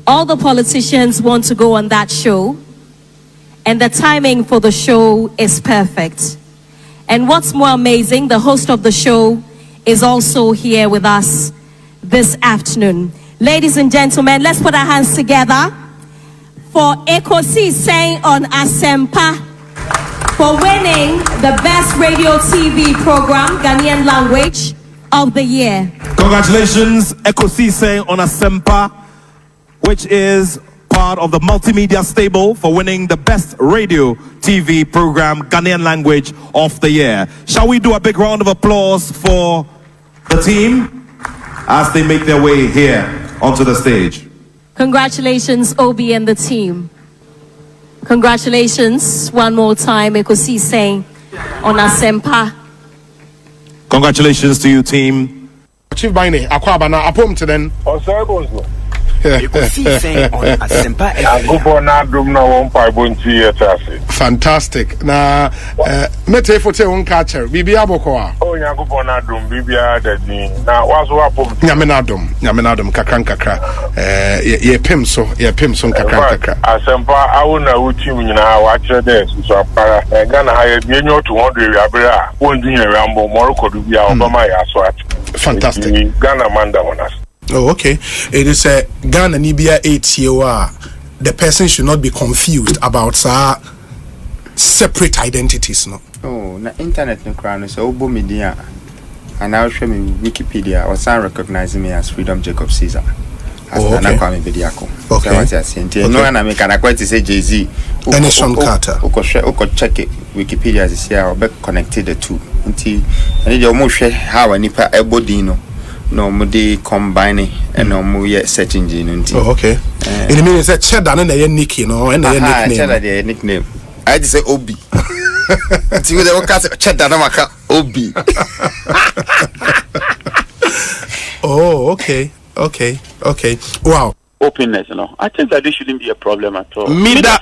All the politicians want to go on that show, and the timing for the show is perfect. And what's more amazing, the host of the show is also here with us this afternoon. Ladies and gentlemen, let's put our hands together for Ekosiisen On Asempa for winning the best radio TV program, Ghanaian language of the year. Congratulations, Ekosiisen On Asempa, which is part of the multimedia stable, for winning the best radio TV program, Ghanaian language of the year. Shall we do a big round of applause for the team as they make their way here onto the stage? Congratulations, Obi and the team. Congratulations one more time, Ekosiisen On Asempa. Congratulations to you, team. Chief Baine, Akwabana, Apom to then. Osei Bonsu. Ekosiisen On Asempa. Fantastic. Na mete fote on catcher. Bibi abokoa. Oh, Yakupona drum, Bibia daddy. Now, what's what? Nyamenadum, kakra. Ye pimso kakra. Asempa, I will know what you now watch this. So, I'm gonna hire you to 100 Abra. Won't do a ramble, Morocco to be out of my aswat. Fantastic. Ghana Manda on us. Oh, okay. It is a Ghana Nibia 8 the person should not be confused about separate identities, no. Oh, na internet no crown so obo media. And now show me Wikipedia or some recognize me as Freedom Jacob Caesar. As okay. Okay. So what I say, no one make an quite say Jay-Z. Nation Carter. Oko check it Wikipedia this year or be connected the two. Until I need almost share how a nipa ebodino. No, mudi combining and no more search engine. Oh, okay. It means that cheddar and a nick, you know, and a nickname. Cheddar nickname. I just say Obi. See what they call cheddar namaka Obi. Oh, okay. Wow. Openness, you know. I think that this shouldn't be a problem at all. Mida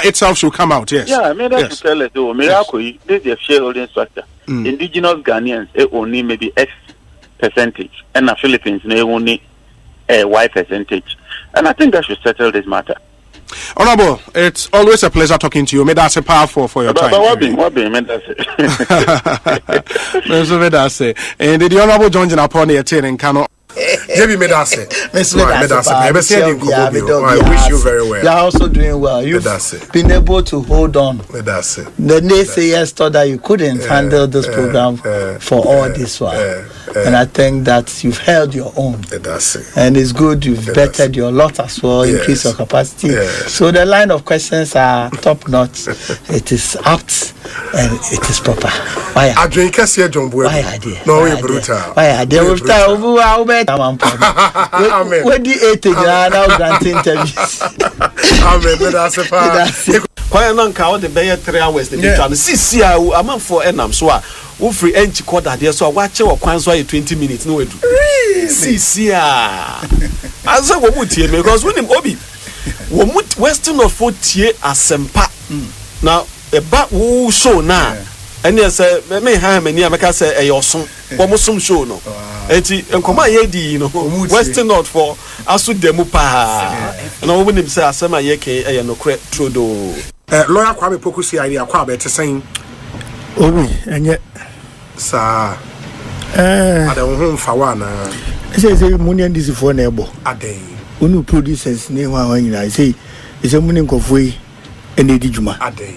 itself should come out, yes. Yeah, Mida should tell us, though, Miracle, this is a shareholding structure. Indigenous Ghanaians, they only maybe X percentage, and the Philippines, they only a Y percentage. And I think that should settle this matter. Honorable, it's always a pleasure talking to you. May that's a powerful for your time. But what be, may that's it. And the Honorable John Jinapone attending cannot. JB Medase. I wish you very well. You are also doing well. You've been able to hold on. The naysayers thought that you couldn't handle this program for all this while. And I think that you've held your own. And it's good you've bettered your lot as well, increase your capacity. So the line of questions are top notch. It is apt and it is proper. Why are they? No, we're brutal. Why are they? Amen. When the 8 now granting interviews. Amen. That's a part. Why not count the Bay 3 hours? The big see, I'm for Enam, so we free empty quarter there, so watch your quans 20 minutes. No, see, as a woman here, because when him Obi, Western of 40 Asempa. Now, a bat woo show now. And yes, may have many Americans say a yosun, almost some show no. And come on, you know, Western not for Asu Demupa. And I wouldn't say Asema Yeke, a no credit Trudeau. Lawyer Kwame Pokusi idea, Kwabe to saying, oh, and yet, sir, I don't home for one. I say, money and this is for neighbor. A day. When you produce name, I say, it's a money of way and a dijuma. A day.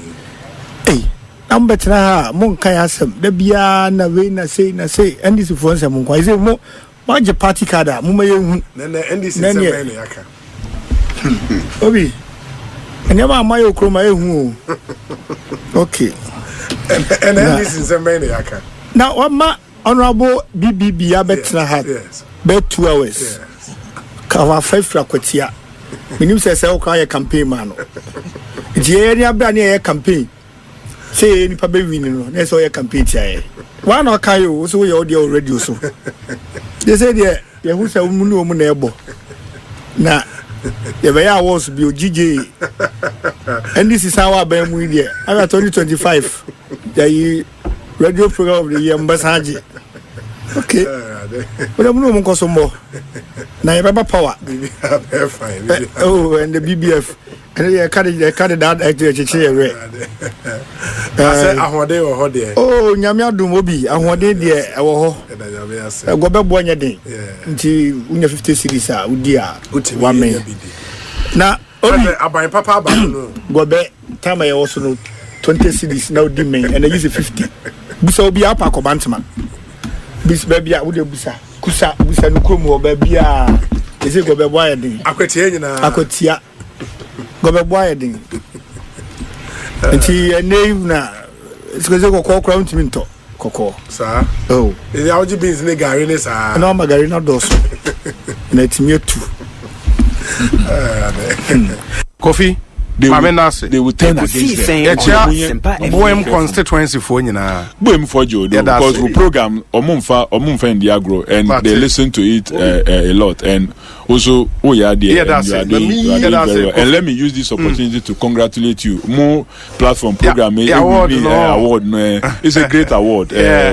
Hey. Number three, mon kayasem. The bia na we na say, and this for some monk. I say, mo, what's your party card? Mumma, and this is a maniac. Obi, and never my chroma. Okay, and this is a maniac. Now, what my honorable BBB, I bet na had bet 2 hours. Cover 5 fraquetia. When you say, okay, campaign man. It's area brand new campaign. Say any public winning, that's all your campaign. Why not Kayo? So you're audio radio. So they said, yeah, who's a woman neighbor. Now, the way I was be GJ, and this is how I been with you. I got 2025. The radio program of the year, Mbasaji. Okay, but I'm no more. na yɛbɛba power fine oh and the BBF and they carry that actually ahode wo ho de oh nyame adom obi ahode de ɛwɔ hɔ gobɛboa nya den nti unya 50 series a udi a 1 million na obi aban papa aba no gobe time I also no 20 series now udi men and I use 50 busa obi apa akobantema bis baby a wode busa kusa busa no krom ho baby a ese gobɛboa nya den akwatia nyina akwatia gobɛboa nya den nti ene na sikoze kokɔ ntimi ntɔ kokɔ sa oh e ya oji beans ne gari ne sa na ma gari na doso na timi etu coffee they will turn against them. Boem constituency for nyina. Boem for Jodo because we program omumfa in the agro and they listen to it a lot and also you are doing very well. And let me use this opportunity to congratulate you. More platform program award. It's a great award.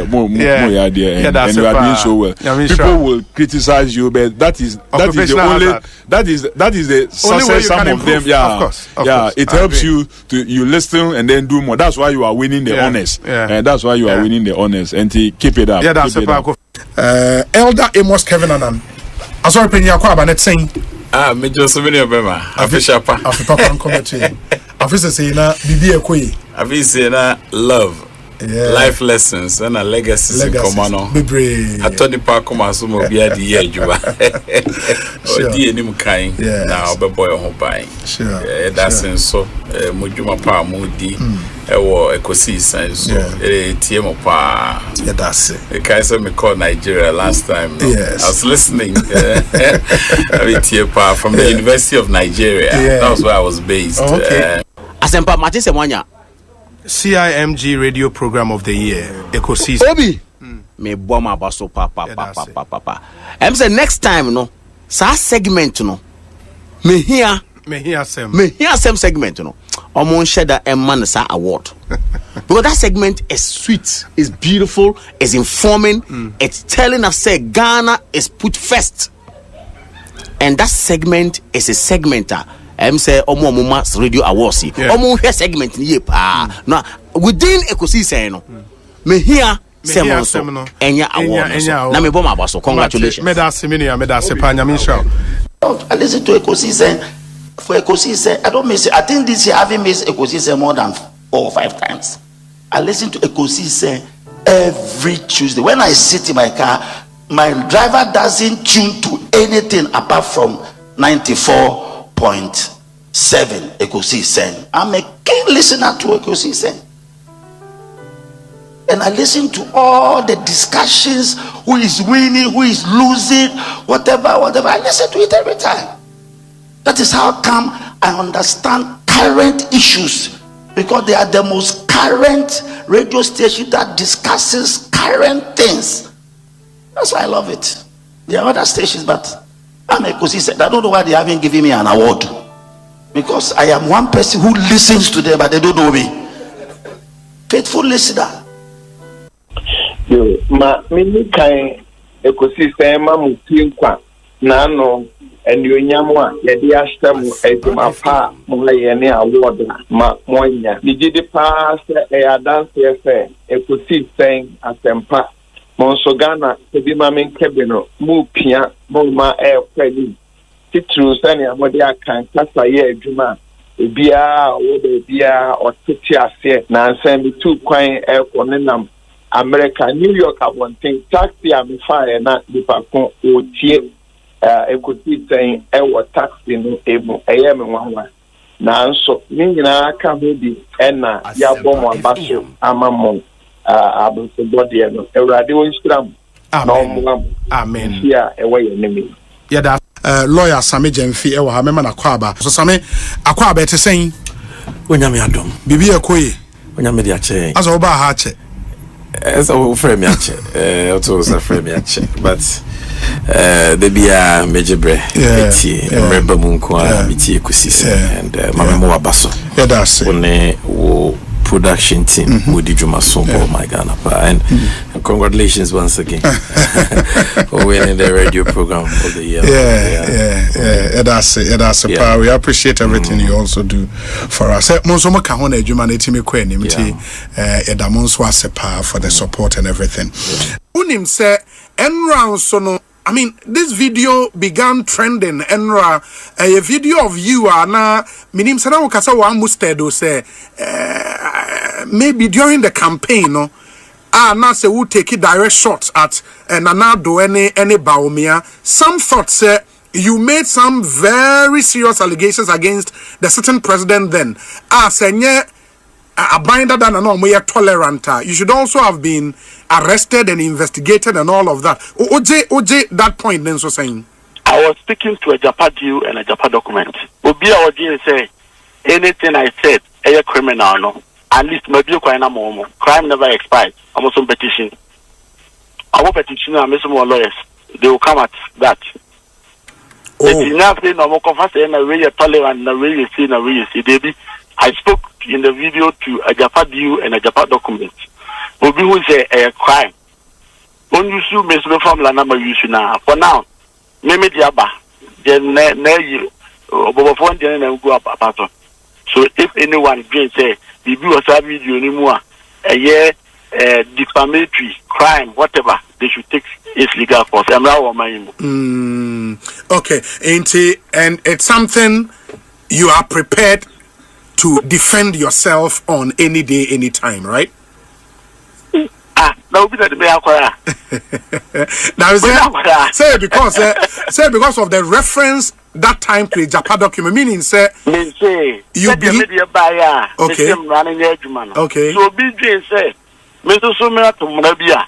More you are there and you are doing so well. People will criticize you, but that is the only that is the success some of them. Yeah, yeah. It helps you to listen and then do more. That's why you are winning the honors. And that's why you are winning the honors. And keep it up. Yeah, that's Elder Amos Kevin Anan. I saw Penya Kwaba net saying. Me just many of them. Official pa. Official pa comment. Official say na bibi ekoi. Official say na love. Life lessons and a legacy in Komano. I told the park so mo be at the year juba. Oh dear nim kind now be boy home buying. Sure. That's so mojuma pa modi Ekosiisen so TM pa. Yeah, that's it. The guy said me call Nigeria last time. Yes. I was listening. TM from the University of Nigeria. That was where I was based. Okay. Asempa Matisse Mwanya. CIMG radio program of the year, Ekosiisen. Obi, me boma baso papa. I'm say next time no, sa segment no, me hear some segment no. Omon share that man sa award because that segment is sweet, is beautiful, is informing, it's telling us say Ghana is put first, and that segment is a segmenter. I'm say Omo radio awards. Omo here segment ni pa. Now within Ekosiisen no, me here semon enya award. Na me boma baso. Congratulations. Medase pa nyamisha. I listen to Ekosiisen. For Ekosiisen, I don't miss it. I think this year I haven't missed Ekosiisen more than 4 or 5 times. I listen to Ekosiisen every Tuesday. When I sit in my car, my driver doesn't tune to anything apart from 94.7 Ekosiisen. I'm a keen listener to Ekosiisen. And I listen to all the discussions, who is winning, who is losing, whatever. I listen to it every time. That is how come I understand current issues, because they are the most current radio station that discusses current things. That's why I love it. There are other stations, but I'm Ekosiisen. I don't know why they haven't given me an award, because I am one person who listens to them, but they don't know me. Faithful listener. Yo, mimi kai Ekosiisen ma mutinkwa na no enu nyamwa ye de ashtem eduma pa mo ye ne award ma monya nigidi pa se e adanse efe Ekosiisen Asempa monso Ghana ebi ma men kebino mu pia mo ma e kwani titru sani amode akan kasa ye aduma ebia wo de bia otete ase na nsem tu kwan e konenam America, New York, I want thing taxi I'm fine na dipakon otie Ekosiisen ewo taxi no emu eyem nwanwa na nso ni nyina aka ho bi na ya bomo abaso amamon abunso body no Ewurade won shram amen ya ewo ye nemi ya da lawyer Sami Jemfi ewo ha mema na kwaba so Sami akwaba etesen onyame adom bibi ekoye onyame dia che aso ba ha che so frame ya che also frame ya che but the bia mejebre eti emreba munko a miti Ekosiisen and mama mo abaso yeah that's one wo production team, Mudi Jumasombo, my Ghana. And congratulations once again for winning the radio program of the year. That's a power. We appreciate everything you also do for us. Monsoma Kahona Jumanity Mekweni, Edamonso Asepa for the support and everything. Unim say, Enra Sono. I mean, this video began trending. Enra, a video of you are now. Minim sana wakasa wa mustedo say maybe during the campaign, no. Now say we take direct shots at Nanado any Baumia. Some thought say you made some very serious allegations against the certain president then. Senye a binder than an more tolerant. You should also have been arrested and investigated and all of that. OJ, that point then so saying. I was speaking to a Japa deal and a Japa document. Obia OJ say anything I said a criminal no. At least maybe crime never expires. I'm also petition. Our petitioner and some lawyers, they will come at that. I spoke in the video to a Japa deal and a Japa document. Obi who say a crime. When you sue me, so from number you now. For now, maybe Diaba, then you over then go up apart. So if anyone can say the view was a video anymore, a year defamatory crime, whatever, they should take its legal course. I'm now on my okay, and it's something you are prepared to defend yourself on any day, any time, right? Now say because of the reference that time to a Japa document, meaning say you believe okay. So BJ say Mr. Sumera to Murabia.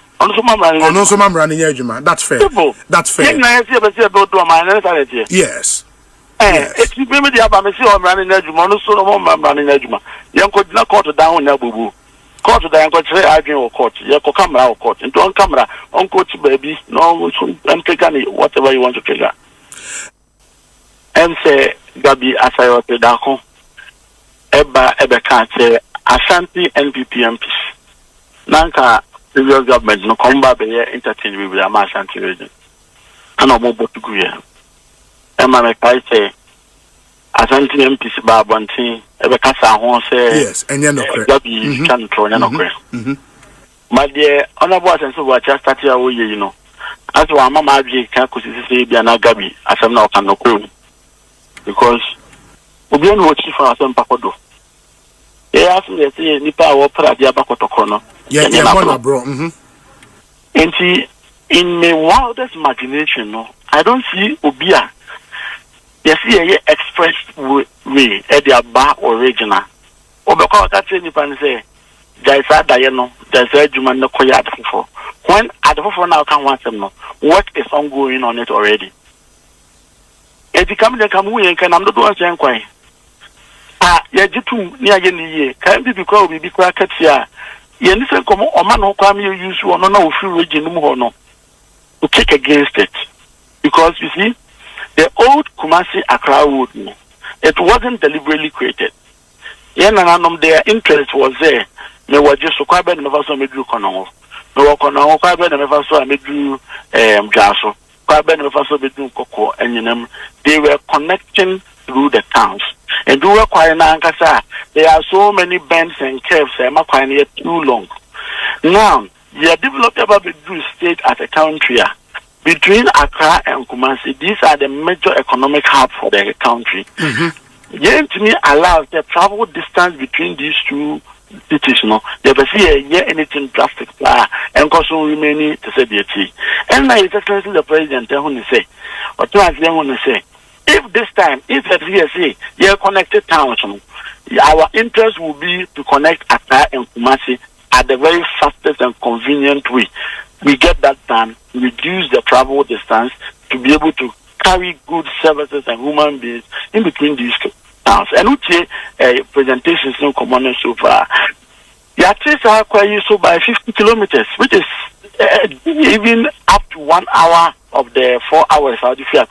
That's fair. That's fair. Yes. It's maybe the Abamasi or running Edgement, no sooner running Edgement. Young could not call it down now, boo. Call to the uncle say, I go court, Yako camera or court, into on camera, uncle to baby, no, and take any, whatever you want to take. And say, Gabi, as I was the Dako, Eba can't say, Ashanti NPP MPs. Nanka, previous government, no combat, entertain with the Ashanti region. And I'm about to go here. Emma Mekai say, Ashanti MPs Babontin, Ebekasa Hon say, yes, and you're not correct. Can throw no correct. My dear, honorable and so what just started away, you know. As one Mamma J. Ekosiise Biana Gabi, as I'm now can no clue. Because we don't know chief for Asempa Kodo. They asked me to say, Nipa or Pradia Bakotokono. Yeah, bro. And see, in my wildest imagination, no, I don't see Obia. Yes, he expressed way at their bar original. Or because that's anyone say, Jaisa Diano, Jaisa Juman no Koyat for. When at the for now can want them no. What is ongoing on it already? If you come the Kamu and can I'm not doing saying Yajitu near Yenny, can be because we be cracked here. Yenison come on man who come you use one no free region no to kick against it. Because you see, the old Kumasi Accra Road, it wasn't deliberately created. Their interest was there. They were just so quite bad and never saw me do Kono. No Kono, quite bad and never saw me do Jasso. Quite bad and never saw me do Coco. And they were connecting through the towns. And do require Nankasa. There are so many bends and curves, and I'm too long. Now, you are developed about the state as a country. Between Accra and Kumasi, these are the major economic hubs for the country. Yet to me allows the travel distance between these two cities, no, they will see anything drastic and also remaining to say the tea. And now it's actually the president who say, or to ask them when say, if this time, if the VSA, you're connected towns, our interest will be to connect Accra and Kumasi at the very fastest and convenient way. We get that done, reduce the travel distance to be able to carry good services and human beings in between these towns. And we take presentations no common so far. Yeah, so by 50 kilometers, which is even up to 1 hour of the 4 hours out if you are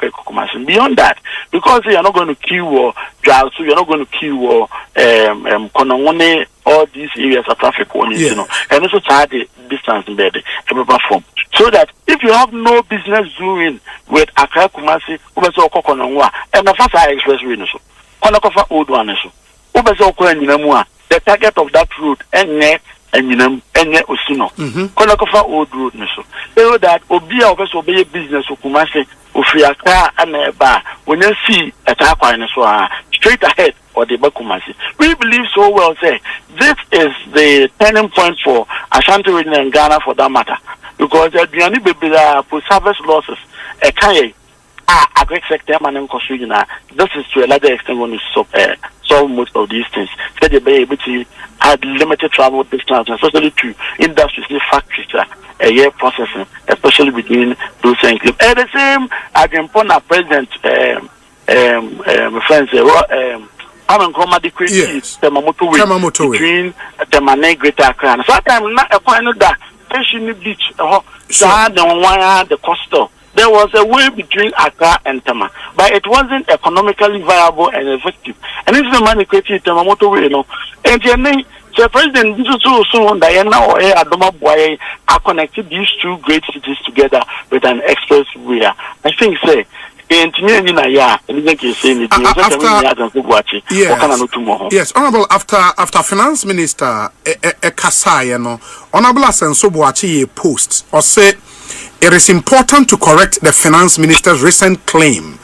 beyond that, because you are not going to queue or drive, so you are not going to queue or Konongone all these areas of traffic on it, you know, and also try the distance in bed, form. So that if you have no business doing with Accra Kumasi, Ubeso Kokonwa, and the Fast Expressway, so Konakofa Old one, so Ubeso Koenamua, the target of that route, and Usino, Konakofa Old Road, so so that Obia Obeso be a business of Kumasi, Ufiaka, and a bar, when you see a Takwa straight ahead. Or the Bakumasi. We believe so well, say, this is the turning point for Ashanti region and Ghana for that matter. Because the Biani Bibila service losses, a Kaye, a great sector, man, and this is to a larger extent going to solve most of these things. So they be able to add limited travel distance, especially to industries, factories, a year processing, especially between those enclaves. At the same, I can point a president, friends, I'm in Comedy Crazy, Temamoto between Temane Greater Accra. Sometimes not a point that fishing beach, the coastal. There was a way between Accra and Tema, but it wasn't economically viable and effective. And it's the money created Temamoto way, you know. And the president soon Diana or Adoma Boy are connected these two great cities together with an expressway. I think say. Yes, Honorable, after Finance Minister Ekasai, Honorable Asenso Boachi posts or say it is important to correct the Finance Minister's recent claim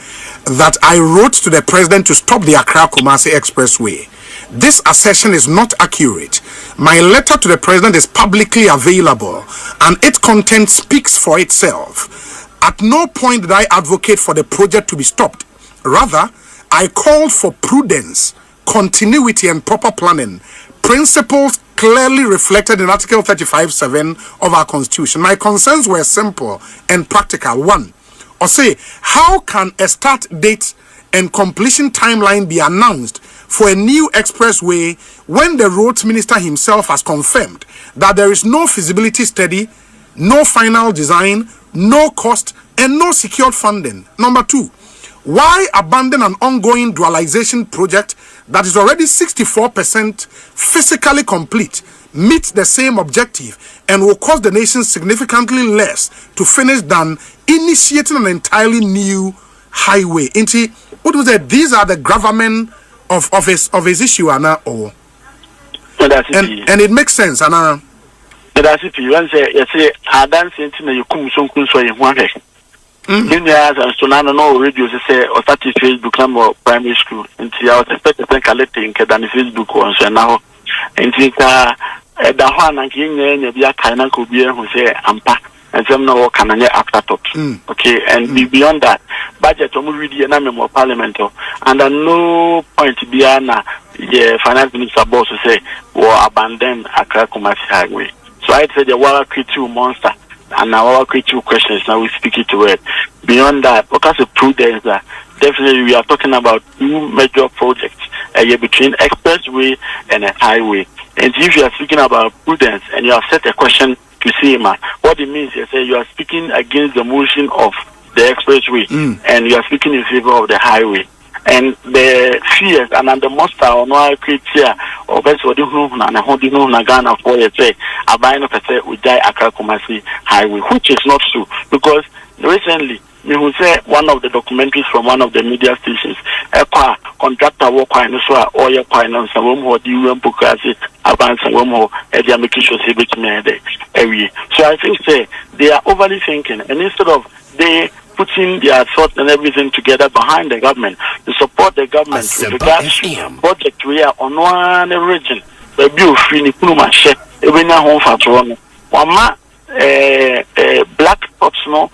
that I wrote to the President to stop the Accra Kumasi Expressway. This assertion is not accurate. My letter to the President is publicly available and its content speaks for itself. At no point did I advocate for the project to be stopped. Rather, I called for prudence, continuity, and proper planning, principles clearly reflected in Article 35(7) of our Constitution. My concerns were simple and practical. One, Osei, how can a start date and completion timeline be announced for a new expressway when the roads minister himself has confirmed that there is no feasibility study, no final design, no cost, and no secured funding? Number two, why abandon an ongoing dualization project that is already 64% physically complete, meets the same objective, and will cost the nation significantly less to finish than initiating an entirely new highway? What was that? These are the gravamen of his issue, Anna, or and it makes sense, Anna. That's it. You say, I dance into you come so in one day. And so now no radio say or start Facebook number primary school until I was expected to collecting than Facebook on so now. And think the one and king be a kind of could be who say ampa and some no can after top. Okay, and beyond that, budget to move the name of parliament and at no point be the finance minister boss to say or abandon Accra Kumasi Highway. So I said the water creative monster and our creative questions now we speak it to it. Beyond that, because of prudence, definitely we are talking about two major projects between expressway and a highway. And if you are speaking about prudence and you have set a question to CMA, what it means is you are speaking against the motion of the expressway and you are speaking in favor of the highway. And the fears and the monster or no criteria or best for the and a holding on Ghana for say a buying of a with die Accra Kumasi Highway, which is not true because recently you will say one of the documentaries from one of the media stations, a contractor work so or your finance and one more the Bukasi advance and one more making sure every. So I think say they are overly thinking and instead of they putting their thoughts and everything together behind the government to support the government with regards to project we are on one region. The bill free ni puma share even na home fatron. Wama black tops no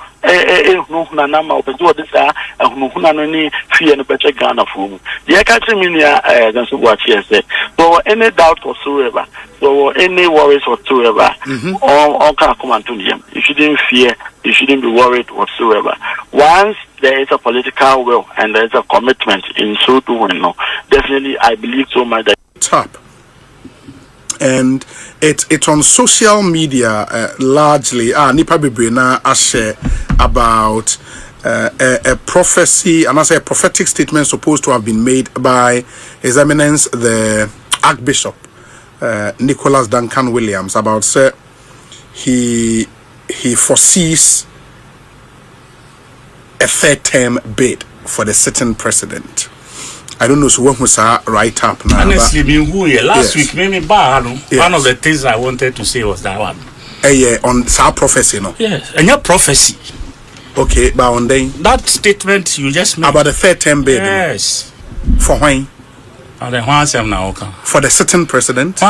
na nama opedo this na no ni free no better Ghana for. The catch me that's what she said. So any doubt whatsoever, so any worries whatsoever, all can come and to them. You shouldn't fear. You shouldn't be worried whatsoever. Once there is a political will and there is a commitment in so doing, definitely I believe so much that top. And it's on social media largely. Nipa Bibrina share about a prophecy, and I say a prophetic statement supposed to have been made by His Eminence the Archbishop Nicholas Duncan Williams about say he foresees a third term bid for the sitting president. I don't know so what was right up now. Honestly, last week maybe one of the things I wanted to say was that one. On sa prophecy, no? Yes, and your prophecy. Okay, but on that statement you just made about the third term bid. Yes. For when? For the sitting president. For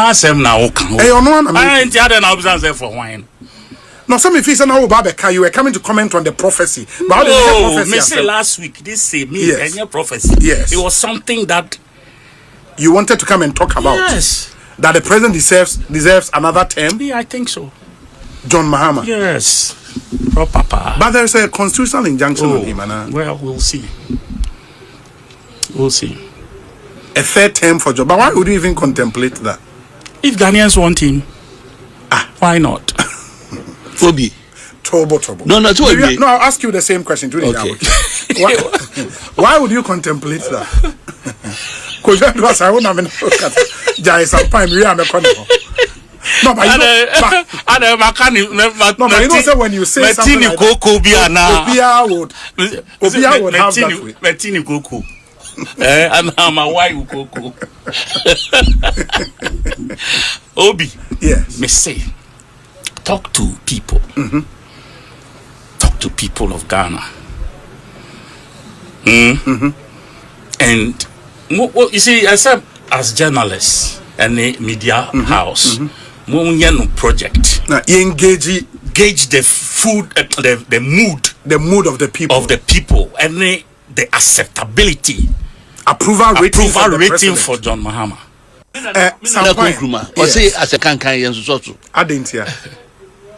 when? No, some if you say now Babeka, you were coming to comment on the prophecy. But me say last week this say me and your prophecy. Yes. It was something that you wanted to come and talk about. Yes. That the president deserves another term. Yeah, I think so. John Mahama. Yes. Papa. But there's a constitutional injunction on him. Well, we'll see. We'll see. A third term for John. But why would you even contemplate that? If Ghanaians want him, why not? Phoebe. Tobo. No, I'll ask you the same question. Okay. Why would you contemplate that? Because I won't have no, but you know, say when you say something like that, Obia would have that way. And I'm a wife Coco. Obi, yes, me say, talk to people. Talk to people of Ghana. And what you see, as journalists and a media house. No project. Now gauge the food, the mood of the people, and the acceptability, approval rating for John Mahama. Osei Asemkankan yensusoso. Adentia.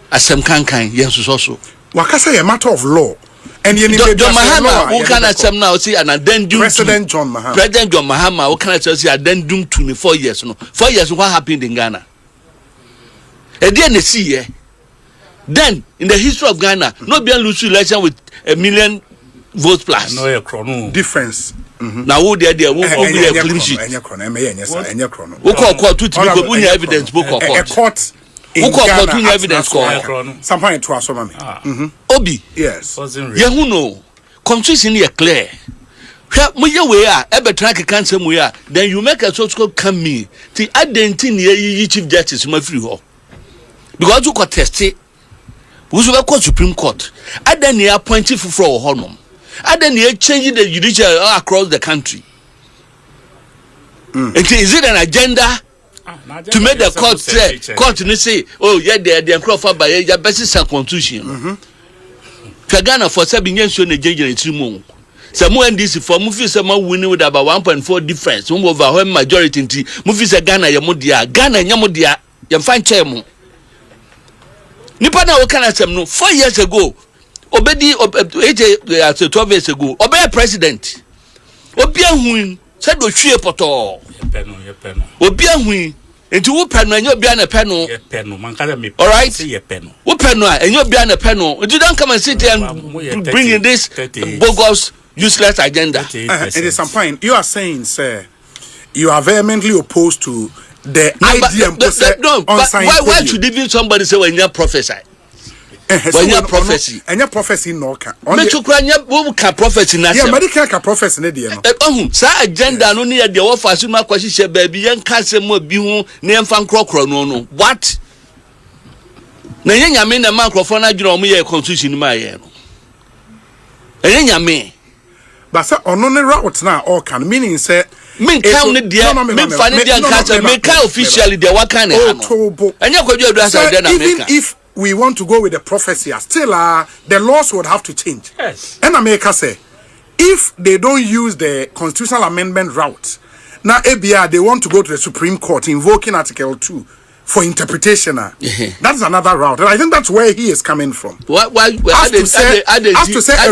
Asemkankan yensusoso. Wakasa a matter of law. And John Mahama, who can asem now see an addendum President John Mahama. President John Mahama, who can say addendum 24 years no. 4 years what happened in Ghana? And then they see then in the history of Ghana, no be lose election with 1 million votes plus. No difference. Now who there who be a clean sheet. Who call to evidence book or court. Who call to evidence court. Some point to us mama. Obi. Yes. Yeah who know. Constitution here clear. Then you make a social come me. The identity chief justice my free ho. Because you contest it. We should go Supreme Court. And then they appointed for honor. And then they changing the judiciary across the country. Is it an agenda to make the court say, oh yeah, they are Crawford by your basis and constitution. Ghana for 7 years on the judge in some NDC for movies winning with about 1.4 difference. Over when majority movies are Ghana Yamudia, you find chairman. Nipa na wakana sem no 4 years ago obedi 12 years ago obey president obi ahun said ohwie poto obi ahun enti wo pɛ no enyo bia na pɛ no all right wo pɛ no enyo bia na pɛ no you don't come and sit here and bring in this bogus useless agenda. It is some point you are saying sir you are vehemently opposed to the idea why should even somebody say when you prophesy? When you prophecy, and your prophecy no can. Only you can prophecy na. Yeah, medical can prophecy ne dey no. Sa agenda no near the offer asuma kwashi she baby yan ka se mo bi hu ne mfa nkrokro no. What? Na nyame na microphone na dwira omo ye constitution ma ye no. Nyame. But say ono ne route na all can meaning say me count ne dia me fa ne dia ka me ka officially dia waka ne ha no. Enya kwadwo aduasa dia na me ka. If we want to go with the prophecy, still the laws would have to change. Yes. And America say if they don't use the constitutional amendment route, now ABR they want to go to the Supreme Court invoking Article 2 for interpretation. That's another route. And I think that's where he is coming from. Why to say a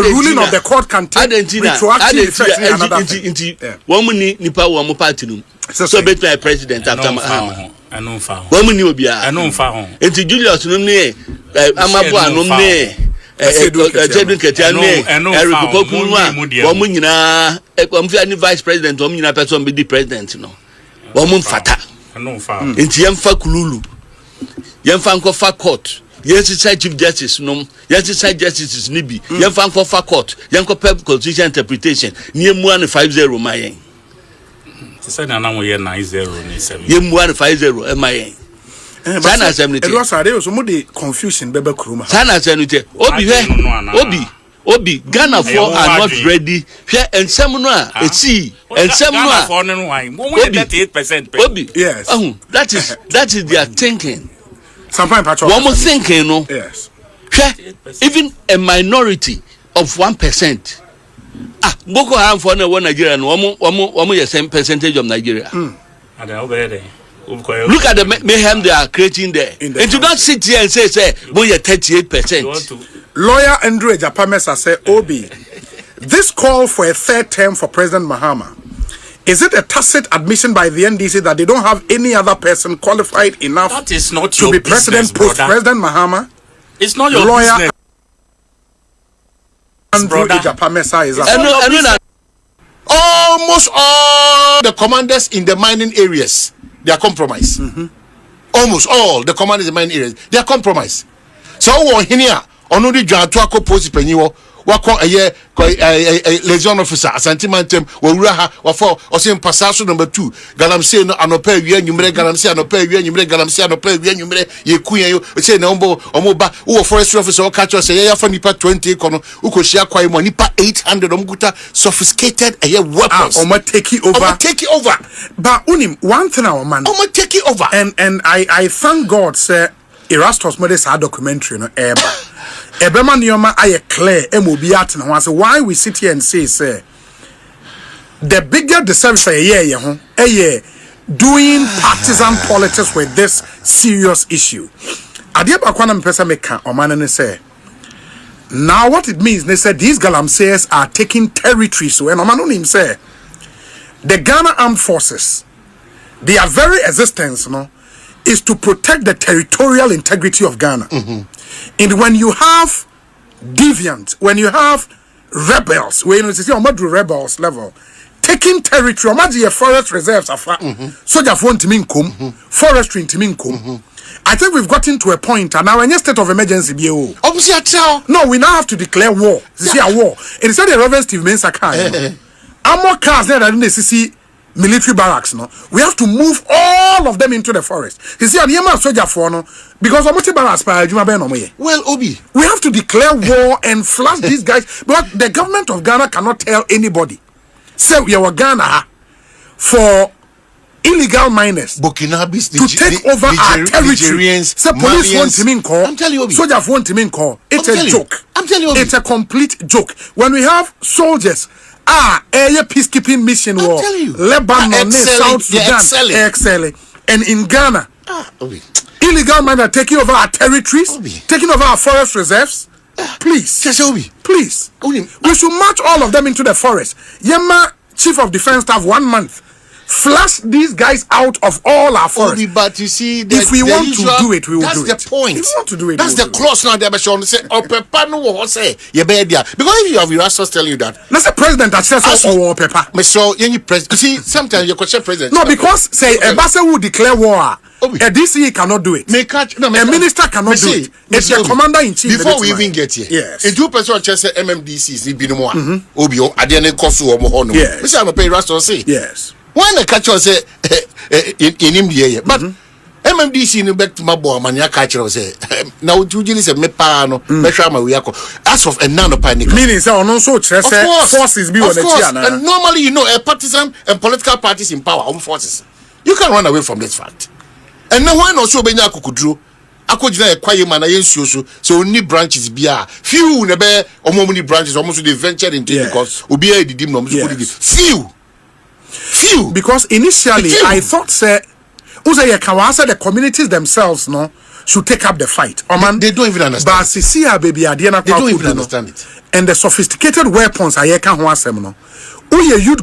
ruling of the court can take retroactive effect in another thing. So bet my president after my I know found. Woman you be I know found. Enti Julius no ne Amabu anom ne Edwin Ketiane Eric Pokunwa womu nyina omfi ani vice president womu nyina person be the president no womu fata Inti yemfa kululu. Yemfa nkofa court. Yensi chief justice nom. Yensi justice nibi. Yemfa nkofa court. Yenko pep constitution interpretation. Niemu 50 mayen. Say na na mo ye 90 ni 7. Yemu 50 mayen. Sana Assembly. It was a so the confusion bebe kroma. Sana Assembly. Obi Ghana for are not ready. Hwe ensem no a eti ensem no a for no wan. Mo 38%. Obi. Yes. That is their thinking. Sometimes patrol. One more thinking no. Yes. Hwe even a minority of 1%. Boko Haram for no Nigeria no omo the same percentage of Nigeria. Look at the mayhem they are creating there. And do not sit here and say we are 38%. Lawyer Andrew Ejapamesa said, Obi, this call for a third term for President Mahama, is it a tacit admission by the NDC that they don't have any other person qualified enough that is not to be president post-President Mahama? It's not your Lawyer business. Andrew Ejapamesa is almost all the commanders in the mining areas, they are compromised. Almost all the commanders in the mining areas, they are compromised. So here, only Jantuako post penny wako a liaison officer asantimantem wawura wafo osim passaso number 2 galamse no anopa awia nyumre galamse anopa awia nyumre galamse anopa awia nyumre yekuyen yo say na omoba wo forestry officer o catch us ya fa nipa 20 kono ukohia kwai mo nipa 800 omguta sophisticated weapons take it over but unim one thing our man take it over and I thank God sir Erastus made a documentary no Ebema Nioma aye clear MOB at na why we sit here and say the bigger the service doing partisan politics with this serious issue. Adia bakwana mpesa meka omane say now what it means they said these galamseyers are taking territory so and omano him say the Ghana Armed Forces their very existence is to protect the territorial integrity of Ghana. And when you have deviant, when you have rebels, when you see rebels level, taking territory, imagine forest reserves are soldier want to minkum, forestry to minkum. I think we've gotten to a point, and now in a state of emergency, no, we now have to declare war. This is a war. And instead of Reverend Steve Mensah, more cars there than the CC military barracks, we have to move all of them into the forest. You see, I'm soldier for because well, Obi, we have to declare war and flush these guys. But the government of Ghana cannot tell anybody. Say we are Ghana for illegal miners Burkinabis to take over our territory. Say police want to mean call. I'm telling you, Obi. Soldiers want to mean call. It's a joke. I'm telling you, Obi. It's a complete joke. When we have soldiers. A peacekeeping mission war. Lebanon, South Sudan, excelling. And in Ghana, illegal men are taking over our territories, taking over our forest reserves. Please, please, we should march all of them into the forest. Yema, Chief of Defense Staff, 1 month. Flush these guys out of all our forests. But you see, if we want to do it, we will do it. That's the point. If we want to do it, that's the clause now. They should say, because if you have your answers telling you that, let's say president that says war paper. So you see, sometimes you question president. No, because say a Ambassador will declare war. A DCE cannot do it. A minister cannot do it. It's the commander in chief. Before we even get here, yes. In 2% chance MMDCs be no more. Obio, Adiane Kosu or Mohono. Yes. We say I'm a pay Rasta say. Yes. When the catcher say in India, but MMDC no back to my boy mania catcher say now usually say me pano meshama we as of a nano panic. Meaning say on so forces be on the and normally a partisan and political parties in power home forces. You can run away from this fact. And now when also benya kukudro akojina ekwaye man ayensuo so only branches bia few nebe omomuni branches almost they ventured into because obi e didim no few because initially I thought say the communities themselves should take up the fight. They don't even understand. But baby they don't even understand it. And the sophisticated weapons a youth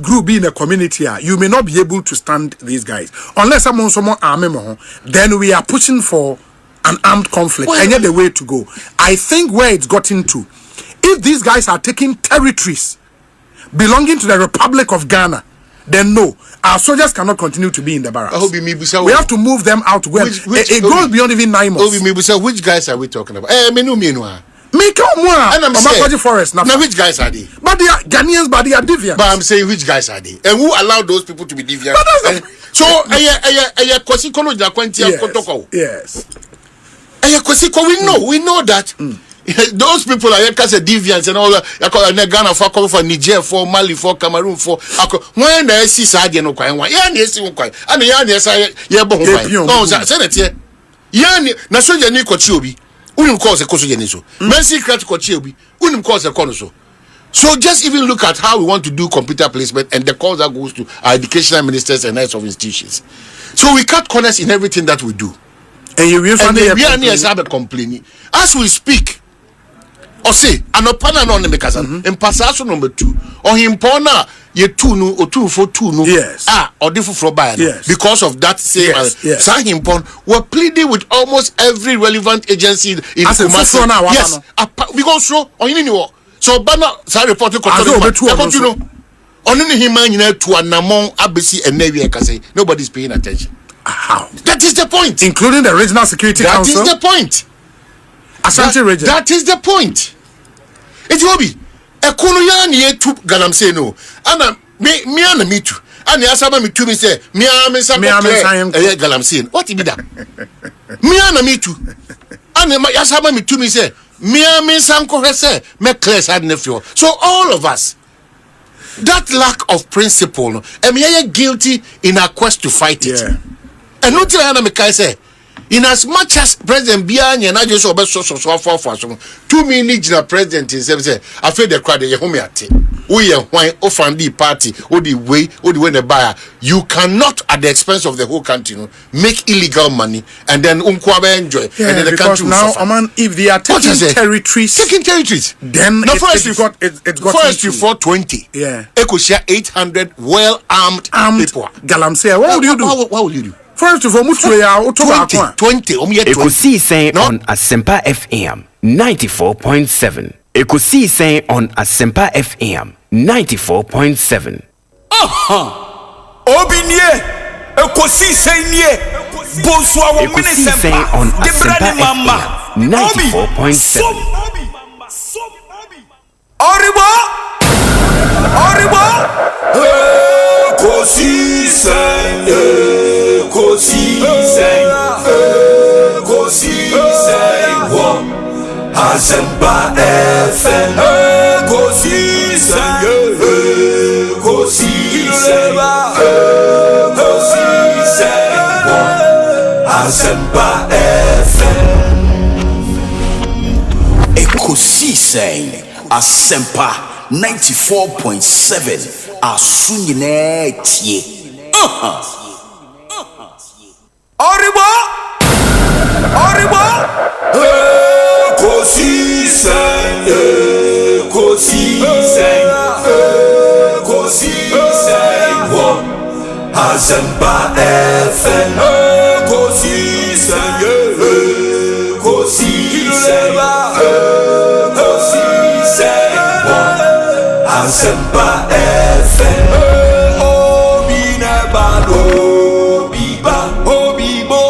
group be in a community, you may not be able to stand these guys unless someone army. Then we are pushing for an armed conflict, and yet the way to go. I think where it's gotten to, if these guys are taking territories belonging to the Republic of Ghana, then no, our soldiers cannot continue to be in the barracks. We have to move them out to go. It goes beyond even 9 months. Which guys are we talking about? Forest. Now which guys are they? But they are Ghanaians, but they are deviants. But I'm saying which guys are they? And who allowed those people to be deviant? Yes. We know that those people are deviants and all that. Ghana for coming for Niger for Mali for Cameroon for when they see Sadia no kwai one and na soja ni kwachi obi unim cause e koso yeni so mercy crat kwachi obi unim cause e kono so. So just even look at how we want to do computer placement and the calls that goes to our educational ministers and heads of institutions. So we cut corners in everything that we do. And we are complaining as we speak. Osei anopana no ne mekasa in pasaso number 2 or him pona ye 2 no or 2 for 2 no or different buy because of that same sa him pon were pleading with almost every relevant agency in Kumasi. Yes, because so on you so bana sa report continue on him man to anamon abesi enewia kase nobody's paying attention. How? That is the point, including the regional security council. That is the point. Ashanti region. That is the point. It will be a Kunuyan ye to Galamse no. And me and me too. And the Asaba me to me say, me am Galamse. What is that? Me and me too. And the Asaba me to me say, me am Sanko say, me class had nephew. So all of us, that lack of principle, and we are guilty in our quest to fight it. And not to me say, in as much as President Bianya and I just over so 2 minutes na president in say I feel the crowd ye home at we why offandi party or the way the buyer you cannot at the expense of the whole country make illegal money and then enjoy and then the country now will suffer. Man, if they are taking territories then it got forest you 420 Ekosisia 800 well armed people. Galamsey, what will you do? First of all, 20 Ekosiisen on Asempa FM 94.7. Ekosiisen on Asempa FM 94.7. Obinye Ekosiisen nie Bonsu on Asempa FM 94.7. Oribo Ekosiisen on Asempa FM. Ekosiisen on Asempa FM. Ekosiisen Asempa 94.7 Asunyine tie. Oribo Ekosiisen on Asempa FM. Ekosiisen on Asempa FM. Obine balo biba obibo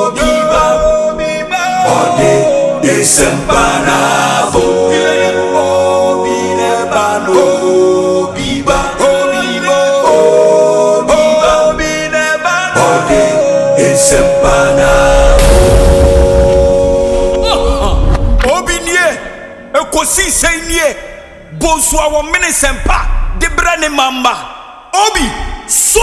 obiba ode desempana bo obine balo biba obibo obiba obine balo ode desempana obinye Ekosiisen nie Bonsu awon minisempa de brane mamba obi so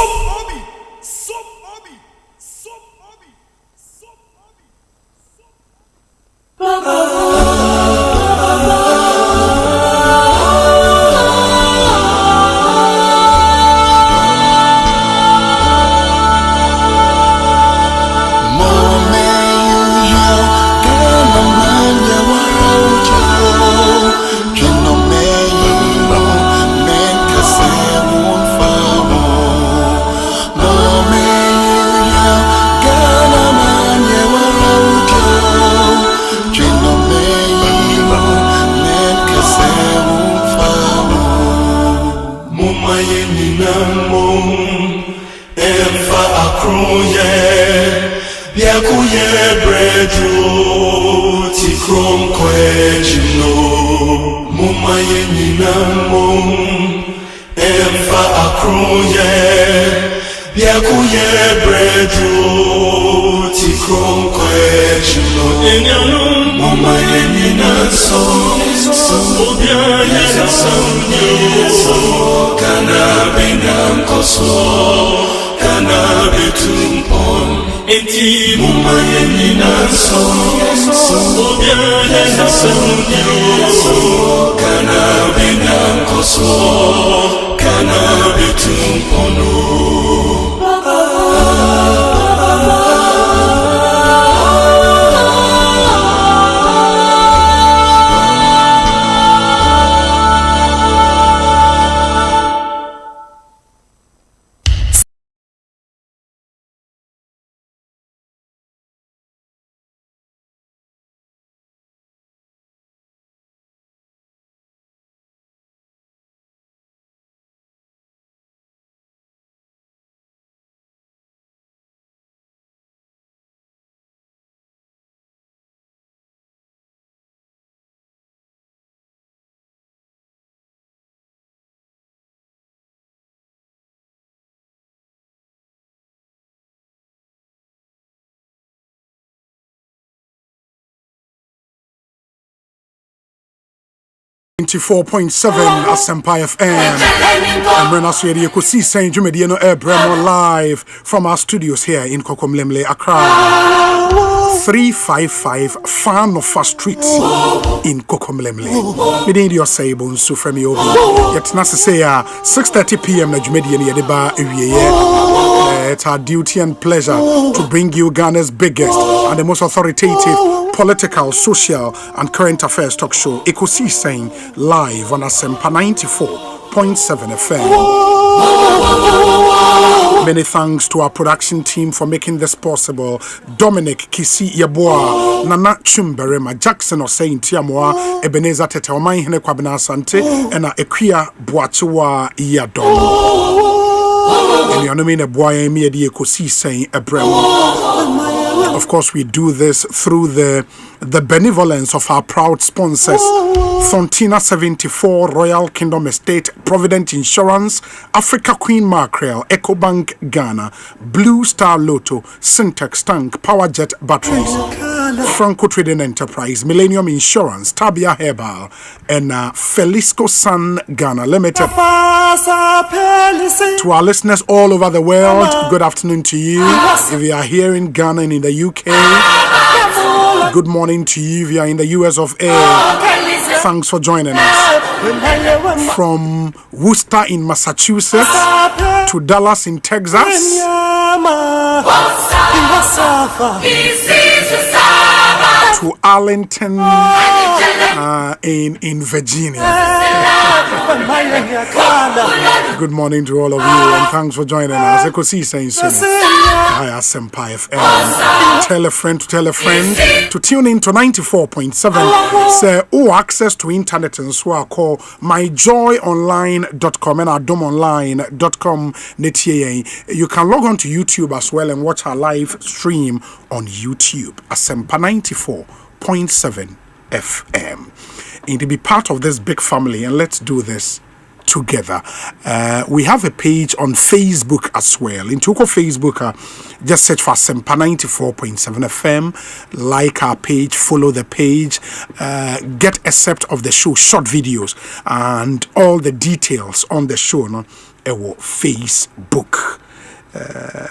Jinome nyinamum emfa akroye biakuye bredu tikrom kwejino mumaye nyinamum emfa akroye biakuye bredu tikrom kwejino enyanum mumaye nyinaso Obia yena samnyo kana benam koso kana betumpon enti muma yenina so obia yena samnyo kana benam koso kana betumpono Asempa FM. And we're not here. Ekosiisen Jumediano Bremo live from our studios here in Kokomlemle, Accra. 355 Fanofa Street in Kokomlemle. Midin your say Bonsu from you. Yet Nasa say 6:30 p.m. na Jumedian Yadeba it's our duty and pleasure to bring you Ghana's biggest and the most authoritative political, social, and current affairs talk show, Ekosiisen, live on Asempa 94.7 FM. Many thanks to our production team for making this possible. Dominic Kisi Yaboa, Nana Chumberema, Jackson Osei Tiamoa, Ebenezer Tete Omai Hene Kwabena Asante, and Ekwia Boachiwa Yadom. And you know me, boy, me the Ekosiisen Ebremo. Of course, we do this through the benevolence of our proud sponsors: Fontina 74, Royal Kingdom Estate, Provident Insurance, Africa Queen Mackerel, EcoBank Ghana, Blue Star Lotto, Syntex Tank, Powerjet Batteries, Franco Trading Enterprise, Millennium Insurance, Tabia Herbal, and Felisco Sun Ghana Limited. To our listeners all over the world, good afternoon to you. If you are here in Ghana and in the UK, good morning to you. If you are in the US of A, thanks for joining us. From Worcester in Massachusetts to Dallas in Texas, to Arlington in Virginia. Good morning to all of you, and thanks for joining us. Ekosiisen I Asempa FM. Tell a friend to tell a friend to tune in to 94.7. Say, access to internet and so I call myjoyonline.com and adomonline.com. You can log on to YouTube as well and watch our live stream on YouTube. Asempa 94.7 FM. And to be part of this big family, and let's do this together. We have a page on Facebook as well. In Tuko Facebook, just search for Asempa 94.7 FM. Like our page, follow the page, get a set of the show, short videos, and all the details on the show on Facebook.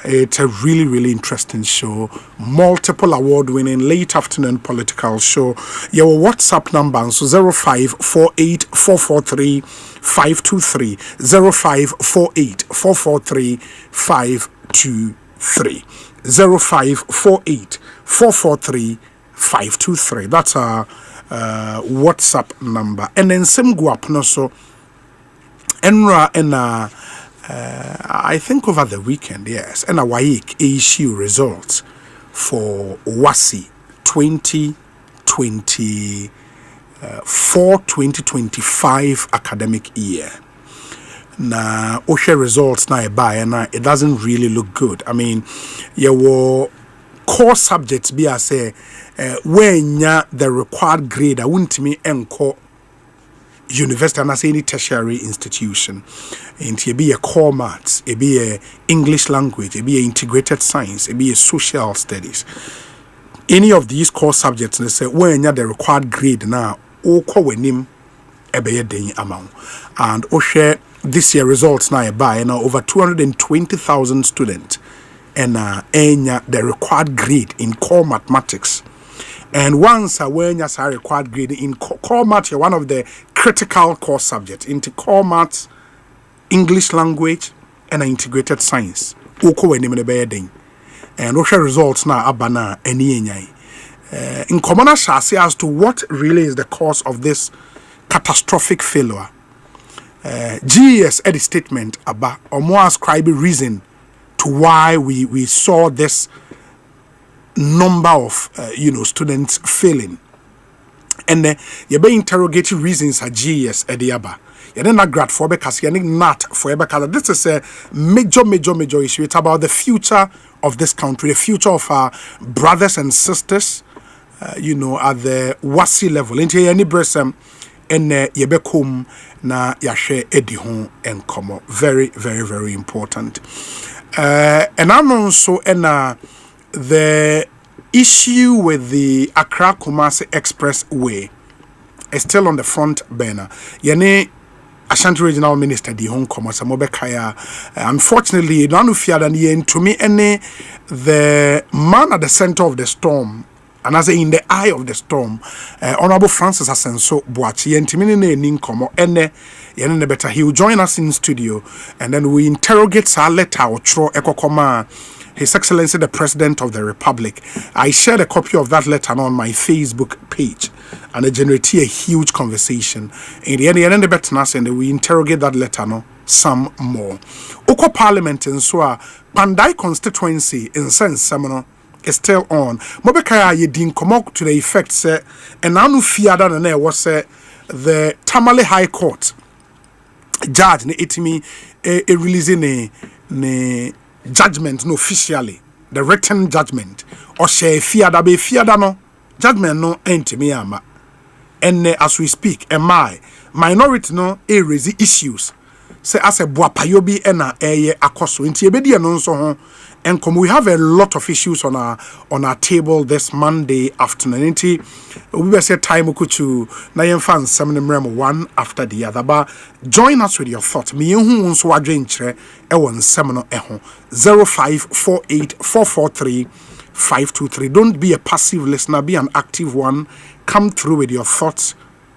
It's a really, really interesting show. Multiple award-winning late afternoon political show. Your WhatsApp number so 0548 443 523 0548 443 523 0548 443 523. That's our WhatsApp number. And then some guap no so Enra and I think over the weekend, yes, and a WAEC issue results for WASI 2024-2025 academic year. na OSHA results na eba and it doesn't really look good. I mean, your core subjects be as say when the required grade I wouldn't me enco university and as any tertiary institution. And it be a core maths, it be a English language, it be a integrated science, it be a social studies. Any of these core subjects, they say when the required grade now, all wenim ebeye den amount. And OSHA this year results now by now over 220,000 students and the required grade in core mathematics. And once when you are required grade in core maths, you're one of the critical core subjects into core maths, English language, and integrated science. Oko wenim ebeye den. And OSHA results now abana any in common shasi as to what really is the cause of this catastrophic failure. GES edit statement about or more ascribe reason to why we saw this number of students failing. And you be interrogating reasons at GES ediaba. You then not grad for because you not for because this is a major issue. It's about the future of this country, the future of our brothers and sisters, at the WASI level. Into any bresem and yebekum na yashe edihon and komo. Very, very, very important. And I'm also the issue with the Accra Kumasi Expressway is still on the front burner. Ashanti Regional Minister di Hong Kong Samobekaya. Unfortunately, to me the man at the center of the storm, and as in the eye of the storm, Honorable Francis Asenso Boachi Yentimini Ninkomo Ene better he will join us in studio and then we interrogate our letter or tro ekokoma His Excellency the President of the Republic. I shared a copy of that letter on my Facebook page and it generated a huge conversation. In the end, and we interrogate that letter no some more. Oko Parliament in Swa Pandai constituency in sense seminal is still on. Mobekaya ye din come out to the effect say and anu fiada na was say the Tamale High Court judge ne itimi releasing ne judgment no officially the written judgment or share fiada be fiada no judgment no entimi ama and as we speak my minority no raise issues say as a boapayobi ena akoso nti ebedi no nso ho and come we have a lot of issues on our table this Monday afternoon. We will say time ukuchu na yemfa nsem one after the other. But join us with your thoughts. Me hu nso wadwen kire e won nsem no ho 0548443523. Don't be a passive listener, be an active one. Come through with your thoughts,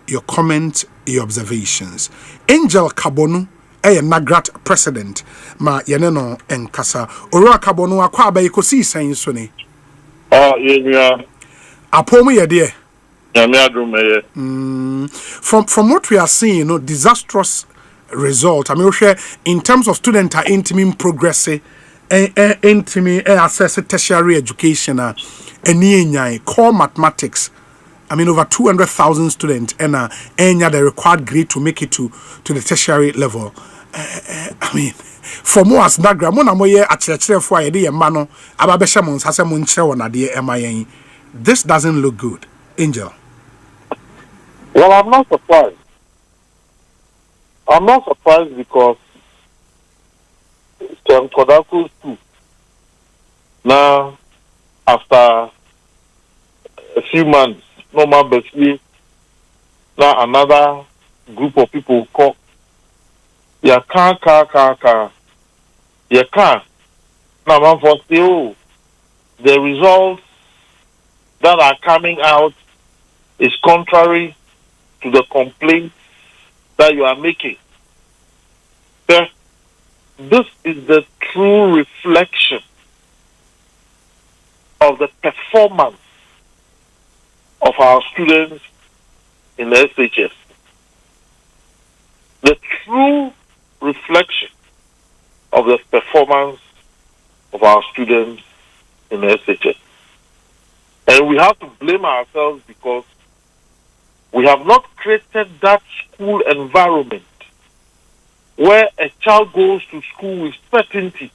your comments, your observations. Angel Kabonu Nagrat president ma yeneno enkasa Ora Kabono akwa ba Ekosiisen so ni yeah apomu ye de from what we are seeing disastrous result. I mean in terms of student are intimate progress intimate access tertiary education eni core mathematics. I mean, over 200,000 students and the required grade to make it to the tertiary level. I mean, for more as Nagra, this doesn't look good. Angel. Well, I'm not surprised. I'm not surprised because Kodaku too. Now, after a few months, no man but now another group of people call ya car ya car now man for still the results that are coming out is contrary to the complaints that you are making. This is the true reflection of the performance of our students in the SHS. The true reflection of the performance of our students in the SHS. And we have to blame ourselves because we have not created that school environment where a child goes to school with certainty.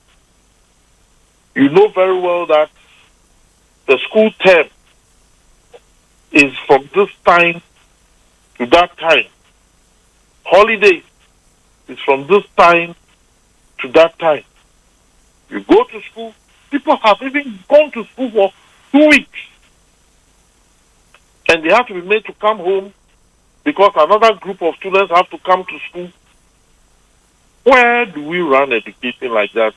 You know very well that the school term is from this time to that time. Holidays is from this time to that time. You go to school, people have even gone to school for 2 weeks. And they have to be made to come home because another group of students have to come to school. Where do we run education like that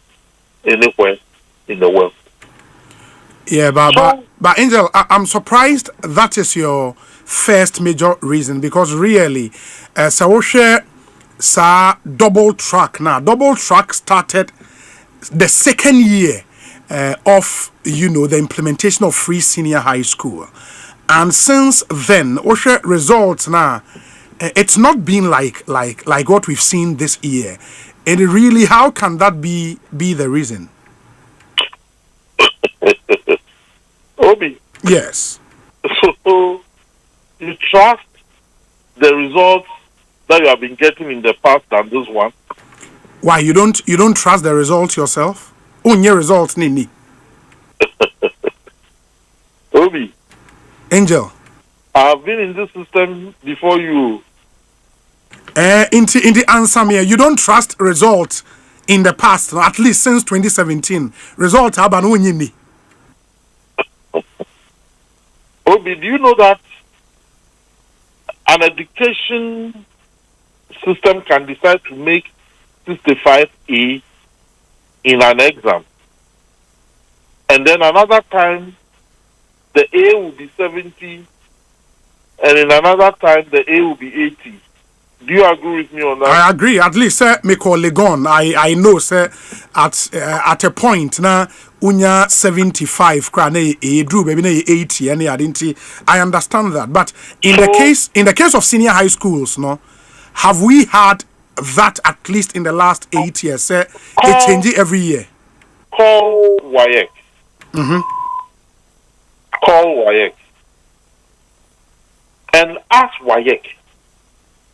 anywhere in the world? Yeah, but Angel, I'm surprised that is your first major reason, because really, Sawoshe sa double track now. Double track started the second year of the implementation of free senior high school, and since then, Oshe results now. It's not been like what we've seen this year, and really, how can that be the reason? Obi. Yes. So you trust the results that you have been getting in the past than this one? Why you don't trust the results yourself? Onye results nini. Obi. Angel. I have been in this system before you. In the answer here, you don't trust results in the past, at least since 2017. Results have an unyini. Obi, do you know that an education system can decide to make 65A in an exam, and then another time the A will be 70, and in another time the A will be 80? Do you agree with me on that? I agree. At least, sir, me call Legon. I know, sir, at a point now, unya 75, krane drew baby 80, and I understand that. But in the case of senior high schools, no, have we had that at least in the last 8 years, sir? It changes every year. Call WAEC. Call WAEC and ask WAEC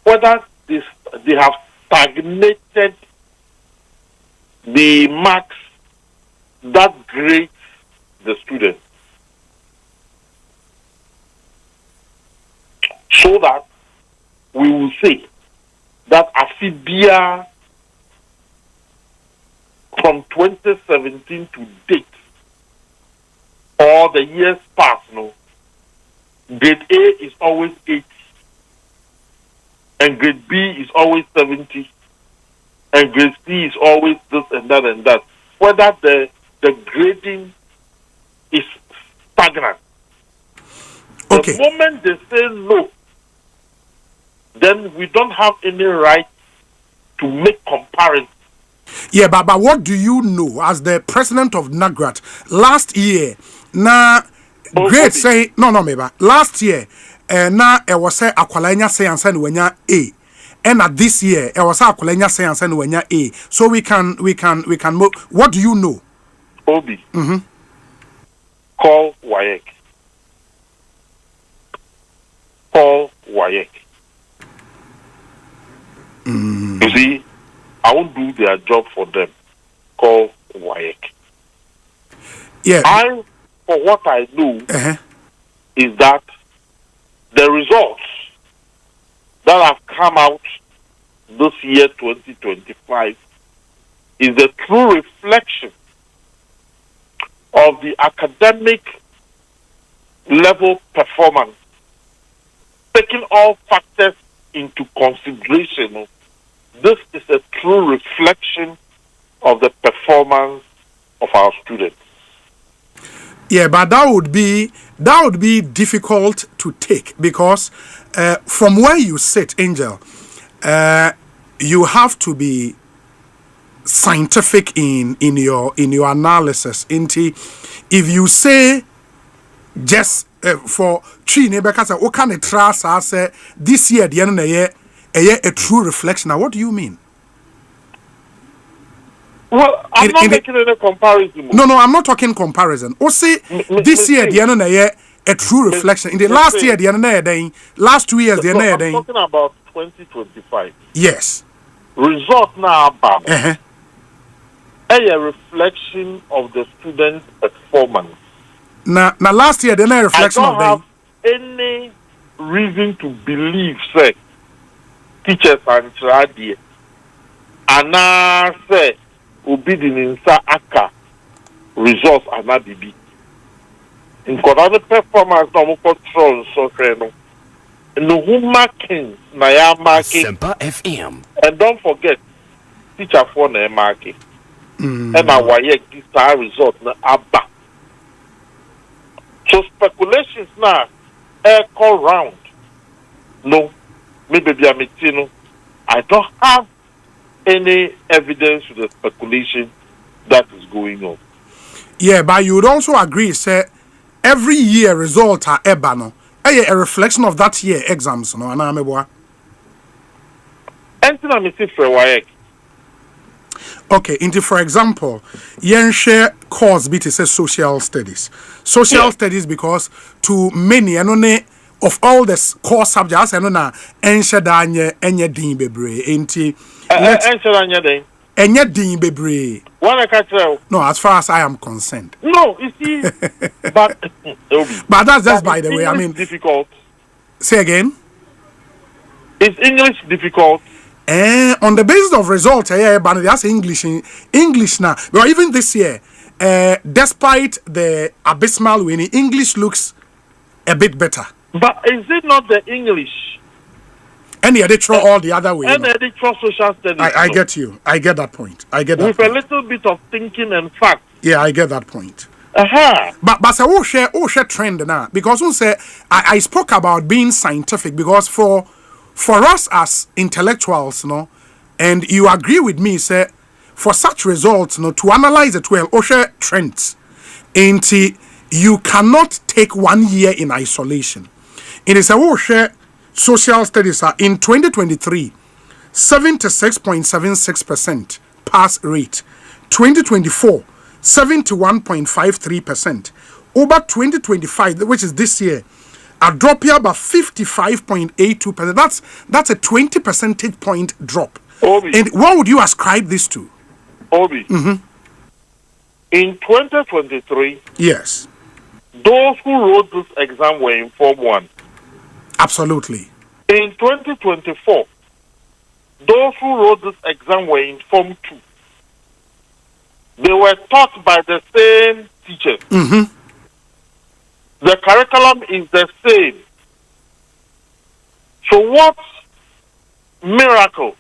whether they have stagnated the marks that grade the students, so that we will say that Afibia from 2017 to date, or the years past, no, grade A is always 80. And grade B is always 70, and grade C is always this and that and that. Whether the grading is stagnant. Okay. The moment they say no, then we don't have any right to make comparison. Yeah, but what do you know as the president of NAGRAT last year? Great say no, maybe last year. Na e was say akwalanya say ansa no wanya A, and at this year e was say akwalanya say ansa no wanya A. So we can what do you know? Obi. Call WAEC. Call WAEC. You see, I won't do their job for them. Call WAEC. Yeah. For what I know, is that the results that have come out this year, 2025, is the true reflection of the academic level performance, taking all factors into consideration. This is a true reflection of the performance of our students. Yeah, but that would be difficult to take, because from where you sit, Angel, you have to be scientific in your analysis. If you say just for tree neighbor, what kind of trust I say this year the end of the year a true reflection? Now, what do you mean? Well, I'm not making any comparison. No, I'm not talking comparison. Osei, this year, the end of the year, a true reflection. In the last year, the end of the year, last 2 years, the end of the year. I'm talking about 2025. Yes. result now about a reflection of the students' performance. Now last year, then a reflection I don't have any reason to believe, say, teachers and tradi, and now say, obedience aka results are not BB. In the performance, no more control, so no who marking, na marking. Asempa FM. And don't forget, teacher for na marking. And our this result na abba. So speculations now echo round. No, maybe be a meeting. I don't have any evidence to the speculation that is going on. Yeah, but you would also agree, say, every year result are ebano. A reflection of that year exams, no, and I'm a okay, into for example, yen share course bit is social studies. Social studies because to many and only of all the core subjects and na ensha danye enye din bebre enti ensha danye din enye din bebre. What I can tell? No, as far as I am concerned. No, you see, but that's just by the way. I mean, difficult. Say again. Is English difficult? On the basis of results, but that's English now. But even this year, despite the abysmal winning, English looks a bit better. But is it not the English? And they throw all the other way. And they throw social studies. I get you. I get that point. I get that with point. A little bit of thinking and fact. Yeah, I get that point. But so we share trend now because we say I spoke about being scientific because for us as intellectuals, and you agree with me, say for such results, to analyze it well, we share trends. And you cannot take 1 year in isolation. It is a share social studies are in 2023, 76.76% pass rate. 2024. 71.53%. Over 2025, which is this year, a drop here about 55.82%. That's a 20 percentage point drop. Obi. And what would you ascribe this to? Obi. In 2023, yes, those who wrote this exam were in Form 1. Absolutely. In 2024, those who wrote this exam were in Form 2. They were taught by the same teachers. The curriculum is the same. So what miracle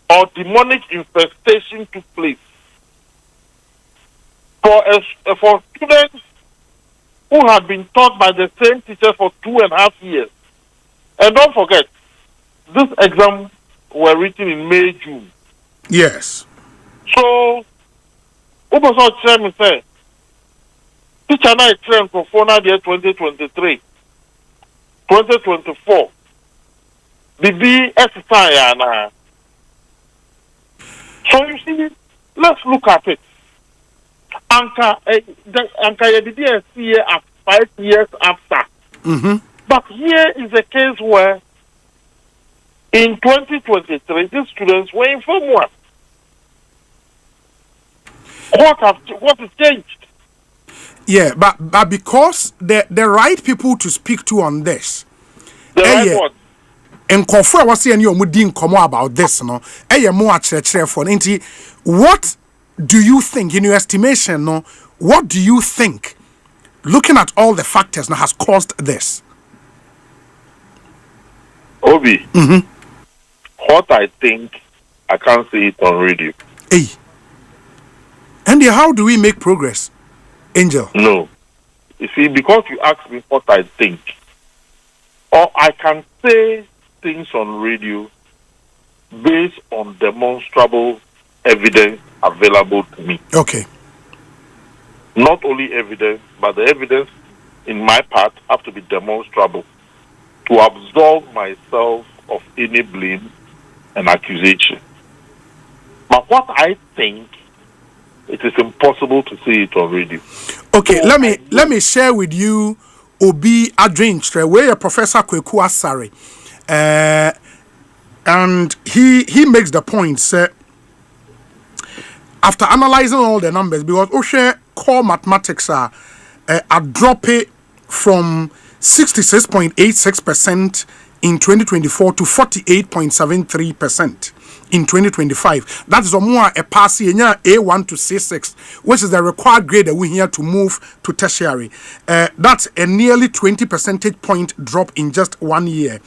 or demonic infestation took place for students who had been taught by the same teacher for 2.5 years? And don't forget, this exam were written in May, June. Yes. So, Uboso Chem say, teacher na train for 2023, 2024. Bibi SSI na. So you see, let's look at it. Anka Yedidi here at 5 years after. But here is a case where in 2023, these students were in Form 1. What has changed? Yeah, but because the right people to speak to on this. The right what? And Kofu was saying you mudin komo about this, no? More for what do you think, in your estimation, no? What do you think, looking at all the factors now, has caused this? Obi, what I think, I can't say it on radio. Hey. And how do we make progress, Angel? No. You see, because you asked me what I think, or I can say things on radio based on demonstrable evidence available to me. Okay. Not only evidence, but the evidence in my part have to be demonstrable to absolve myself of any blame and accusation. But what I think, it is impossible to say it on radio. Okay, let me share with you Obi Adrinstre, where Professor Kweku Asare. And he makes the point, say, after analyzing all the numbers, because Osei core mathematics are a drop it from 66.86% in 2024 to 48.73% in 2025. That is a pass A1 to C6, which is the required grade that we here to move to tertiary. That's a nearly 20 percentage point drop in just 1 year.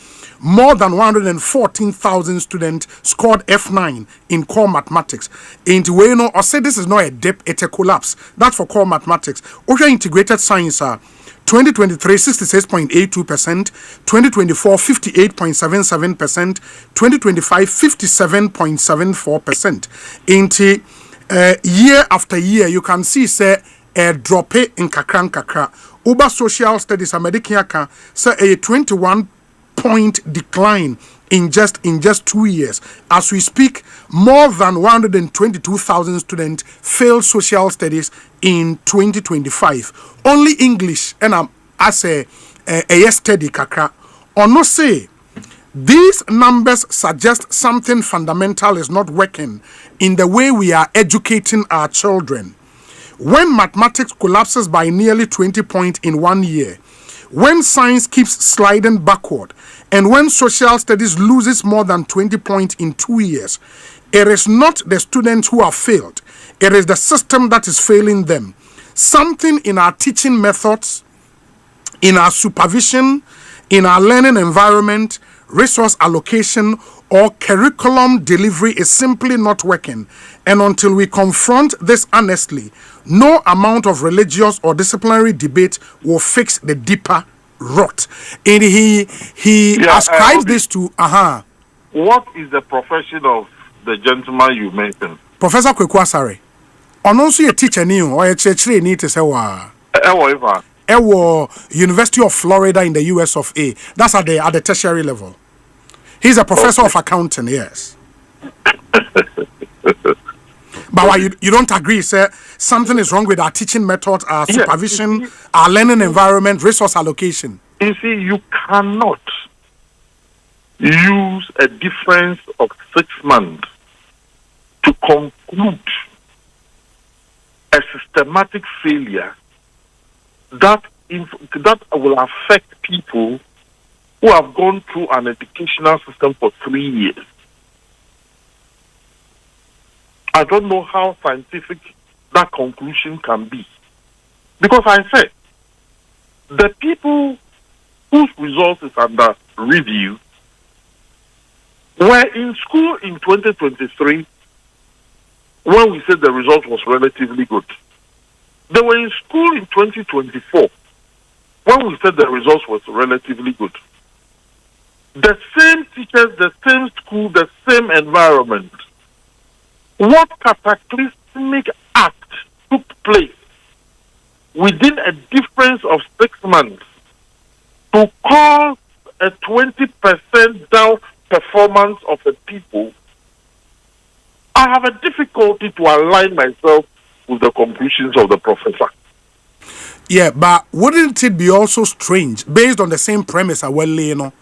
More than 114,000 students scored F9 in core mathematics. Into we know, or say this is not a dip, it's a collapse. That's for core mathematics. Osei integrated science 2023 66.82%, 2024 58.77%, 2025 57.74%. Into year after year, you can see say a drop in kakra. Uber social studies American say a 21-point decline in just 2 years. As we speak, more than 122,000 students failed social studies in 2025. Only English, and I say a study kakra. Or no say, these numbers suggest something fundamental is not working in the way we are educating our children. When mathematics collapses by nearly 20 points in 1 year, when science keeps sliding backward, and when social studies loses more than 20 points in 2 years, it is not the students who have failed. It is the system that is failing them. Something in our teaching methods, in our supervision, in our learning environment, resource allocation, or curriculum delivery is simply not working. And until we confront this honestly, no amount of religious or disciplinary debate will fix the deeper rot. And he ascribes this to What is the profession of the gentleman you mentioned? Professor Kweku Asare. Also a teacher new or a church need to say University of Florida in the US of A. That's at the tertiary level. He's a professor of accounting, yes. But why you don't agree, sir? Something is wrong with our teaching methods, our supervision, our learning environment, resource allocation. You see, you cannot use a difference of 6 months to conclude a systematic failure that will affect people who have gone through an educational system for 3 years. I don't know how scientific that conclusion can be. Because I said, the people whose results is under review were in school in 2023 when we said the result was relatively good. They were in school in 2024 when we said the results was relatively good. The same teachers, the same school, the same environment. What cataclysmic act took place within a difference of 6 months to cause a 20% down performance of the people? I have a difficulty to align myself with the conclusions of the professor. Yeah, but wouldn't it be also strange, based on the same premise as well,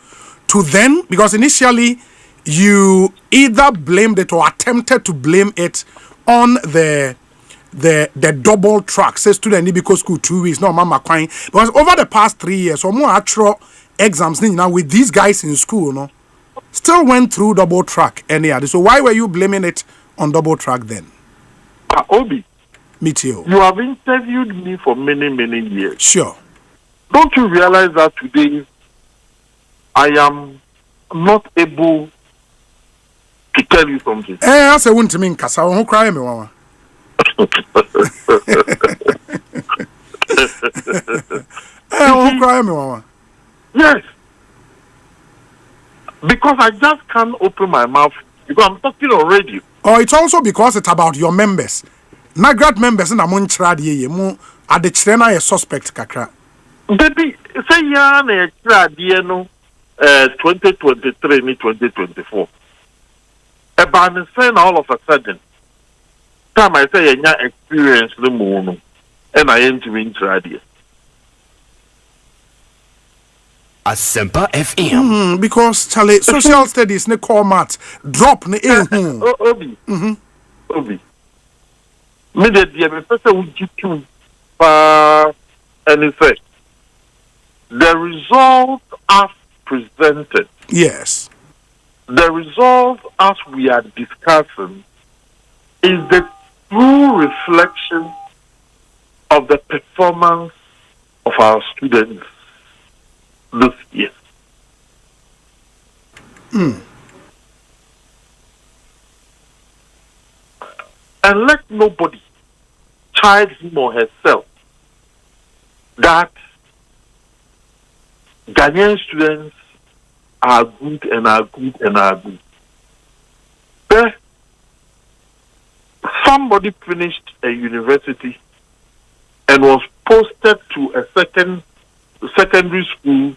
to then, because initially you either blamed it or attempted to blame it on the double track, say student because school 2 weeks, no mama crying. Because over the past 3 years, or more actual exams now with these guys in school, still went through double track anyhow. So why were you blaming it on double track then? Obi, me too. You have interviewed me for many, many years. Sure. Don't you realize that today I am not able to tell you something? I say won't mean kasa who cry me mama. Who cry me mama? Yes. Because I just can't open my mouth because I'm talking on radio. Oh, it's also because it's about your members. Nagrad members in among tradi mu at the China a suspect kakra. Baby, say ya na tradi no 2023 ni 2024. About the same all of a sudden. Time I say ya experience the moon and I ain't win tradi. Asempa FM. Because Charlie, social studies ne call mat drop ne Obi. Obi. Me the me person we give to and in fact the result as presented. Yes. The result as we are discussing is the true reflection of the performance of our students this year. And let nobody chide him or herself that Ghanaian students are good and are good and are good. But somebody finished a university and was posted to a secondary school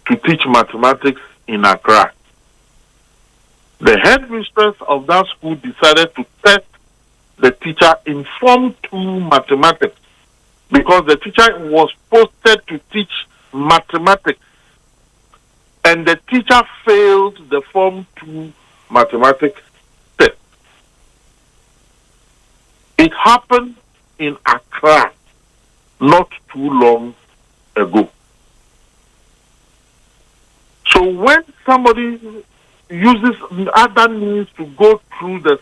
to teach mathematics in Accra. The headmistress of that school decided to test the teacher in Form 2 mathematics because the teacher was posted to teach mathematics and the teacher failed the Form 2 mathematics test. It happened in Accra not too long ago. So when somebody uses other means to go through the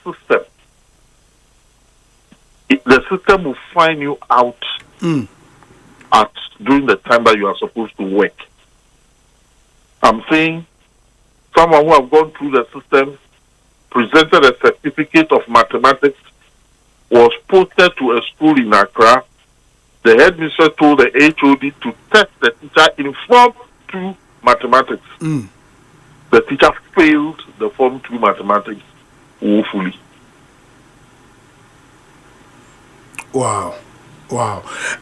system will find you out at during the time that you are supposed to work. I'm saying someone who have gone through the system, presented a certificate of mathematics, was posted to a school in Accra. The headmistress told the HOD to test the teacher in Form 2 mathematics. The teacher failed the Form 2 mathematics woefully. Wow.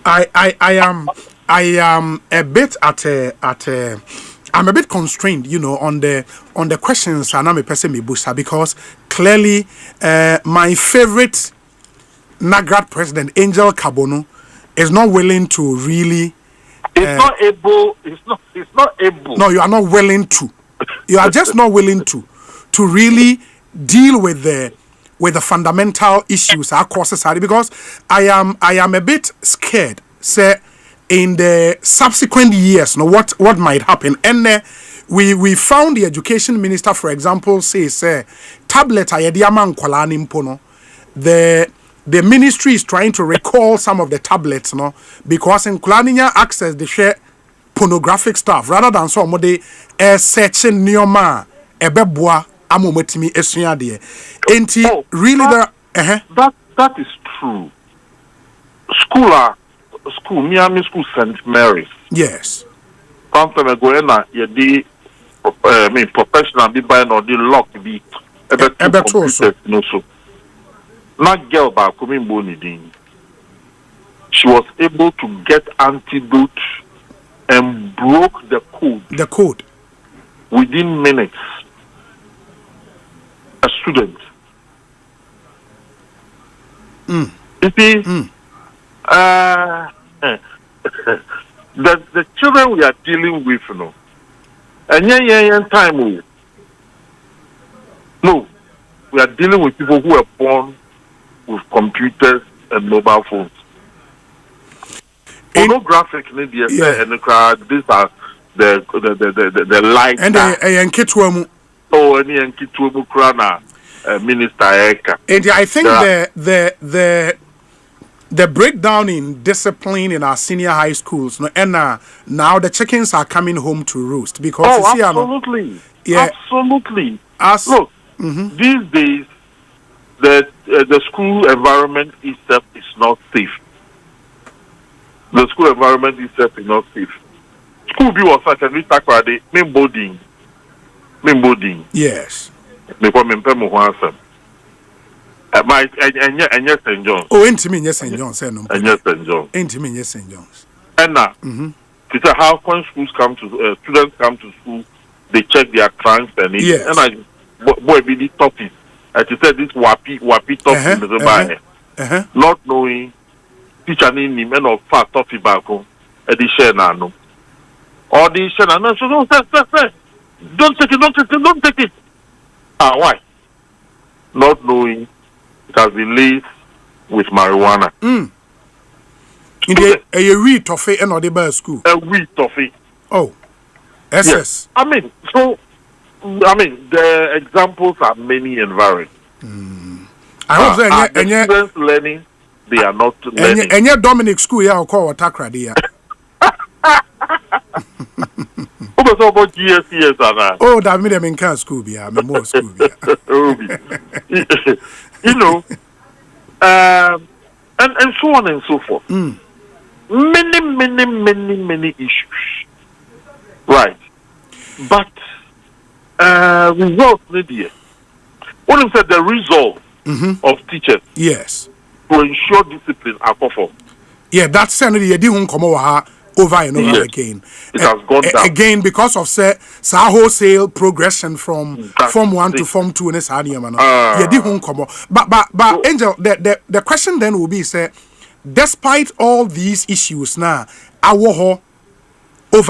I am a bit I'm a bit constrained, on the questions and I'm a person busa because clearly my favorite NAGRAD president Angel Kabono is not willing to really It's not able. No, you are not willing to. You are just not willing to really deal with the fundamental issues our causes are, because I am a bit scared, say, in the subsequent years, what might happen. And we found the education minister, for example, says tablet ayediama nkwala nimpo. The ministry is trying to recall some of the tablets, because in Kulaninya access they share pornographic stuff rather than so they searching neoma ebeboa amometimi esua de. Enti really that is true. School Miami School St. Mary's. Yes. Sometime ago you professional be buying or the lock be computers no so. Not girl by coming bonidin. She was able to get antidote and broke the code. The code. Within minutes. A student. You see, the children we are dealing with, and time we are dealing with people who are born with computers and mobile phones. Pornographic and these are the lights and any krana minister Eka. And I think the breakdown in discipline in our senior high schools, and now the chickens are coming home to roost because absolutely. Look, these days the school environment itself is not safe. The school environment itself is not safe. School be was such a main boarding. Yes. Because me pay answer. My and St. John's. Oh, intimate yes St. John's. And St. John's. Intimate yes St. John's. And now, it's how when schools come to students come to school, they check their trunks and it. Yes. And I boy be the topic. As you said, this wapi topic in the buy. Not knowing teacher name and of fat topic back home. Edition no. audition and so don't take it. Why? Not knowing it has been laced with marijuana. In a wheat toffee and the bar school. A wheat toffee. Oh. SS. Yes. I mean, the examples are many and varied. I hope the students learning, they are not learning. And your Dominic school, yeah, call Takra, dear. Oh, that made them in car school, yeah, more school, you know, and so on and so forth. Many issues. Right. But results, Lydia. What is the result of teachers? Yes. To ensure discipline are performed. Yeah, that's certainly you didn't come over and over again. It has gone down. Again, because of wholesale progression from Form 1 to Form 2 in this area, you didn't come over. But Angel, the question then will be, despite all these issues now, over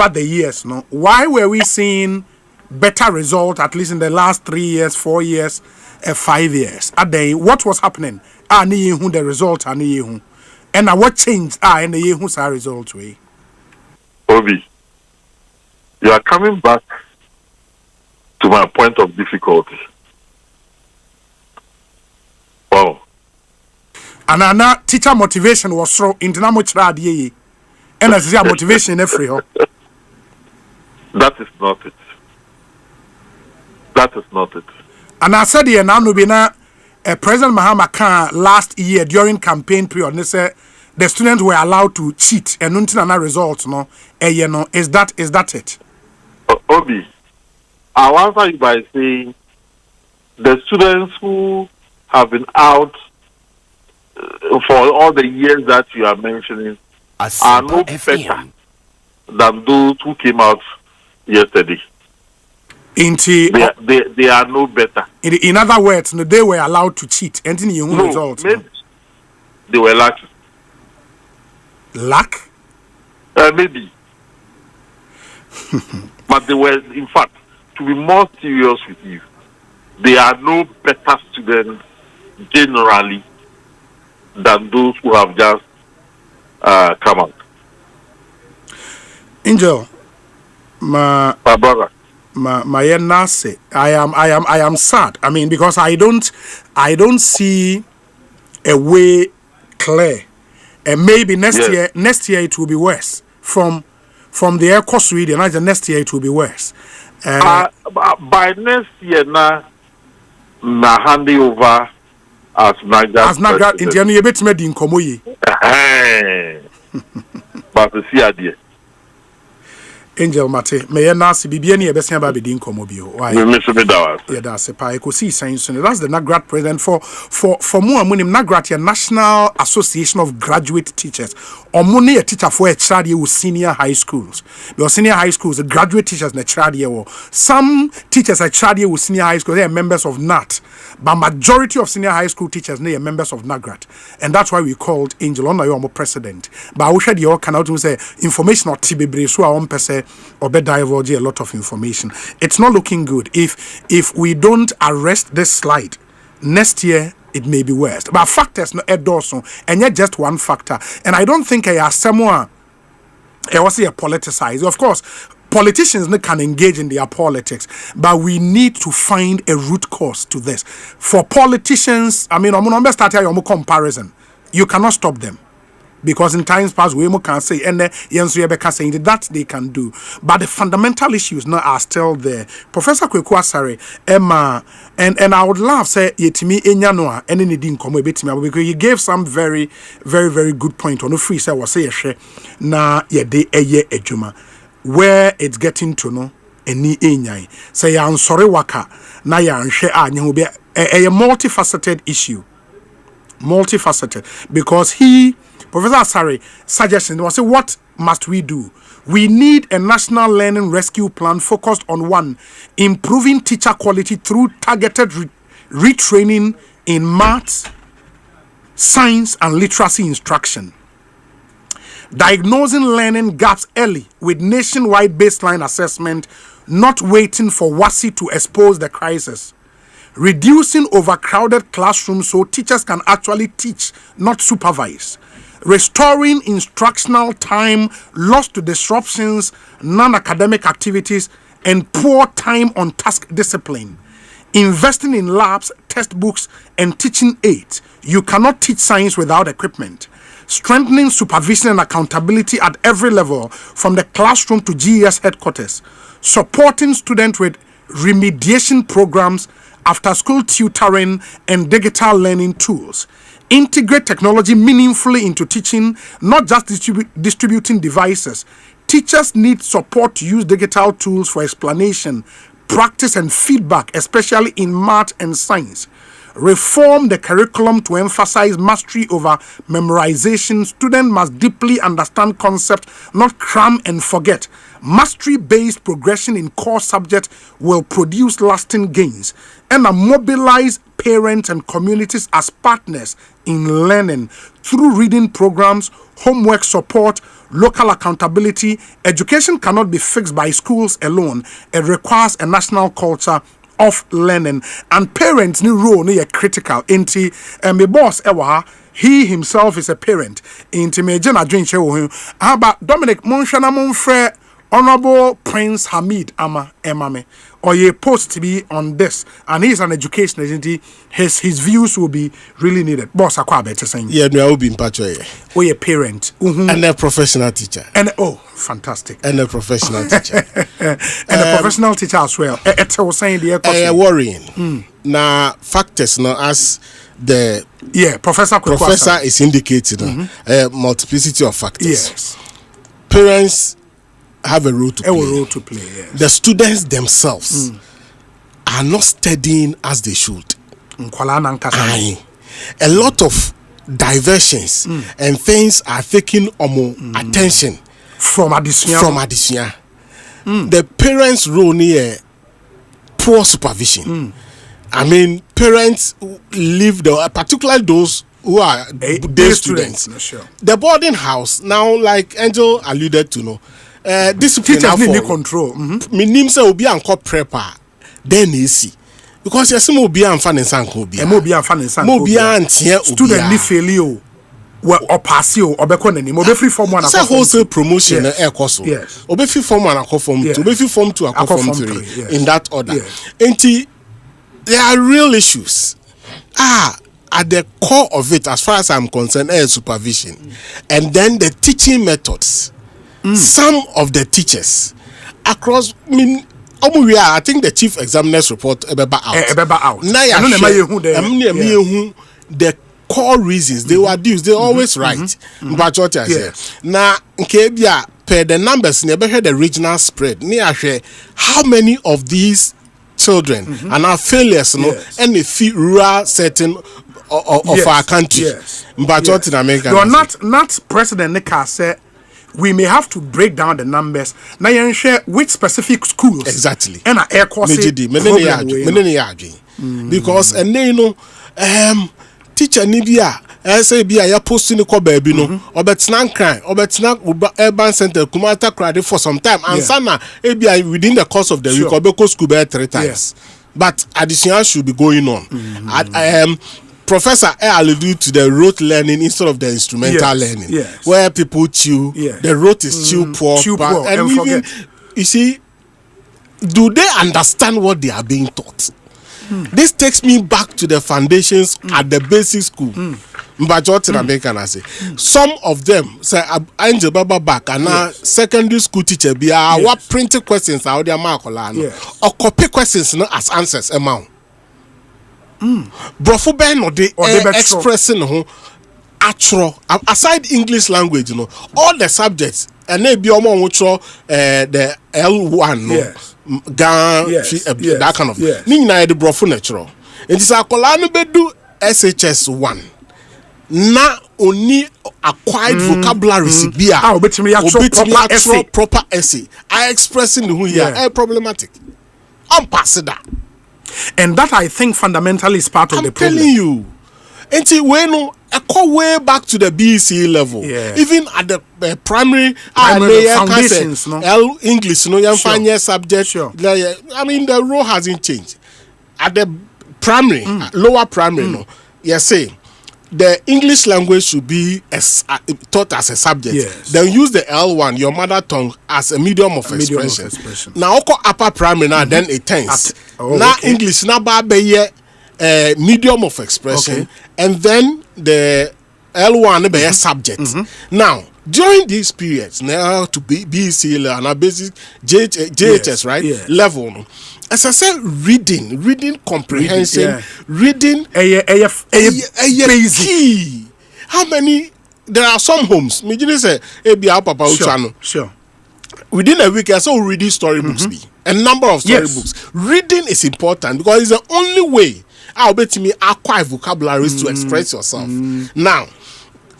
the years, why were we seeing better result, at least in the last 3 years, 4 years, 5 years? What was happening? The result, and what changed? And the result way. Obi, you are coming back to my point of difficulty. Wow. And teacher motivation was so into much radi, and as your motivation every. That is not it. That is not it. And I said here now, President Mahama Khan last year during campaign period, they said the students were allowed to cheat and until another results. Is that it? Obi, I'll answer you by saying the students who have been out for all the years that you are mentioning are no better than those who came out yesterday. They are no better. In other words, they were allowed to cheat. And in your results, maybe they were lucky. Luck? Maybe. But they were, in fact, to be more serious with you, they are no better students generally than those who have just come out. Angel, my brother. My nase, I am sad. I mean, because I don't see a way clear, and maybe next year it will be worse. From the air cost reading, next year it will be worse. By next year, na handing over as Naga. In the end, you bet me din komoyi. But the see idea. Angel Mate, may nasi bibiani ebesia ba bedin komo bio. Why? Yeah, that's a pa Ekosiisen so that's the NAGRAT president for more amunim NAGRAT National Association of Graduate Teachers. Omuni a teacher for a child with senior high schools. Because senior high schools, the graduate teachers na child some teachers are child with senior high school, they are members of NAT. But majority of senior high school teachers they are members of NAGRAT. And that's why we called Angel on your president. But I wish I can out to say information or TB so I want to say or be divulge a lot of information. It's not looking good. If we don't arrest this slide, next year it may be worse. But factors no also, and yet just one factor. And I don't think I ask someone I was here politicized. Of course, politicians can engage in their politics, but we need to find a root cause to this. For politicians, I mean, I'm gonna start here your comparison. You cannot stop them. Because in times past, we can say, and saying that they can do. But the fundamental issues now are still there. Professor Kwekuasare, Emma, and I would love say yetimi enyanoa and any din komo ebetimi because you gave some very, very, very good point on the free say was say na yede eye ejuma where it's getting to no eni enyai. Say ya nsore waka na ya nhwe anye ho be a multifaceted issue. Multifaceted because Professor Asare suggestion was say, what must we do? We need a national learning rescue plan focused on one, improving teacher quality through targeted retraining in maths, science, and literacy instruction. diagnosing learning gaps early with nationwide baseline assessment, not waiting for WASI to expose the crisis, reducing overcrowded classrooms so teachers can actually teach, not supervise, restoring instructional time lost to disruptions, non-academic activities, and poor time on task discipline, investing in labs, textbooks, and teaching aids. You cannot teach science without equipment. Strengthening supervision and accountability at every level, from the classroom to GES headquarters. Supporting students with remediation programs, after-school tutoring, and digital learning tools. Integrate technology meaningfully into teaching, not just distributing devices. Teachers need support to use digital tools for explanation, practice, and feedback, especially in math and science. Reform the curriculum to emphasize mastery over memorization. Students must deeply understand concepts, not cram and forget. Mastery-based progression in core subjects will produce lasting gains, and mobilize parents and communities as partners in learning through reading programs, homework support, local accountability. Education cannot be fixed by schools alone. It requires a national culture of learning, and parents' new role is critical. Inti my boss ewa, he himself is a parent. Inti me jena drink how about Dominic Monshana Monfre Honorable Prince Hamid Ama Emame, or ye post to be on this, and he's an education agency. His views will be really needed. Boss akwa better saying. Yeah, no, I will be in patchoy. Or a parent and a professional teacher. And fantastic. And a professional teacher. And a professional teacher as well. It was saying the worrying. Now factors now as the professor is indicating multiplicity of factors. Yes. Parents have a role to play. Yes. The students themselves are not studying as they should. A lot of diversions and things are taking attention from Addition. The parents' role near poor supervision. I mean, parents leave particularly those who are day students. Sure. The boarding house now, like Angel alluded to, discipline teachers need control. Me nim say obi anko prepper then easy because yes mo obi anfa ne sanko obi mo obi anfa ne sanko mo obi antie obi student ni failure or pass you or be konani mo be free form 1 akọ wholesale promotion na ekoso yes obi free form 1 akọ form 2 obi free form 2 akọ form 3 in that order. Enti there are real issues at the core of it, as far as I'm concerned, is supervision and then the teaching methods. Some of the teachers across, I think the chief examiner's report about out. The core reasons they were due, they always right. But what I say now, per the numbers, never had the regional spread. How many of these children are now failures, and they feel rural setting of our country. But what in America? You're not President Nika said. We may have to break down the numbers. Now you share which specific schools exactly and air course because and then teacher nibia say be a posting ko baby no obetina nkran obetina urban center kumata crowd for some time and sana within the course of the week obeko school 3 times but additional should be going on. Professor alluded to the rote learning instead of the instrumental learning, where people chew. The rote is chew poor, and even you see, do they understand what they are being taught? This takes me back to the foundations at the basic school. Some of them say Angel Baba back and now secondary school teacher be what printed questions are their mark or copy questions as answers amount. Brofo Ben or they expressing aside English language, all the subjects and they be the L1 that kind of Nina the Brofo natural. It is a colano bedu SHS 1. Na only acquired vocabulary proper essay. I expressing who here problematic. Unpassed that. And that I think fundamentally is part of the problem. I'm telling you, Enti we no go way back to the BC level. Yeah. Even at the primary foundations, no? English, no, subject. Sure. I mean, the role hasn't changed. At the primary, lower primary, no, say the English language should be taught as a subject. Yes. Then use the L1, your mother tongue, as a medium of expression. Now, upper primary now, then it turns. Now English now be medium of expression, and then the L1 be a subject. Now, during these periods, now to be BC and a basic JHS, right? Yeah. Level. As I said, reading comprehension, reading key. How many? There are some homes. Me just say, Sure. Within a week, I saw reading storybooks. A number of storybooks. Reading is important because it's the only way I'll bet me acquire vocabularies to express yourself. Now,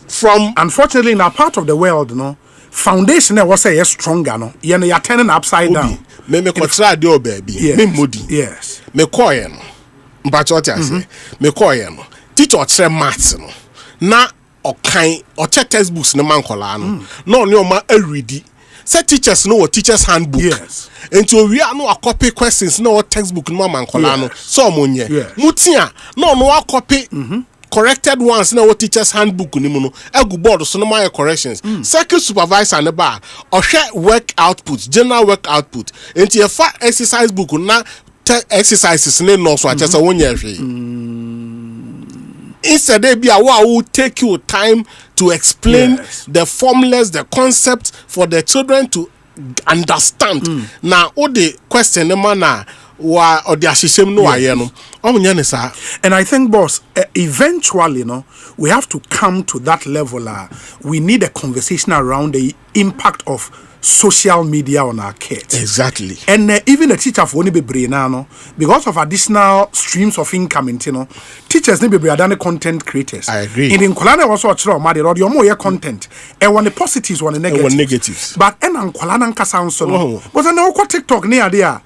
from unfortunately in our part of the world, no foundation was say stronger, no. You're turning upside down. Me try do baby. Me moody. Yes. Me koye no. But what I say? Me koye no. Teach or try maths no. Na or kind or check textbooks no man kola no. No no ma ready. Say teachers know what teachers handbook. Yes. Until we are no a copy questions no textbook no man kola no. So monye. Mutia no a copy. Corrected ones na what teachers handbook ni mu no egu board so no my corrections circuit supervisor ne ba or share work output general work output enti e fa exercise book na exercises ne no so achese wonya hwe instead they be a will take you time to explain the formulas, the concept for the children to understand. Now all the question the man or the ashisem no ayeno. And I think, boss, eventually, we have to come to that level. We need a conversation around the impact of social media on our kids. Exactly. And even the teacher for only be brain because of additional streams of income, teachers need be than content creators. I agree. In Kolana also your more content. And one the positives, one the negatives. But and Kolana sound so. But I know what TikTok near there.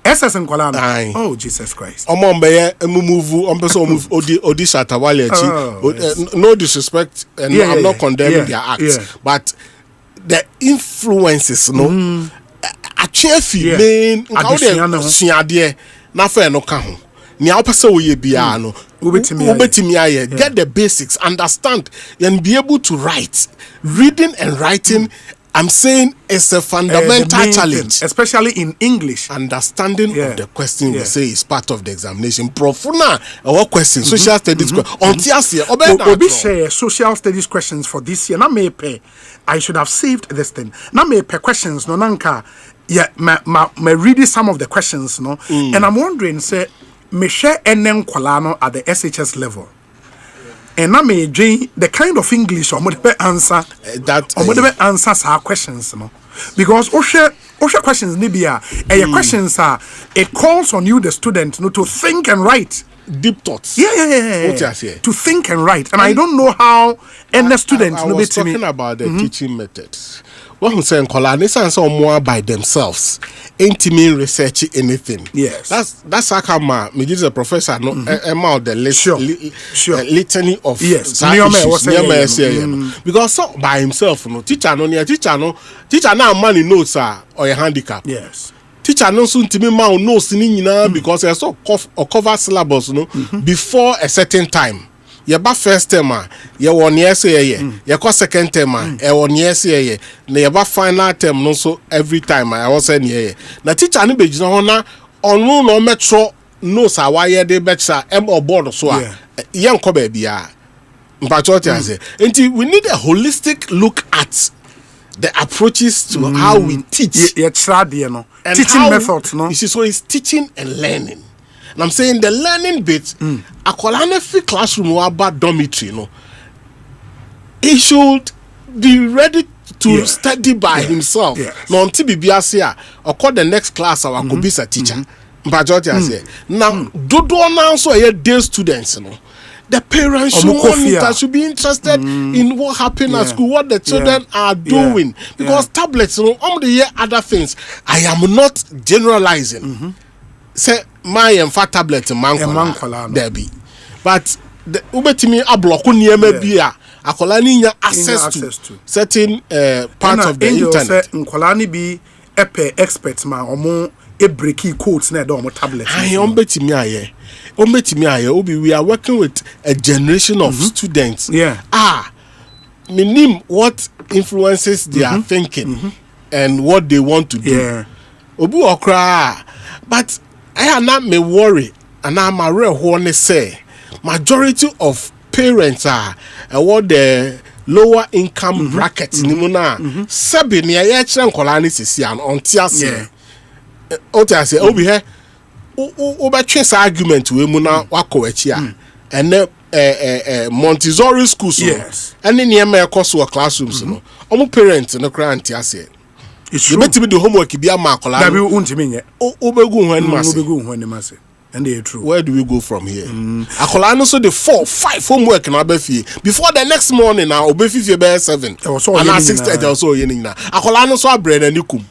SS and Kolana. Oh, Jesus Christ. No disrespect, and I'm not condemning their acts, but the influences, main na fair no kaho. Ni opese wo ye bia no ubetimi get the basics, understand and be able to write. Reading and writing, I'm saying it's a fundamental challenge, especially in English. Understanding of the question we say is part of the examination. Profuna our question, social studies Obi share social studies questions for this year. Na me pay. I should have saved this thing. Na me pay questions no nanka. Yeah, me reading some of the questions and I'm wondering say me share enen kwalano at the SHS level. And I may the kind of English or answer that answers our questions, because Osha questions nibia questions are it calls on you the student to think and write deep thoughts. Yeah. To think and write, and I don't know how any student. I was talking about the teaching methods. What I'm saying, Kolani more by themselves. Ain't me research anything. Yes, that's how come me is a professor. No, about the litany of issues. Because so by himself, teacher now money notes are or a handicap. Yes. Teacher no soon to me man knows because I saw cover syllabus before a certain time. Your first term, your 1 year say your second term, 1 year say your final term no so every time I was saying yeah. Na teacher ni be jina on no metro no sa why they better or board so young ko baby ya. But what I say, we need a holistic look at the approaches to how we teach. Teaching methods, no. You see, so it's teaching and learning. And I'm saying the learning bit, a free classroom or about dormitory, he should be ready to study by himself. No, until BBS or call the next class or could be a teacher. But what I say now, do now so a day students, the parents should be interested in what happened at school, what the children are doing. Because tablets, other things. I am not generalizing. Say my tablet man Debbie. But ubetimi abloko niema bi a akola ni nya access to certain parts of the internet. Nkola ni bi epe experts ma omo e breaky codes na do omo tablet. Ombetimi aye obi we are working with a generation of students. Minim what influences they are thinking and what they want to do. Obi okra, but I am not me worry and I'm a real one say majority of parents are what the lower income bracket ni mu na sabi ni ya kire nkola ni sisi an ontiase ontiase obi he o be twe sa argument we mu na wakowachi a ene Montessori schools ene ne ma ekoso classrooms no omo parents no kra antiase you bet me the homework bi am akola that we untimi nye obegu ho animase obegu ho animase. And they are true. Where do we go from here? Akola no so the 4-5 homework na be before the next morning now obe fie be 7 and 6:30 also yen na akola no so abre na nikum.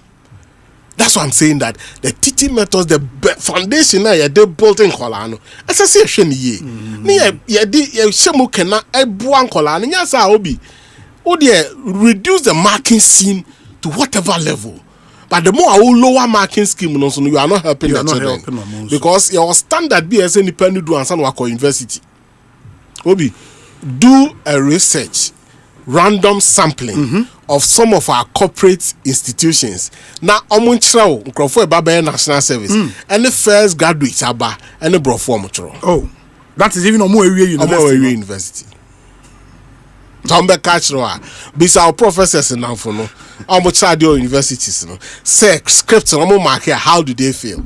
That's why I'm saying that the teaching methods, the foundation na ye dey built in akola no asase hwe ne ye ne ye shemu kena ebu akola no nya sa obi o dey reduce the marking scheme to whatever level. But the more lower marking scheme, you are not helping the children because your standard BSN independent do and some work university. Obi, do a research, random sampling of some of our corporate institutions. Now, omunchra nkrofo eba national service and the first graduate aba and the bro form. Oh, that is even Omo University. Tombe Kachroa, bisa professors in Namfono, almost radio universities, say scripts on mark here, how do they feel?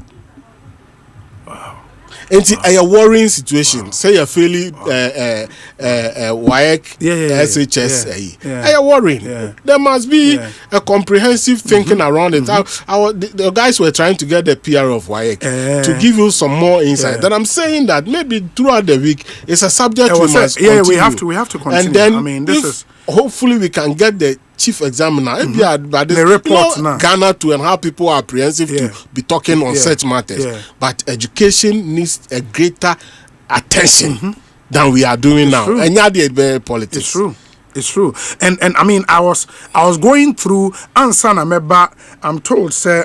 Wow. It's a worrying situation. Say you're feeling WAEC, SHS, you're worrying. There must be a comprehensive thinking around it. The guys were trying to get the PR of WAEC to give you some more insight. Then I'm saying that maybe throughout the week it's a subject we must continue. we have to continue. And then I mean, this is hopefully we can get the chief examiner the report now. Ghana to and how people are apprehensive to be talking on such matters. But education needs a greater attention than we are doing now. And politics. It's true. And I mean I was going through Ansana Meba, I'm told say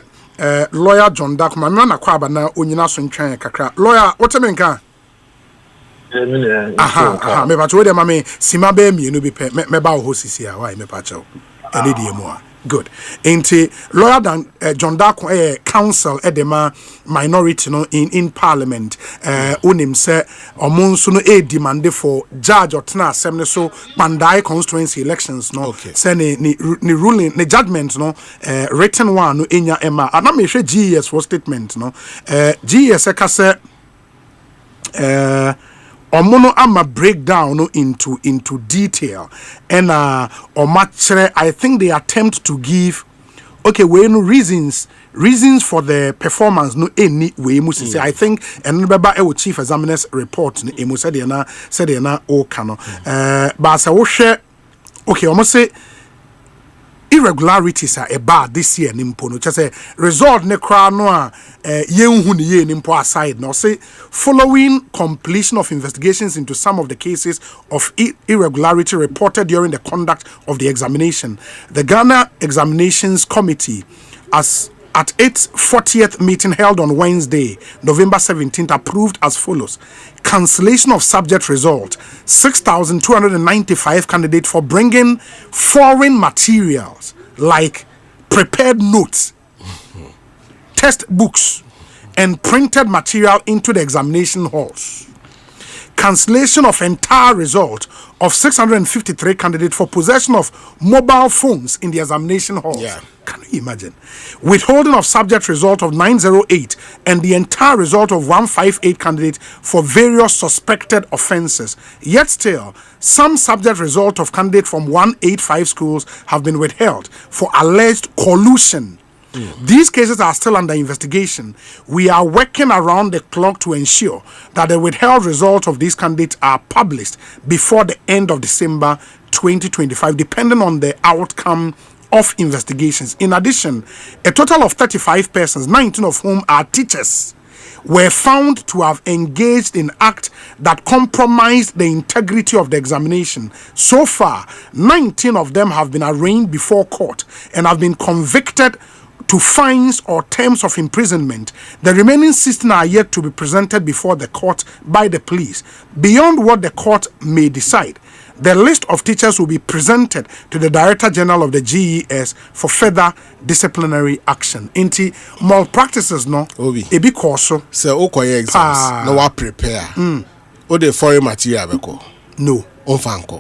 lawyer John Dakuma na kwaba na onyina so ntwan kakra. Lawyer, what you mean ka? Me pa chode mame sima be mienu bi pe me ba ho sisi a why me pa chaw ene die mu a good enti lawyer dan John Darko council edema minority no in parliament onim se omonso no demand for judge otna asem ne so Pandai constituency elections no say ni ruling ni judgment no written one no enya ema ana me hwe GS for statement no GS ka se Omono ama breakdown into detail and omachere I think they attempt to give we no reasons for the performance no any way mu say I think and beba e chief examiner's report no emu said na o kano but say wo hwe almost say irregularities are bad this year nimpo no say result ne kra no a yenhu ne ye nimpo aside no say following completion of investigations into some of the cases of irregularity reported during the conduct of the examination, the Ghana Examinations Committee at its 40th meeting held on Wednesday, November 17th, approved as follows. Cancellation of subject result. 6,295 candidates for bringing foreign materials like prepared notes, textbooks, and printed material into the examination halls. Cancellation of entire result of 653 candidates for possession of mobile phones in the examination halls. Can you imagine? Withholding of subject result of 908 and the entire result of 158 candidates for various suspected offenses. Yet still, some subject result of candidates from 185 schools have been withheld for alleged collusion. These cases are still under investigation. We are working around the clock to ensure that the withheld results of these candidates are published before the end of December 2025, depending on the outcome of investigations. In addition, a total of 35 persons, 19 of whom are teachers, were found to have engaged in acts that compromised the integrity of the examination. So far, 19 of them have been arraigned before court and have been convicted to fines or terms of imprisonment. The remaining 16 are yet to be presented before the court by the police. Beyond what the court may decide, the list of teachers will be presented to the Director General of the GES for further disciplinary action. Inti malpractices no ebi koso say okoye exams no wa prepare. O the foreign material beko. No.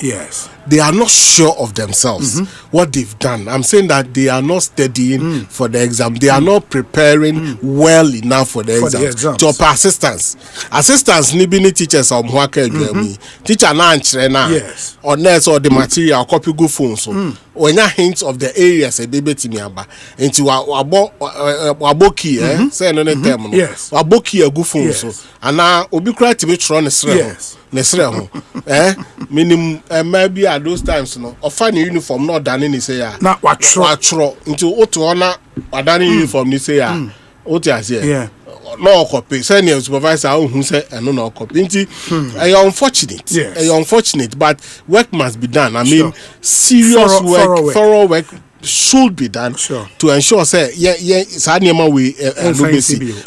Yes. They are not sure of themselves, what they've done. I'm saying that they are not studying for the exam. They are not preparing well enough for the exam. To assistance. Assistance, nibini teachers of Mwaka teacher na yes. Or nurse or the material, copy good phone. So when you hints of the areas a baby to me about into waboki, say no term. Yes. Waboki a good phone. So and now obi cry to be trying yes. Minimum maybe at those times no or find uniform not done in say ya na watro into oto ona adani uniform ni say ya oti ase yeah no copy senior supervisor who say no copy nti unfortunate but work must be done. I mean serious thorough work should be done to ensure say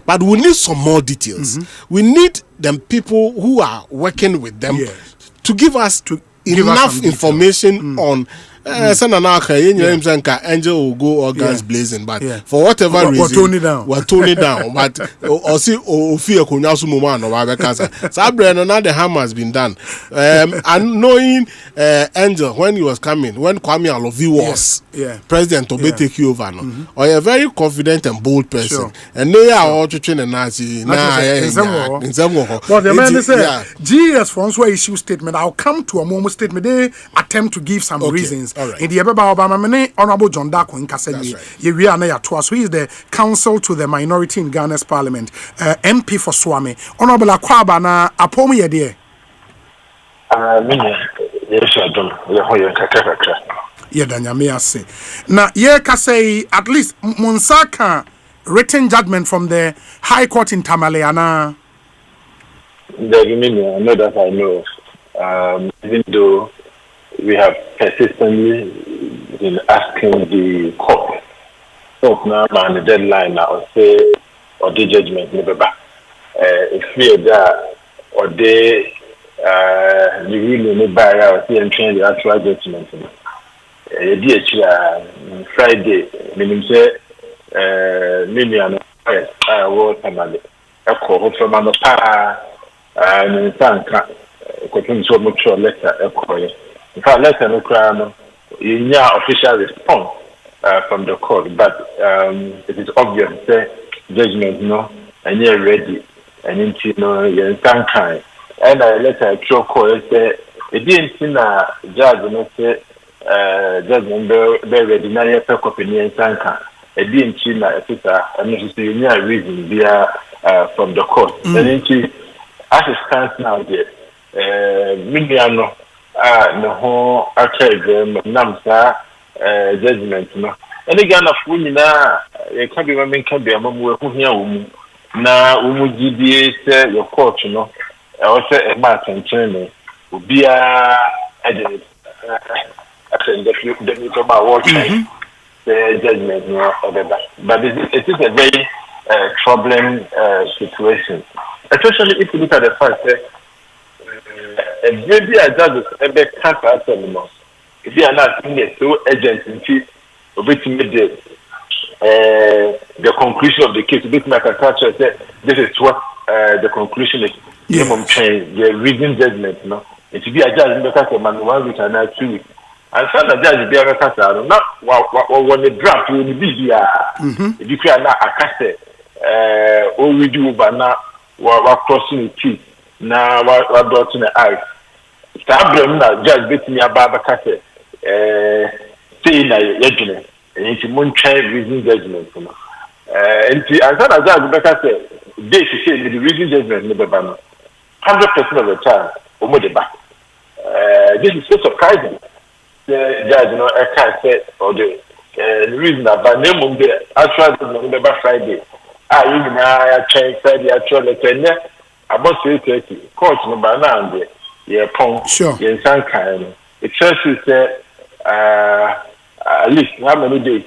but we need some more details. We need them people who are working with them to give us enough information on Angel will go all guns blazing, but for whatever reason, we're toning down. But or see, fear kunyasu muma no wabekaza. Sabrina, now the harm has been done. And knowing Angel when he was coming, when Kwame Alovi was president, to take you over, no, or a very confident and bold person, and they are all trained and Nazi. Well, the man said, GS François issue statement. I'll come to a moment statement. They attempt to give some reasons. In the Obama Honorable John Darko in Kasemi, who is the counsel to the minority in Ghana's parliament, MP for Swami. Honorable Akwaba na apomu ye die. Danyame ase. Na ye kase at least Monsaka written judgment from the High Court in Tamale ana. I know that I know. Even though we have persistently been asking the court. So now on the deadline now say or the judgment never back. If we are there or they the really no buy out and train the actual judgment. Friday, meaning say million world family. I call from an and thank so much letter. In fact, letter no crime, you official response from the court, but it is obvious that judgment no, and you're ready, and into no, you're in some kind. And I letter to court say, it didn't see a judge, no say, judgment be ready, now you're talking in some kind. It didn't see a sister, and this is the reason via from the court. And into as it stands now, Miliano. No ho archive namsa judgment no any Ghana fu na e ka be men ka be amamu hu hia wo mu na wo mu gidie se your court no e wo se e ma tenchen no obia ade attend the about what the judgment no but it is a very troubling situation, especially if you look at the fact that maybe I just a bit cancer anymore. If you are not so urgent in the conclusion of the case, a bit like a culture said, this is what the conclusion is. The reason judgment, no. It should be a judge in the case of 1 week and not 2 weeks. And some of the judges be a case of not when the draft will be here. If you can not a case, all we do, but now we're crossing the teeth. Now we're brought in the eyes. Stabram na judge bit me about kase say na yedwene enti mo ntwa reason judgment no enti ansa na judge be kase dey say the reason judgment no be ba no 100% of the time omo de ba this is so surprising the judge no e can say or the reason that name of the actual no be ba Friday you know, change the actual attendant about 30 court number 9. Yeah, pong. Sure. Yeah, some kind. It says at least how many days?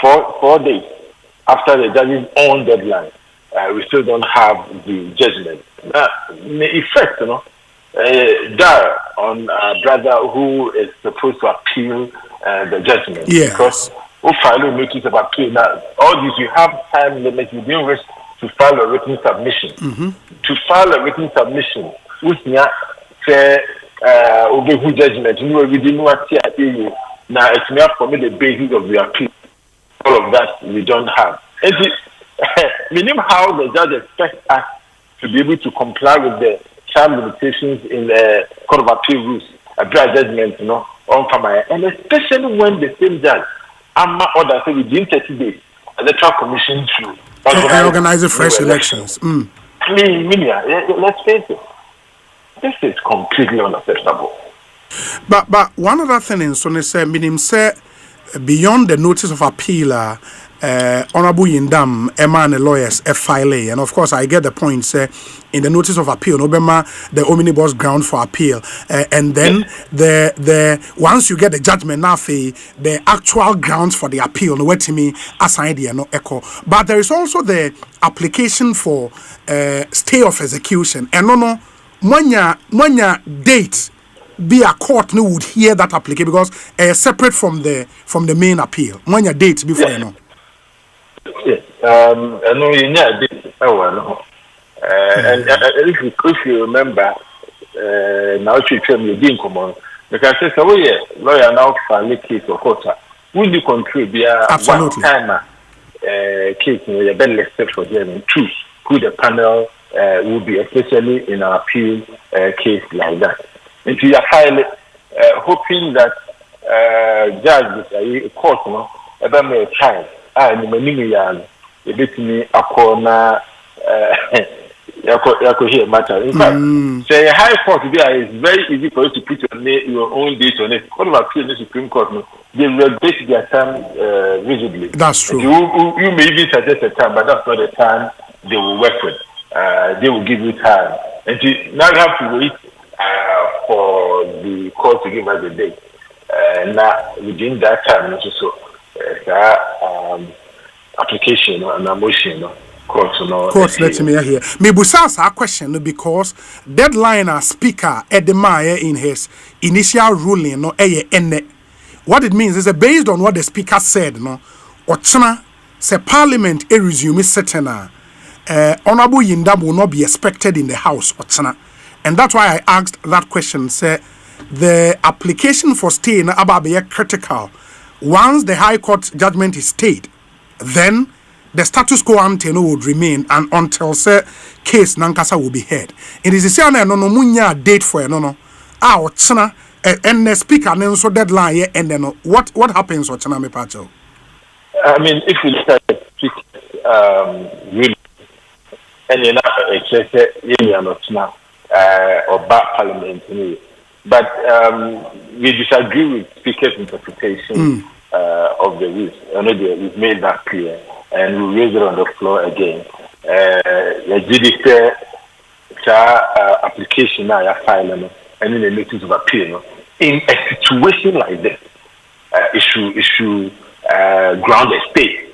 4 days after the judge's own deadline. We still don't have the judgment. Now, the effect, there on our brother who is supposed to appeal the judgment. Yes. Because we file a notice of appeal. Now, all this, you have time limit. You didn't wish to file a written submission. To file a written submission, which say, who judgment, we didn't want to appeal. Now, it's not for me the basis of the appeal. All of that we don't have. Meaning how the judge expects us to be able to comply with the time limitations in the Court of Appeal rules, a dry judgment, on Famaya. And especially when the same judge, order say within 30 days, electoral commission to organize fresh elections. Let's face it, this is completely unacceptable. But one other thing is, so say, meaning say, beyond the notice of appeal, Honorable Yindam, Emma and the lawyers, file, and of course I get the point. Say in the notice of appeal, Obama, the omnibus ground for appeal, and then the once you get the judgment, now the actual grounds for the appeal, no to me assign the no echo. But there is also the application for stay of execution, and no when your date. Be a court no would hear that application because separate from the main appeal. When your date before you know. Yes. I know you know this. And if you remember, now you tell me you didn't come on because I said, oh yeah, lawyer now file a case of court. Will you contribute? Absolutely. One time case you better listed for them. Two, who the panel will be, especially in an appeal case like that. And we are highly hoping that judges, court, ever may time, and many years, a bit me a corner, matter. In fact, say a high court there is very easy for you to put your own date on it. Court of Appeal in the Supreme Court, they will base their time rigidly. That's true. You may even suggest a time, but that's not the time they will work with. They will give you time. And you now have to wait for the court to give us a date. Now, within that time, application and a motion, court, let me hear. Maybe ask a question because deadline speaker Edemaya in his initial ruling, what it means is based on what the speaker said, Ochana, say parliament resume certain Honorable Yindam will not be expected in the house, Ochana. And that's why I asked that question. Say the application for stay in Ababe critical. Once the High Court judgment is stayed, then the status quo ante would remain and until say case Nankasa will be heard. It is the same no munya date for no. Ochana and the speaker and so deadline and then what happens Ochana me pacho? I mean, if you look at the speaker, really, and you're not now. Or back parliament, but we disagree with Speaker's interpretation of the rules. I know we've made that clear, and we raise it on the floor again. The judicial application now you're filing, and in the notice of appeal. In a situation like this, issue ground a stay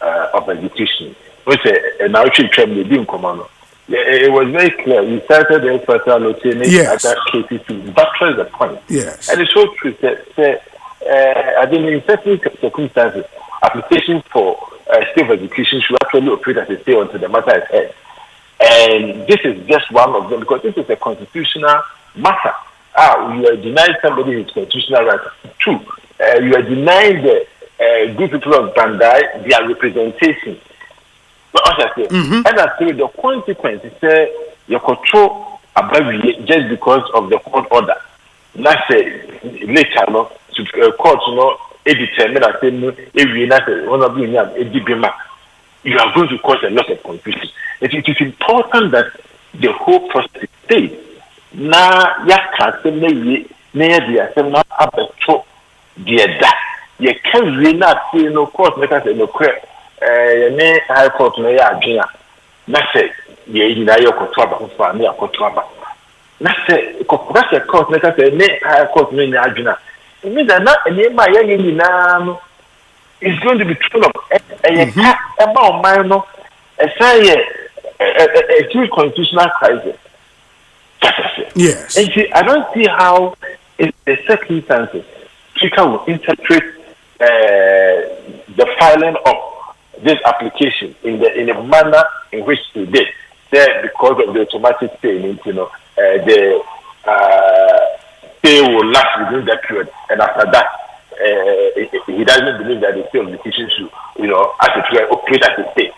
of execution. Which an outreach trend didn't come on. It was very clear. We started the first allocation at that cases to buttress the point. Yes. And it's so true that I think in certain circumstances, applications for state of execution should actually operate as a stay until the matter is heard. And this is just one of them because this is a constitutional matter. You are denying somebody his constitutional right. Two, you are denying the good people of Bandai their representation. And I say the consequence is you control just because of the court order. That's later, court, determine that you are going to cause a lot of confusion. It is important that the whole process stays. Now, you can't say you can't really not say no court, make us no credit. ne high court no ya adwena na say ye nyina ye koto aba ho fa ne akoto aba na say corporation court na say ne high court no nya adwena me da na ene ma ye nyina no is going to be full of about man no say a huge constitutional crisis. Yes. And see, I don't see how in the circumstances Speaker will interpret the filing of this application in a manner in which he did. There, because of the automatic payment, the pay will last within that period, and after that, he doesn't believe that the stay of the decision should, as it were, operate as a stay.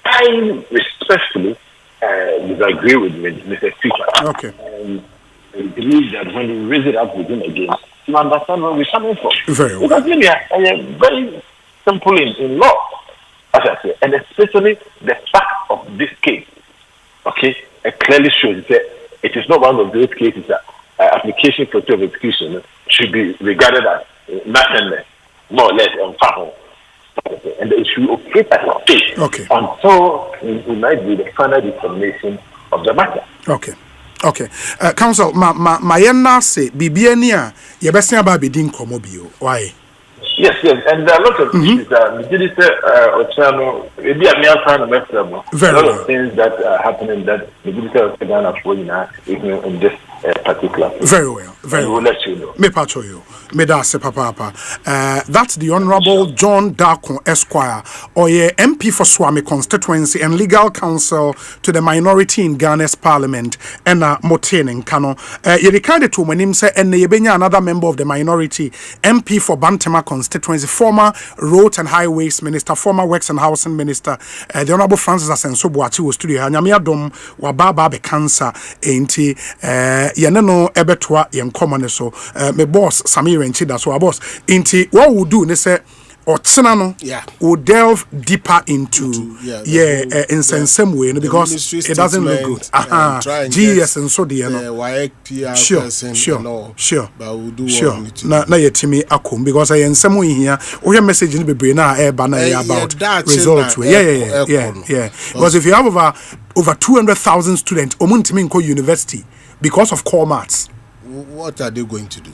I respectfully disagree with Mr. Speaker. Okay. I believe that when we raise it up with him again, you understand where we're coming from. Very well. Because maybe I am very simple in law, as I say, and especially the fact of this case. Okay, it clearly shows that it is not one of those cases that application for term of execution should be regarded as nothing less, more or less, and it should operate as a state until we might be the final determination of the matter. Okay. Council, my yena say bibiania yebesia ba bedin komobio. Why? Yes, and there are a lot of issues that Ochano, maybe I'm not trying to mess them up. A lot of things that are happening that the Minister of Ghana in this particular. Very well. We'll let you know. Me pacho you. Me da se papa. That's the Honorable John Darko Esquire, or MP for Swami constituency and legal counsel to the minority in Ghana's parliament, and Motene Kano. Yedikade to when him say and yebenya another member of the minority, MP for Bantama constituency, former road and highways minister, former works and housing minister, the Honorable Francis Asenso Boachi was studio. Nyamia dom wababa be cancer enti yeneno ebetwa yen common so me boss Samir and Chida so our boss inti what we'll do ne say or will delve deeper into in some way because it doesn't look good. GS and so sure. But we'll do na yetimi akum because I in some way here we message in be na about results. Yeah. Because if you have over 200,000 students omuntimi university because of core maths, what are they going to do?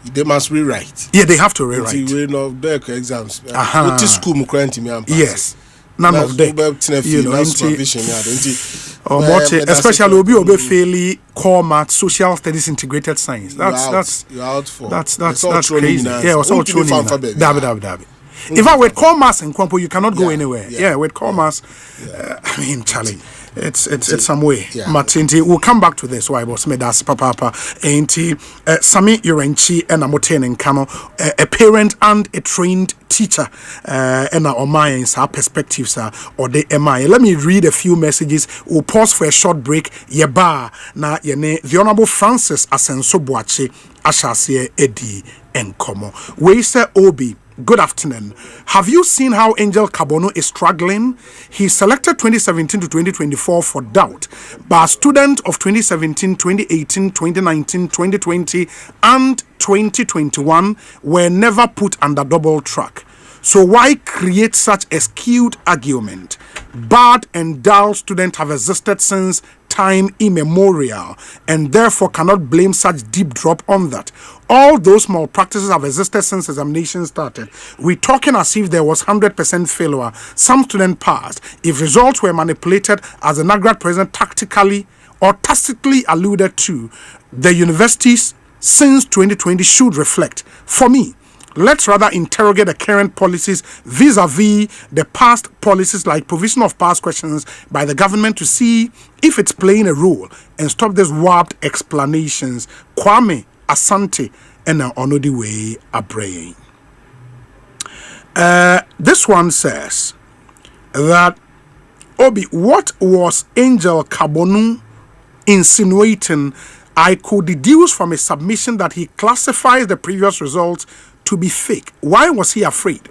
They must rewrite. Yeah, they have to rewrite. Exams. Yes. None of them. Especially Obi fairly core math, social studies, integrated science. That's crazy. Yeah, it's all true. Dabi. In fact, with core maths and Kwampo, you cannot go anywhere. Yeah, with core maths, I mean, Charlie. It's some way. Matinti, we'll come back to this. Why was Medas Papa Ainti Sami Urenchi and Amoten and Kano, a parent and a trained teacher, and our minds, our perspectives or the MI. Let me read a few messages. We'll pause for a short break. Yeba na yene the Honorable Francis Asenso Boachi Ashase Edi and Komo. We say Obi. Good afternoon. Have you seen how Angel Kabono is struggling? He selected 2017 to 2024 for doubt, but a student of 2017, 2018, 2019, 2020, and 2021 were never put under double track. So why create such a skewed argument? Bad and dull students have existed since time immemorial and therefore cannot blame such deep drop on that. All those malpractices have existed since examination started. We're talking as if there was 100% failure. Some student passed. If results were manipulated, as the NAGRAD president tactically or tacitly alluded to, the universities since 2020 should reflect. For me, let's rather interrogate the current policies vis-a-vis the past policies like provision of past questions by the government to see if it's playing a role and stop these warped explanations. Kwame Asante and Onodiwe Abreye. This one says that Obi, what was Angel Kabonu insinuating? I could deduce from a submission that he classifies the previous results to be fake. Why was he afraid?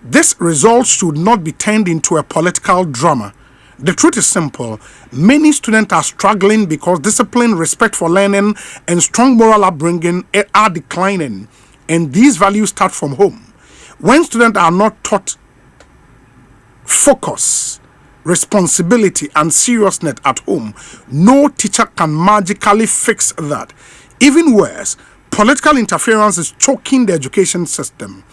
This result should not be turned into a political drama. The truth is simple. Many students are struggling because discipline, respect for learning, and strong moral upbringing are declining. And these values start from home. When students are not taught focus, responsibility, and seriousness at home, no teacher can magically fix that. Even worse, political interference is choking the education system.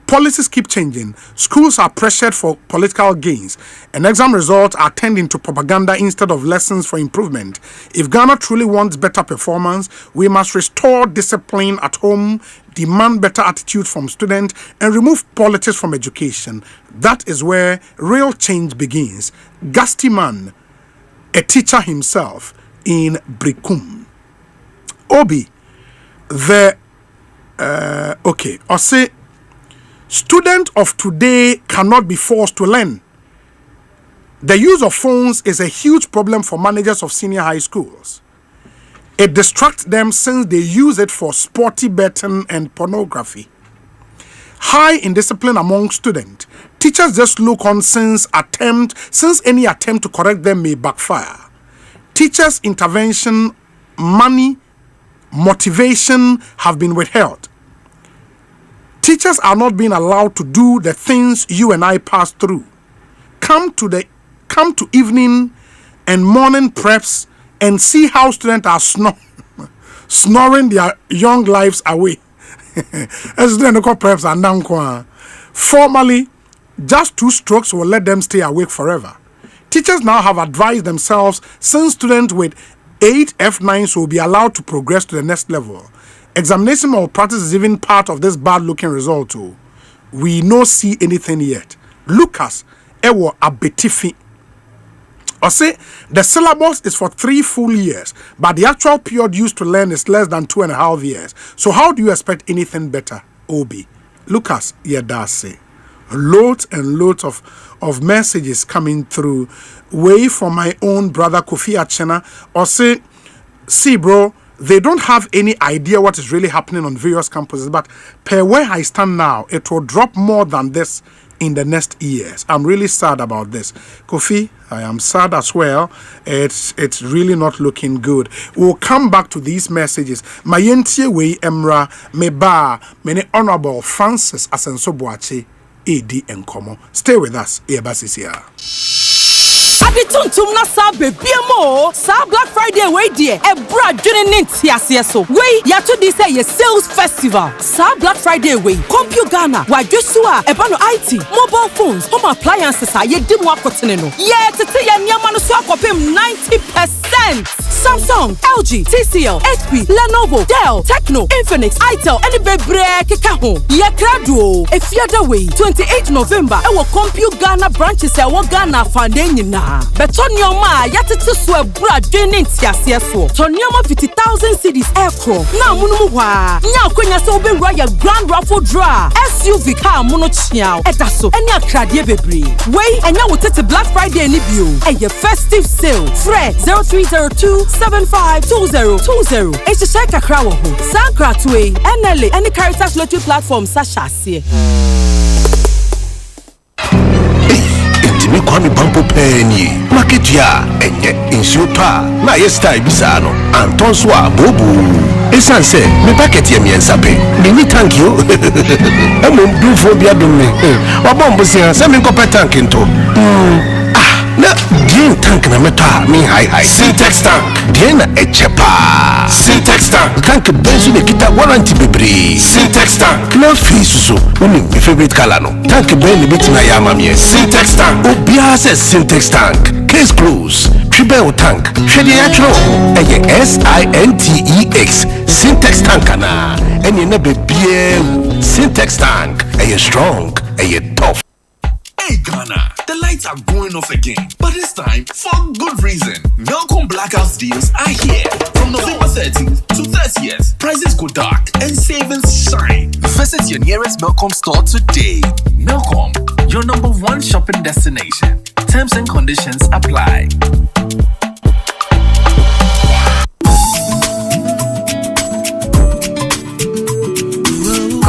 Policies keep changing, schools are pressured for political gains, and exam results are turned into propaganda instead of lessons for improvement. If Ghana truly wants better performance, we must restore discipline at home, demand better attitude from students, and remove politics from education. That is where real change begins. Gastiman, a teacher himself in Brikum. Obi, Osei, students of today cannot be forced to learn. The use of phones is a huge problem for managers of senior high schools. It distracts them since they use it for sporty betting and pornography. High indiscipline among students. Teachers just look on since any attempt to correct them may backfire. Teachers' intervention, money, motivation have been withheld. Teachers are not being allowed to do the things you and I pass through. Come to evening and morning preps and see how students are snoring their young lives away. As the preps are now. Formally, just 2 strokes will let them stay awake forever. Teachers now have advised themselves since students with 8 F9s will be allowed to progress to the next level. Examination malpractice is even part of this bad-looking result too. We no see anything yet. Lucas, ewo abetifi. Osei, the syllabus is for 3 full years, but the actual period used to learn is less than 2.5 years. So how do you expect anything better, Obi? Lucas, Yedase. Loads and loads of messages coming through. Way from my own brother Kofi Achena. Osei, see bro, they don't have any idea what is really happening on various campuses, but per where I stand now, it will drop more than this in the next years. I'm really sad about this. Kofi, I am sad as well. It's really not looking good. We'll come back to these messages. Mayentie Wei Emra, Meba, Mene Honorable Francis Asensobuachi, AD Nkomo. Stay with us. Ebasisia. Adi tuntum na sa bebiamo sa Black Friday we die ebra dwene ntiase so we ya to this say ye sales festival sa Black Friday we Compute Ghana wa dwesu a eba no IT mobile phones home appliances a ye di mu akotene no ye tete ye niam no so akopem 90%. Samsung, LG, TCL, HP, Lenovo, Dell, Tecno, Infinix, Itel, and bebre keka ho ye krado e fiada way 28 November e wo Compute Ghana branches e wo Ghana fande na Betonioma yatete so ebra dwene ntiase so Tonioma 50,000 cedis ekro na munumu hwa nya akonya se obewura ya grand raffle draw SUV car muno chiao edaso eni akrade bebre wey enya wo tete Black Friday ni bio eye festive sale fre 0302752020 e se kakra wo ho sankra toe NLA any Caritas lottery platform sashase me kwami bampo penny market ya enye insuta na yesta ibisano anton so abobu esanse me packet ye miensape me thank you emom dufo bia dum me wabombo sia se me nkopɛ tank nto na din tank na meta me high Syntax tank din na echepa Syntax tank benzo ne kita warranty bebre Syntax tank na fisu so my favorite color no tank ben ne bitina ya mamie Syntax tank obia se Syntax tank case close triple tank hwede ya chro eye SINTEX Syntax tank na eni na bebie Syntax tank eye strong eye tough. Hey Ghana, the lights are going off again, but this time for good reason. Melcom Blackouts deals are here. From November 13th to 30th, prices go dark and savings shine. Visit your nearest Melcom store today. Melcom, your #1 shopping destination. Terms and conditions apply.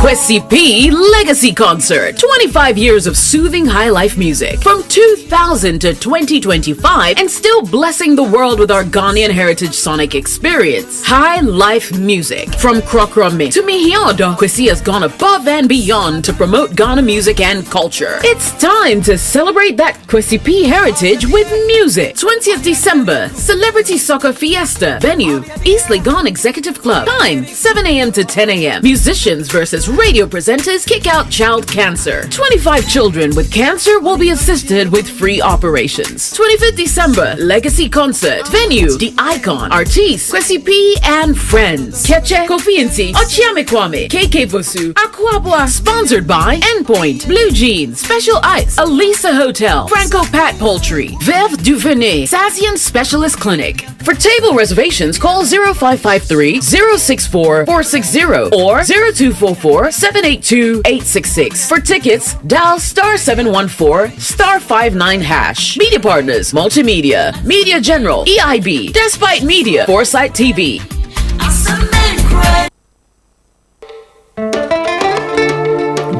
Kwesi P Legacy Concert. 25 years of soothing high life music from 2000 to 2025 and still blessing the world with our Ghanaian heritage sonic experience. High life music from Krokrome to Mihiodo. Kwesi has gone above and beyond to promote Ghana music and culture. It's time to celebrate that Kwesi P heritage with music. 20th December, Celebrity Soccer Fiesta. Venue, East Legon Executive Club. Time, 7 a.m. to 10 a.m. Musicians versus radio presenters kick out child cancer. 25 children with cancer will be assisted with free operations. 25th December, Legacy Concert. Venue, The Icon. Artiste, Kwesi P and Friends. Keche, Kofi Nti, Ochiame Kwame, KK Vosu, Aquabwa. Sponsored by Endpoint, Blue Jeans, Special Ice, Elisa Hotel, Franco Pat Poultry, Veuve Duvernay, Sassian Specialist Clinic. For table reservations, call 0553 064 460 or 0244 782 866. For tickets, dial *714 *59#. Media partners, Multimedia, Media General, EIB, Despite Media, Foresight TV.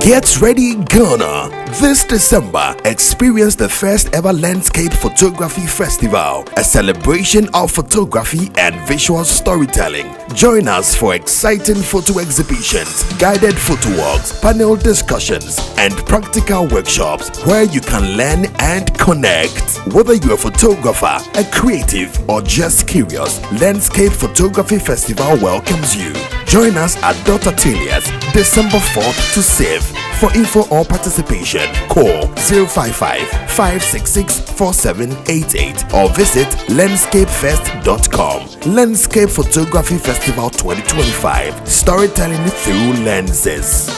Get ready, Ghana. This December, experience the first ever Landscape Photography Festival, a celebration of photography and visual storytelling. Join us for exciting photo exhibitions, guided photo walks, panel discussions, and practical workshops where you can learn and connect. Whether you're a photographer, a creative, or just curious, Landscape Photography Festival welcomes you. Join us at Dr. Telia's December 4th to 6th. For info or participation, call 055-566-4788 or visit landscapefest.com. Landscape Photography Festival 2025. Storytelling through lenses.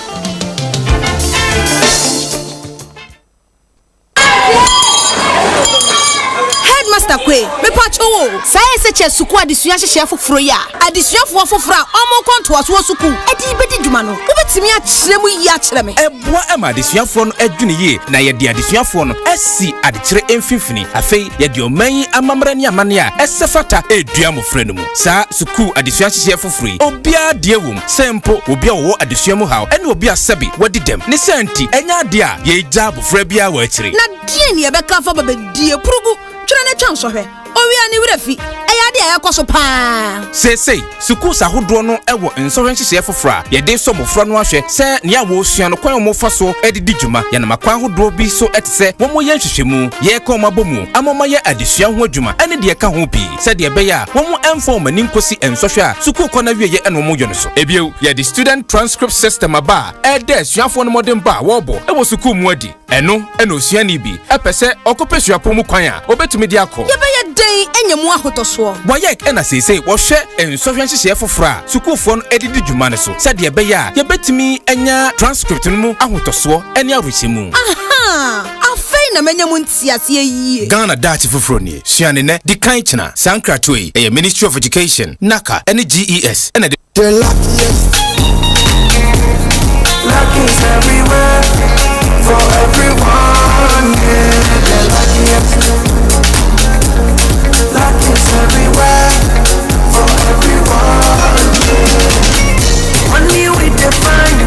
Master Kwe, me pacho wo. Saye se che suku adisua hye foforo ya. Adisuafo foforo a omo konto aso suku. Edi bedi dwuma no. Wobetimi a kyerɛ mu yi a kyerɛ me. Eboa ema adisuafo no adwune ye na ye de adisuafo no asi adekyerɛ emfimfini. Afei ye de oman amamra ne amane a ɛsɛfata edua mofra no mu. Sa suku adisua hye foforo yi. Obia de wom. Sempo obia wo adisua mu haw. Ene obia sabi wadi dem. Ne santi enya de a ye gya bofra bia wa akyire. Na die ne ye beka fa babedie purugu. Twene twan so hwe owia ni wura fi eyade a yakoso pa sei suku sahodo no ewo nsɔhwe nhyehyɛ foforo a yɛde sɔ moforo no ahwɛ sɛ ne awo sua no kwan mo fa so edidi dwuma ya na makwan hodo bi so ɛtse wo mo yɛ nhyehyɛmu yɛ kɔ ma bomu amama yɛ adesua ho adwuma ɛne de ka ho bi sɛ de bɛyɛ a wo mo ɛmfa ma ninkosi nsɔhwe a suku kɔ na wie yɛ ɛno mo yɔ no so ebio yɛ de student transcript system aba ɛde asuafo no modern ba wɔbɔ ɛwɔ suku mu adi ɛno ɛna osuani bi ɛpɛ sɛ ɔkɔpɛ suapo mu kwan a obetumi de akɔ yɛbɛyɛ den enyemu ahotoso wɔyɛ ɛna seisei wɔhwɛ nsɔhwe nhyehyɛ foforo a sukuufoɔ no edidi dwuma no so sɛdeɛ ɛbɛyɛ a yɛbɛtumi anya transcript no mu ahotosoɔ ɛne arohyɛmu aha afei na menya mu ntiase yie Ghana daakye foforo nie suane nɛ di kan kyena sankrato yi ɛyɛ Ministry of Education NACA ɛne GES ɛna de Luck is everywhere for everyone, yeah, they're luckiest. Luck is everywhere for everyone, yeah. Money we define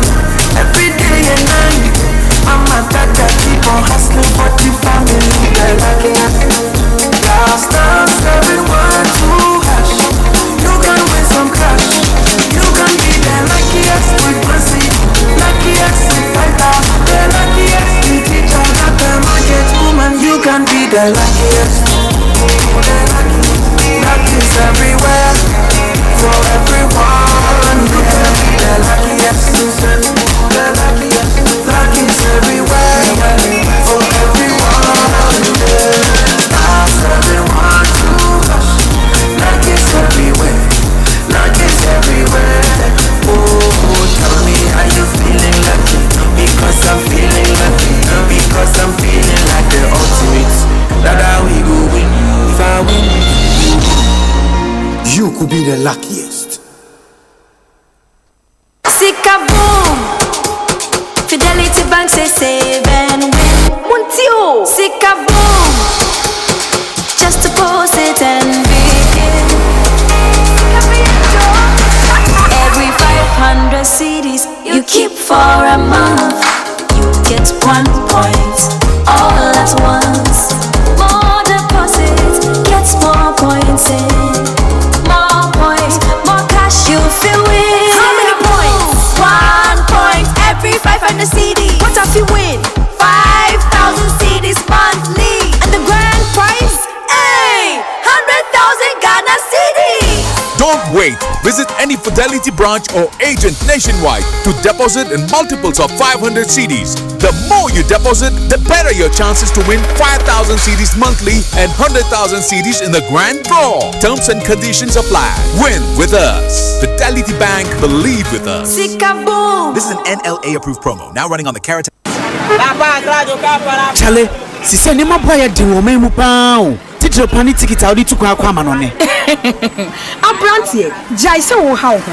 every day and night. Mama, Tata, keep on hustling for the family, they're luckiest. Last dance, everyone to hash. You can win some cash. You can be the luckiest with mercy. Luckiest with fighter, the luckiest with teacher, not the market woman. You can be the luckiest. Luck is everywhere for everyone. You can be the luckiest. The luckiest. Luck is everywhere for everyone. Stars everyone to rush. Luck is everywhere. Luck is everywhere. Oh, tell me how you feeling lucky. Because I'm feeling lucky. Because I'm feeling like the ultimate. That how we go win. If I win, you could be the luckiest. Sikaboom. Fidelity Bank say save and win. Muntio. Sikaboom. Just to post it and begin. Every 500 CDs you keep for a month. You get 1 point all at once. More deposits, gets more points in. More points, more cash you feel with. How many points? 1 point every 500 CD. What does he win? 5,000 CDs monthly. And the grand prize? Hey! 100,000 Ghana CDs. Don't wait. Visit any Fidelity branch or agent nationwide to deposit in multiples of 500 CDs. The more you deposit, the better your chances to win 5,000 CDs monthly and 100,000 CDs in the grand draw. Terms and conditions apply. Win with us. Fidelity Bank, believe with us. Sikaboom! This is an NLA approved promo. Now running on the Carrot. Chale, sise ne maboya di wo memu pao. Titro pani tikita odi tukwa kwa manone. Abrantie, jai se wo ha wo ho.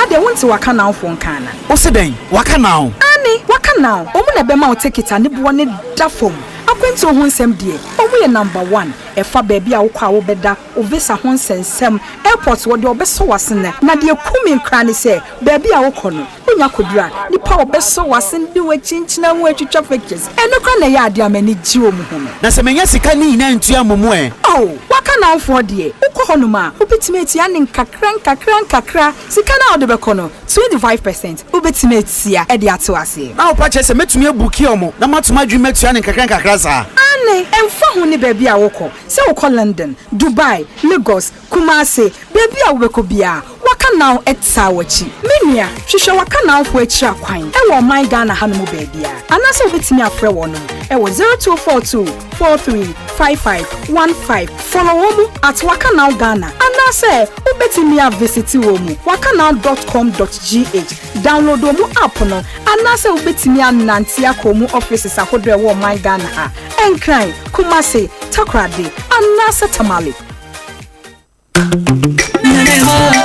Ade wonte waka na afo nka na. O se den, waka na o. Ani, waka na o. Omu na be ma o tikita ne bo ne da fom. Akwento ho nsem die. Omu ye number 1. Efa baby a wo kwa wo beda, o visa ho nsensem. Airport wo de obeso wasene. Na de kumi nkra ne se, baby a wo kɔ no. Onya kodura, nipa obeso wasene de we chinchina ho atwitwa pictures. Eno kra na ya ade amani ji wo mu ho no. Na se menya sika ni ina ntua momo e. Oh, waka na afo die. Ukɔ hɔ no ma, obetime tia ne nkakra. Sika na ode be kɔ no, 25%. Obetime tia e de ato ase. Na opa che se metumi ebuki omo. Na matuma dwuma tua ne nkakra sa. Ane, emfa ho ne baby a wokɔ. Se wokɔ London, Dubai, Lagos, Kumasi, baby a wobɛkɔ bia. Waka now etsa wachi. Menua, hwehwɛ waka now fo akira kwan. E wo my Ghana ha no mu baby a. Anase obetimi afrɛ wo no. E wo 0242 435515. Follow wo mu at waka now Ghana. Anase obetimi a visit wo mu. wakanow.com.gh. Download wo mu app no. Anase obetimi anante akomu offices ahodre wo my Ghana ha. Enkran, Kumasi, Takrade, Anase Tamale.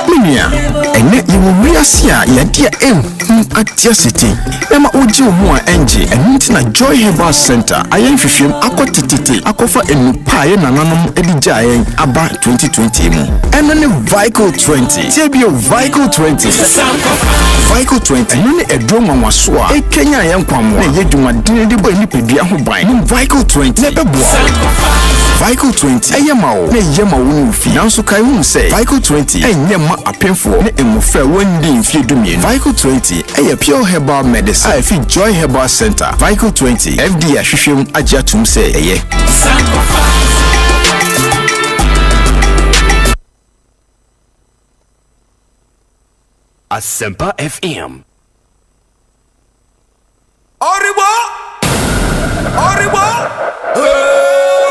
Minia, ene iwumiasia yadia atia city. Ema oji omu a enje enunti Joy Herbal Center ayen hwehwem akotititi akofa enupa ye nananom edija ayen aba 2020 mu. Eno ne Vico 20. Tebio Vico 20. Vico 20 eno ne edroma waso a ekenya ayen kwamo na ye dwumadin de bo enipedua ho ban. Vico 20 ne beboa. Vico 20 eyemawo na yemawo no fi nanso kai hu se Vico 20 enyema apemfo ne emofra wandi mfie dumie. Vico 20 eye pure herbal medicine afi Joy Herbal Center. Vico 20 FDA hwehwem agiatum se eye Asempa FM. Oribo!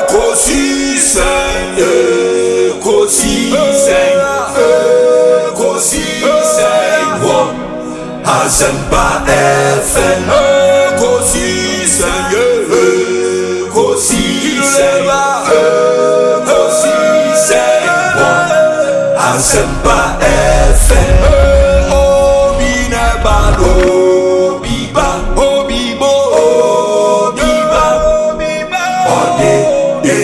Ekosiisen On Asempa FM. Ekosiisen On Asempa FM.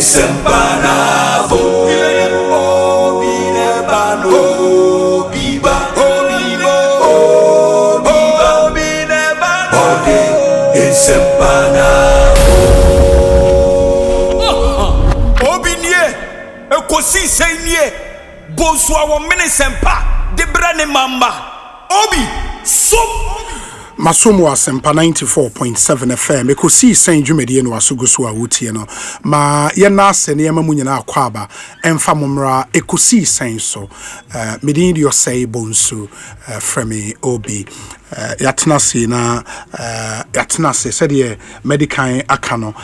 Sempanavo Obinebano Biba Obinebano Ode Sempanavo Obinie Ekosiisen Bonsu awo mene sempa de brane mamba Obi Sum Masomo Asempa 94.7 FM Ekosiisen dwumedie no asogoso a wotie no ma ye na ase ne yema munyina akwaba emfa momra Ekosiisen so medin di Osei Bonsu frame Obi yatena se na yatena se sede medical akano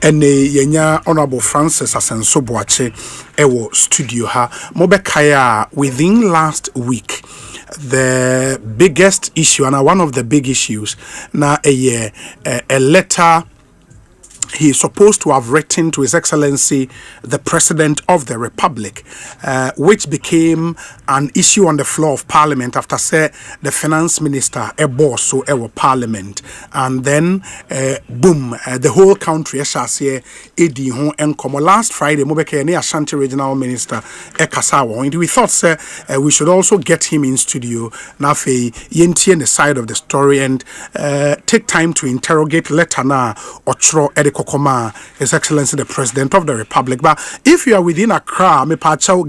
ene yenya honorable Francis Asenso Boache ewo studio ha mobekaya within last week the biggest issue and one of the big issues na a letter he is supposed to have written to His Excellency the President of the Republic, which became an issue on the floor of Parliament after the Finance Minister Bonsu Parliament, and then boom, the whole country edi ho enkomo. Last Friday mobeke ne Ashanti Regional Minister Ekasawa, and we thought we should also get him in studio na fe yentie the side of the story and take time to interrogate letter na ochro Kokoma, His Excellency the President of the Republic. But if you are within Accra,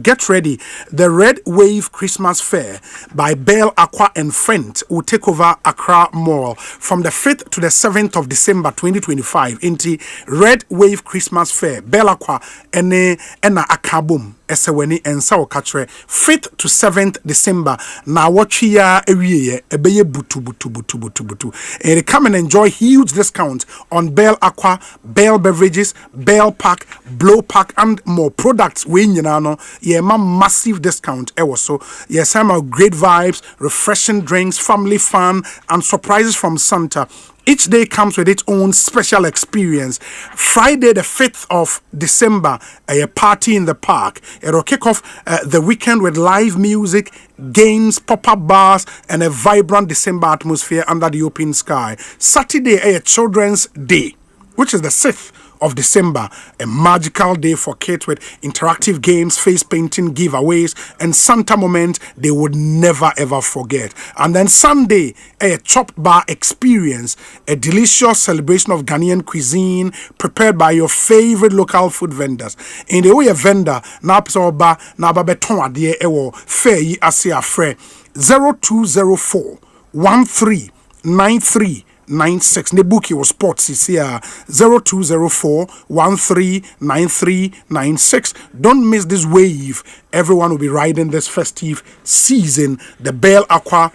get ready. The Red Wave Christmas Fair by Bell Aqua and Friends will take over Accra Mall from the 5th to the 7th of December 2025 into Red Wave Christmas Fair. Bell Aqua and Akabum. Eseweni and Sao Katre 5th to 7th December. Now watch ya ebeye butu. And come and enjoy huge discounts on Bell Aqua, Bell Beverages, Bell Pack, Blow Pack, and more products. We massive discount. So yes, some great vibes, refreshing drinks, family fun, and surprises from Santa. Each day comes with its own special experience. Friday, the 5th of December, a party in the park. It will kick off the weekend with live music, games, pop-up bars, and a vibrant December atmosphere under the open sky. Saturday, a children's day, which is the 6th of December, a magical day for kids with interactive games, face painting, giveaways, and Santa moment they would never ever forget. And then Sunday, a chop bar experience, a delicious celebration of Ghanaian cuisine prepared by your favorite local food vendors. In the way a vendor, na psoba na babeton adie ewo fair yi ase afre 0204 1393 96. Nebuki was sports is here 0204 139396. Don't miss this wave. Everyone will be riding this festive season. The Bell Aqua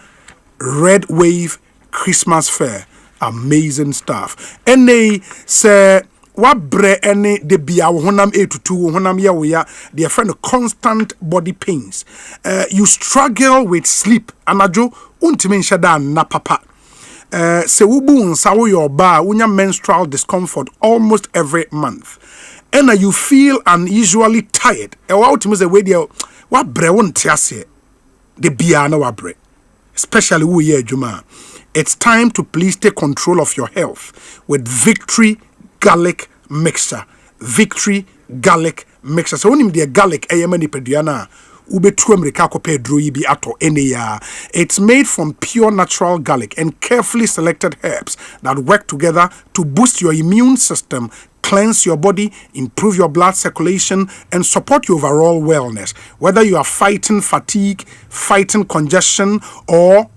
Red Wave Christmas Fair. Amazing stuff. And they say what bre any de bia honam 8 to 2 honam ya we are their friend constant body pains. You struggle with sleep. Anajo untimi nshada na papa. Se wubu nsawo your bar unya menstrual discomfort almost every month. And you feel unusually tired. E wa utimi se we dia wa bre wonte ase de bia na wa bre. Especially who ye adwuma. It's time to please take control of your health with Victory Garlic Mixture. Victory Garlic Mixture. So unim de garlic ayemani peduana. It's made from pure natural garlic and carefully selected herbs that work together to boost your immune system, cleanse your body, improve your blood circulation, and support your overall wellness. Whether you are fighting fatigue, fighting congestion, or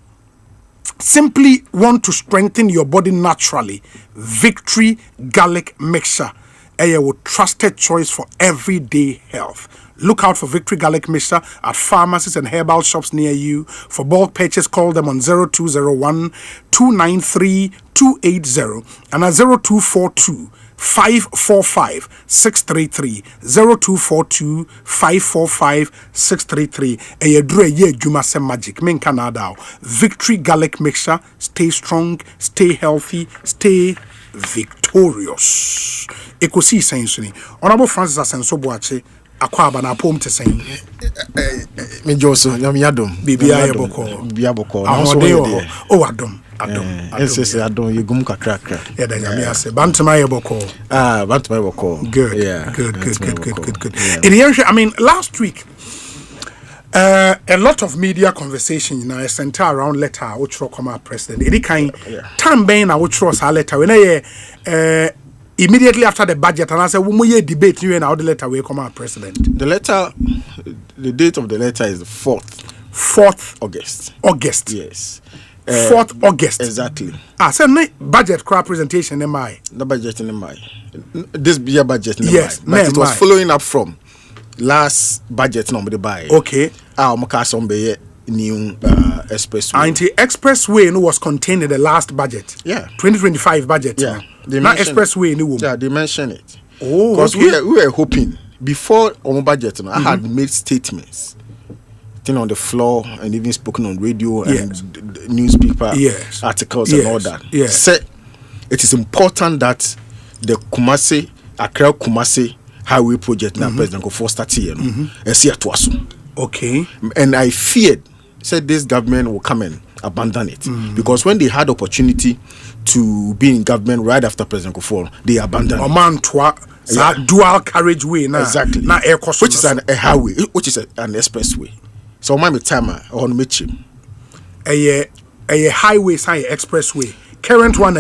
simply want to strengthen your body naturally, Victory Garlic Mixture, a trusted choice for everyday health. Look out for Victory Garlic Mixture at pharmacies and herbal shops near you. For bulk purchase, call them on 0201 293 280 and at 0242 545 633 0242 545 633. A dre ye juma se magic men Canada. Victory Garlic Mixture. Stay strong, stay healthy, stay victorious. Ekosiisen On Honorable Francis Asenso Boache akwaba na pom te sen me joso nyam yadom bibia yeboko ahode o adom yes adom yegum kakra yeah da nyam ase bantama yeboko bantama yeboko good yeah good in the I mean last week a lot of media conversation center around letter which come our president any kind time ben na which was letter when immediately after the budget, and I said, we debate you and how the letter will come out, President. The date of the letter is the 4th August. August. Yes. 4th August. Exactly. So budget crowd presentation in my. The budget in my. This year budget in yes, my. But it was following up from last budget number the buy. Okay. New expressway. And the expressway was contained in the last budget. Yeah. 2025 budget. Yeah. Now expressway yeah, they mentioned it. Oh, because we were hoping before on budget, I had made statements, on the floor and even spoken on radio and newspaper articles and all that. Yes. Said it is important that the Kumasi Accra Kumasi highway project now President Kofo started here. Okay. And I feared said this government will come and abandon it because when they had opportunity to be in government right after President Kofo, they abandoned it. Dual carriageway now. Exactly. Now which is a highway, which is an expressway. So my timer on meet him. A highway sign expressway. Current one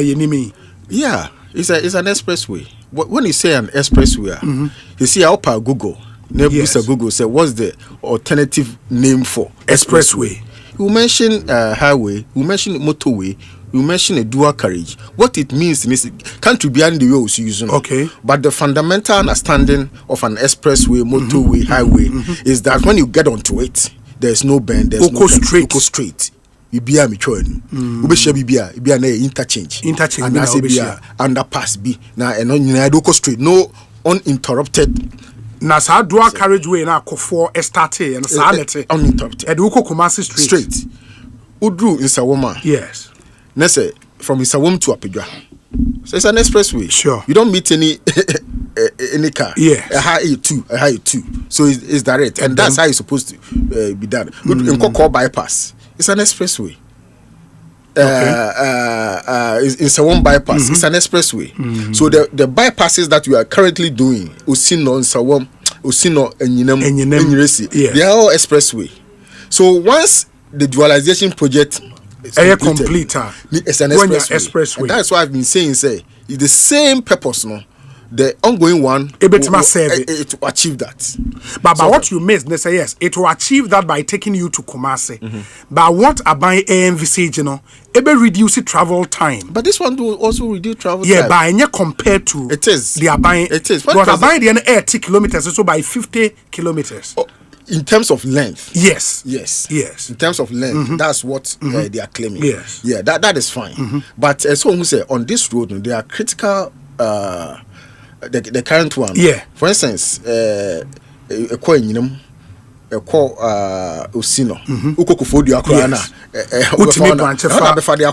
yeah, it's an expressway. When you say an expressway, you see up at Google. Yes. Google say what's the alternative name for expressway? You mention highway, you mention motorway, you mention a dual carriage. What it means is country behind the roads using. Okay. But the fundamental understanding of an expressway, motorway, highway is that when you get onto it, there's no bend, there's no straight. Go straight. You be a mature. You be an interchange. Interchange. And I say be a underpass be now and on go straight. No uninterrupted. Na sa dual carriageway na Kofo estate and sa lete uninterrupted. Eduko Kumasi straight. Udru in Sawoma. Yes. Nese from Isawom to Apidwa. So it's an expressway. Sure. You don't meet any car. Yes. A high two. So it's direct, and that's how it's supposed to be done. In Koko bypass, it's an expressway. It's a one bypass. It's an expressway. So the bypasses that we are currently doing, Usino and Sawom, Usino and Yinem, they are all expressway. So once the dualization project is complete, it's an expressway. And that's why I've been saying, it's the same purpose, no. The ongoing one it will achieve that. But what you missed, they say yes, it will achieve that by taking you to Kumasi. But what about envisage, it will reduce travel time. But this one will also reduce travel time. Yeah, but compared to it is. The Abai, it is. Because Abai the 80 kilometers, so by 50 kilometers. In terms of length. Yes. In terms of length, that's what they are claiming. Yes. Yeah, that is fine. But as someone who say on this road, there are critical the current one. Yeah. For instance, Osino. Ukokufodio akrana.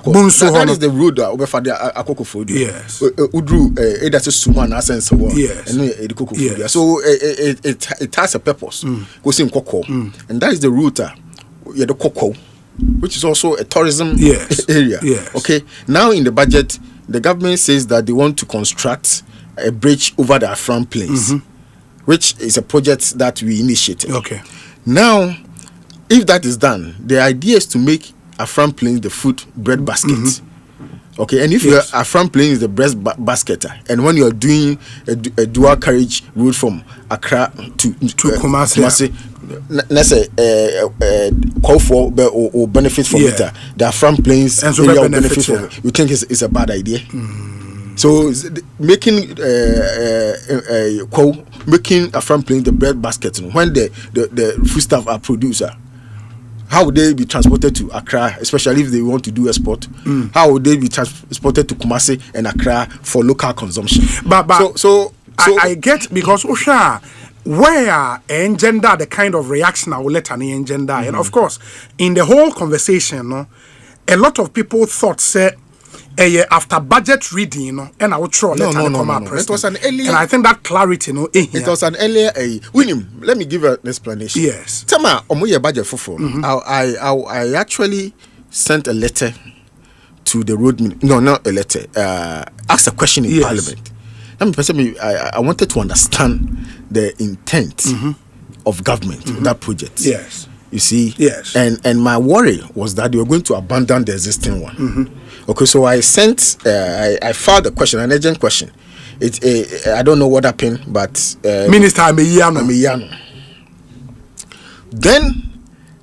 Bonsu. That is the road obefadia akokufodio. Yes. Udru that's a suman asense one. Yes. And so it has a purpose. Kosim Koko. And that is the route the Koko, which is also a tourism area. Yes. Okay. Now in the budget, the government says that they want to construct a bridge over the Afram Plains, which is a project that we initiated. Okay. Now, if that is done, the idea is to make Afram Plains the food bread basket. Okay, and if your Afram Plains is the bread basket, and when you are doing a dual carriage route from Accra to Kumasi, let's say call for or benefit from it. The Afram Plains and so area benefit from it. You think it's a bad idea? So making Afram Plains the bread basket when the foodstuff are producer, how would they be transported to Accra, especially if they want to do export? How would they be transported to Kumasi and Accra for local consumption? But so I get, because Osha, where engender the kind of reaction I will let an engender, and of course in the whole conversation, a lot of people thought say after budget reading, and I would throw no. It was an earlier, and I think that clarity, it was an earlier. William, let me give an explanation. Yes. Tama omoye budget for. I actually sent a letter to the road. No, not a letter. Asked a question in Parliament. I wanted to understand the intent of government with that project. Yes. You see? Yes. And my worry was that they were going to abandon the existing one. Okay, so I sent, I filed a question, an urgent question. I don't know what happened, but Minister Ameyano. Then,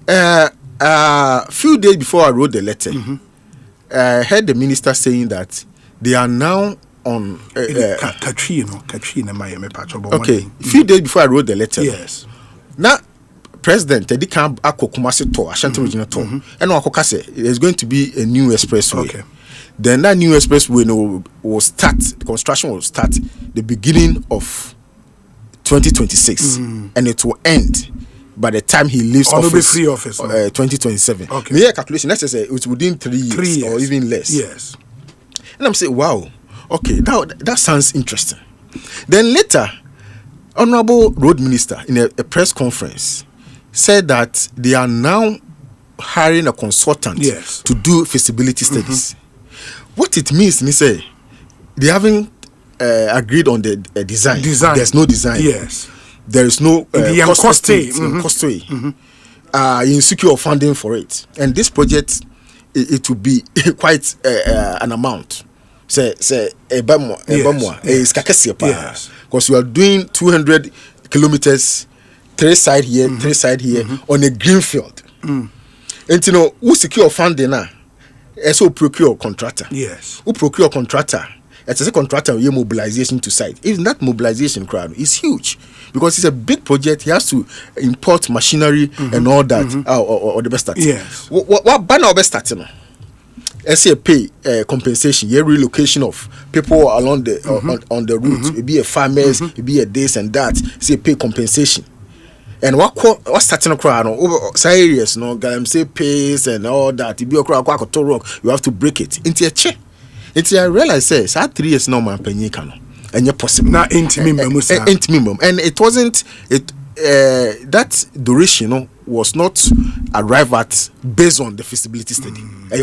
a few days before I wrote the letter, I heard the minister saying that they are now on. Okay, a few days before I wrote the letter. Yes. Now, President Teddy Camp Akokumasi to Ashanti Regional Tour, and Wakokase, there's going to be a new expressway. Okay. Then that new expressway will start. The construction will start the beginning of 2026, and it will end by the time he leaves office. 2027. Okay. My calculation, let's say it's within 3 years or even less. Yes. And I'm saying, wow. Okay, that sounds interesting. Then later, Honorable Road Minister in a press conference said that they are now hiring a consultant to do feasibility studies. What it means, me say, they haven't agreed on the design. There's no design. Yes. There is no cost insecure funding for it. And this project, it will be quite an amount. Say because you are doing 200 kilometers, 3 side here, 3 side here on a green field. And you know, who secure funding now? So procure contractor. Yes. Who procure contractor? It's a contractor with mobilization to site. Even that mobilization crowd is huge because it's a big project. He has to import machinery and all that, or the best start. Yes. What banner best starting? SAP compensation, relocation of people along the on the route. It be a farmers, it be a this and that. SAP compensation. And what starting a crowd over areas, no, say pace and all that. It be a crowd rock. You have to break it into a chair. It's I realize says 3 years no man penny can and you're possible now minimum and it wasn't that duration was not arrived at based on the feasibility study. 3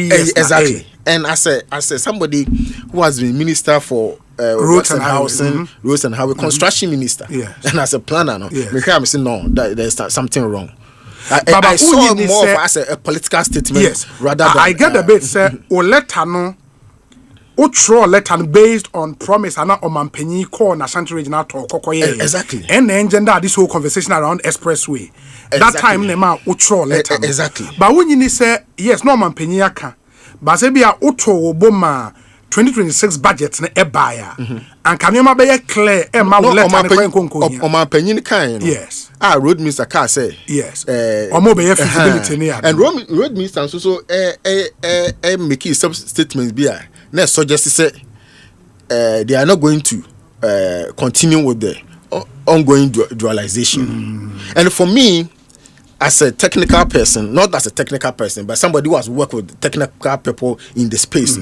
years exactly. And I say somebody who has been minister for roads and housing, construction minister, and as a planner, no, I say no, there's something wrong. I saw more as a political statement rather than I get a bit say o letter no o throw letter based on promise and Omampenyi call na Ashanti regional talk kokoye exactly and engender this whole conversation around expressway that time na ma o throw letter exactly but when you say yes no Omampenyi aka but say bia o to oboma 2026 budget na ebaya and kanema be clear e ma letter na kwenkonko Omampenyi kan yes road minister car say yes omo be feasibility and road minister so make some statements be na suggest say they are not going to continue with the ongoing dualization. And for me as a technical person, not as a technical person but somebody who has worked with technical people in the space,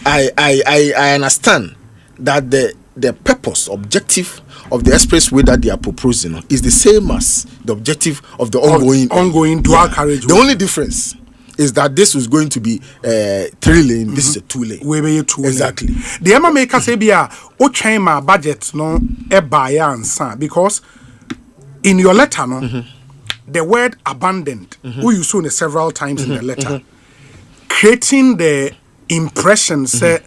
I understand that the purpose, objective of the expressway that they are proposing is the same as the objective of the ongoing dual carriage. The only difference is that this was going to be 3-lane, this is a 2-lane. Way 2 exactly. The Emma maker say bia o my budget no e buy answer because in your letter no the word abandoned we use it several times in the letter creating the impression say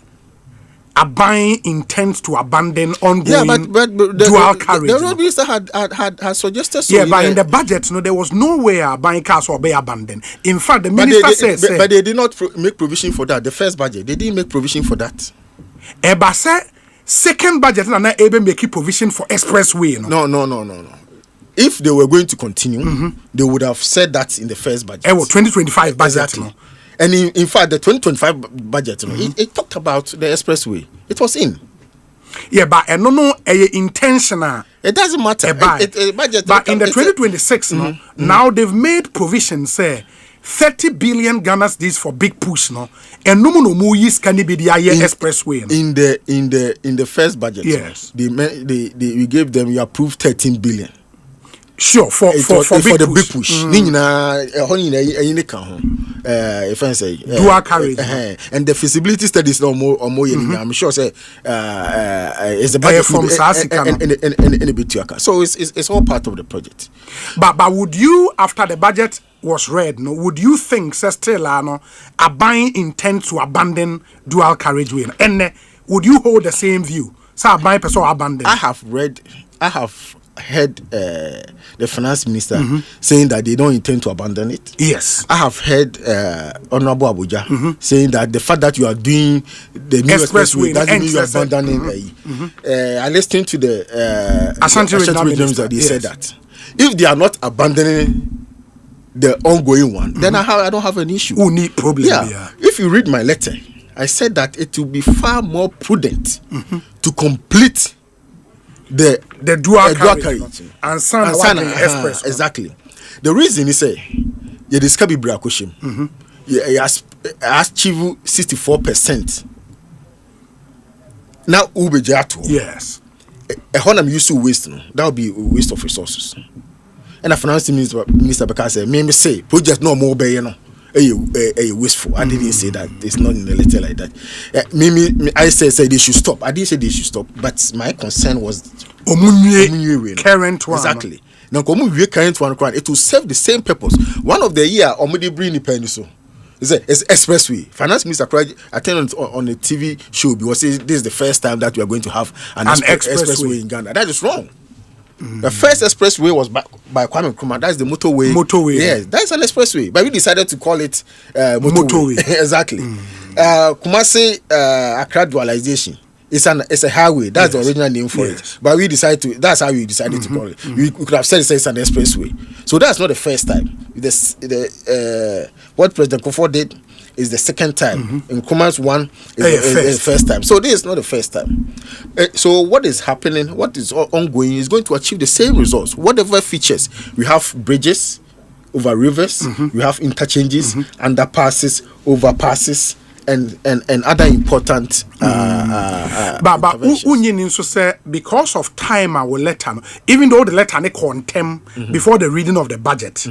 buying intends to abandon ongoing but dual carriage. The road minister had suggested so. Yeah, but in the budget, there was no way buying cars or be abandoned. In fact, the minister says... But they did not make provision for that. The first budget, they didn't make provision for that. But second budget, and not able make provision for expressway. No. If they were going to continue, they would have said that in the first budget. 2025 budget. Exactly. And in fact, the 2025 budget, it talked about the expressway. It was in. Yeah, but no, intentional. It doesn't matter. Budget, but in the 2026, now they've made provisions, say, 30 billion Ghana cedis for big push, and no use can be the expressway. In the first budget, yes, we gave them, you approved 13 billion. Sure, for the big push. If I say dual carriage, and the feasibility studies no more I'm sure say is the budget from and so it's all part of the project. But would you, after the budget was read, would you think still a buying intent to abandon dual carriageway, and would you hold the same view? So buying person abandon. I have heard the finance minister saying that they don't intend to abandon it. Yes. I have heard Honorable Abuja saying that the fact that you are doing the new expressway doesn't mean you are abandoning I listened to the Ashanti regions that they said that if they are not abandoning the ongoing one, then I don't have an issue. Who need problem? Yeah. If you read my letter, I said that it will be far more prudent to complete the dual carriage and Sana express. Exactly. The reason is say you discover Brakoshim. he has achieved 64%. Now ubejato. Yes. A honam used to waste no. That would be a waste of resources. And the finance minister because me say project no more be no. A wasteful. I didn't say that. It's not in the letter like that. I said they should stop. I didn't say they should stop. But my concern was current one. Exactly. Now, current one, it will serve the same purpose. One of the year, Omudi bring the penny so. It's expressway. Finance Minister attended on a TV show because this is the first time that we are going to have an expressway in Ghana. That is wrong. The first expressway was by Kwame Nkrumah. That's the motorway. Yes, that's an expressway. But we decided to call it motorway. Exactly. Kumasi Accra dualization. It's a highway. That's the original name for it. But we decided to. That's how we decided to call it. We could have said it's an expressway. So that's not the first time. What President Kufuor did is the second time. In Nkrumah's one is the first time. So this is not the first time. So what is happening? What is ongoing is going to achieve the same results. Whatever features we have, bridges over rivers, we have interchanges, underpasses, overpasses. And other important but Unyin say because of time I will letter, even though the letter ne contem before the reading of the budget.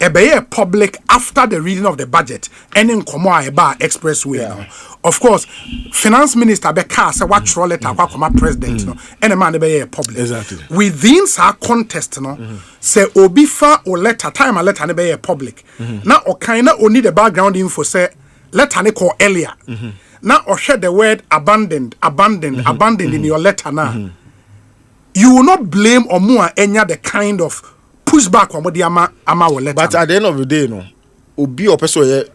A public after the reading of the budget and in Komoa expressway. Of course, finance minister be say what roll letter kwa president and a man be public. Exactly. Within sa contest say obi fa o letter time a letter ne be public. Now o kinda only the background info say letter ne call earlier. Now or share the word abandoned in your letter now. You will not blame or more any the kind of pushback on what the ama letter. But at the end of the day, no, obi or person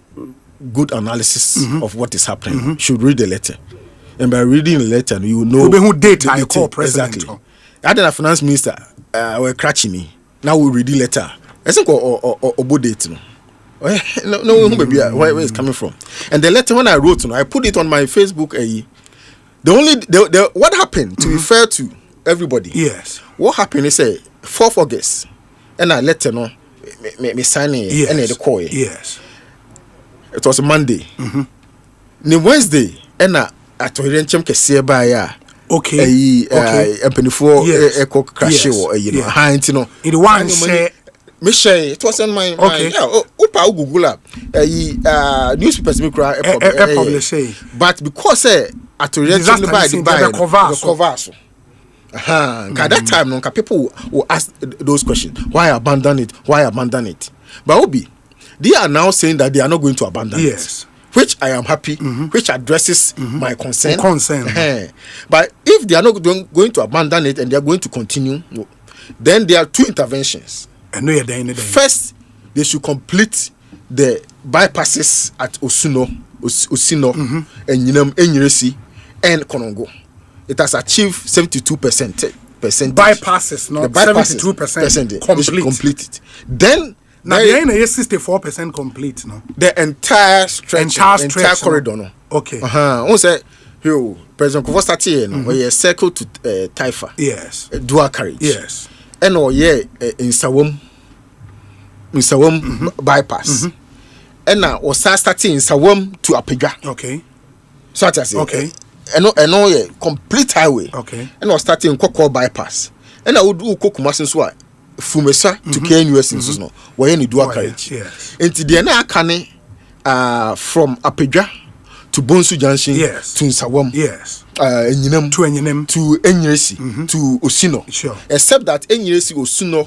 good analysis of what is happening should read the letter. And by reading the letter, you know who date I call president. Exactly. I had a finance minister were crutching me. Now we read the letter. I think or date no. No, maybe where it's coming from. And the letter when I wrote, I put it on my Facebook. The what happened to refer to everybody. Yes. What happened is 4th August, and I letter no me signing and the call. Yes. It was a Monday. The Wednesday, and I told him to by ya. Okay. And penny for echo crash or you know, in the one say. Michelle, it was on my Upa Google newspapers publish. But because I told you the cover. At that time, no, people will ask those questions. Why abandon it? Why abandon it? But Obi, they are now saying that they are not going to abandon it. Which I am happy, which addresses my concern. But if they are not going to abandon it and they are going to continue, then there are 2 interventions. First, they should complete the bypasses at Osino, and Enyiresi, and Konongo. It has achieved 72%. Bypasses, not 72% complete. Completed. Then now they are 64% complete. No, the entire stretch, entire corridor. No. Okay. Also, President Kufuor started where circle to Taifa. Yes. Dual carriage. Yes. And in Sawam bypass. And now was starting in Sawam to Apega. Okay. So I say okay. And complete highway. Okay. And was starting in Koko bypass. And I would do Kokumasin Swa Fumesa to KNUS in no where any dual carriage. Yes. And the na kane from Apega to Bonsu Junction to Sawam. Yes. Enyinem to Enyiresi to Osino. Sure. Except that Enyiresi Osino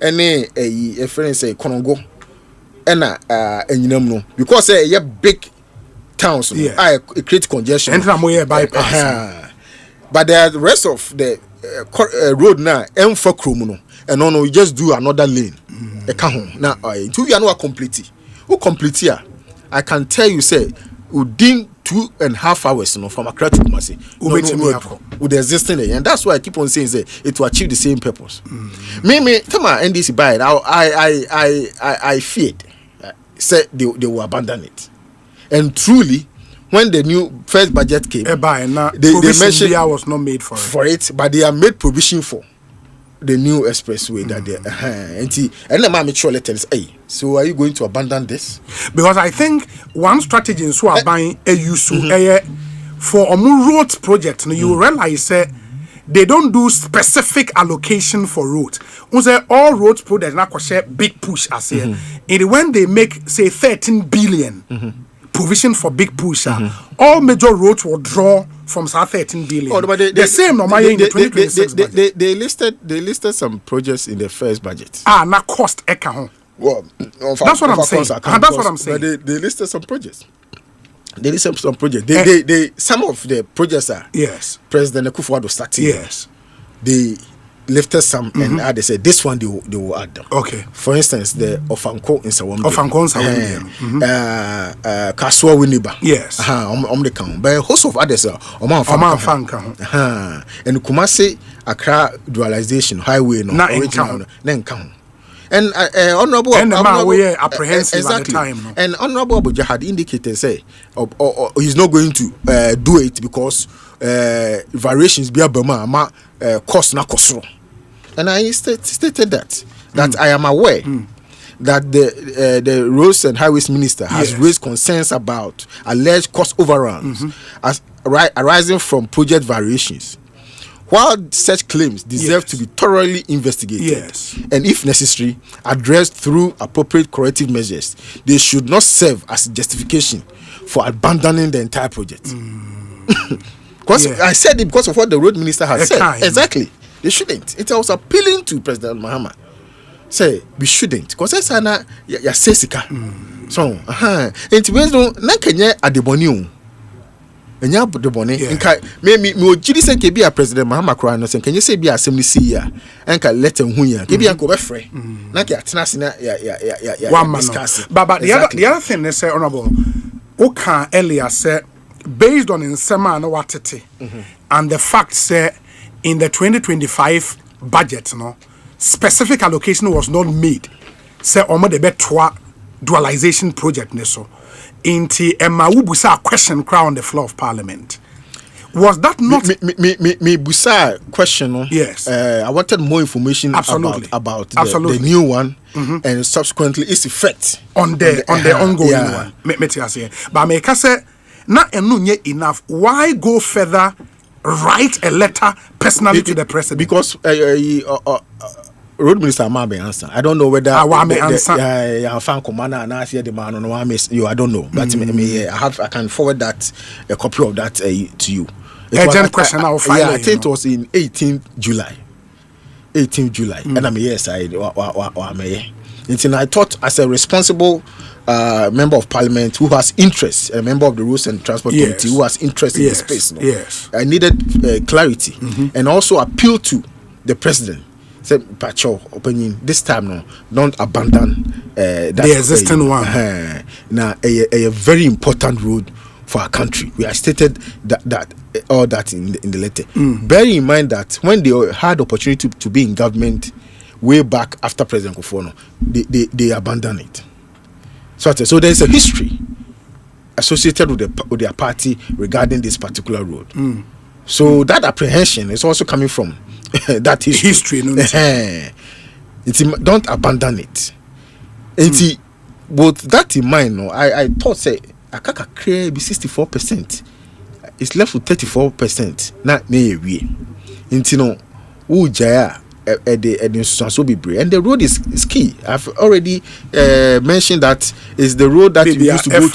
any a friend say Konongo and Enyinem no because a big towns I create congestion. And bypass. But the rest of the road now for Kromuno and no we just do another lane. Now two you are complete. Who complete here? I can tell you say within 2.5 hours from Accra to Kumasi with the existing area. And that's why I keep on saying it will achieve the same purpose. Me come on NDC buy it. I feared said they will abandon it. And truly when the new first budget came, they mentioned was not made for it, but they are made provision for the new expressway that they and the mammy sure letters. Hey, so are you going to abandon this? Because I think one strategy is so buying a use for a road project. You realize they don't do specific allocation for road. All road projects now share big push as here. And when they make say 13 billion provision for big push, all major roads will draw from 13 billion. Oh, but the same normally in the 2026 budget. They listed some projects in the first budget. Na cost well, that's what I'm saying. That's what I'm saying. But they listed some projects. They listed some projects. They some of the projects are President Akufo-Addo started. Yes. They lifted some and they said this one they will add them. Okay. For instance, the Ofanko in Sawambi. Kasua Winiba. Yes. The count. But a host of others are and Kumasi Accra dualization highway no original then count. And honorable apprehensive exactly. at the time. No? And honorable Abuja had indicated say he's not going to do it because variations be abema cost na kosro. And I stated that I am aware that the Roads and Highways Minister has raised concerns about alleged cost overruns arising from project variations. While such claims deserve to be thoroughly investigated and, if necessary, addressed through appropriate corrective measures, they should not serve as justification for abandoning the entire project. Because I said it because of what the road minister has said. Exactly. They shouldn't. It was appealing to President Mahama. Say, we shouldn't. Because that's an sesika. So, and we don't Kenya at the Bonium. And you have the bonnet. Me say be a President Mahama Kura no say can you say be assembly see ya and can let him hu ya be go be free na ke atena se na discuss. But the other thing they say honorable Oka earlier say based on insema na watete and the fact say in the 2025 budget specific allocation was not made say omo de betwa dualization project ne so Inti Emma Ubusa question crown on the floor of Parliament. Was that not me Busa question? Yes. I wanted more information about the new one and subsequently its effect on the ongoing one. But me say na enunye enough. Why go further? Write a letter personally to the president because Road Minister Amabe answer. I don't know whether I found commander and I see the man on you. I don't know, but I can forward that a copy of that to you. Urgent question. I think it was in 18th July. And I'm yes, I thought as a responsible member of parliament who has interest, a member of the Roads and Transport Committee who has interest in the space. I needed clarity and also appeal to the president. Say, Pacho, opinion this time don't abandon the existing one. Now, a very important road for our country. We have stated that all that in the letter. Bear in mind that when they had opportunity to be in government way back after President Kufuor, they abandoned it. So there is a history associated with their party regarding this particular road. So that apprehension is also coming from that history. Don't abandon it. With that in mind, I thought say Akaka Kre be 64%. It's left with 34%. Not me we. Ujaya and the road is key. I've already mentioned that is the road that you used to go to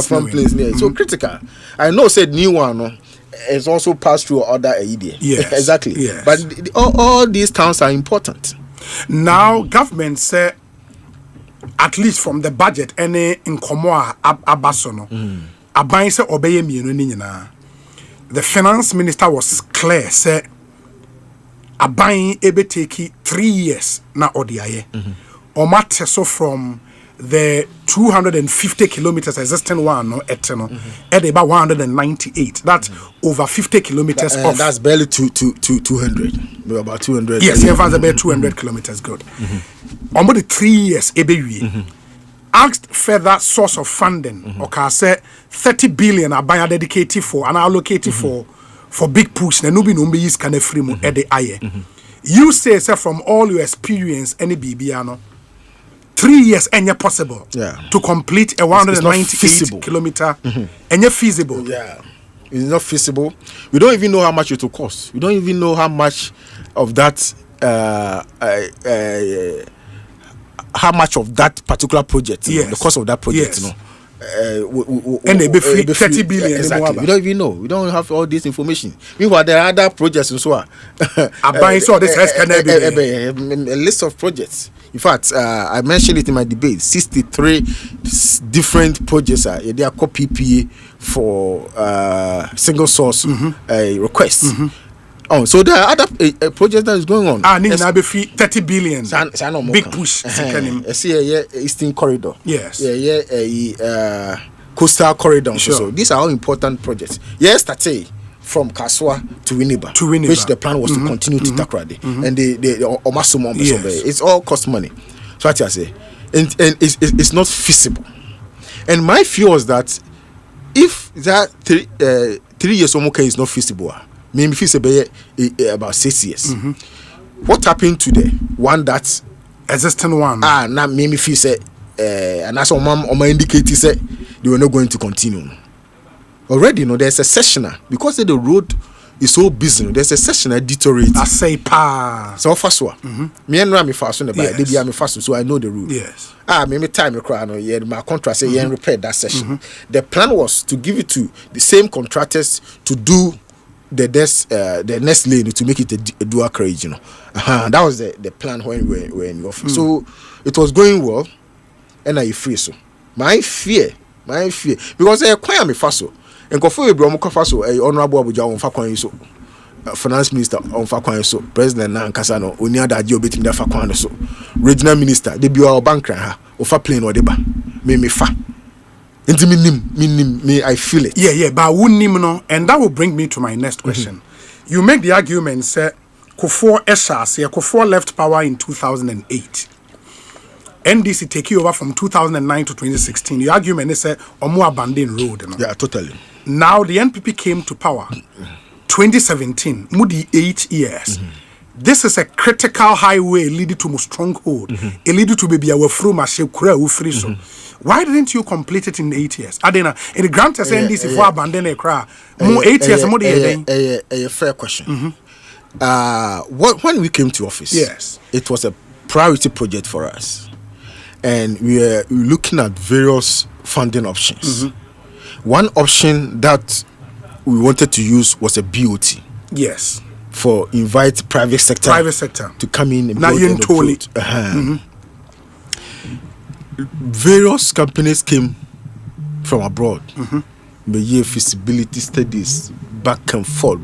from place near. So critical. I know said new one it's also passed through other area. Yes, exactly. Yes. But all these towns are important. Now, government say, at least from the budget, any in Komoa Abasono, Abain say obey me. The finance minister was clear. Say, Abain ebe take 3 years na odiaye. Omate so from the 250 kilometers existing one at about 198. That's over 50 kilometers off. That's barely 200. About 200. Yes, about 200 kilometers. Good. Over the 3 years, asked further source of funding. Okay, say 30 billion are dedicated for and allocated for for big push na no be no be use kind of free mu e de aye. You say from all your experience any BBA 3 years ain't possible to complete a 198 kilometer ain't feasible. Yeah, it's not feasible. We don't even know how much it will cost. We don't even know how much of that how much of that particular project, you know, the cost of that project, you know. And they be free 30 billion. Exactly. We don't even know. We don't have all this information. Meanwhile, there are other projects and so on. A list of projects. In fact, I mentioned it in my debate. 63 different projects they are copy PPA for single source requests. So there are other projects that is going on. Be free 30 billion. Big push. Eastern Corridor. Yes. Coastal Corridor. Sure. So these are all important projects. Yesterday, from Kaswa to Winneba, which the plan was to continue to Takrady, and it's all cost money. So what I say, and it's not feasible. And my fear was that if that 3 years okay is not feasible, maybe feasible about 6 years. What happened to the one that's existing one? Now maybe feel say, and that's on my indicator said they were not going to continue. Already, you know, there's a sessioner because the road is so busy. There's a sessioner deteriorate. Asempa. So fast one. Me and Rami fast on the bike. They be me fast, so I know the route. Yes. Maybe time you cry. No, yeah. My contract say yeah, repair that session. The plan was to give it to the same contractors to do the next lane to make it a dual carriage. You know, that was the plan when we were in the office. So it was going well, and I free so. My fear because quite me fast so. And Kofi Ibrahim Kofaso, Honorable Abuja on Fakwan so, Finance Minister on Fakwan so, President Nan Kasano, Unia da Dio betim da Fakwan so, Regional Minister, they be our banker ha, ofa plane or deba, me fa. Into me, I feel it. Yeah, but no, and that will bring me to my next question. You make the argument, say, Kufuor Esas, Kufuor left power in 2008. NDC take you over from 2009 to 2016. Your argument is a Omo abandoned road. You know? Yeah, totally. Now the NPP came to power 2017, Moody 8 years. This is a critical highway leading to a stronghold. It leading to maybe our through Mashe. Why didn't you complete it in 8 years? Adena, in the grant as NDC for abandon a cry. More 8 years, more a fair question. When we came to office, yes, it was a priority project for us. And we were looking at various funding options. One option that we wanted to use was a BOT. Yes. For invite private sector to come in and build and approach. Various companies came from abroad. The year feasibility studies back and forth.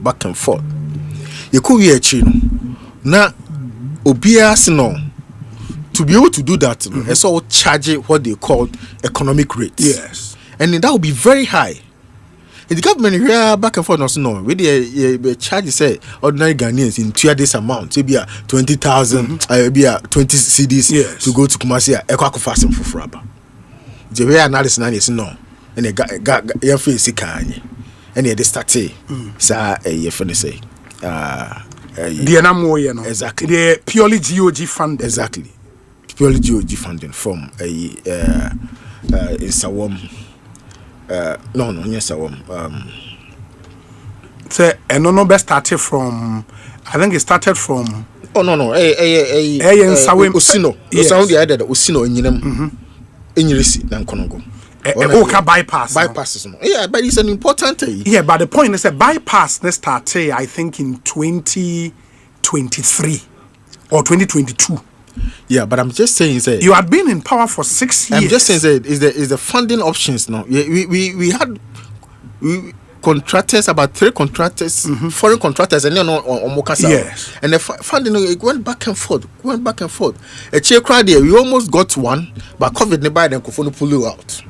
You could be a chino. Now, Obia Sino. To be able to do that, it's all charging what they called economic rates. Yes. And that would be very high. And the government here back and forth also no. With the charges say ordinary Ghanaians in this amount, maybe 20,000, maybe 20 CDs to go to Kumasi. Ekwa fasting for fraba. The way analysis now is no. And they got your face kanye. And they started. Sa you say. The Anamo, you know. Exactly. The purely GOG funded. Exactly. Purely GOG funding from Sawam. Yes, Sawam. So, and no best started from. I think it started from. Oh no. Osino. Yes. Sound the idea that Osino in Yirisi than Konogo. Oka bypass. Bypasses. No? Yeah, but it's an important. Yeah, but the point is that bypass they started, I think, in 2023 or 2022. Yeah, but I'm just saying that you had been in power for 6 years. I'm just saying that is the funding options now. We had contractors, about 3 contractors, foreign contractors, and on Mokasa. Yes. And the funding it went back and forth. A check crowd there, we almost got one, but COVID nearby then Kofonu pull you out.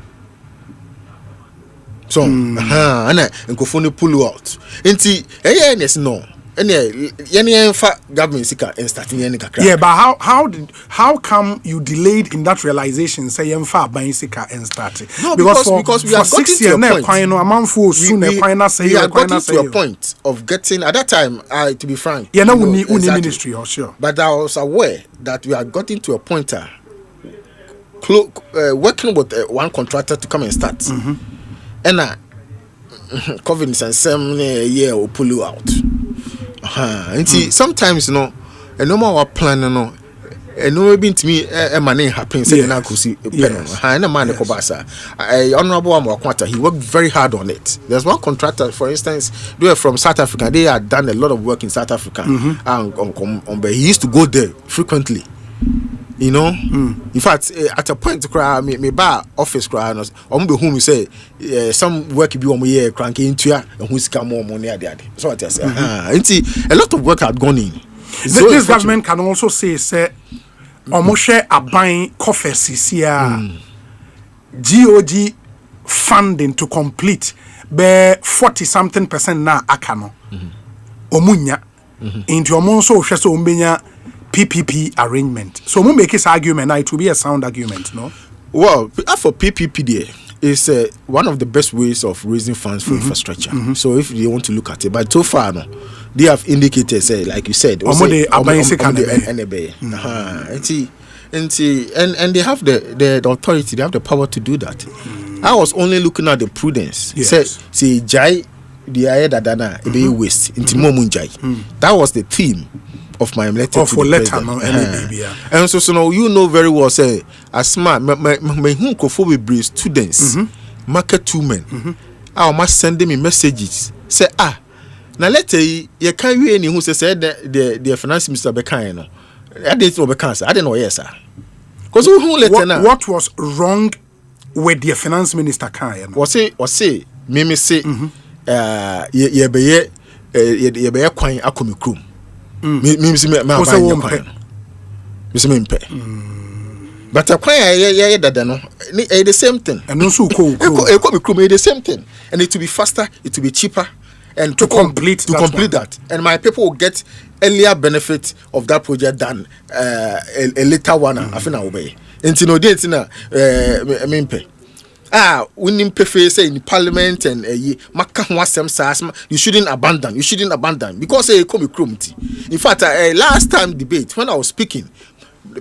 So, and Kofonu pull you out. And see, yes, no. any government sika and starting any kakra. Yeah, but how come you delayed in that realization? Say yemfa ban sika and started. No, because we are getting to a point. We are getting to a point of getting at that time. To be frank, yeah, no, we need ministry or sure. But I was aware that we are getting to a point. Working with one contractor to come and start, and COVID and some year will pull you out. And see, sometimes and no more plan, and no been to me a man happens. Say now could see and a man Kobasa, honorable Amakwata. He worked very hard on it. There's one contractor, for instance, they are from South Africa. They had done a lot of work in South Africa, but he used to go there frequently. In fact, at a point to cry, me bar office cry, on the whom you say some work be on my year cranky into ya, and who's come more money at the other. So I say, a lot of work had gone in. This government can also say, almost share a buying coffee CCR GOG funding to complete be 40-something% na akano. Omunya into omonso so umbenya PPP arrangement. So we make this argument now, it will be a sound argument, no? Well, for PPP there is one of the best ways of raising funds for infrastructure. So if you want to look at it, but so far no, they have indicated, say like you said, and they have the authority, they have the power to do that. I was only looking at the prudence. Yes. Say jai the ayeda dana be waste into momunjai. That was the theme of my letter to the president. And so now you know very well, say as smart me who students, market women. I must send them messages. Say now let's say you can't hear any who say the finance minister Bekan no. I didn't know Bekan, I didn't know yes sir. Because who letter now? What was wrong with the finance minister Kan? Was say me say ye be kwan akomi krum. Me but a quiet that no the same thing and also the same thing and it will be faster, it will be cheaper and to complete that and my people will get earlier benefit of that project than a later one. I think I obey and no date we need to say in parliament and you shouldn't abandon because in fact last time debate when I was speaking,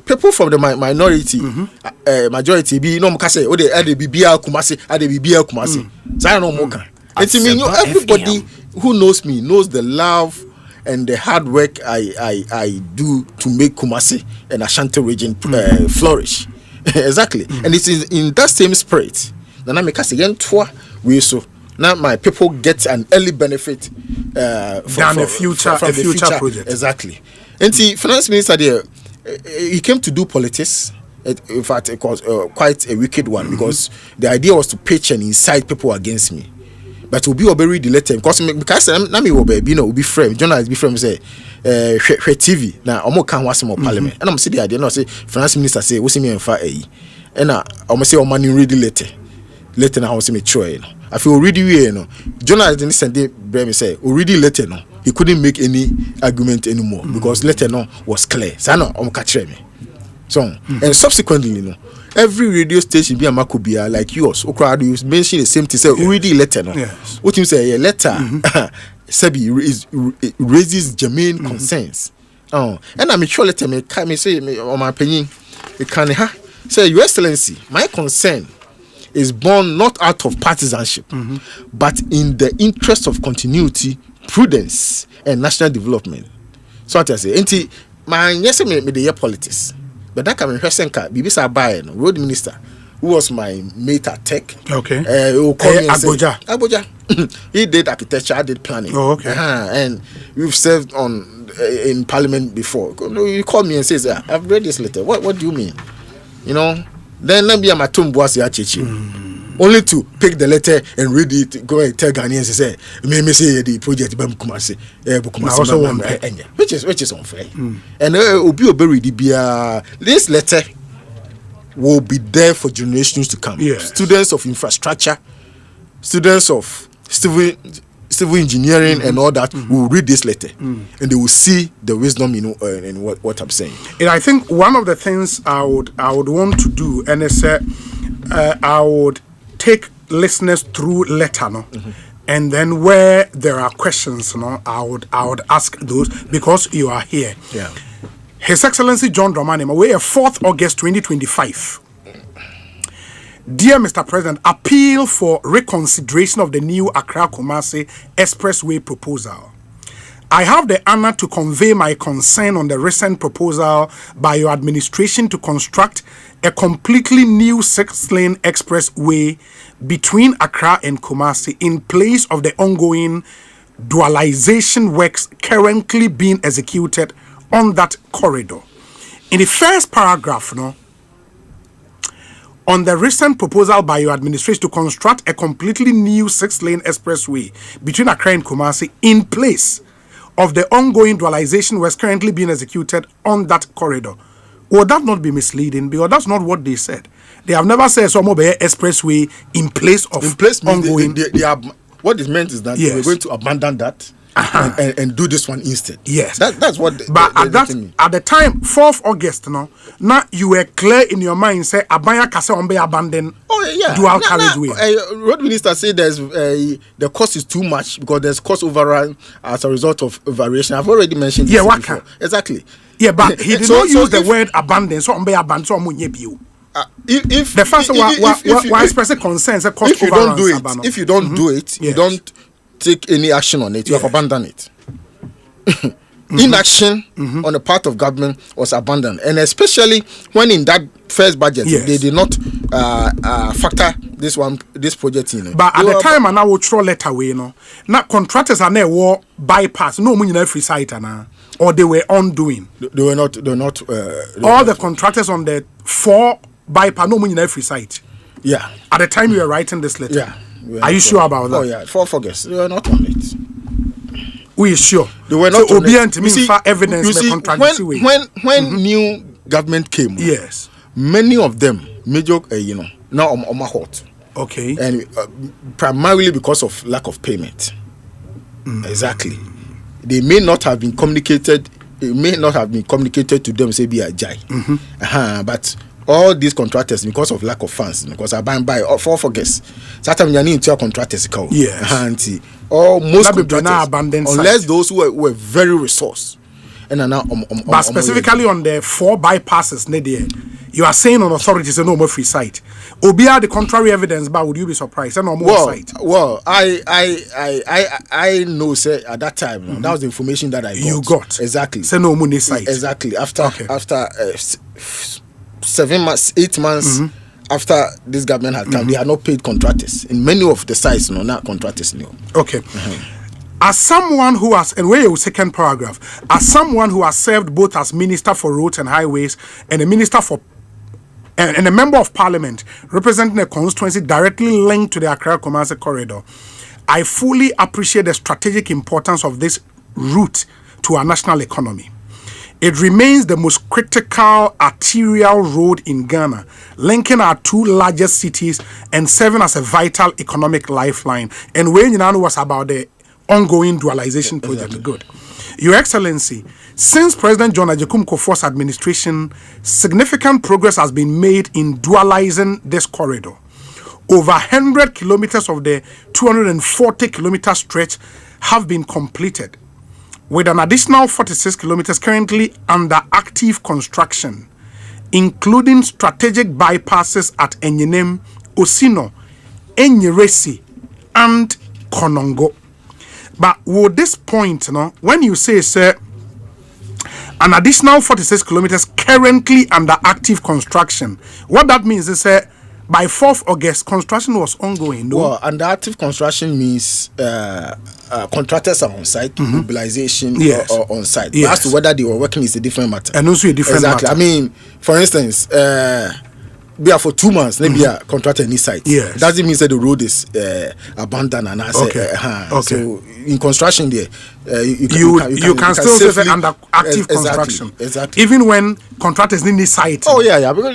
people from the minority majority be no say oh they be kumasi so I know more everybody who knows me knows the love and the hard work I do to make Kumasi and Ashanti region flourish. Exactly. And it's in that same spirit. Then I make us again we so now my people get an early benefit from the future project. Exactly. And the finance minister there, he came to do politics. In fact, it was quite a wicked one because the idea was to pitch and incite people against me. But will be very delayed because me will be be frame journalists be frame say TV now omo kan wase mo parliament and I'm say the idea no say finance minister say we see me enfa and I'm say o man ready later now say me try no I feel already we no journalists didn't send me say already later no he couldn't make any argument anymore because later no was clear so no omo ka kire me so and subsequently no every radio station be a makubia like yours Okrado you mention the same thing say already letter no what you say a letter Sebi raises germane concerns and I'm sure letter me say on my opinion it can say your excellency my concern is born not out of partisanship but in the interest of continuity, prudence and national development. So what I say my yes me the politics. But that can be Hesenka, Bibisa Bayen, road minister, who was my mate at Tech. Okay. Abuja. He did architecture, I did planning. Oh, okay. And we've served in parliament before. You call me and says, I've read this letter. What do you mean? You know? Then let me my tomb was only to pick the letter and read it, go and tell Ghanaians and say, me say the project Kumasi, which is unfair. And this letter will be there for generations to come. Yes. Students of infrastructure, students of civil civil engineering and all that will read this letter and they will see the wisdom, in what I'm saying. And I think one of the things I would want to do, and it's I would take listeners through letter, no. And then where there are questions, I would ask those because you are here. Yeah. His Excellency John Dramani, away 4th August 2025. Dear Mr. President, appeal for reconsideration of the new Accra-Kumasi Expressway proposal. I have the honor to convey my concern on the recent proposal by your administration to construct a completely new 6-lane expressway between Accra and Kumasi in place of the ongoing dualization works currently being executed on that corridor. In the first paragraph, on the recent proposal by your administration to construct a completely new 6-lane expressway between Accra and Kumasi in place of the ongoing dualization works currently being executed on that corridor. Would that not be misleading? Because that's not what they said. They have never said some expressway in place of ongoing. They are, what it meant is that they were going to abandon that and do this one instead. Yes, that's what. But at the time, 4th August, now you were clear in your mind. Say Abaya Kase Ombe abandon. Dual carriageway. Road minister said the cost is too much because there's cost overrun as a result of variation. I've already mentioned this before. Exactly. Yeah, but he did not use the word abandon. So Ombe abandon. So Omunye if the first why express concerns a cost overrun. If you don't do it, you don't take any action on it. You have abandoned it. Inaction on the part of government was abandoned, and especially when in that first budget they did not factor this project in. But at the time, and I will throw letter away. Now contractors are now bypass. No money in free site, or they were undoing. They were not. All the contractors on the 4 bypass no money in free site. Yeah. At the time you were writing this letter. Yeah. Are you sure about that? Oh yeah. 4th August. They were not on it. We are sure. They were not on it. You see, evidence you see, when new government came, many of them major, now on my hot. Okay. And primarily because of lack of payment. Exactly. They may not have been communicated. It may not have been communicated to them. Say be a jai. But all these contractors, because of lack of funds, because I buy 4th August. Sometimes you need to contractors call. Yes. Or most contractors, unless those who were very resource. And now, but specifically on the 4 bypasses, you are saying on authorities no more free site. Obia the contrary evidence, but would you be surprised? No more site. Well, I know. Say at that time, that was the information that I got. You got exactly. Say no money site. Exactly. After 7 months, 8 months. After this government had come, they had not paid contractors. In many of the sites, not contractors. Okay. As someone who has, and where your second paragraph, as someone who has served both as Minister for Roads and Highways and a Minister for, and a Member of Parliament representing a constituency directly linked to the Accra-Kumasi corridor, I fully appreciate the strategic importance of this route to our national economy. It remains the most critical arterial road in Ghana, linking our 2 largest cities and serving as a vital economic lifeline. And when you know was about the ongoing dualization project. Exactly. Good. Your Excellency, since President John Agyekum Kufuor's administration, significant progress has been made in dualizing this corridor. Over 100 kilometers of the 240-kilometer stretch have been completed, with an additional 46 kilometers currently under active construction, including strategic bypasses at Enyinem, Osino, Enyiresi, and Konongo. But with this point, when you say, sir, an additional 46 kilometers currently under active construction, what that means is, by 4th August, construction was ongoing. No? Well, under active construction means contractors are on site, mobilization or on site. But as to whether they were working is a different matter. And also a different matter. I mean, for instance, we are for 2 months, maybe a contractor any site. Yes. Doesn't mean that the road is abandoned and so in construction there, you can still say under active construction. Exactly. Even when contractors need site. Oh yeah, because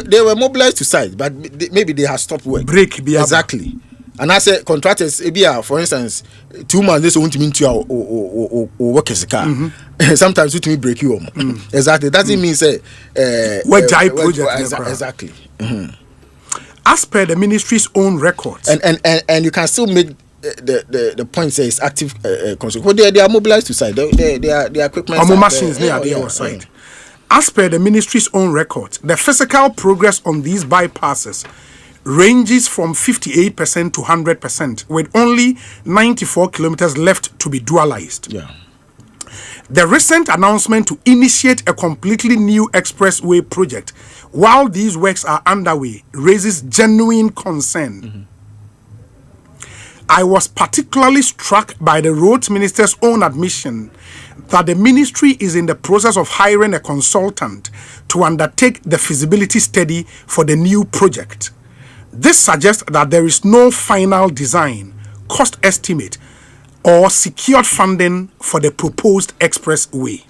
they were mobilized to site, but maybe they have stopped work. Break. Exactly. And I say contractors, for instance, 2 months this won't mean to or work as a car. Sometimes it will break you home. Exactly. Doesn't mean say project exactly. As per the ministry's own records, and you can still make the point say it's active construction. They are mobilized to site. Their equipment. Machines they are there on site. As per the ministry's own records, the physical progress on these bypasses ranges from 58% to 100%, with only 94 kilometers left to be dualized. Yeah. The recent announcement to initiate a completely new expressway project while these works are underway raises genuine concern. I was particularly struck by the roads minister's own admission that the ministry is in the process of hiring a consultant to undertake the feasibility study for the new project. This suggests that there is no final design, cost estimate, or secured funding for the proposed expressway.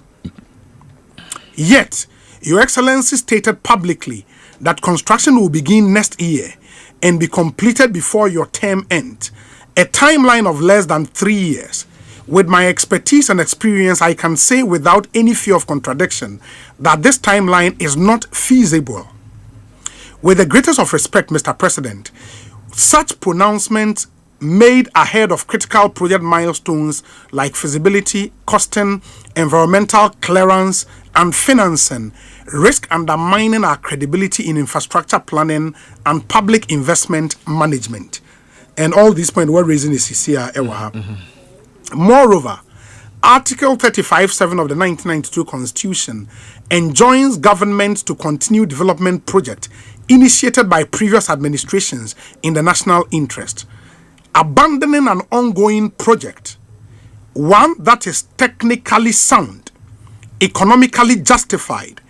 Yet, Your Excellency stated publicly that construction will begin next year and be completed before your term ends, a timeline of less than 3 years. With my expertise and experience, I can say without any fear of contradiction that this timeline is not feasible. With the greatest of respect, Mr. President, such pronouncements made ahead of critical project milestones like feasibility, costing, environmental clearance, and financing risk undermining our credibility in infrastructure planning and public investment management. And all these points we're raising is here. Moreover, Article 35(7) of the 1992 Constitution enjoins government to continue development projects initiated by previous administrations in the national interest. Abandoning an ongoing project, one that is technically sound, economically justified,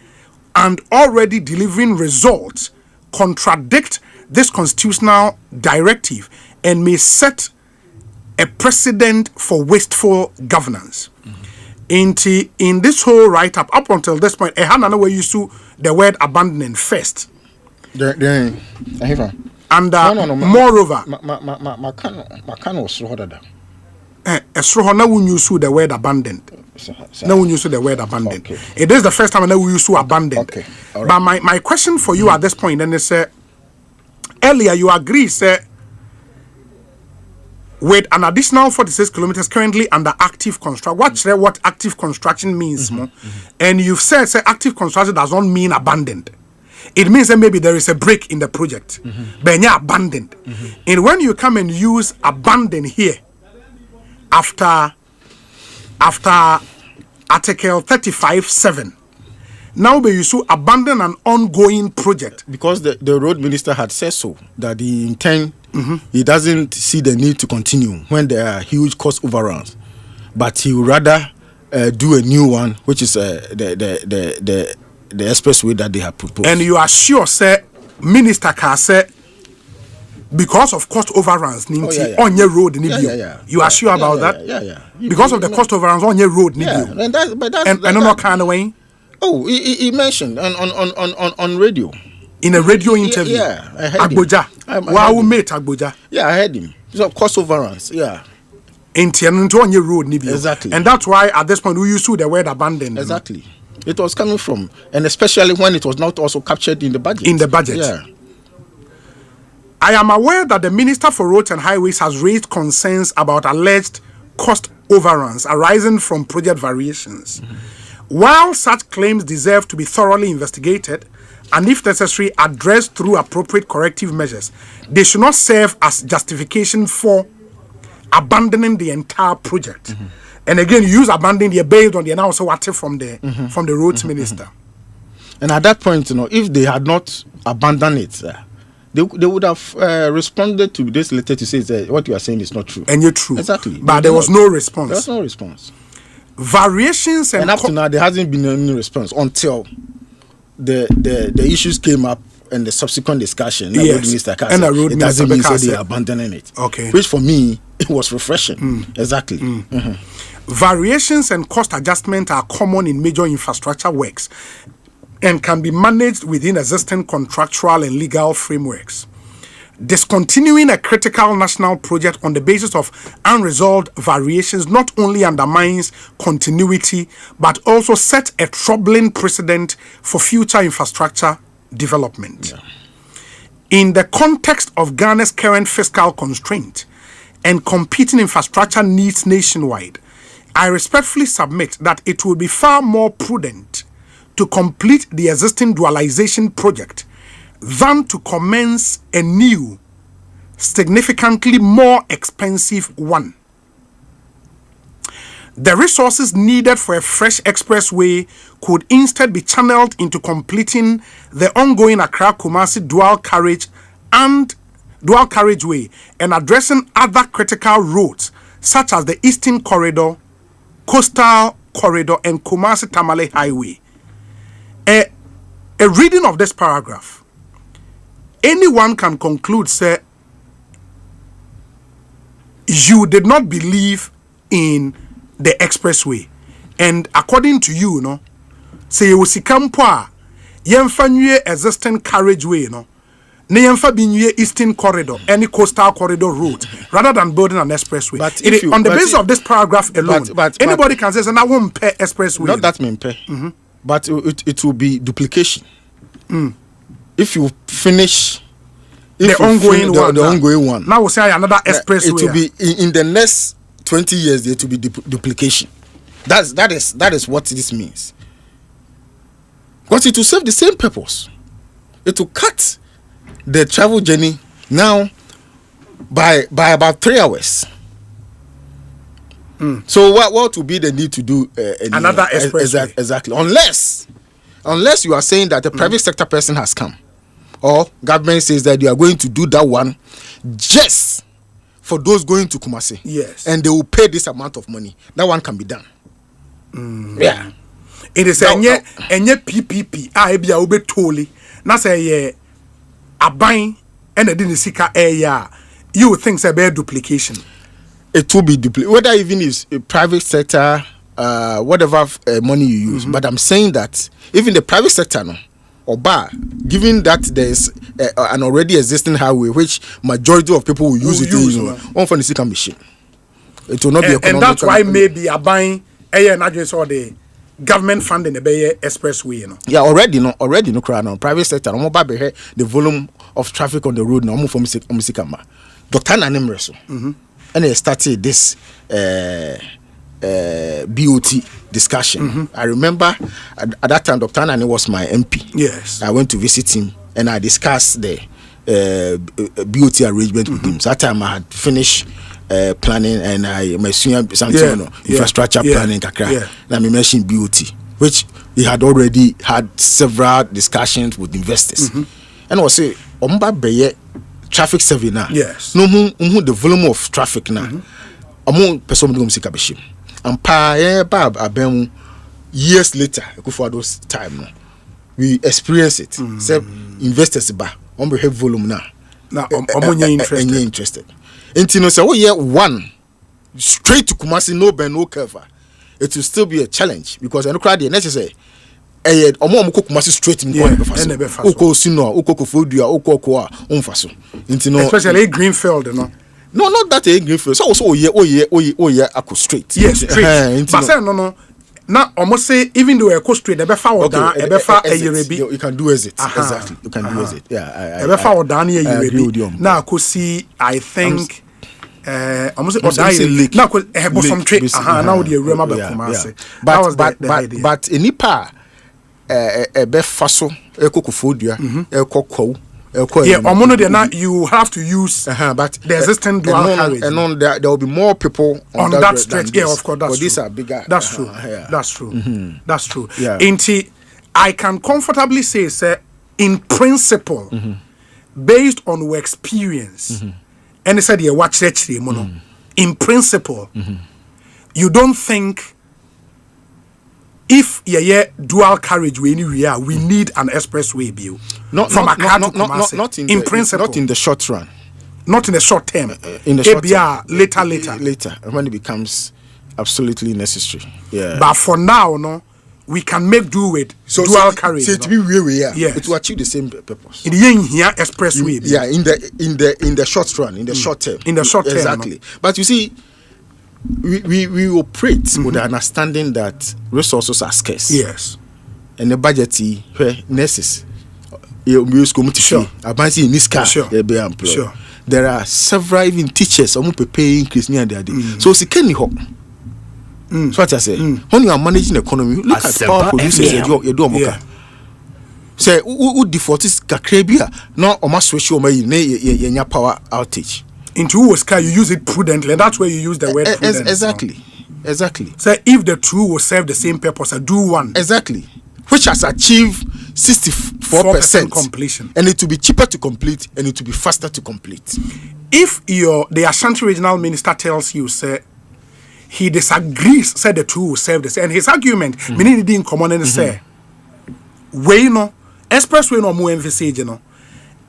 and already delivering results, contradict this constitutional directive and may set a precedent for wasteful governance. In this whole write-up, up until this point, Ehana we used to the word abandoning first. Moreover, was so now we use the word abandoned. Now we use the word abandoned. It is the first time now we use to abandon. But my question for you at this point, then is earlier you agree, sir, with an additional 46 kilometers currently under active construction. What active construction means, and you've said active construction does not mean abandoned. It means that maybe there is a break in the project, but you're abandoned. And when you come and use abandon here, after Article 35(7), now they used to abandon an ongoing project because the road minister had said so, that he intend he doesn't see the need to continue when there are huge cost overruns, but he would rather do a new one, which is the expressway that they have proposed. And you are sure, sir, Minister can say because of cost overruns, on your road, you are sure about that? Because of the cost overruns on your road, and I don't know kind of way. Oh, he mentioned on radio. In a radio interview. I heard Agboja. Wow, mate Agboja. I heard him. So cost overruns, into on your road, exactly. And that's why at this point we use the word abandoned. Exactly. It was coming from, and especially when it was not also captured in the budget. I am aware that the Minister for Roads and Highways has raised concerns about alleged cost overruns arising from project variations. While such claims deserve to be thoroughly investigated and, if necessary, addressed through appropriate corrective measures, they should not serve as justification for abandoning the entire project. And again, you use abandon the based on the announcement from the roads minister. And at that point, if they had not abandoned it, they would have responded to this letter to say what you are saying is not true. And you're true. Exactly. But there was no response. There was no response. Variations and up to now, there hasn't been any response until the issues came up and the subsequent discussion. Yes. And the road minister doesn't mean they are abandoning it. Okay. Which for me, it was refreshing. Exactly. Variations and cost adjustment are common in major infrastructure works and can be managed within existing contractual and legal frameworks. Discontinuing a critical national project on the basis of unresolved variations not only undermines continuity but also sets a troubling precedent for future infrastructure development. In the context of Ghana's current fiscal constraint and competing infrastructure needs nationwide, I respectfully submit that it will be far more prudent to complete the existing dualization project than to commence a new, significantly more expensive one. The resources needed for a fresh expressway could instead be channeled into completing the ongoing Accra-Kumasi dual carriageway and addressing other critical roads such as the Eastern Corridor, Coastal Corridor, and Kumasi-Tamale Highway. A reading of this paragraph, anyone can conclude, say, you did not believe in the expressway. And according to you, no, say you si kampo yemfa nwie existing carriageway, no, ne yemfa binwie Eastern Corridor, any Coastal Corridor route, rather than building an expressway. But on the basis of this paragraph alone, anybody can say, I won't pay expressway. Not that mean pay. But it will be duplication. If you finish the ongoing one. Now we'll say another expressway. It will be in the next 20 years. There will be duplication. That is what this means. Because it will serve the same purpose. It will cut the travel journey now by about 3 hours. So what will be the need to do another expressway? Exactly. Unless you are saying that the private sector person has come, or government says that you are going to do that one just for those going to Kumasi. Yes. And they will pay this amount of money. That one can be done. Yeah. It is enye PPP ebia obe toli na say aban and the sika you would think say be duplication. It will be duplicate, whether even is a private sector, whatever money you use. But I'm saying that even the private sector, no, or given that there is an already existing highway which majority of people will use one for the second machine, it will not be economical. And that's why maybe a buying not just all the government funding the expressway, you know. Yeah, already no crowd now. Private sector, the volume of traffic on the road now from Musikamba. Dr. Nanemreso. And they started this BOT discussion. I remember at that time, Dr. Nani was my MP. Yes. I went to visit him and I discussed the BOT arrangement with him. So that time I had finished planning and I mentioned something, infrastructure planning. And I mentioned BOT, which he had already had several discussions with investors. And I was saying, traffic survey now. Yes. No, the volume of traffic now. Among person go musika beshim. And abem years later, for those time now, we experience it. Say investors on the volume now. Now, interested. Intino say, one straight to Kumasi, no ben, no cover. It will still be a challenge because I crowd the necessary. Straight in especially Greenfield, you know. No, not that a Greenfield. So also I could straight. Yes, straight. But say no. Now almost say even though I go straight, the befa down, the befa you can do exit. Exactly. You can do exit. Yeah, the befa down here you now could see I think almost now could some trade now the remember Kumasi. But in Nipa faso ekokofodua ekokwo you have to use but the existing dual carriage and on there will be more people on that stretch. Yeah, of course, that's but these are bigger. That's true. That's true. That's true. Inti, I can comfortably say, sir, in principle, based on our experience, and I said, yeah, watch actually, in principle, you don't think if dual carriageway anywhere, we need an expressway bill from Accra to Kumasi. Not in principle, not in the short run, not in the short term. In the short term, later, when it becomes absolutely necessary. Yeah. But for now, no, we can make do with dual carriage. So to be real, yes. it will achieve the same purpose. In the here expressway. Yeah, in the short run, in the short term. In the short term. Exactly. But you see, we operate with the understanding that resources are scarce. Yes. And the budget nurses. Sure. Sure. There are several even teachers paying increase near their day. So see can you so what I say when you are managing the economy, look at power producers you do amoka. Say who default is kakrebia no o ma switch o ma yenya power outage. Into who you use it prudently, and that's where you use the word prudent. Exactly. So if the two will serve the same purpose, do one. Exactly. Which has achieved 64% completion. And it will be cheaper to complete and it will be faster to complete. If the Ashanti regional minister tells you, say, he disagrees, say the two will serve the same, and his argument, meaning he didn't come on and say, way no, expressway no more envisage,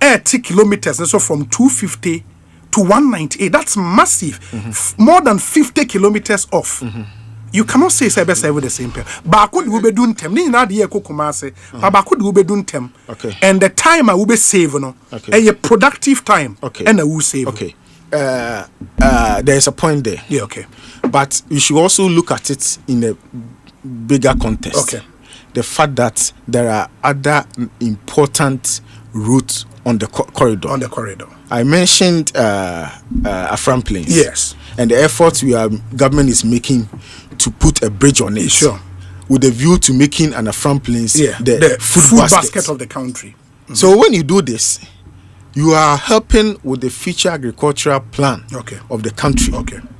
80 kilometers, and so from 250 to 198, that's massive. More than 50 kilometers off. You cannot say best with the same pair. But could we be doing them? Ni the eko kumase. But could we be doing them? Okay. And the time I will be saving, no. Okay. A productive time. Okay. And I will save. Okay. There is a point there. Yeah. Okay. But you should also look at it in a bigger context. Okay. The fact that there are other important routes on the corridor. On the corridor. I mentioned Afram Plains. Yes. And the efforts government is making to put a bridge on it. Sure. With a view to making an Afram Plains the food basket of the country. So when you do this, you are helping with the future agricultural plan of the country.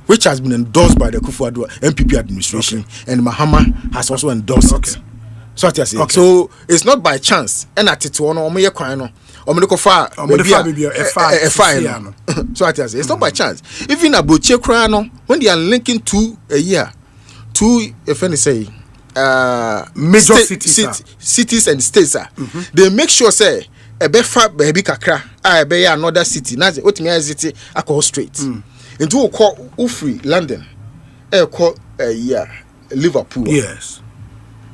Which has been endorsed by the Kufuor MPP administration. And Mahama has also endorsed it. So what I say. So it's not by chance. And at it one so what I say, it's not by chance. Even Abuche Krano, when they are linking to a year, two if any say major cities and states, they make sure say a befa baby kakra, be another city. Now what me city I call straight. Into call Ufri London, call Liverpool. Yes.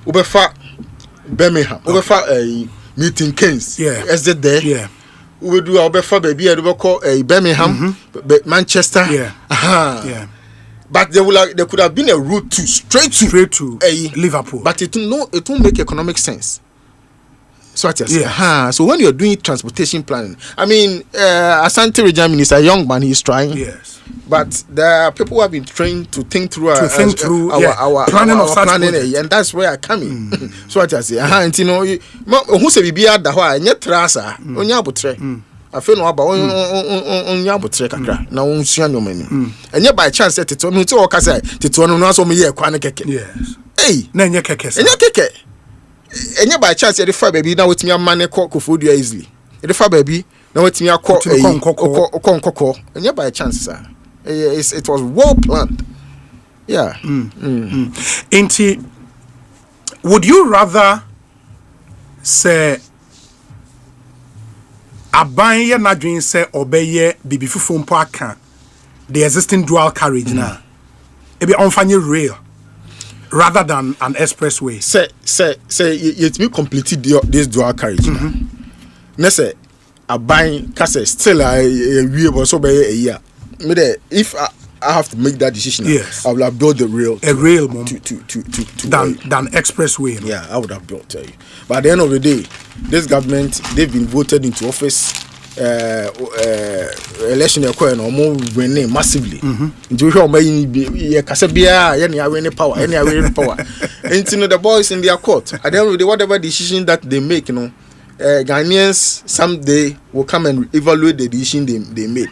Ubefa Birmingham. Ubefa Milton Keynes. Is it there? Yeah. We do our befa baby. I do call Birmingham, Manchester. Yeah. But there could have been a route straight to Liverpool. But it won't make economic sense. So what I say. So when you're doing transportation planning, I mean, Asante Regional Minister, a young man, he's trying. Yes. But there are people who have been trained to think through our planning, and that's where I come in. So what I say. And you know, who say be at the why? Nye trasa. Onya butre. I feel no about onya butre kakra. Na unsua no mani. And yet by chance that it no to okasa. Tito no no so me ye kwane keke. Yes. Hey. Na nye keke. Enye keke. Enye by chance the fa baby na wetimi amane Kofodu easily. The fa baby na wetimi akọ konkoko. Enye by chance sir. It was well planned. Yeah. Inti, would you rather say abanye na dwen say obeye bibi fufu mpo aka the existing dual carriage na ebi onfanye rail rather than an expressway? Say yet me completed this dual carriage na. Na say abanye ka say still we but so be a year. If I have to make that decision, yes, I will have built a rail more to than expressway. Yeah, I would have built it. But at the end of the day, this government, they've been voted into office. Election almost winning massively. Into power, and you know the boys in their court. At the end of the day, whatever decision that they make, you know. Ghanaians someday will come and evaluate the decision they made.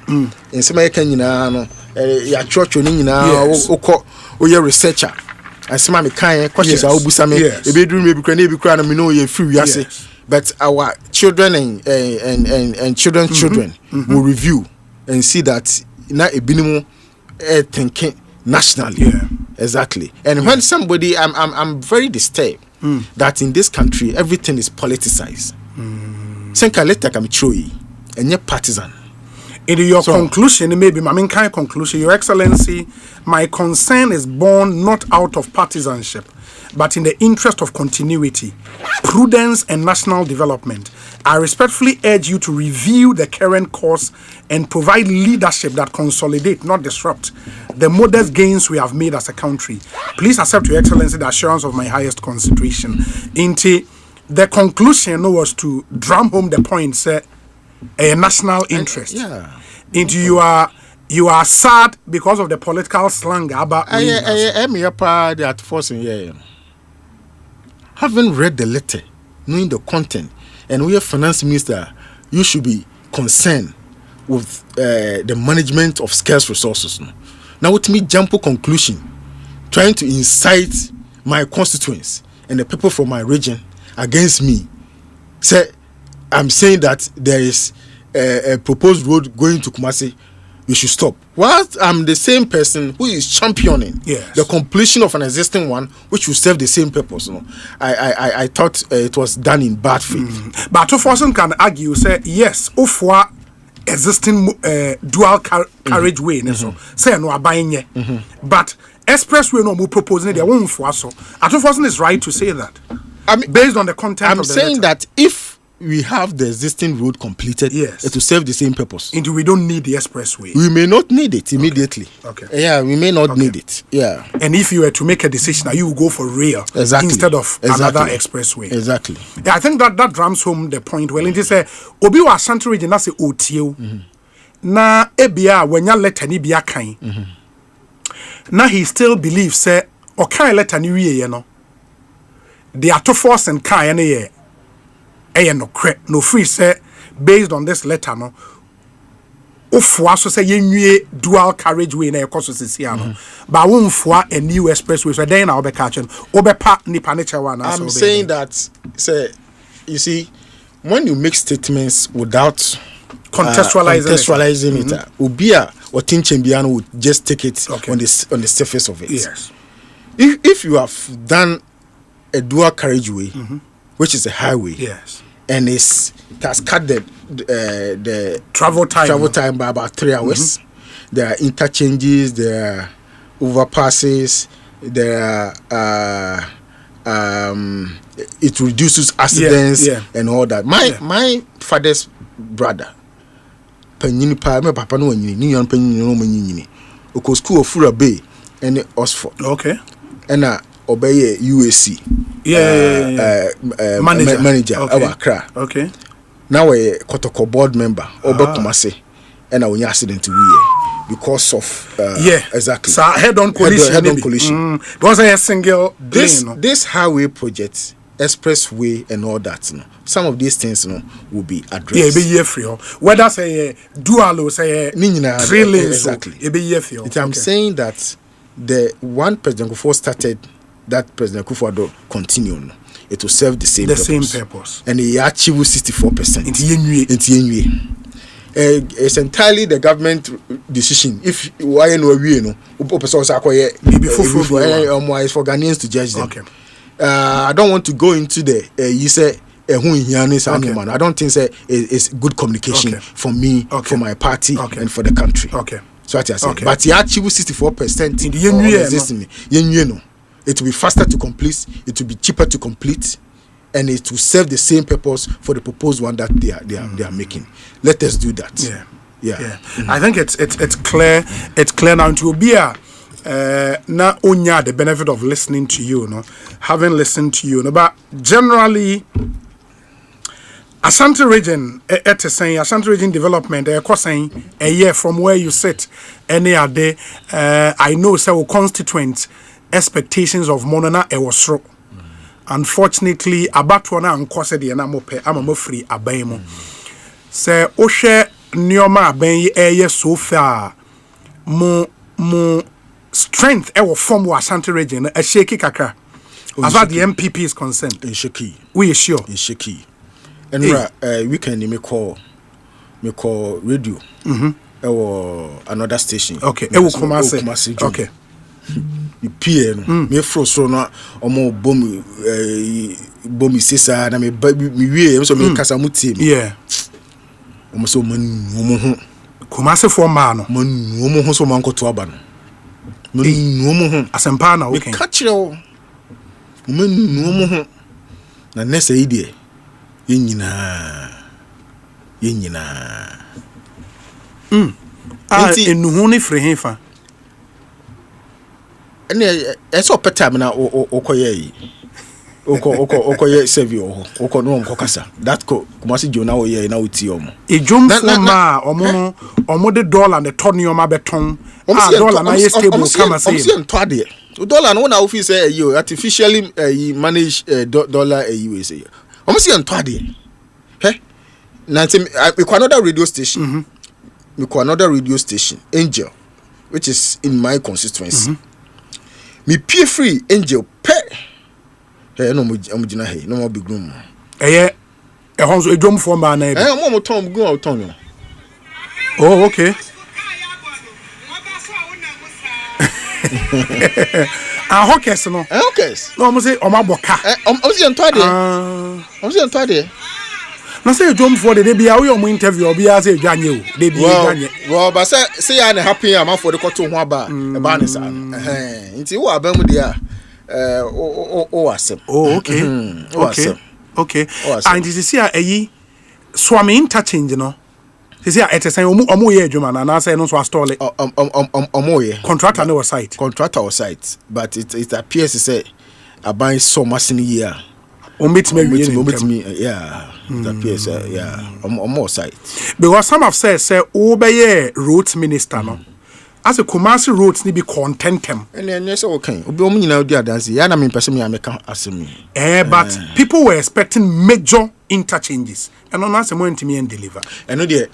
In some American, your church, your researcher, and some kind questions are busame. A bedroom maybe crying, we know you're free. Yes. But our children and children's children will review and see that not a minimum thinking nationally. Yeah. Exactly. And when somebody, I'm very disturbed that in this country everything is politicized. Senka leta kamichoi and you're partisan. In your conclusion, maybe my main kind of conclusion, Your Excellency, my concern is born not out of partisanship, but in the interest of continuity, prudence, and national development. I respectfully urge you to review the current course and provide leadership that consolidate, not disrupt, the modest gains we have made as a country. Please accept, Your Excellency, the assurance of my highest consideration. Into the conclusion was to drum home the point, say, a national interest. Into you are sad because of the political slang about that forcing here. Having read the letter, knowing the content, and we are finance minister, you should be concerned with the management of scarce resources. Now, with me, jump to conclusion, trying to incite my constituents and the people from my region against me. Say, I'm saying that there is a proposed road going to Kumasi. You should stop. Whilst I'm the same person who is championing the completion of an existing one, which will serve the same purpose. I thought it was done in bad faith. But two person can argue, say yes, ofwa existing dual carriageway. Say no abayinye. But expressway no more proposing they won't for so. Two person is right to say that. I mean, based on the content. I'm saying that if we have the existing road completed, it will serve the same purpose. And we don't need the expressway. We may not need it immediately. Okay. Yeah, we may not need it. Yeah. And if you were to make a decision, you will go for rail instead of another expressway. Exactly. Yeah, I think that drums home the point. Well, it is a obi wa Asante region that's a OTO. Na ebia when ya letter ni bia kan. Na he still believes say o kan letter ni wie ye no. The ato force and kan na ye. No free say based on this letter no ofwa so say yenwie dual carriageway na ekoso sisia no ba wonfwa a new expressway so then na obeka chen obepa nipa ne chewa na. I'm saying that say you see when you make statements without contextualizing it obia or tinchembia no would just take it on the surface of it. Yes. If you have done a dual carriageway which is a highway, and it has cut the travel time by about 3 hours. There are interchanges, there are overpasses, there are it reduces accidents and all that. My father's brother, Penini Pa, my papa no nyini, ni yon penini no nyini. Oko school of Fura Bay and Oxford. Okay. And obey UAC. Manager our Accra. Okay. Now a Kotoko board member Oba Kumase and our accident because of exactly. So head-on collision. Head-on collision. It wasn't a single this highway project, expressway and all that. Some of these things will be addressed. Be year free. Whether say dual or say 3 lanes. Exactly. Be year free. I'm saying that the one President Kufuor started, that President Kufuor continue. It will serve the same purpose. And he achieved 64%. It's entirely the government decision. If why no we no, it's for Ghanaians to judge them. Okay. I don't want to go into the you say I don't think it's good communication for me, for my party, and for the country. Okay. So what I say. But he achieved 64% in the it will be faster to complete, it will be cheaper to complete, and it will serve the same purpose for the proposed one that they are making. Let us do that. I think it's clear. It's clear now. It will be na onya the benefit of listening to you, having listened to you, but generally. Asante region, Asante region development, a year from where you sit, any other, I know several constituent expectations of Monona Ewosro. Unfortunately, Abatwana and Kosedi and I'm free Abemo. Say, Oshe Nioma Ben a so far, more strength ever from Asante region, a shaky kaka. As far the MPP is concerned, in Shaki, we are sure in Shaki. And weekend me call radio. Or another station. Okay. Kumasi. Okay. You peer me frost na omo bomi sesa na me we so me kasa muti. Yeah. Omo so man Kumasi for man. Manu ho so manko to aba no. Manu ho Asempa na okay. Catch you. Manu ho. Na nessa idea. Yenyina. Enuhu ni free hefa. Ene eso peta me na okoye yi. Okoye serve oko no nkokasa. That ko Kumasi Jona oye na uti omo. Ejum for ma omo de dollar ne ton yoma beton. Dollar na ye stable kama say. Omo ntwa de. Dollar no na office say you artificially manage dollar we say. Omo si ntwa de. He? Na we call another radio station. We call another radio station, Angel, which is in my constituency. Me pay free Angel pay. Hey, no mujina hey, no more big room. Eh, a drum for man. Mo Tom go out on you. Oh, okay. Hawkers no. Hawkers. No, mo say o ma boka. O si ntwa de. Na say drum for the dey bia we o interview obi a say dwanye o. Dey bia dwanye. Well, but say ya na happy am for the koto ho aba. E ba ne sa. Nti wo aba mu de a Asem. Oh, okay. Okay. And this is here a swami interchange, no. This here at a say omo ye adwuma na na say no so astole. Omo ye. Contractor no site. Contractor or site, but it appears to say I buy so much in a year. Omit me, yeah. It appears, yeah. Omo site. Because some have said say obeye road minister no. As a Kumasi roads ni be contentem. And yes, okay. Obi omu nyina odi adansi. Ya na me pese me ameka asemi. But people were expecting major interchanges. And on us mo ntimi and deliver. And no there.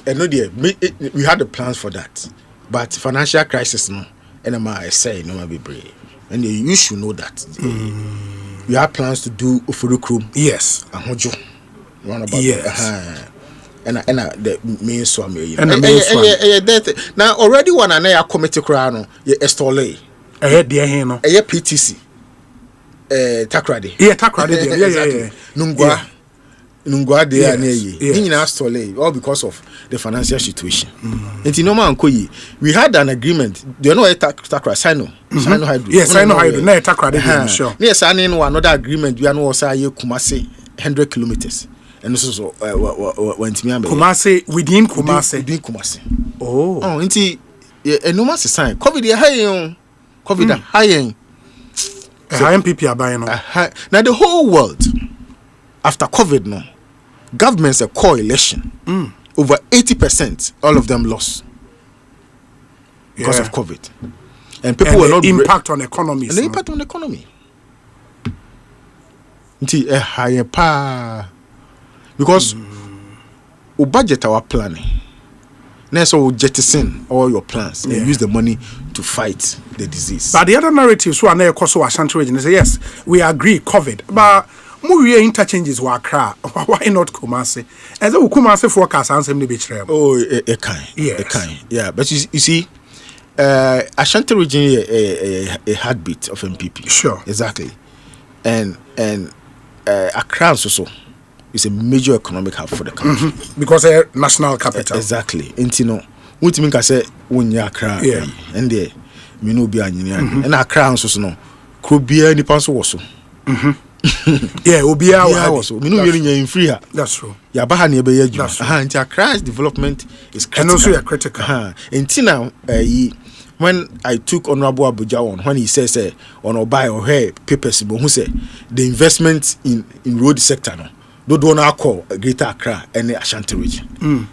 We had the plans for that. But financial crisis no. And I say no be brave. And you should know that. We had plans to do Ofurukrum. Yes. Ahojo. Yes. And the main swam now already one and a committee crown ye estole dear hino PTC takrade yeah nungwa de ye stole all because of the financial situation and no man koyi we had an agreement they know takra sino hydro yes sino hydro na takrade sure yes I know another agreement we are no say Kumasi 100 kilometers. And so went me Kumasi within Kumasi. Oh, inti enormous sign. COVID high. High people are buying. Now the whole world after COVID no governments a coalition. Over 80% all of them lost because of COVID. And people were not impact on economy. And the impact on the economy. Inti high pa. Because we budget our planning. Now so we jettison all your plans and use the money to fight the disease. But the other narratives who are now also Ashanti region say yes, we agree COVID. But more interchanges were cra. Why not Kumasi? As a Kumasi forecast answer me be true. Oh, a kind. Yeah. But you see, Ashanti region a heartbeat of MPP. Sure. Exactly. And Accra also. It's a major economic hub for the country because a national capital. Exactly. Intino. What you mean? I say when you Accra, and there, me no be and Accra also no. Could be any pass also. Yeah, Obia also. Me no really in free. That's true. Ya baha ni ebe yeju. Accra's development is critical. And also you are critical. Intina when I took Honorable Abuja on when he says on or buy or hey papers, but who say the investment in road sector no. Don't call Greater Accra and the Ashanti region,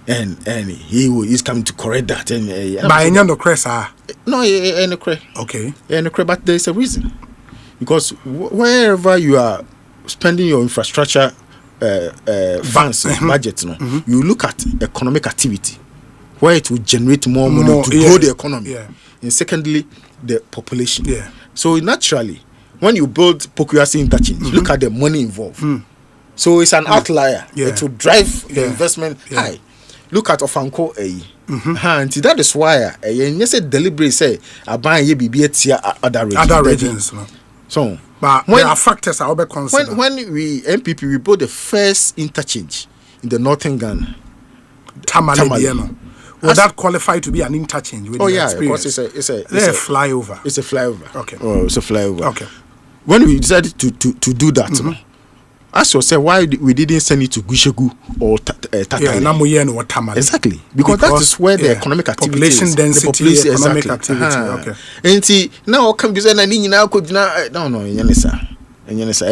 and he's coming to correct that. And by any no cresa, no, any cre. Okay, any cre, but there's a reason because wherever you are spending your infrastructure funds budget, you look at economic activity where it will generate more money to grow the economy, and secondly, the population. So naturally, when you build Pokuasi interchange, look at the money involved. So it's an outlier. It will drive the investment high. Look at Ofanko and that is why you say deliberate say I buy ye BB other regions. So but when there are factors I will consider. When we MPP we built the first interchange in the northern Ghana. Tamale. Would that qualify to be an interchange with your experience? Of course, it's a flyover. It's a flyover. Okay. Oh, it's a flyover. Okay. When we decided to do that, ask yourself why we didn't send it to Gushegu or Tatale. Exactly. Because that is where the economic activity population is. Density, the economic activity. Okay. And see, now come to say no,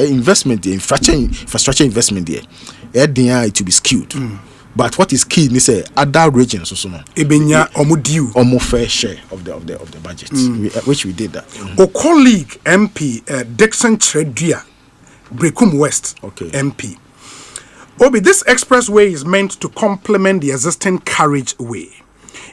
investment, infrastructure investment there. It to be skewed. But what is key is other regions also almost fair share of the budget, which we did that. Our colleague MP Dixon Chredua, Brekum West MP. Obi, this expressway is meant to complement the existing carriageway.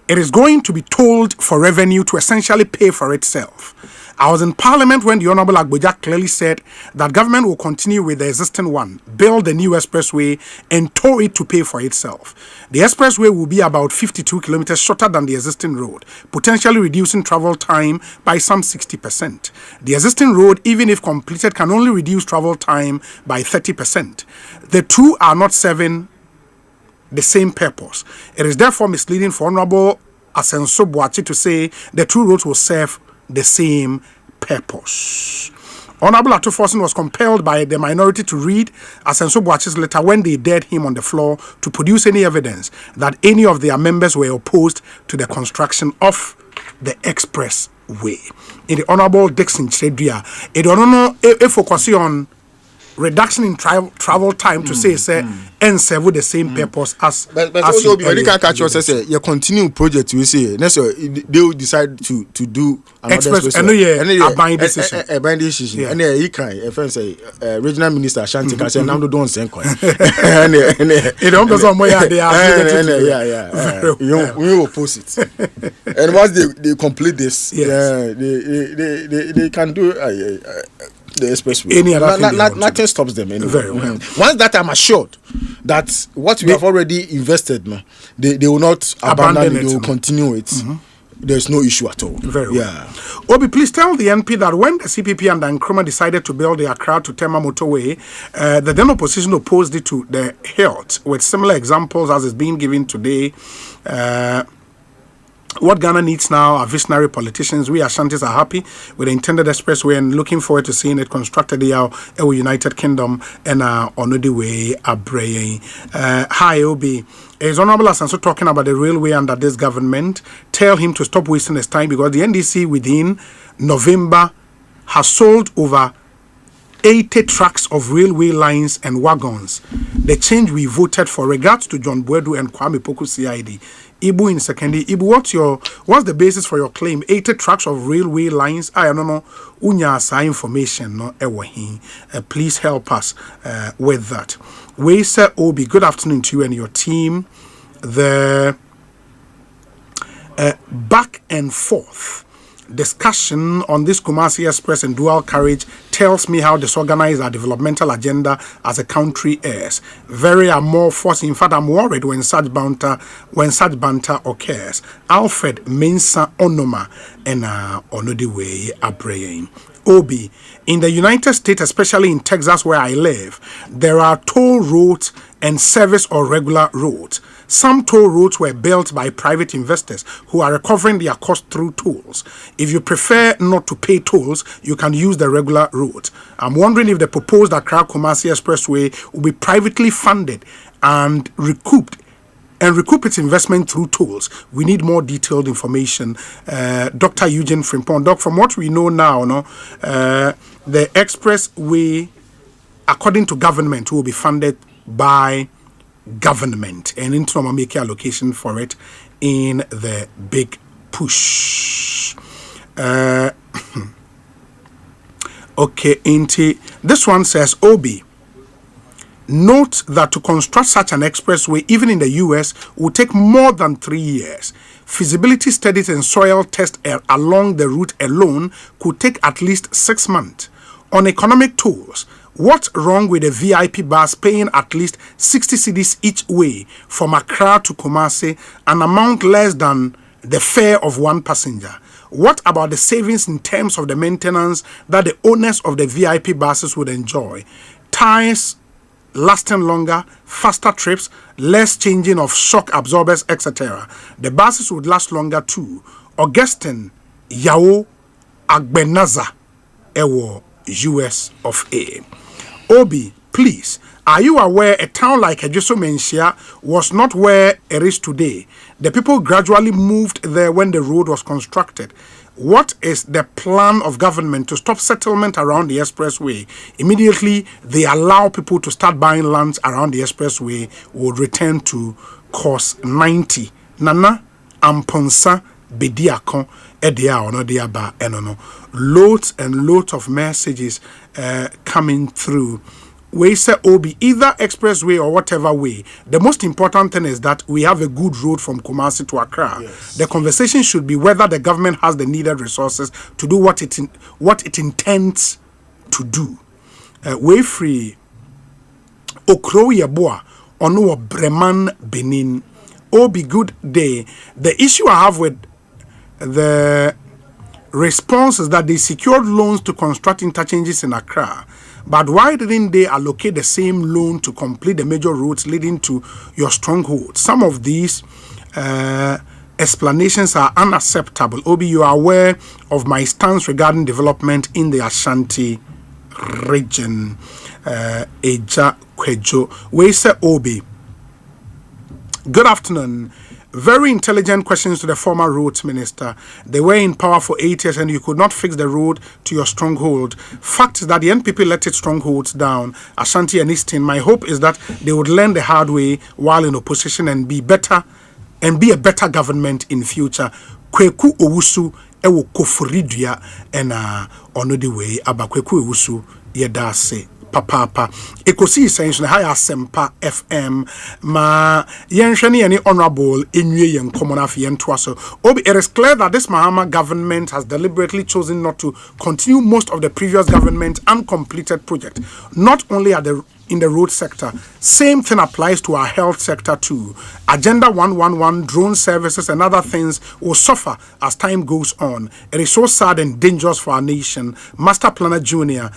It is going to be tolled for revenue to essentially pay for itself. I was in Parliament when the Honourable Agboja clearly said that government will continue with the existing one, build the new expressway, and tow it to pay for itself. The expressway will be about 52 kilometers shorter than the existing road, potentially reducing travel time by some 60%. The existing road, even if completed, can only reduce travel time by 30%. The two are not serving the same purpose. It is therefore misleading for Honourable Asempa to say the two roads will serve the same purpose. Honorable Atuforsen was compelled by the minority to read Asempa's letter when they dared him on the floor to produce any evidence that any of their members were opposed to the construction of the expressway. In the Honorable Dixon Chredua, it don't know if focusing on reduction in travel time to say and serve the same purpose as. But also, when you can catch us, say you continue project, we say next they will decide to do another express. I know a binding decision. A binding decision. And he can, if I say regional minister Shanti can say now don't send coin. And it don't be some way they are. We oppose it. And once they complete this, they can do. The expressway. Nothing stops them anyway. Very well. Once that I'm assured that what we have already invested, they will not abandon it, they will continue it. There's no issue at all. Very well. Obi, please tell the NP that when the CPP and Nkrumah decided to build the Accra to Tema motorway, the then opposition opposed it to the hilt, with similar examples as is being given today. What Ghana needs now are visionary politicians. We Ashantis are happy with the intended expressway and looking forward to seeing it constructed here in the United Kingdom and on the way Abraying. Hi, Obi. Is Honorable Asanso talking about the railway under this government? Tell him to stop wasting his time because the NDC within November has sold over 80 tracks of railway lines and wagons. The change we voted for. Regards to John Buedu and Kwame Poku CID. Ibu in secondary. Ibu, what's the basis for your claim? 80 tracks of railway lines. I don't know. Unya sa information no ewahi. Please help us with that. We say Obi, good afternoon to you and your team. The back and forth discussion on this Kumasi Express and dual carriage tells me how disorganized our developmental agenda as a country is. Very amorphous. In fact, I'm worried when such banter occurs. Alfred Mensa Onoma and Onodiwe Abraying. Obi, in the United States, especially in Texas where I live, there are toll roads and service or regular roads. Some toll roads were built by private investors who are recovering their cost through tolls. If you prefer not to pay tolls, you can use the regular route. I'm wondering if the proposed Accra Kumasi Expressway will be privately funded and recoup its investment through tolls. We need more detailed information. Dr. Eugene Frimpong. Doc, from what we know now, the expressway, according to government, will be funded by government and Intoma make allocation for it in the big push. Okay, this one says, Obi, note that to construct such an expressway, even in the US, will take more than 3 years. Feasibility studies and soil tests along the route alone could take at least 6 months. On economic tools, what's wrong with a VIP bus paying at least 60 cedis each way from Accra to Kumasi, an amount less than the fare of one passenger? What about the savings in terms of the maintenance that the owners of the VIP buses would enjoy? Tires lasting longer, faster trips, less changing of shock absorbers, etc. The buses would last longer too. Augustine Yao Agbenaza, Ewo, US of A. Obi, please, are you aware a town like Ejiso Menchia was not where it is today? The people gradually moved there when the road was constructed. What is the plan of government to stop settlement around the expressway? Immediately, they allow people to start buying lands around the expressway, would return to course 90. Nana Amponsa Bediakon Edia or no diaba enono. Loads and loads of messages coming through. We say Obi, either expressway or whatever way. The most important thing is that we have a good road from Kumasi to Accra. Yes. The conversation should be whether the government has the needed resources to do what it intends to do. Way free Okro Yeboa Ono Breman Benin. Obi, good day. The issue I have with the response is that they secured loans to construct interchanges in Accra. But why didn't they allocate the same loan to complete the major roads leading to your stronghold? Some of these explanations are unacceptable. Obi, you are aware of my stance regarding development in the Ashanti region. Eja Kwejo. We say Obi. Good afternoon. Very intelligent questions to the former roads minister. They were in power for 8 years and you could not fix the road to your stronghold. Fact is that the NPP let its strongholds down, Ashanti and Eastern. My hope is that they would learn the hard way while in opposition and be a better government in future. Kweku Owusu ewo kofuridua and ono the way aba Kweku Owusu yedase. Papa Ekosiisen On Asempa FM ma yenhwene any honorable enwie yen common afie ntoaso. Obi, it is clear that this Mahama government has deliberately chosen not to continue most of the previous government uncompleted project, not only in the road sector. Same thing applies to our health sector too. Agenda 111, drone services and other things will suffer as time goes on. It is so sad and dangerous for our nation. Master Planner Junior,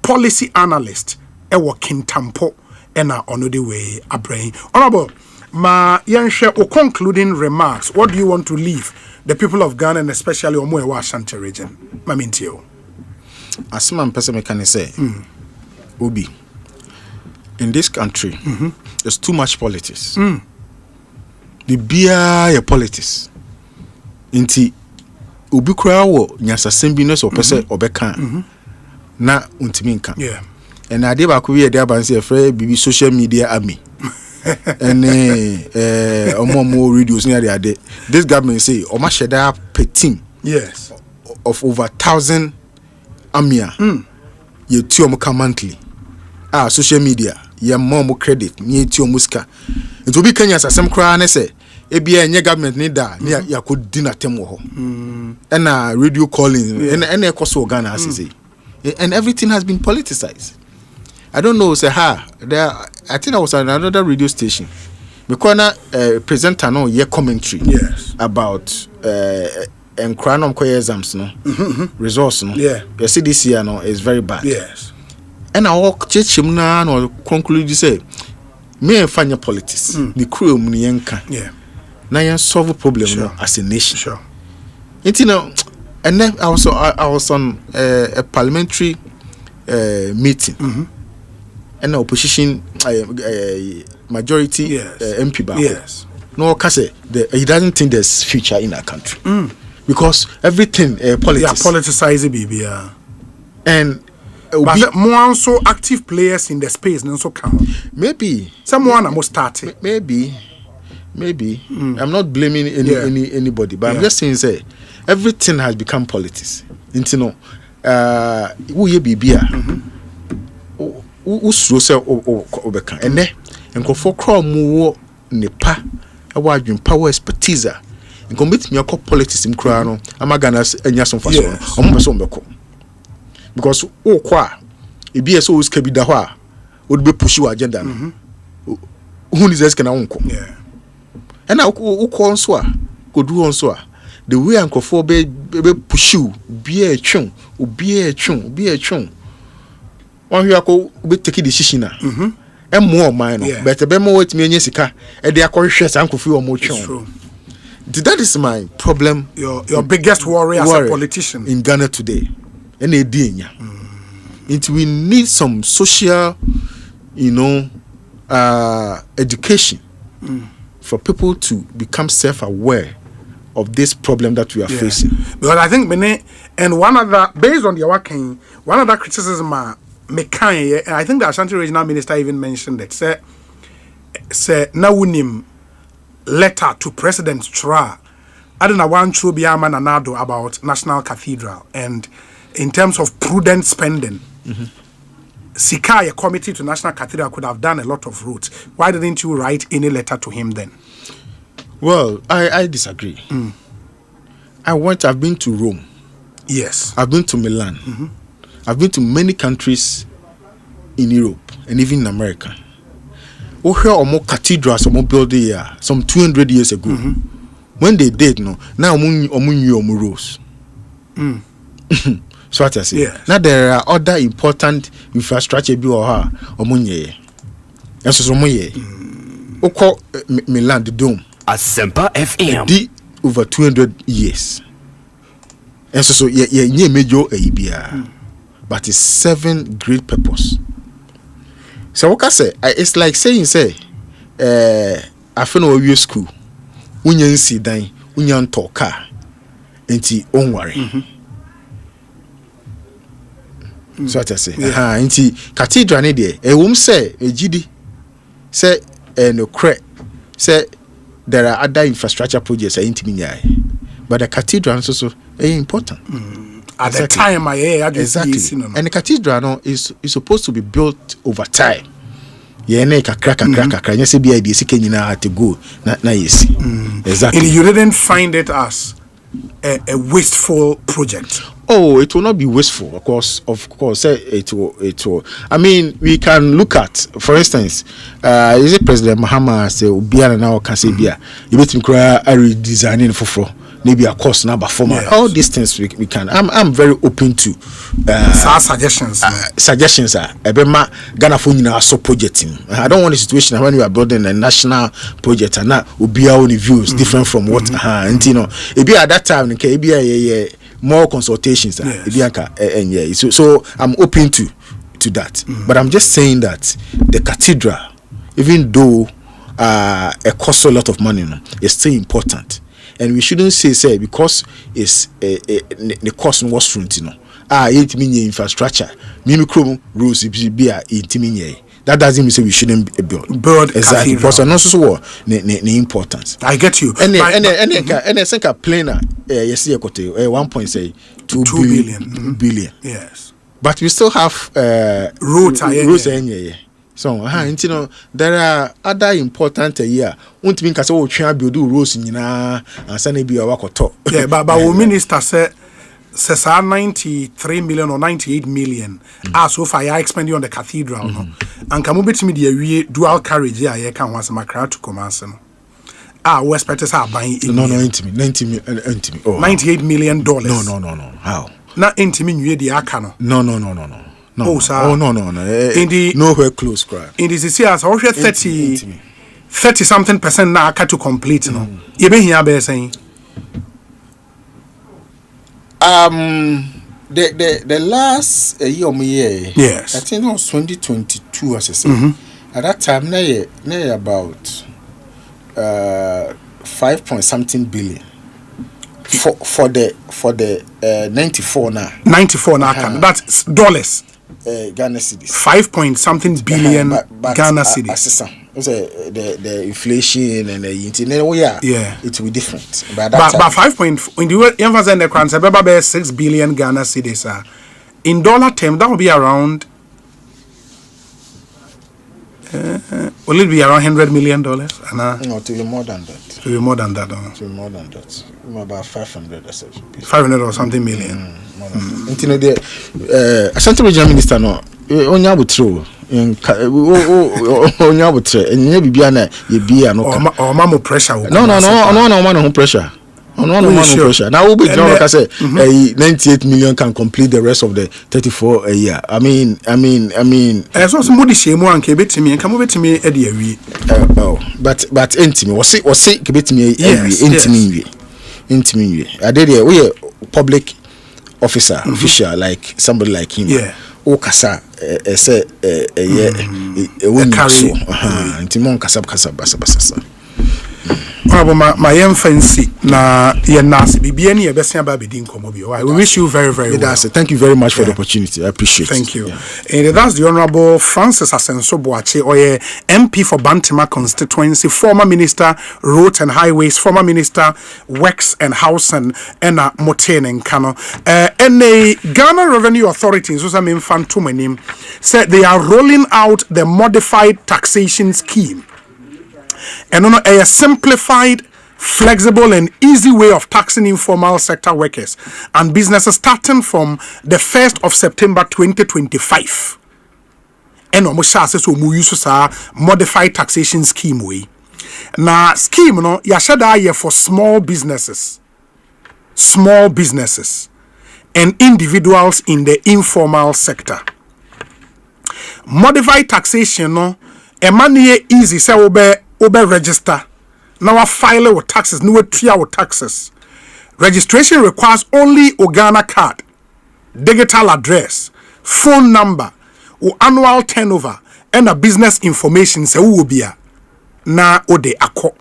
policy analyst, Ewo Kintampo, ena ono the way a brain. Honorable, ma yanshe o concluding remarks. What do you want to leave the people of Ghana and especially Omoewa Ashanti region? Mamintio. Asima mpesa mekane say, Obi, in this country, there's too much politics. The beer politics. Inti Obi kura wo nyasa sembiness or pese obeka. Na untiminka. Yeah. And I did back we there ban say afraid BB social media army. And more radios near the this government say Oma Sheda per team. Yes. Of over 1,000 amia. Ye tiomuka monthly. Social media. Ye more credit. Ye tiomuska. It will be Kenya's some cry and say ebia nye government need that ya could dinner temo ho. And radio calling and ekoso Ghana as say. And everything has been politicized. I don't know, say there. I think I was on another radio station. Because presenter no year commentary about encranom koye exams no results no. Yeah. You see this year no is very bad. Yes. And I walk church na no conclude say me fanya politics. The crew mu yenka. Yeah. Na yen solve problem no as a nation. Sure. You know. And then I was on a parliamentary meeting, and the opposition majority MP back. Yes. No, because he doesn't think there's future in our country because everything politics. Yeah, politicizing, baby. And but more so active players in the space, no so count. Maybe someone almost started. Maybe. I'm not blaming anybody, but I'm just saying say. Everything has become politics. You know, who ye be beer? Who so obeka? And then, and go for crow more nepa. I want you power expertise. And commit me a politics in crown. I'm a Ghana's and yason for so. Because kwa it be so is kebi dahwa would be push your agenda. Who is this can uncle? Yeah. And now who conswa could do on so. The way Uncle for be push you, be a chung. One you are be taking decision. more mine but be more with me sika e dey akɔhwehwɛ sankofi o mo twɛn. That is my problem. Your biggest worry as a politician in Ghana today. And we need some social, education for people to become self-aware of this problem that we are facing. Because I think and one other based on your working, one other criticism I think the Ashanti Regional Minister even mentioned it. Say Nawunim letter to President Tra. I don't know one true Biama Nanado about National Cathedral and in terms of prudent spending. Sika, a committee to National Cathedral could have done a lot of routes. Why didn't you write any letter to him then? Well, I disagree. I've been to Rome. Yes. I've been to Milan. I've been to many countries in Europe and even in America. We hear of more cathedrals, more building here, some 200 years ago. When they did, now rose. So what I say. Now there are other important infrastructure or munye. And so Oko Milan, the dome. Asempa FM. Over 200 years. And so major ABR. But it's 7 great purpose. So what I say, it's like saying, I feel we school. Unyan si dan, unyan toka. Enti on worry. So what I say. Enti cathedral ne there. Say gidi. Say no cre. Say there are other infrastructure projects but the cathedral is also important. At the time, exactly. And the cathedral is supposed to be built over time. Exactly. And you didn't find it as a wasteful project. Oh, it will not be wasteful. Of course, it will. I mean, we can look at, for instance, is it President Mahama say Obiara now can say Bia? You bet me cry redesigning for maybe a course number format. All these things we can. I'm very open to suggestions. Suggestions are Ebema Ghana for so projecting. I don't want a situation when we are building a national project and now Obiara only views different from what and it be at that time more consultations. So I'm open to that. But I'm just saying that the cathedral, even though it costs a lot of money, it's still important. And we shouldn't say because it's the cost was front, it means infrastructure. Mimicro rules be a that doesn't mean we shouldn't build exactly because I'm not so the importance. I get you. And I think a planer yes 1.2 billion. Yes. But we still have roads so there are other important won't mean case we try build roads nyina and be our top. Yeah, but our minister said 93 million or 98 million so far I expended on the cathedral and can move to me the dual carriage I can once my crowd to come we expect us buying 98 million dollars. No how not intimate the akano. No. Oh, sir. Oh, no. Nowhere close, cry. In this year, so 30 something percent now to complete. You been here, be saying. The last year, yes, I think it was 2022, as I said. At that time, they about 5 point something billion. For the 94 now. 94 now. That's dollars. Ghana cedis. 5 point something billion Ghana cedis. The inflation and the internet. It will be different. But 5 point in the emphasis the crown, about 6 billion Ghana cedis. In dollar term, that will be around. Will it be around $100 million? No, to be more than that. To be more than that. About 500 or something. 500 or something million. The Ashanti Regional Minister no onya butro onya butre enye bibia na ye bia no o ma mo pressure no pressure No pressure. Now we be like I say 98 million can complete the rest of the 34 a year. I mean so somebody shame one ke betimi come betimi e de awie. But intimi was say ke betimi intimi I did here we public officer official like somebody like him. Yeah. O kasa say we carry intimo kasa basa. My fancy na yenase bibia ni yebesia ba bedin komo bi. We wish you very well. Thank you very much for the opportunity. I appreciate it. Thank you. And that's the Honorable Francis Asenso Boache, or MP for Bantima constituency, former Minister Roads and Highways, former Minister Works and Housing, and Moten and Kano. And the Ghana Revenue Authority, so some infant to my name, said they are rolling out the modified taxation scheme. And a simplified, flexible and easy way of taxing informal sector workers and businesses starting from the 1st of September 2025. And almost so we use modified taxation scheme way. Now scheme yashada for small businesses and individuals in the informal sector. Modified taxation money easy say obe register. Now I file with taxes, no tier with taxes. Registration requires only Ghana card, digital address, phone number, or annual turnover, and a business information say who will be na ode ako.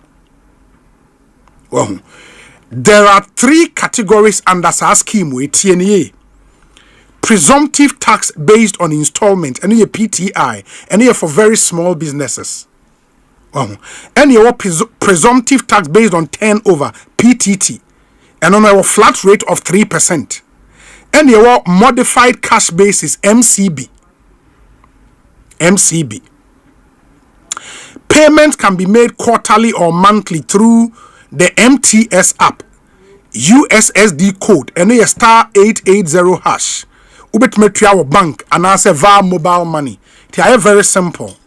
Well, there are 3 categories under our scheme with TNA. Presumptive tax based on installment, and a PTI, and here for very small businesses. And your presumptive tax based on turnover, PTT, and on a flat rate of 3%. And your modified cash basis, MCB. Payments can be made quarterly or monthly through the MTS app, USSD code, and a *880 hash. Ubetmetri our bank and answer via mobile money. They are very simple.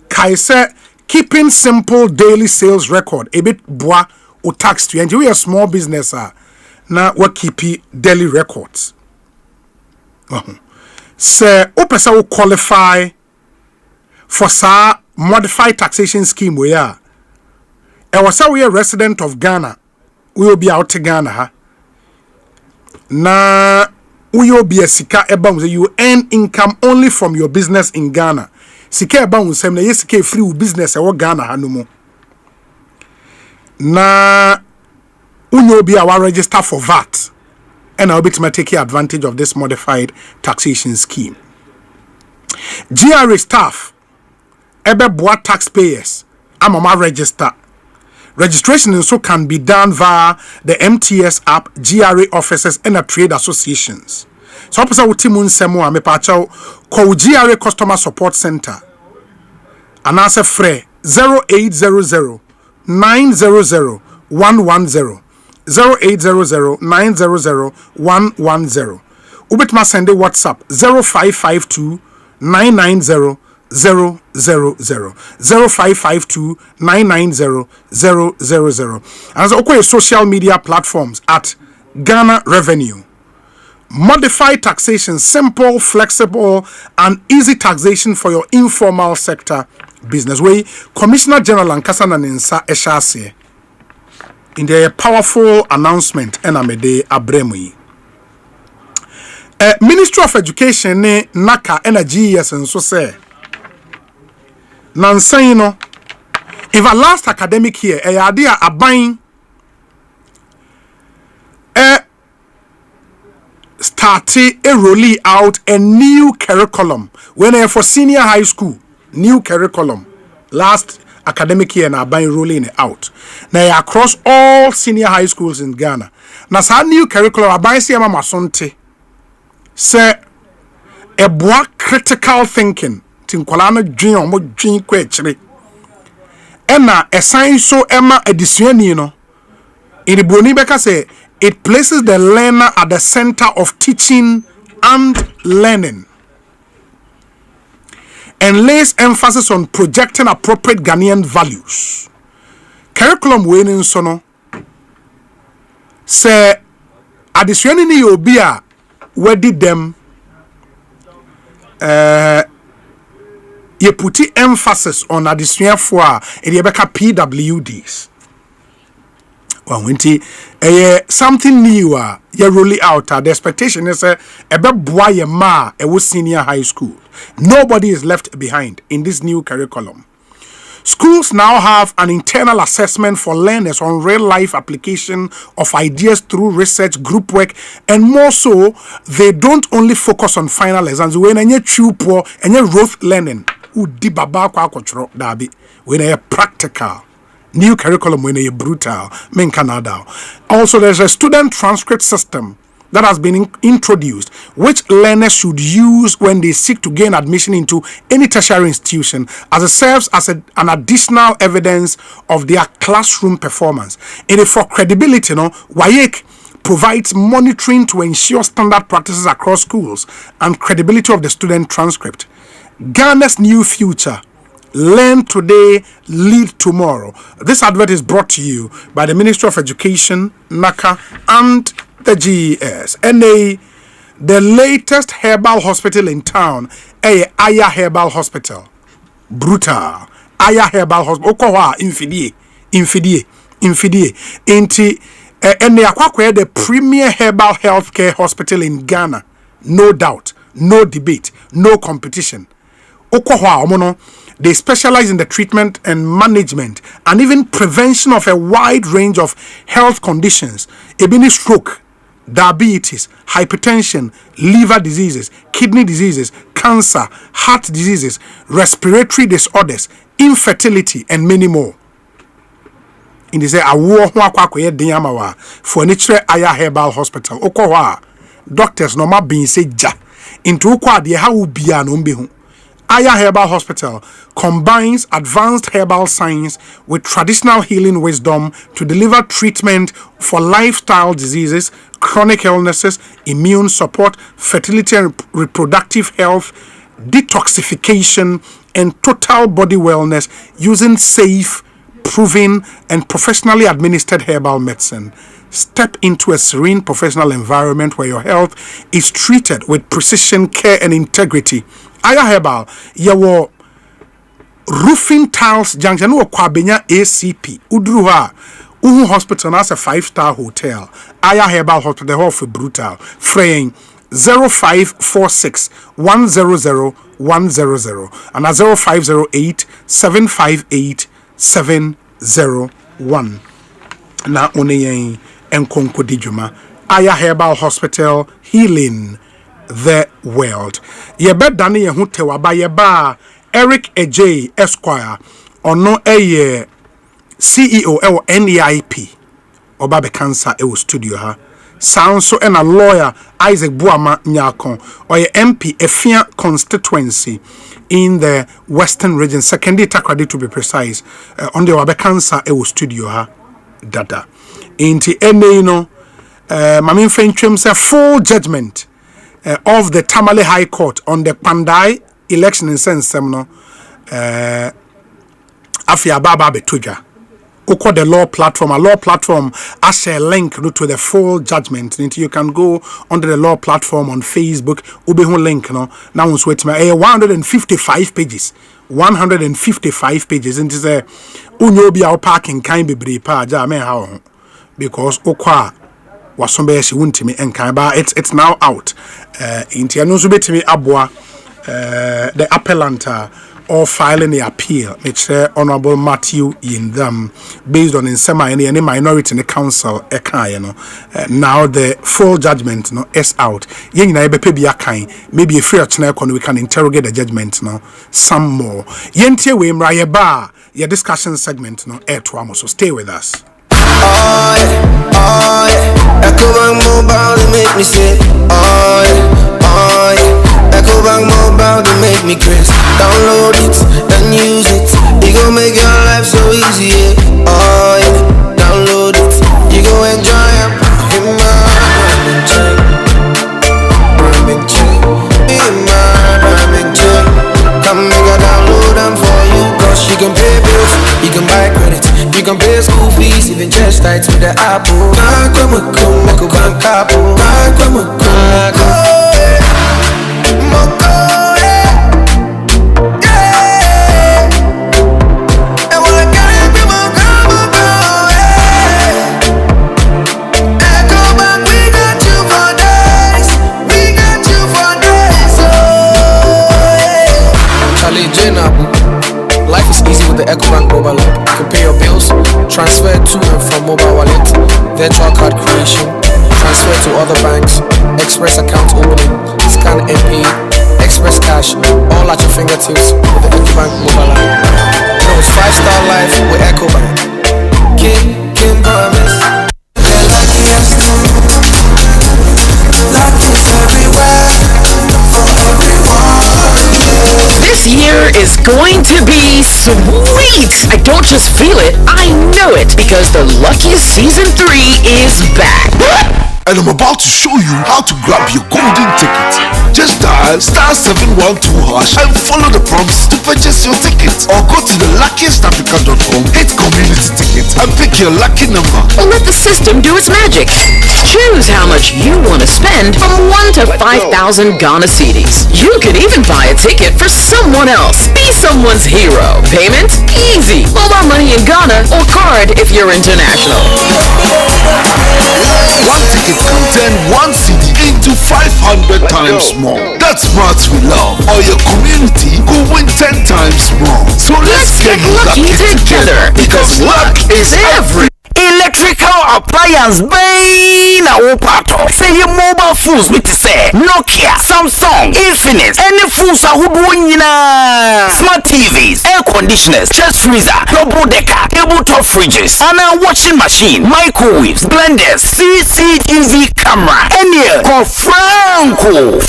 Kaise keeping simple daily sales record. A bit bois or tax to and we a small business now we keep daily records. So opesa will qualify for sa modified taxation scheme we are. And was we a resident of Ghana. We will be out to Ghana. Na we will be a sika eba you earn income only from your business in Ghana. Sika eba unsem na yesika free business ewo Ghana hanumo. Na unyo be our register for VAT. And I'll be to take advantage of this modified taxation scheme. GRA staff ebe boa taxpayers amama register. Registration also can be done via the MTS app, GRA offices, and trade associations. So, opposite with Timun Semo, me pacho call GRA Customer Support Center. And answer free 0800 900 110 0800 900 110. Ubitma send a WhatsApp 0552 990 000 0552 990 000. And so okay, social media platforms at Ghana Revenue. Modified taxation, simple, flexible, and easy taxation for your informal sector business. Way Commissioner General Lankasa Naninsa Eshase in their powerful announcement Enamede Abremui. Ministry of Education ne Naka Energy and so say Nansayino, if a last academic year, a idea a buying started rolling out a new curriculum when for senior high school, new curriculum last academic year na buying rolling it out. Now across all senior high schools in Ghana. Now sa new curriculum a buying see mama sonte say a boa critical thinking. Tinkolano dream or dream quechre. Ena a science so Emma edition in the Bonibeka say it places the learner at the center of teaching and learning and lays emphasis on projecting appropriate Ghanaian values. Curriculum winning sono Say addition ni obi a wedi dem you put emphasis on addition for e dey beka PWDs. Something new you roll it out. The expectation is a boy ma senior high school. Nobody is left behind in this new curriculum. Schools now have an internal assessment for learners on real life application of ideas through research, group work, and more so, they don't only focus on final exams. When any true poor any rote learning, when they practical. New curriculum when they brutal, men Canada. Also, there's a student transcript system that has been introduced, which learners should use when they seek to gain admission into any tertiary institution, as it serves as an additional evidence of their classroom performance. It is for credibility, WAEC provides monitoring to ensure standard practices across schools and credibility of the student transcript. Ghana's new future. Learn today, lead tomorrow. This advert is brought to you by the Ministry of Education, NACA, and the GES. The latest herbal hospital in town, Aya Herbal Hospital. Brutal. Aya Herbal Hospital. Okowa, infidie. Inti, the premier herbal healthcare hospital in Ghana. No doubt, no debate, no competition. Okowa, omono. They specialize in the treatment and management and even prevention of a wide range of health conditions, even stroke, diabetes, hypertension, liver diseases, kidney diseases, cancer, heart diseases, respiratory disorders, infertility, and many more. In this for nature Aya Herbal Hospital, Okowa, doctors no ma being say ja into Okwa de ha ubia no mbehu. Aya Herbal Hospital combines advanced herbal science with traditional healing wisdom to deliver treatment for lifestyle diseases, chronic illnesses, immune support, fertility and reproductive health, detoxification, and total body wellness using safe, proven, and professionally administered herbal medicine. Step into a serene professional environment where your health is treated with precision care and integrity. Aya Herbal, yawo roofing tiles junction no kwabenya ACP udruha uhu hospital na a 5-star hotel. Aya Herbal Hospital the for brutal fraying 0546 100 100 and 0508 758 701 na oneyen enkonko dijuma. Aya Herbal Hospital, healing the world. Yebe dani ye hu tewaba yeba Eric Ej Esquire ono eye CEO ewo NEIP oba be cancer ewo studio ha sanso and a lawyer Isaac Buama Nyakon oye MP Efia constituency in the Western region, secondary Takrady to be precise, on the oba cancer ewo studio ha dada inti ene no mamin fenchwem say full judgment of the Tamale High Court on the Pandai election in sense no afia baba betuga oko the law platform, a law platform as a link to the full judgment. You can go under the law platform on Facebook ubehu link no now on sweat 155 pages 155 pages into say unyobi our parking kind be bre pa ja me how because okwa wasombe shi wuntimi enkan ba it's now out inti anu so betimi aboa the appellant or filing the appeal which Honorable Matthew Yindam based on any minority in the council now the full judgment is out maybe a free we can interrogate the judgment some more your discussion segment so stay with us. Ecobank Mobile to make me sick. Ecobank Mobile to make me crazy. Download it and use it. It gon' make your life so easy. Download it. You gon' enjoy it. In my come make a download them for you. Cause you can pay bills, you can buy credit, you can pay school fees, even church tights with the apple. Meko bankapo. Moko, yeah. And when I get it, moko, yeah. Echo back, we got you for days. We got you for days, oh, yeah. Charlie Jenabu. Life is easy with the EcoBank mobile app. You can pay your bills, transfer to and from mobile wallet, virtual card creation, transfer to other banks, express account opening, scan and pay, express cash, all at your fingertips with the EcoBank mobile app. You know it's 5-star life with EcoBank. King promise. The luckiest, luck is everywhere for everyone. This year is going to be sweet. I don't just feel it, I know it, because the Luckiest Season 3 is back. And I'm about to show you how to grab your golden ticket. Just dial *712# and follow the prompts to purchase your ticket. Or go to theluckiestafrica.com, hit community ticket, and pick your lucky number. Or let the system do its magic. Choose how much you want to spend from 1 to 5,000 Ghana cedis. You could even buy a ticket for someone else. Be someone's hero. Payment? Easy. Mobile money in Ghana or card if you're international. One ticket can turn 1 CD into 500 times more. That's smart we love. Or your community will win 10 times more. So let's get lucky together, because luck is every. Electrical appliance bẹ́ẹ̀ na wo pàtó. Say your mobile phones with say Nokia, Samsung, Infinix, any phones ahodoɔ nyinaa. Smart TVs, air conditioners, chest freezer, double decker, tabletop fridges, and a washing machine, microwaves, blenders, CCTV camera, any call Franco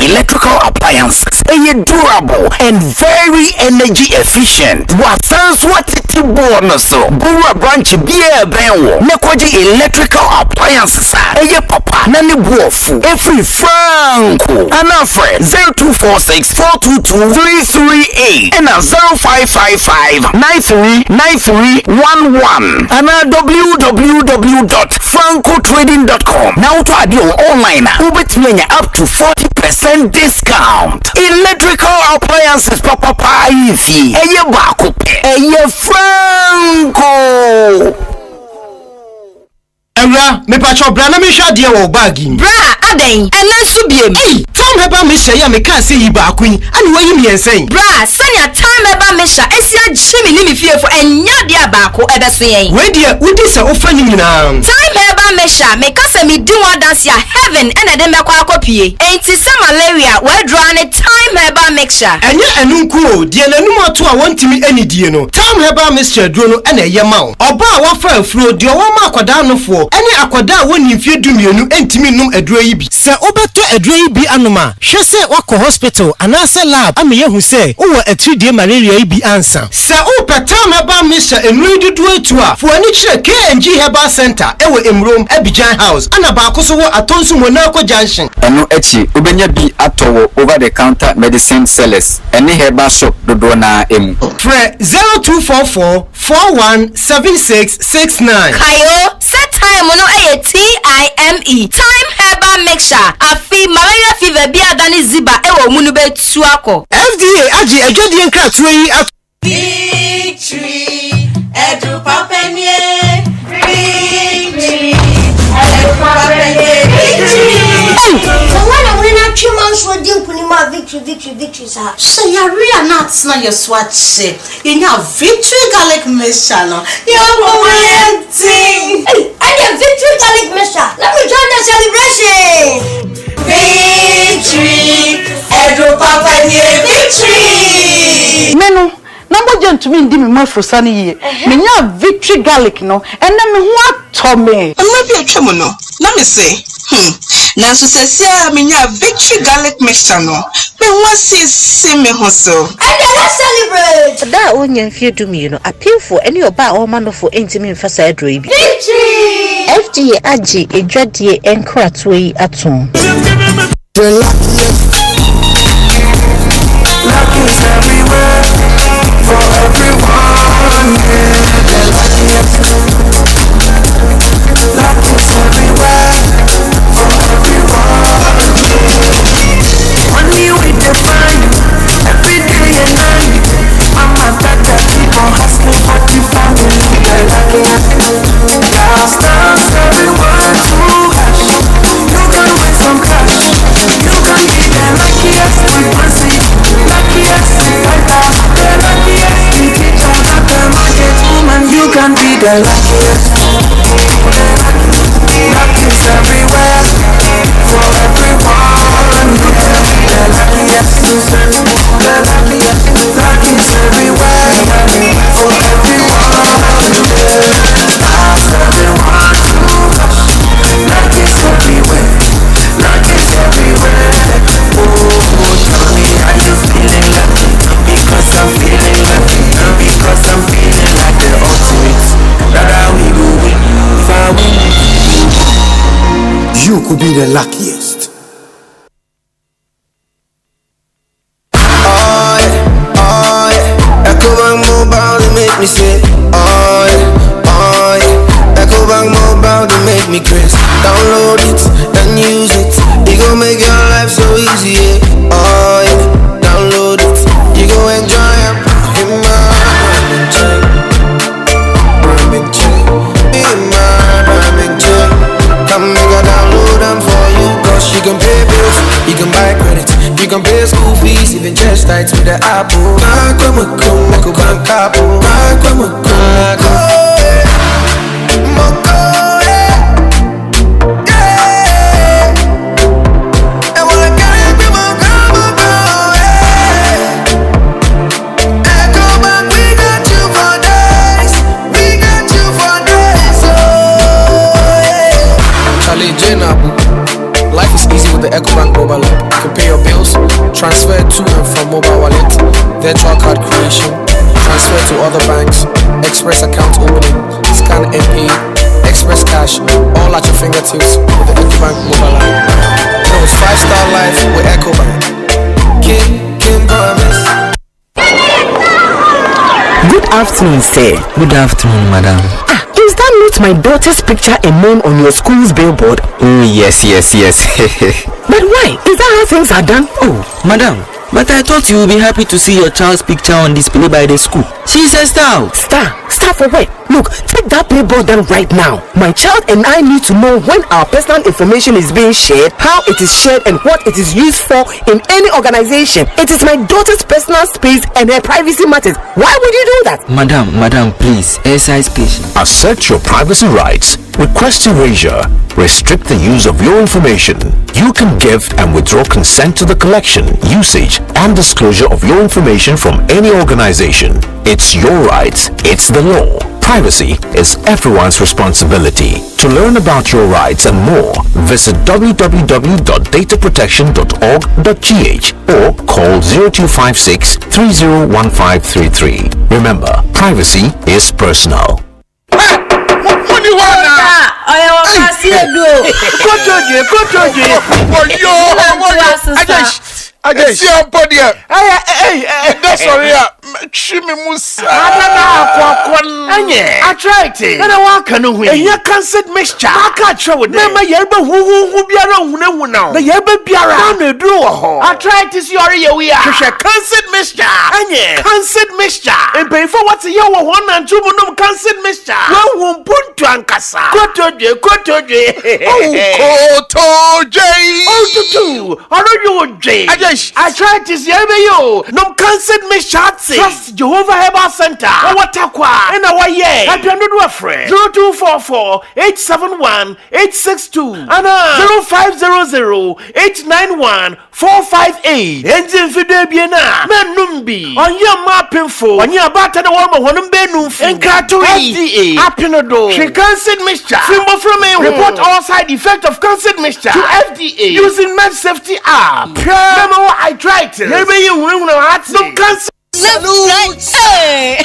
electrical appliances. Are durable and very energy efficient. Wasanso watiti bonus. Bura branch beer benwo. Nekwaji electrical appliances. Eye papa nani buofu. Every Franco. Anafre 0246-422-338 and 0555-939311 and www.francotrading.com. Now to add your online. Ubetmenya up to 40% discount. Electrical appliances papa ifi. Eye bakupe. Eye Franco. Ewra, me pacho bra na me hwa de wo bag im. Bra, aden, ena so biem. Hey, Tom heba me hye ya me kan se yi ba akun. Ani wayi mi ensen. Bra, sanya Tom heba me hye esi agye me ni me fiefo enya de abako ebeso yen. We de udi se ofa ni nyina. Tom heba me hye me kasa me di wa dance ya heaven ena de mekwa akopie. Enti se malaria we dra ne Tom heba mixture. Enya enu nku o, de nanum ato a wontimi ani die no. Tom heba mixture duro no ena ye ma o. Oba a wafa afuro de wo ma akwada nofo. Eni akwada woni mfie dumienu entimi num aduro yi bi. Se obeto aduro yi bi anoma, hwe se wako hospital anase lab ameye hu se wo atridie malaria yi bi ansa. Se o petam heba mixture enu dudu etu a, fo ani kire KNG Herbal Center ewo Emrom Abidjan House ana ba akoso wo atonsu Monaco Junction. Eno echi obenya bi atowo over the counter medicine sellers ene herbal shop dodo na emu. Fre 0244-417669. Kayo set time no TIME time herbal mixture afi malaria fever bi adani ziba ewo munu betu ako. FDA agi ejodi nkratwe yi Victory, edu papenie. Victory, edu papenie. Victory. So when I win a 2 months with you, Kunima victory, sir. So you're real nuts, not your swatch. You know, victory garlic mixture. You're going. Hey, I get victory garlic mixture. Let me join the celebration. Victory, edu papenie. Victory. Menu. Number gentlemen ndi me mafrosani ye. Menya victory garlic no. Ena me ho atome. Maybe a chemo no. Let me say. Na so sesia menya victory garlic mixture no. Me want see me ho so. And let's celebrate. Da onye mfie dum yi no appeal for any oba o man for intimi mfasa adro yi bi. Victory. FDA agi edwadie enkrato yi aton. Luck is everywhere for everyone. The luckiest. could be the luckiest. Oh yeah. Ecobank Mobile, they make me say, oh yeah. Ecobank Mobile, they make me crazy. Download it and use it. It gon' make your life so easy, yeah. Oh yeah. Download it. You gon' enjoy it. In my rhyming chain. Rhyming chain. In my rhyming chain. Come make a download them for you. Cause you can pay bills, you can buy credit, you can pay school fees, even just tight with the Apple. Ecobank Apple. Life is easy with the Ecobank mobile app. You can pay your bills, transfer to and from mobile wallet, virtual card creation, transfer to other banks, express account opening, scan and pay, express cash, all at your fingertips with the Ecobank mobile app. You know, it's 5-star life with Ecobank. King promise. Good afternoon, sir. Good afternoon, madam. Is that not my daughter's picture and name on your school's billboard? Oh, yes. But why? Is that how things are done? Oh, madam, but I thought you would be happy to see your child's picture on display by the school. She's a star. Star for what? Look, take that billboard down right now. My child and I need to know when our personal information is being shared, how it is shared, and what it is used for in any organization. It is my daughter's personal space and her privacy matters. Why would you do that? Madam, please, exercise patience. Assert your privacy rights. Request erasure. Restrict the use of your information. You can give and withdraw consent to the collection, usage, and disclosure of your information from any organization. It's your rights. It's the law. Privacy is everyone's responsibility. To learn about your rights and more, visit www.dataprotection.org.gh or call 0256 301533. Remember, privacy is personal. I tried it. And I walk on win. And you can't sit mixture. I can't show it. Never yerba who be around now. The yerba biara. I tried to see your we are. Can't sit mixture. And yeah, can't sit mixture. And pay for what's your 1 and 2 monum can't sit mixture. No one put to Ankasa. Koto J. Oh, I know you J. I tried to see you. No can't sit mixture. Trust Jehovah Herbal Center. Watakwa. And our yeah. I don't know a friend. 0244-871-862 and 0500-891-458. Engine video biena. Menumbi. On your mapping for. On your batter the woman one benuf. And Katui. FDA. Apinodo. She canceled mixture. Symbol from me. Report all side effect of canceled mixture to FDA using Med Safety app. Remember what I tried to. Maybe you will know how to cancel. Hey!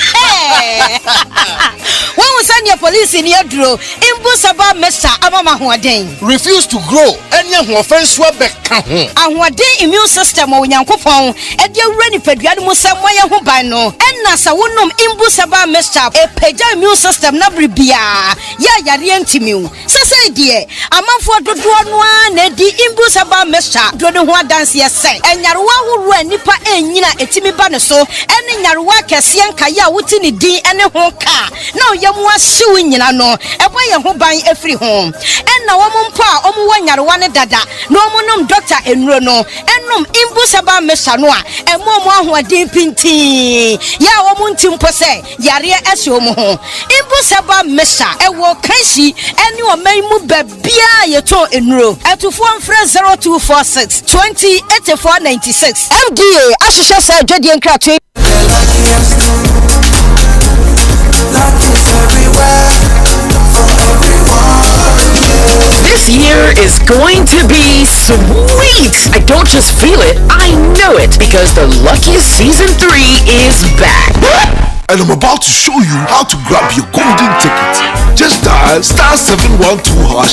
When we send your police in your draw, Imbusaba Mesa Abama Huadin. Refuse to grow. Any offense will be count. And what day immune system or Yankopon, and you're ready for Diamusa Moya Hubano, and Nasa Wunum Imbusaba Mesa, a Peja immune system Nabribia. Ya Rientimu. Say, dear, a month for the one, the Imbusaba Mesa, Drodua dance yes, and Yarwa who ran Nipa and Nina Etimi Banaso. Any Yarwa Kasianka ya wutini di any honka. Now Yamwa suing no, a boy who buy every home. And now woman pa one Yarwana dada, no monum doctor and Rono, and num Imbusaba Mesanoa, and Momo who are deep in tea. Ya woman timpose, Yaria Esomo. Imbusaba Mesa, a walk crazy, and you are may move bia your toe in row. At 0246 208496. MDA, Ashisha said, Jedi and Cratch. This year is going to be sweet. I don't just feel it, I know it, because the Luckiest Season 3 is back. and I'm about to show you how to grab your golden ticket. Just dial *712#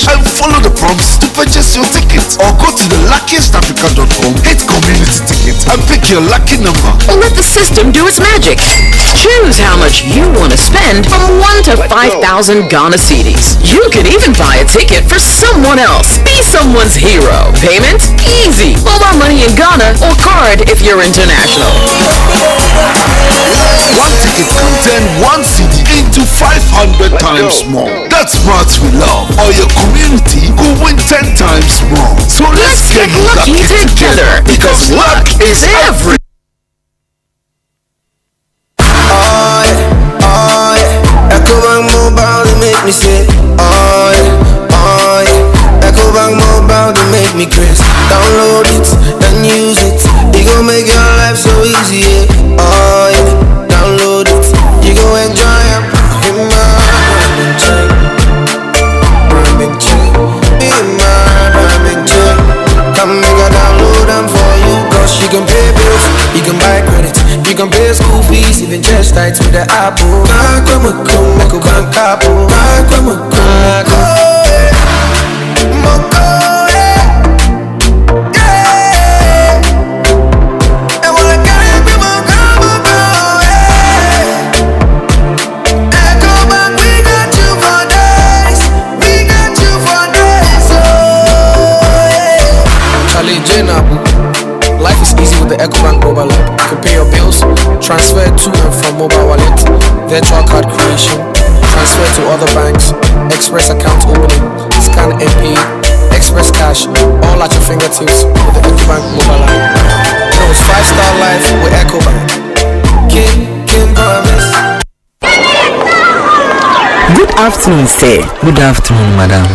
and follow the prompts to purchase your ticket, or go to the luckiestafrica.com, hit community ticket, and pick your lucky number. Or let the system do its magic. Choose how much you want to spend from 1 to 5,000 Ghana cedis. You could even buy a ticket for someone else. Be someone's hero. Payment? Easy. Mobile money in Ghana or card if you're international. One ticket can turn 1 CD into 500 times more. That's smart we love. Or your community will win 10 times more. So let's get lucky together, because luck is everything. Ecobank Mobile, they make me say, oh yeah. Ecobank Mobile, they make me crazy. Download it and use it. It gon' make your life so easy, yeah. Oh yeah. Download it, you gon' enjoy it. Come make a download them for you. Cause you can pay bills, you can buy credit, you can pay school fees, even just tight with the Apple. Life is easy with the Ecobank mobile app. You can pay your bills, transfer to and from mobile wallet, virtual card creation, transfer to other banks, express account opening, scan and pay, express cash, all at your fingertips with the Ecobank mobile app. You know, it's 5-star life with Ecobank. Can promise. Good afternoon, sir. Good afternoon, madam.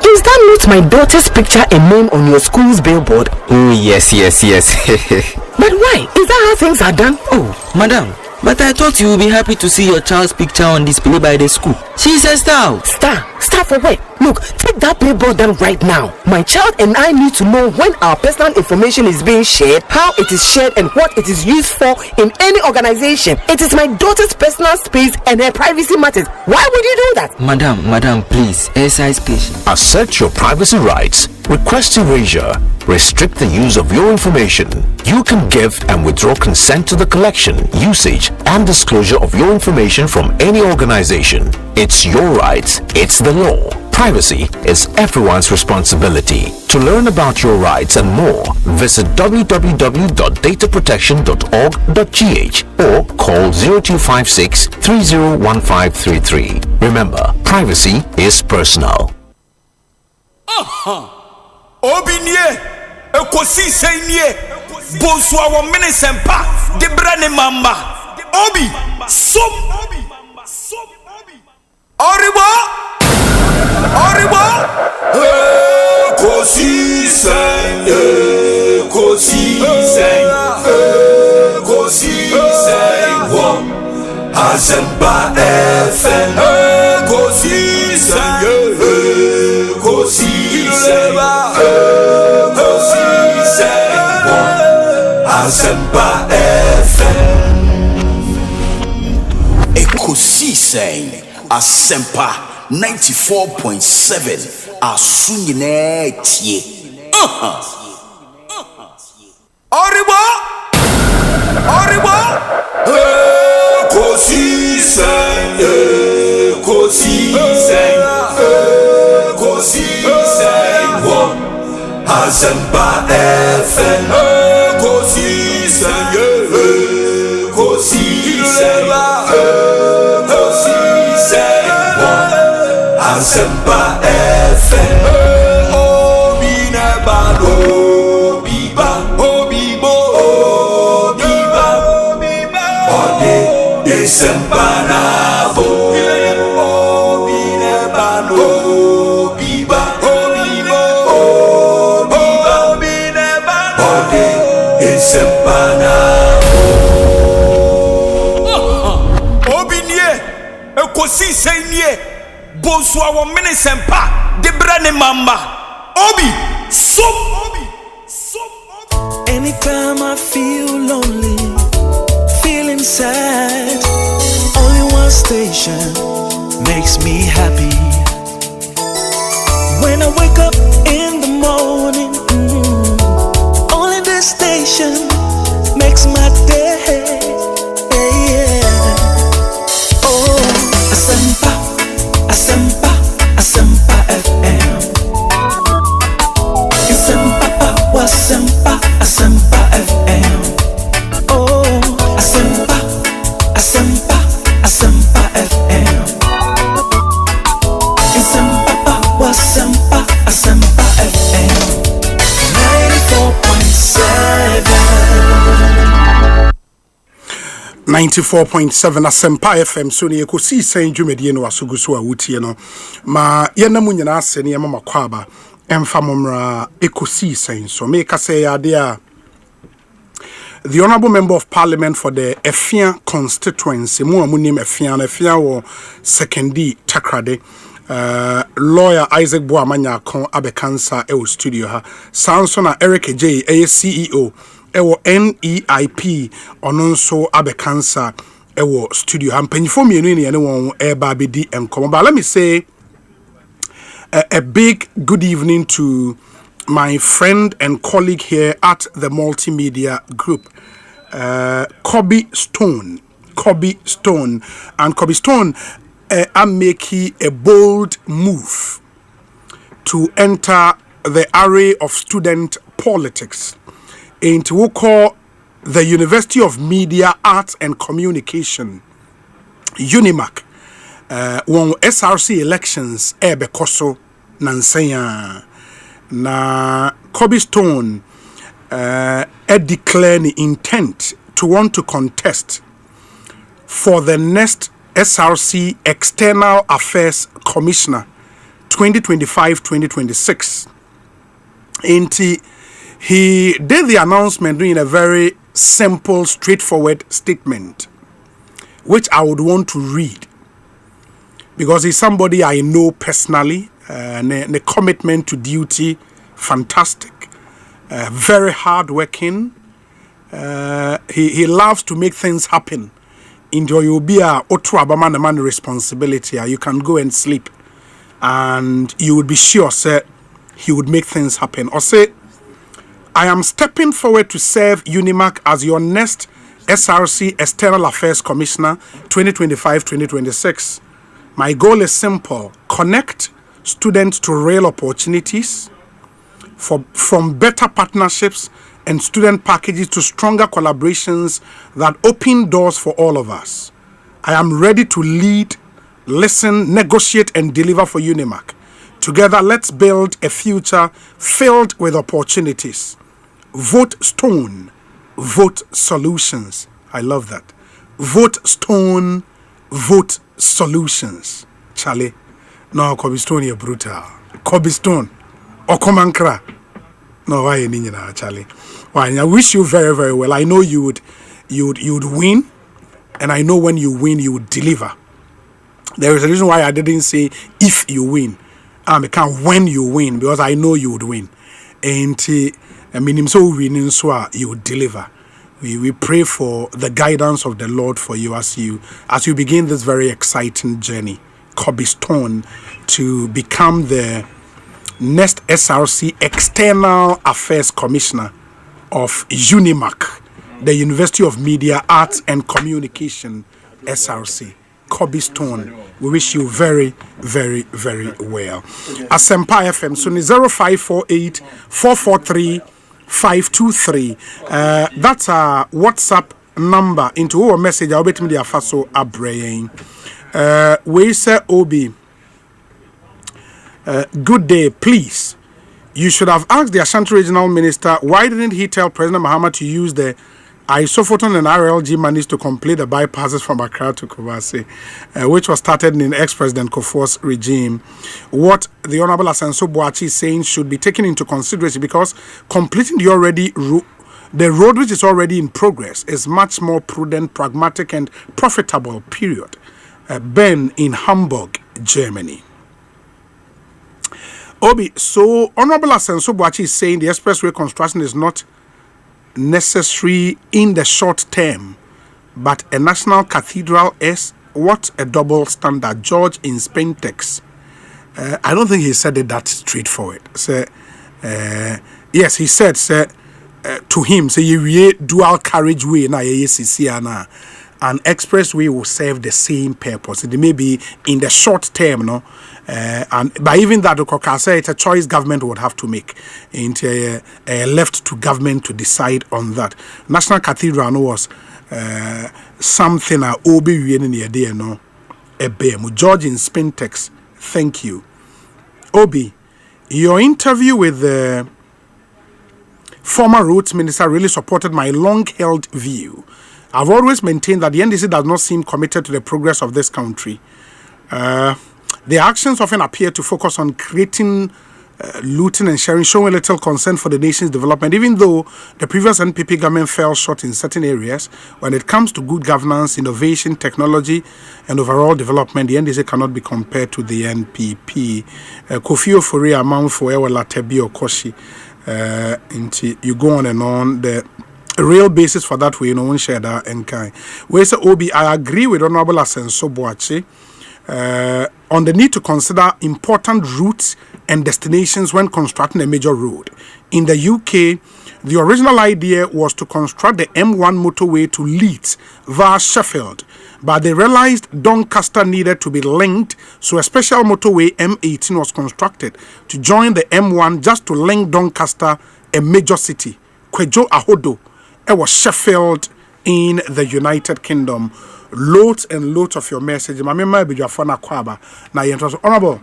Is that not my daughter's picture and name on your school's billboard? Oh, yes. But why? Is that how things are done? Oh, madam, but I thought you would be happy to see your child's picture on display by the school. She's a star. Star for what? Look, take that billboard down right now. My child and I need to know when our personal information is being shared, how it is shared, and what it is used for in any organization. It is my daughter's personal space and her privacy matters. Why would you do that? Madam, please, exercise patience. Assert your privacy rights. Request erasure. Restrict the use of your information. You can give and withdraw consent to the collection, usage, and disclosure of your information from any organization. It's your rights. It's the law. Privacy is everyone's responsibility. To learn about your rights and more, visit www.dataprotection.org.gh or call 0256 301533. Remember, privacy is personal. Obinie, Ekosiise Bonsu awon Asempa de brane mamba. Obi, som. Oribo. Ekosiise On Asempa FM. Ekosiise On Asempa FM. Ekosiise Asempa 94.7 Asunyine tie. Oribo. Ekosiise On Asempa FM. Ekosiise On Asempa FM. Obi nebalo biba, obibo, obiba, ode Asempa na bo. Obi nebalo biba, obibo, obiba, ode Asempa na bo. Obi nie, Ekosiise nie. Bonsu awon Asempa de brane mamba. Obi, som. Anytime I feel lonely, feeling sad, station makes me happy. When I wake up in the morning, only this station makes my day. Oh, Asempa, Asempa, Asempa FM. Asempa, Asempa, Asempa FM. Oh, Asempa, Asempa, Asempa FM. Asempa, Asempa, Asempa FM. 94.7 Asempa FM so ne Ekosiise ndwumedie no asoguso a wutie no ma yenamu nyina ase ne yema makwaba emfa momra Ekosiise so me ka say ade a the honorable member of parliament for the Efia constituency mu amunim Efia na Efia wo secondi takrade lawyer Isaac Boamanya kon abekansa e studio ha sanso na Eric J CEO ewo NEIP ono nso abekansa ewo studio ampanyifo mienu ne won eba bedi enkomo. But let me say a big good evening to my friend and colleague here at the multimedia group, Kobe Stone. And Kobe Stone I'm making a bold move to enter the array of student politics into what we call the University of Media, Arts and Communication, UNIMAC. When SRC elections bekoso nansenya na Kobe Stone declare the intent to want to contest for the next SRC External Affairs Commissioner 2025-2026. He did the announcement in a very simple, straightforward statement, which I would want to read because he's somebody I know personally, the commitment to duty, fantastic, very hardworking. He loves to make things happen. Enjoy you be a man responsibility. You can go and sleep, and you would be sure, sir, he would make things happen. Or say, I am stepping forward to serve UNIMAC as your next SRC External Affairs Commissioner 2025-2026. My goal is simple: connect students to real opportunities, from better partnerships and student packages to stronger collaborations that open doors for all of us. I am ready to lead, listen, negotiate, and deliver for UNIMAC. Together, let's build a future filled with opportunities. Vote Stone, vote solutions. I love that. Vote Stone, vote solutions. Charlie, no, Kobe Stone, you're brutal. Kobe Stone, Okomankra. No, why you need Charlie? Why? I wish you very, very well. I know you would win, and I know when you win, you would deliver. There is a reason why I didn't say if you win. I can't when you win, because I know you would win. And I mean, so winning, so you would deliver. We pray for the guidance of the Lord for you as you begin this very exciting journey, Kobe Stone, to become the next SRC External Affairs Commissioner of UNIMAC, the University of Media, Arts and Communication, SRC. Kobe Stone, we wish you very, very, very well. Asempa FM, so 0548 443 523. That's our WhatsApp number. Into our message, I'll bet me the afaso abrain. We say Obi. Good day, please. You should have asked the Ashanti Regional Minister why didn't he tell President Mahama to use the Isophoton and RLG monies to complete the bypasses from Accra to Kumasi, which was started in ex-President Kufuor's regime. What the Honorable Asenso Boachi is saying should be taken into consideration, because completing the road which is already in progress is much more prudent, pragmatic and profitable, period. Ben in Hamburg, Germany. Obi, so Honorable Asenso Boachi is saying the expressway construction is not necessary in the short term, but a national cathedral is what a double standard. George in Spain text. I don't think he said it that straightforward. Say, yes, he said, to him, say, you dual carriageway na an expressway will serve the same purpose. It may be in the short term, no, and by even that, say it's a choice government would have to make. Into left to government to decide on that. National Cathedral was something I obi in the idea, no. George in Spain text. Thank you. Obi, your interview with the former roads minister really supported my long-held view. I've always maintained that the NDC does not seem committed to the progress of this country. Their actions often appear to focus on creating, looting and sharing, showing little concern for the nation's development, even though the previous NPP government fell short in certain areas. When it comes to good governance, innovation, technology, and overall development, the NDC cannot be compared to the NPP. Kofi Ofori Amanfo Ewa Latebi Okoshi. You go on and on. The real basis for that we won't share that and kind. Where say Obi, I agree with Honorable Asenso Boache on the need to consider important routes and destinations when constructing a major road. In the UK, the original idea was to construct the M1 motorway to Leeds via Sheffield, but they realized Doncaster needed to be linked, so a special motorway M18 was constructed to join the M1 just to link Doncaster, a major city. Kwejo Ahodo, it was Sheffield in the United Kingdom. Loads and loads of your message. My memory be your phone Akwaba. Now you interested. Honorable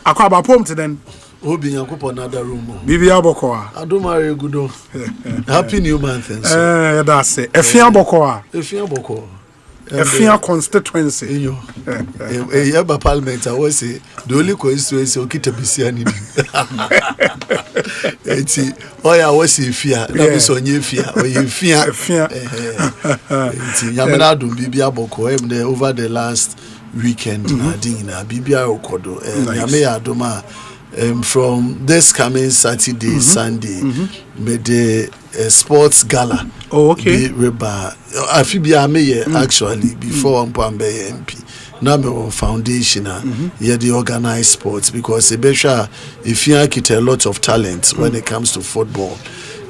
Akwaba poem to then. Obi Yankupo another room. Bibi Abokoa. Adomare Gudo. Happy New Month. That's it. Efia Bokoa. Efia Bokoa. Efia constituency. Yaba parliament. I was say the only constituency Okita Bisiani. Eti oya was Efia. Na biso nye Efia. Oye Efia. Eti Yamena Dum Bibi Abokoa. Over the last weekend, na dina Bibi Okodo. Yame Adoma. From this coming Saturday, Sunday, made the sports gala. Oh, okay. Afibia me actually before Mpambe MP. Now me foundation here they organize sports because if you get a lot of talent when it comes to football.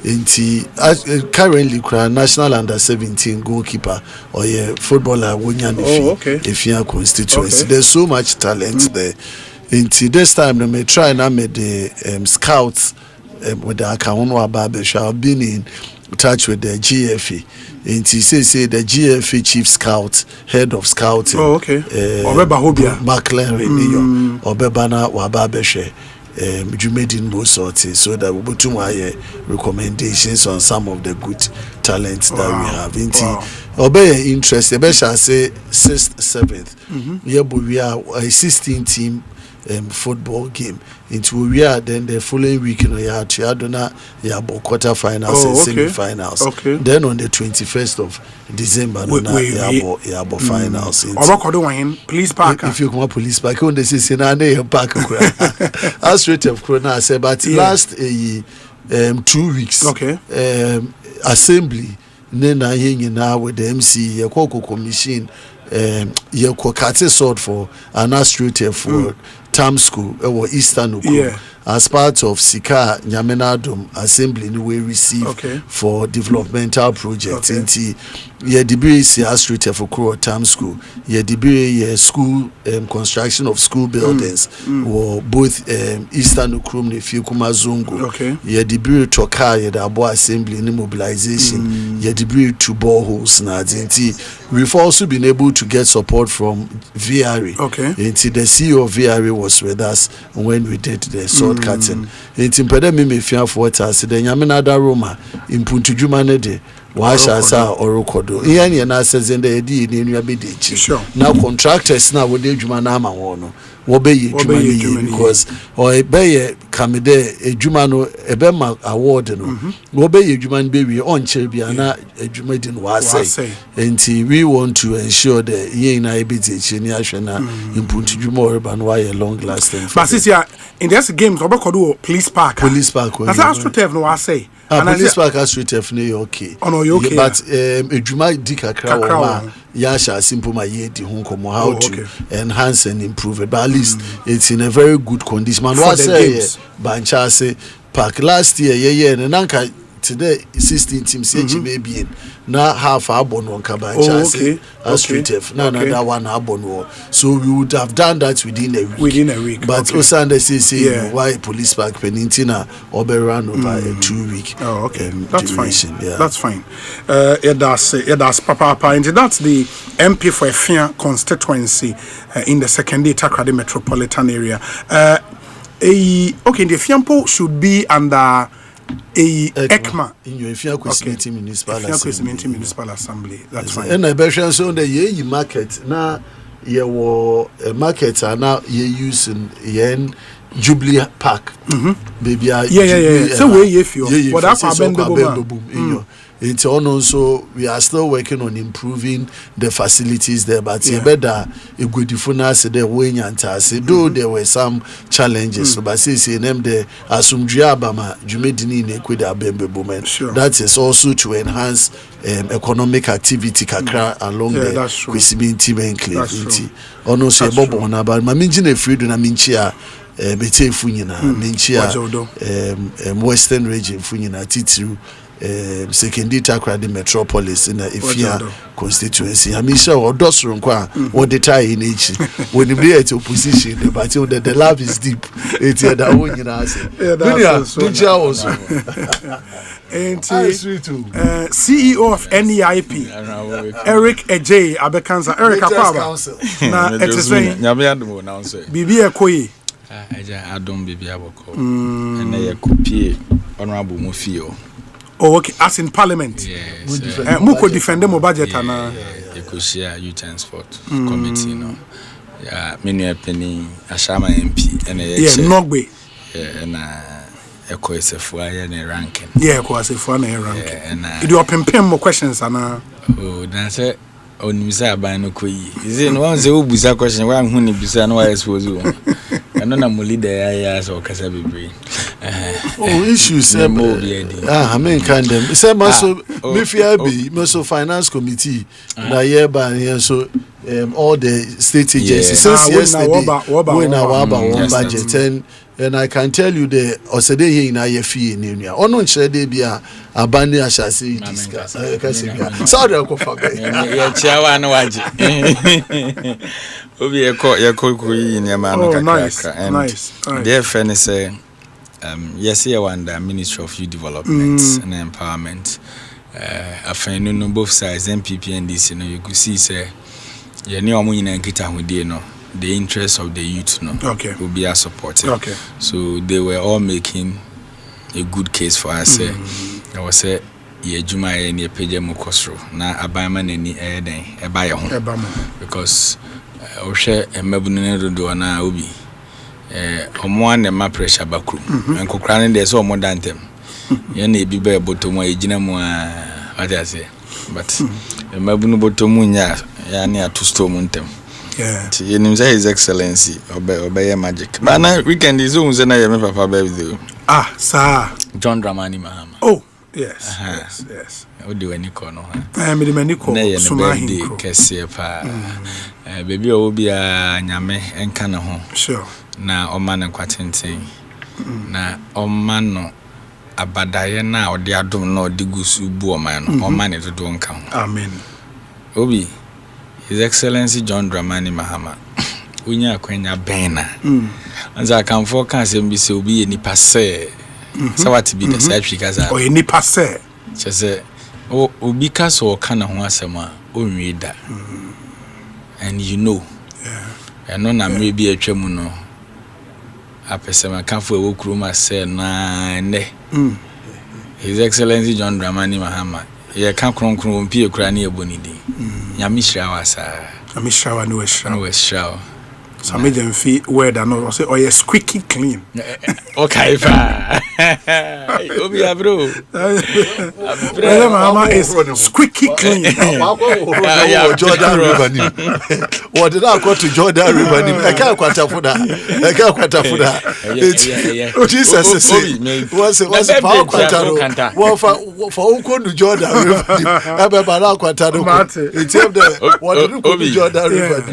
Currently, national under 17 goalkeeper or footballer if you constituency. There's so much talent there. Until this time, I may try and make the scouts with the Akaunwa Babesha. I've been in touch with the GFA. Until say the GFA chief scout, head of scouting. Oh, okay. Obeba Hobia. McLaren, Obebana Wababeshe. Jumedin Bosorti, so that we will do my recommendations on some of the good talents that we have. Obey interest, the best I say 6th, 7th. Yeah, but we are a 16 team football game. Into we are then the following week you have quarterfinals and semi-finals. Okay. Then on the 21st of December you have finals. Police park. If you come police park, on the season park. As rate of Corona, I said, but last 2 weeks. Okay. Assembly. Nena now with the MC, your commission. Your Kokate sword for an astrator for Tam School or Eastern Uku as part of Sika Nyamenadum Assembly we receive for developmental projects. The degree is astrator for Kuro Tam School. The degree school construction of school buildings or both Eastern Ukrum the Fikuma Zungu. The degree to car the Abo Assembly in mobilization. The degree to boreholes na we've also been able to get support from VRA. The CEO of VRA was with us when we did the sword cutting. It's impeded me fear for what I said. The Yaminada Roma in Puntujumane. Washa sa orokodo. Iyan na says in the edi ni nyabidichi. Now contractors now would ejuma na ma wono. Wobe ejuma because or ebeye kamide ejuma no ebema award no. Wobe ejuma be we on bia na ejuma din wase. Enti we want to ensure that yen na ebidichi ni ahwe na impuntu juma oreba no why long lasting. But since in this games obokodo police park. Police park. That's AstroTurf no wase. Police park AstroTurf no okay. Oh no, okay. But ejuma di kakra Yasha simple my year the home come how to enhance and improve it. But at least it's in a very good condition. Man, what say Banchase Park last year, and Nanka today 16 teams maybe in now half Abon one Kabanchase Street no another one Abon. So we would have done that within a week. But Osanda say why police park Penintina or be run over a 2 week. Oh, okay. That's duration. Fine. Yeah. That's fine. It does Papa. And that's the MP for Efia constituency in the secondary Takrady metropolitan area. Okay, the Fiampo should be under ECMA in your Fianco Municipal Assembly. That's fine. And I bet so the ye market now your markets are now using yen Jubilee Park. Baby, so we if you what happened it's also we are still working on improving the facilities there, but better a good difference there when though there were some challenges. So but say name the Asumdriabama Jumedini Nekwida Bembe Bomen. That is also to enhance economic activity kakra along the Kwesibinti enclave. Ono se bobo na ba maminjine freedom na minchia bete funyina minchia western region funyina titiru secondary Takrady metropolis in the Ifia constituency. I mean, so Dosron kwa what the tie in each when the be at opposition, but the love is deep. It's that one you know. CEO of NEIP, Eric Ejay Abekanza. Eric Akaba. Na eteswen. Bibi Ekoyi. Adom Bibi Aboko. And they copy Honorable Mufio. Oh, okay. As in Parliament. Yes. Muko defend them budget and Ekosiise Youth Transport Committee, no. Yeah, many penny Ashama MP and Nogbe. And Ekosiise and ranking. Yeah, Ekosiise ranking. And you open more questions and oh, that's it. On Misa Banoko. Is it once a bizarre question? Why am I bizarre? No, I suppose you. I don't know leader areas or Casabi. Oh, issues. I mean, kind of. Say, Maso, Mifiabi, Maso Finance Committee, na year here, so all the state agencies. Since yesterday, when our budget, and I can tell you the Osei here in IFE in India. Ono nchede bia abani ashasi discuss. Sorry, I go for me. Yeah, chawa no waji. Obi yako kuyi nyama no kakaka. Nice. Dear friend say, yes, here under Ministry of Youth Development and Empowerment. I find no both sides MPP and DC. You could see say, you know I'm in kita hudi no. The interests of the youth will be our support. Okay. So they were all making a good case for us. I was say, "Ye Juma any page mukosro na abayman any eden ebaya ho." Because share a mabunene do na obi omo an ma pressure bakru enkokra ne dey so omo dantem ye na ebi ba bottom a ejina mu a what I say but mabunu bottom nya ya ne atusto mu ntem. Yeah. His Excellency obey magic. But now weekend is almost na yeme papa birthday. Ah, sir. John Dramani Mahama. Oh, yes. Yes. Odi wani ko no ha. Me de mani ko suma hin ko. Kese pa. Baby obi a nyame enka ne ho. Sure. Na oma ne kwatenten. Na oma no abadaye na odi adom na odi gusu bu oma no. Oma ne dodo nka ho. Amen. Obi His Excellency John Dramani Mahama. Unya kwenya bena. Anza kan forecast mbise obi ni passe. Sawati bi the side kaza. O ni passe. Chese obi kaso o kana ho asema onwie da. And you know. Yeah. And na me bi atwam no. Apesema kan fo ewo kuruma se na ne. His Excellency John Dramani Mahama. Ye kan kronkron pie kura na ebonidi. Nyamishra wasa. Nyamishra wa no shraw. some agency word and no say oh squeaky clean. Okay fa. Obi abro. Mama is squeaky clean. Jordan River. What did I go to Jordan River? I can't quite for that. Jesus is saying was power quantaro. Well for who to Jordan River. Ebeba quantaro. It's the what do you Jordan River?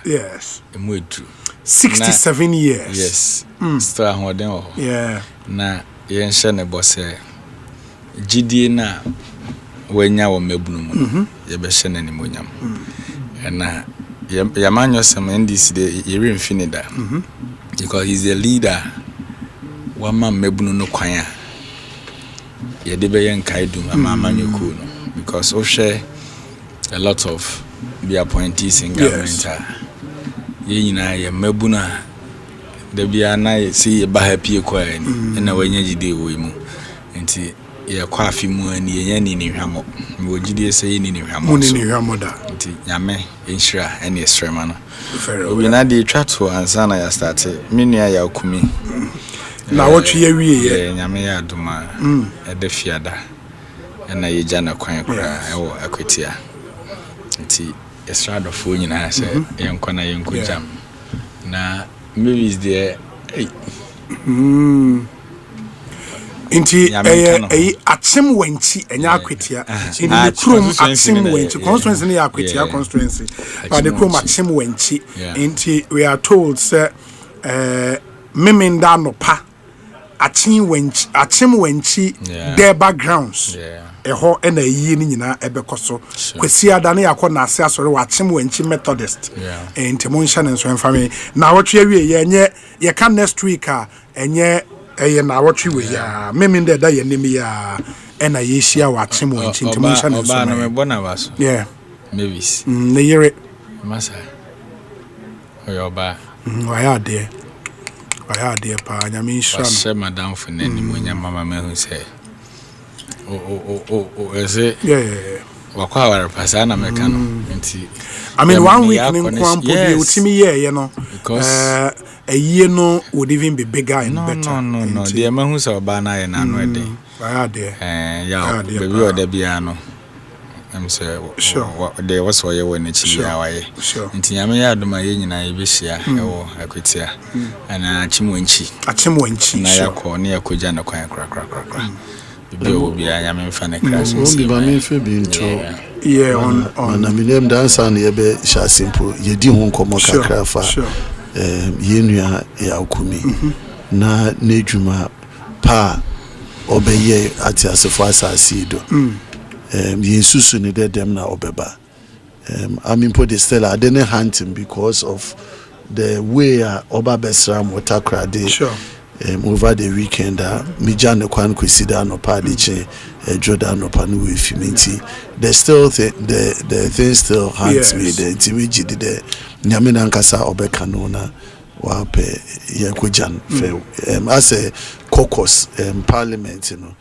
Yes. 67 years. Yes. Still hoden. Yeah. Na yenhye ne bose gidie na wanya wo mabunu mu ye be hye ne monyam na yamanyo sem ndc de yere infinida because he's a leader wama mabunu no kwan a ye de be yen kaidum amanyo ku no because we share a lot of the appointees in government ye nyina ye mabuna da bia na see ba happy ko ani na wanya gide wo mu nti ye kwa afi mu ani ye nya ni hwamo wo gide se ni hwamo so ni hwamo da nti nyame enhira ene estrema no obi na de twa to ansa na ya start menua ya okumi na wotwe ya wie ye nyame ya adoma e de fiada na ye jana kwan kura e wo akwatia nti estrada fo nyina se yenko na yenko jam na maybe is there inti achim wenchi enya akwetia in the krom achim wenchi constituency ne akwetia constituency but the krom achim wenchi inti we are told say memenda no pa achim wenchi their backgrounds eho na yi ni nyina ebekoso kwesi ada na yakọ na ase asore wa achim wenchi methodist enti mo nhya ne nso emfame na wotwe awie ye can next week a enye eye na wotwe we ya memenda da ye nimi ya na ye hia wa achim wenchi enti mo nhya ne nso ba na me bona baso maybe ne yere masa oyoba waya de pa nyame nhya no madam for nani mo nya mama me hu say ese wakwa aware pasa na meka no nti I mean 1 week ni nkwampo bi utimi ye no because a year no would even be bigger and better no the mahu say oba na ye na no ede ya baby oda bia no am say there was why when chi ya waye nti nyame ya adoma ye nyina ye be hia ewo akwetia ana achimwanchi na yakọ na yakoja na kwan kra Bill be I am in funny crash. On a million dance and ye be sha simple. Ye di hon komo kakra fa. Ye nua ya okumi. Na nedwuma pa obeye ati asefo asasi do. Ye susu ni dem na obeba. I mean put the stella I didn't hunt him because of the way oba besram water de. Sure. Over the weekend, Mijane Kwan Kwisida no Padiche, Jordan no Panu with Fiminti. There's still the thing still haunts me. The Timiji did the Nyaminan Obekanona Wape Yakujan as a caucus parliament, you know,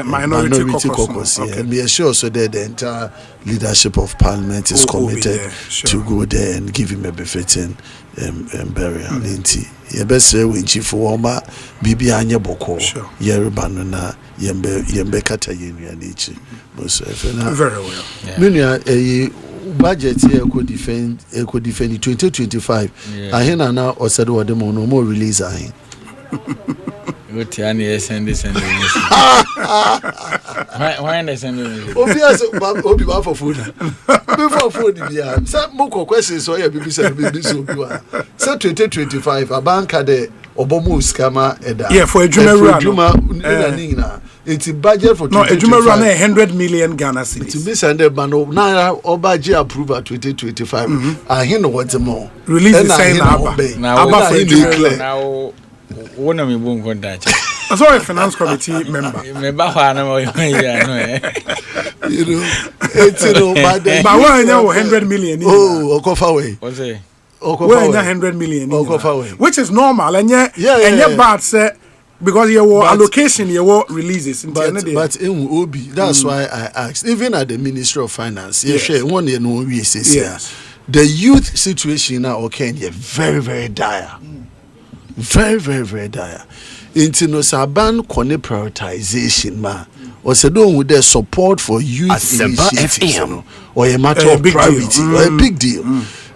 minority caucus. Okay. And be assured so that the entire leadership of parliament is committed to go there and give him a befitting burial. Yebese winchi for oma bibi anya boko yereba no na yembe kata yenua nichi most very well menua budget here could defend 2025 ahina na osede wode mo no more release ahin what yani send why they send obi ba for food before food bia say moko questions so ya bibi so biwa say 2025 abanka de obomo skama eda for adwuma na it's budget for 2025 no adwuma na 100 million Ghana cedis to be send ba no na obaje approval 2025 ahin no what more release say na aba for declare now wona me bon contact sorry finance committee member me ba hwa na mo ya no you know it's no bad but why now 100 million okofa way Osei why now 100 million okofa way which is normal and yeah bad say because your allocation your releases but in Obi that's why I asked even at the Ministry of Finance share one year no we say the youth situation now okay very very dire. Very very very dire. Into no saban kone prioritization ma. Or say don't with the support for youth Asempa FM or a matter of priority or a big deal.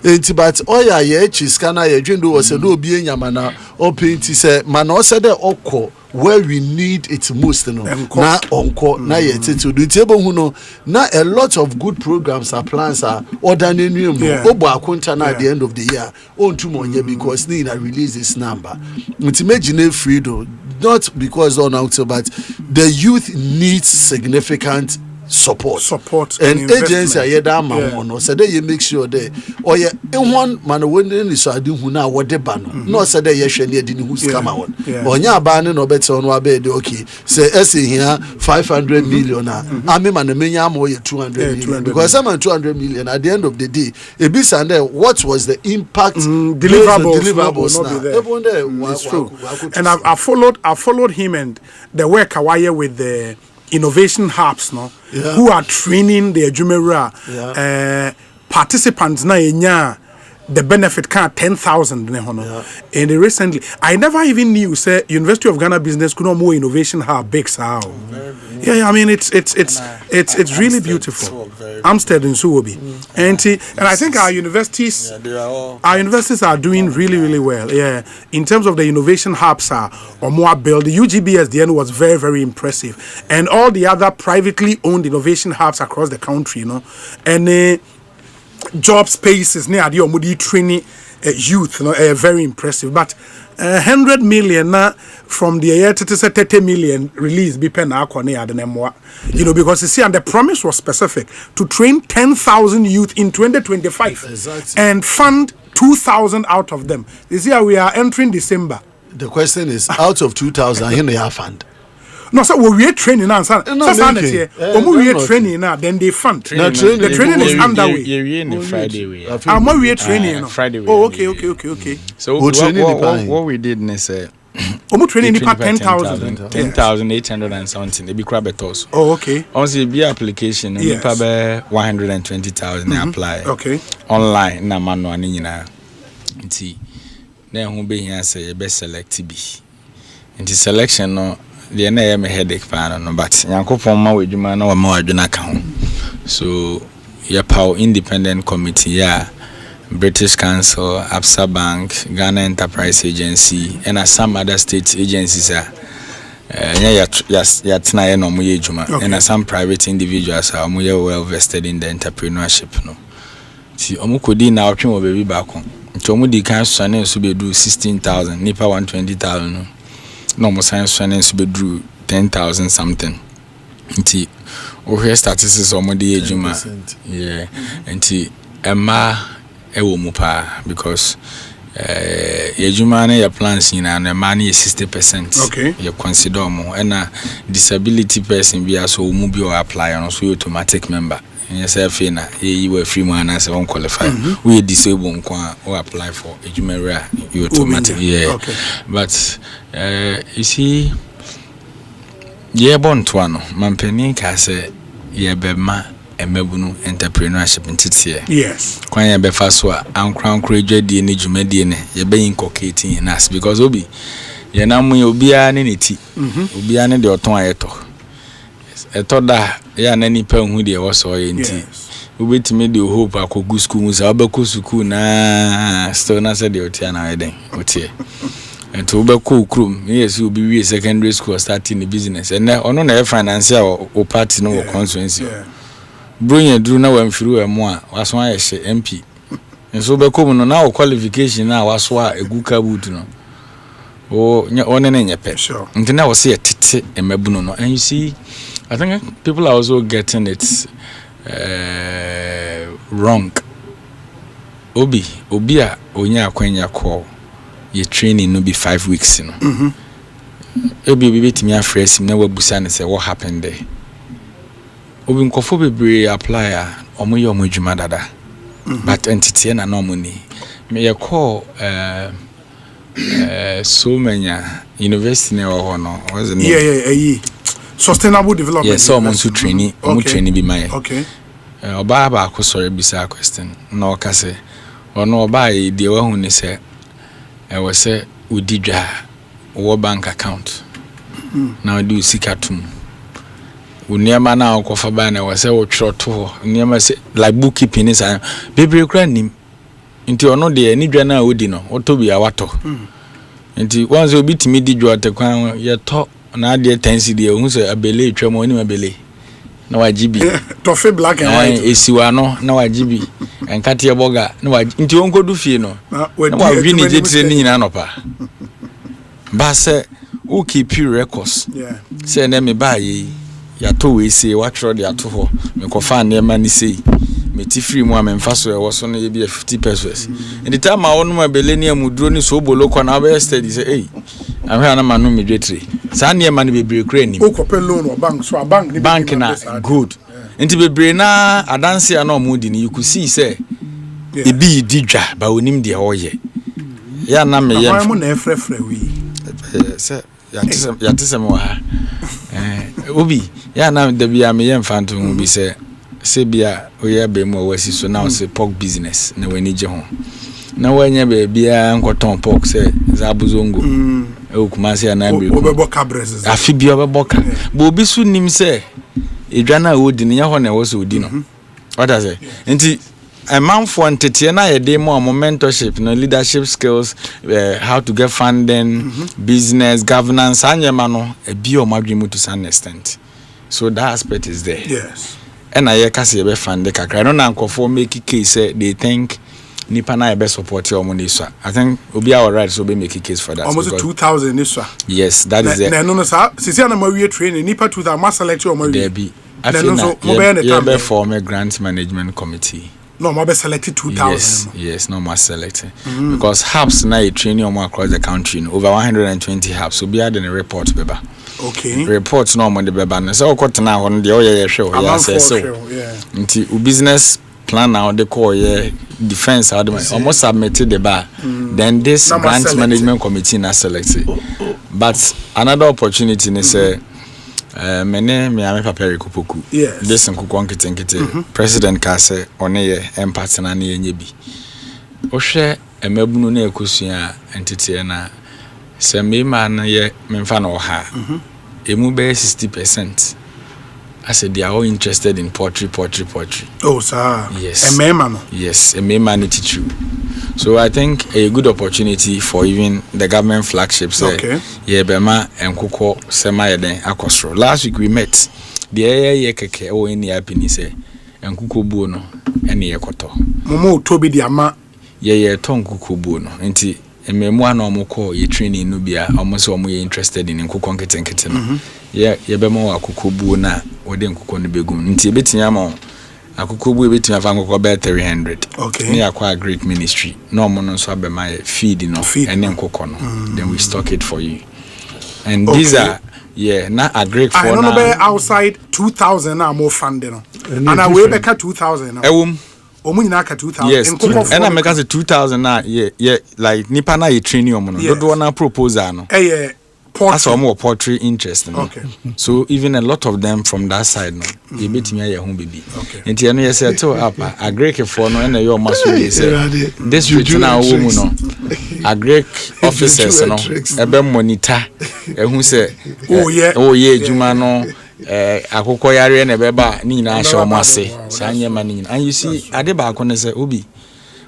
But oya ye chiskana ye dwindo was say do be nyamana or paint say man o say the oko where we need it most no na onko na ye titu do table hu no na a lot of good programs are plans are order nenu obo akunta na at the end of the year on too money because need to release this number it imagine freedom not because on out but the youth needs significant support and agency are that man no so that you make sure that or yeah one man when is so adi hu na what de ba no so that you hwe ne adi who's come on onya ba ne no better on wa be okay say say here 500 million ame man menya am 200 million because some 200 million at the end of the day e be sand what was the impact deliverables now it's true. And I followed him and the work Hawaii with the innovation hubs who are training the Jumera participants na the benefit can 10,000 and recently I never even knew say University of Ghana Business School no more innovation hub big sao. I mean it's really beautiful. Amstead and Suwobi. And I think our universities are doing really well. Yeah. In terms of the innovation hubs or more build, the UGBSDN was very, very impressive. And all the other privately owned innovation hubs across the country, and job spaces near the Omudi training youth, very impressive. But 100 million from the year to 30 million release be pen because you see, and the promise was specific to train 10,000 youth in 2025 and fund 2,000 out of them. This year we are entering December. The question is, out of 2,000, here they are fund. No, so we are training now. So we are training now. Then they fund. The training is underway. We are training Friday. Oh, okay. So what we did is training 10,000. 10,800 and something. They be crab betos. Oh, okay. Also, be application. Yes. 120,000 apply. Okay. Online na manu anina. Nti na hu be here say be select bi. Nti selection no the na me headache pa no but yankopon ma wadwuma na wa ma wadwuna ka ho. So ya power independent committee British Council, Absa Bank, Ghana Enterprise Agency, and some other state agencies and some private individuals are well vested in the entrepreneurship. No, see, Omukodi now will be back on. Tomudi can swan so be do 16,000, Nipa 120,000. No more science swan so be do 10,000 something. Nti o statistics omudi ejuma. Yeah, nti Emma ewo mupa because yejuma na your plans na money is 60%. Okay. You consider more and disability person be as so mu bi or apply on so automatic member. Yes, na you were free man as one qualify. We disabled or apply for ejuma you automatic. Yeah. Okay. But you see born to ano mampeni ka say ye bema emebunu entrepreneurship ntitiye. Yes. Kwan ya befa so ankran dwadi ne dwumadi ne ye be inculcating nas because obi ye na mu obia ne neti. Obia ne de oton ayeto. Eto da ya na nipa hu de wo so ye nti. Obetime de hope akogu school mu sa obeko school na still na se de otia na eden. Otie. And to be cool crew, yes, you'll be secondary school starting the business. And on a financial or party no constituency. Bring a drew now and through a more was why I say MP. And so be common now qualification now was why a good kaboot no. Oh, on any pet. Sure. And then I was here titi and mebuno. And you see, I think people are also getting it wrong. Obia, onya kwenya call. Your training no be 5 weeks, you know. Obi bit me afresh, never busan and say what happened there. Obi nkofo bebre apply omoye omodwuma dada. But entity na no money. Me call so many university na ho no. What's the name? Sustainable development. Yes, so to training, okay. Training be my. Okay. oba ba ko sori bisa question na o ka se ono oba e de wa hu ni se e wo se udidwa wo bank account na do sikatum uniema na okofa ba na wo se wo twoto uniema se like bookkeeping is bebre kra nim nti ono de ni dwa na odi no otobi awato nti once obi timi di dwa te kwan ye to na de tensi de hu se abele twam oni abele na wajibi tofe black and white esiwa no na wajibi enkate boga na wajibi nti onkodu fie no na wawi ni jetire ni nyina no pa ba se o keep records se na me ba yi ya to we say what road ya to ho me ko fa na ma ni sei me ti free mu amemfa so e wo so no ye bi 50 pesos in the time awon ma bele ni amuduro ni so bolo ko na ba steady say eh ahwe na ma no me jetire sa na ma ni bebre kra ni o ko pe loan or bank so a bank ni bank na good nti bebre na adanse na omudi ni you could see say e bi didwa ba onim de oye ya na me ye mo na efrefre wi say ya tese mo ha obi ya na de bia me ye mfanto mu bi se bia oye be mu wasi so now say pork business na wani je ho na wanya be bia nkoton pork say za buzongo e kuma se na be obebo cabrez afi bia obebo ka bo obi su nim se edwa na odi ne ho na wo so odi no what I say nti a man for entity na ye dey more mentorship no leadership skills how to get funding business governance anyema no e bi o madwemu to some extent so that aspect is there yes and I can say be fund kakra no na nkofo make case say they think nipa na be support your money so I think obi our right so be make case for that almost 2000 is so yes that is it no sir sisi na mawie training nipa 2000 ma select your mawie there be I feel you be form a grant management committee. No, I be selected 2000. Yes, no more selected because hubs now you training across the country. Over 120 hubs. So be adding a report, beba. Okay. Reports no more the beba. So what now on the oya show? Yes, so. Until business plan now the call defense almost submitted the bar. Then this grant management committee now selected. But another opportunity is mene me ame paperi kupoku this nkuko nkete president ka se one ye empathy na ne yenye bi ohwe emabunu na ekosua entity na se me ma na ye memfa na oha emu be 60% I said they are all interested in poultry. Oh sir. Yes. A mema. Yes, a mema ni teach you. So I think a good opportunity for even the government flagships. Okay. Yeah, bema enkoko sema yeden akosro. Last week we met. The ye keke o any happiness say enkoko buo no ene yekoto. Momo tobi di ama ye ton kuko buo no. Nti ememu ana omoko ye training no bia omo ye interested in enkoko nkete no. Ye bema wa kuko buo na ode enkoko no begum. Nti ebetinya ma akukubu ebetimi afa nkoko be 300. Okay. Me akwa great ministry. No mo no so abema feed no ene nkoko no. Then we stock it for you. And these are na a great for now. I don't know outside 2000 na more funding no. And I way back 2000 now. Ewum omunyina ka 2000 yes, and I make us 2000 na like nipa na ye training omo no. Do na proposal no. That's more poultry interest. No? Okay. So even a lot of them from that side, no, you meet me at home, baby. Okay. And you know, you say to up a Greek for no, and your must be this written our woman, no, a Greek officers, no, a bem monitor, who say, oh yeah, Jumano, a cocoyari and a beba, Nina, show must say, Sanya Manin. And you see, Adeba, when I say, Obi.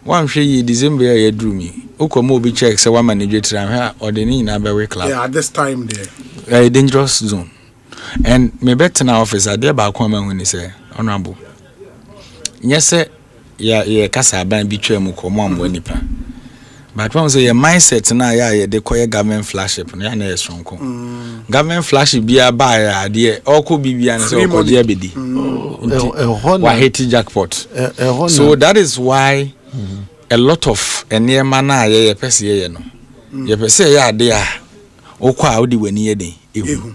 One free December ye drew me. Uko mobi check say one manager tram or the ni na be club. Yeah, at this time there. A dangerous zone. And me bet na office there ba kwa man when he say honorable. Yes sir, ye kasa ban bi twam ko mo ambo nipa. But when say your mindset na ye dey call government flagship na na strong ko. Government flagship bia ba ya de oko bibia na say oko dia bedi. Wa hit jackpot. So that is why a lot of enema na ye pese ye no ye pese ye ade a okwa odi wani ye den ehu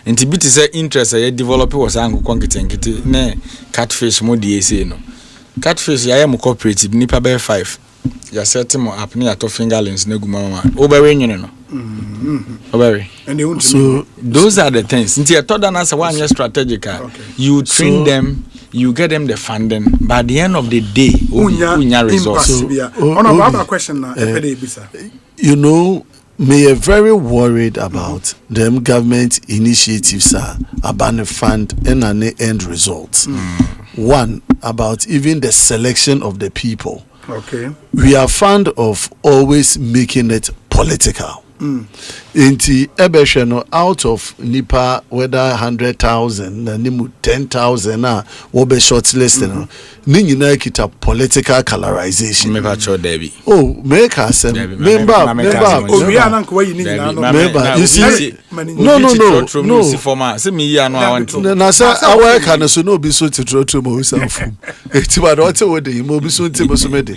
nti bit say interest ye develop was ankoko nketenkete na catfish mo die say no catfish ya am cooperative nipa be 5 ya set mo up ni ato fingerlings na guma ma obewe nyene no obewe so those are the things nti e to da na say one strategic you train them you get them the funding, but at the end of the day, unya results. So, on a question now, you know, me are very worried about them government initiatives about the fund and the end results. One, about even the selection of the people. Okay. We are fond of always making it political. Inti ebesheno out of nipa whether 100,000 na nimu 10,000 na wo be shortlisted ni nyina kita political colorization. Member cho Debbie. Oh, make us member you see no say me ya no I want to na say our can so no be so to throw to mo self eti ba do te we dey mo bi so ntimo so me dey.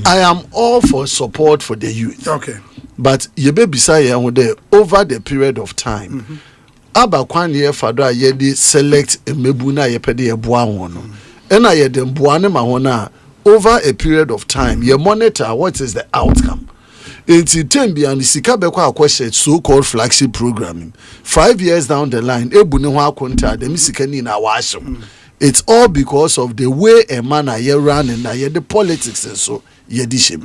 I am all for support for the youth. Okay. But ye be beside over the period of time. Aba kwan ye fado ye di select emebu na ye pede ye boa ho no. Ena ye dem boa ne ma ho na over a period of time ye monitor what is the outcome. Enti tembi and sika be kwa akwese so called flagship programming. 5 years down the line ebu ne ho akonta dem sika ni na wa ahye. It's all because of the way a man ye run and ye the politics and so ye di shape.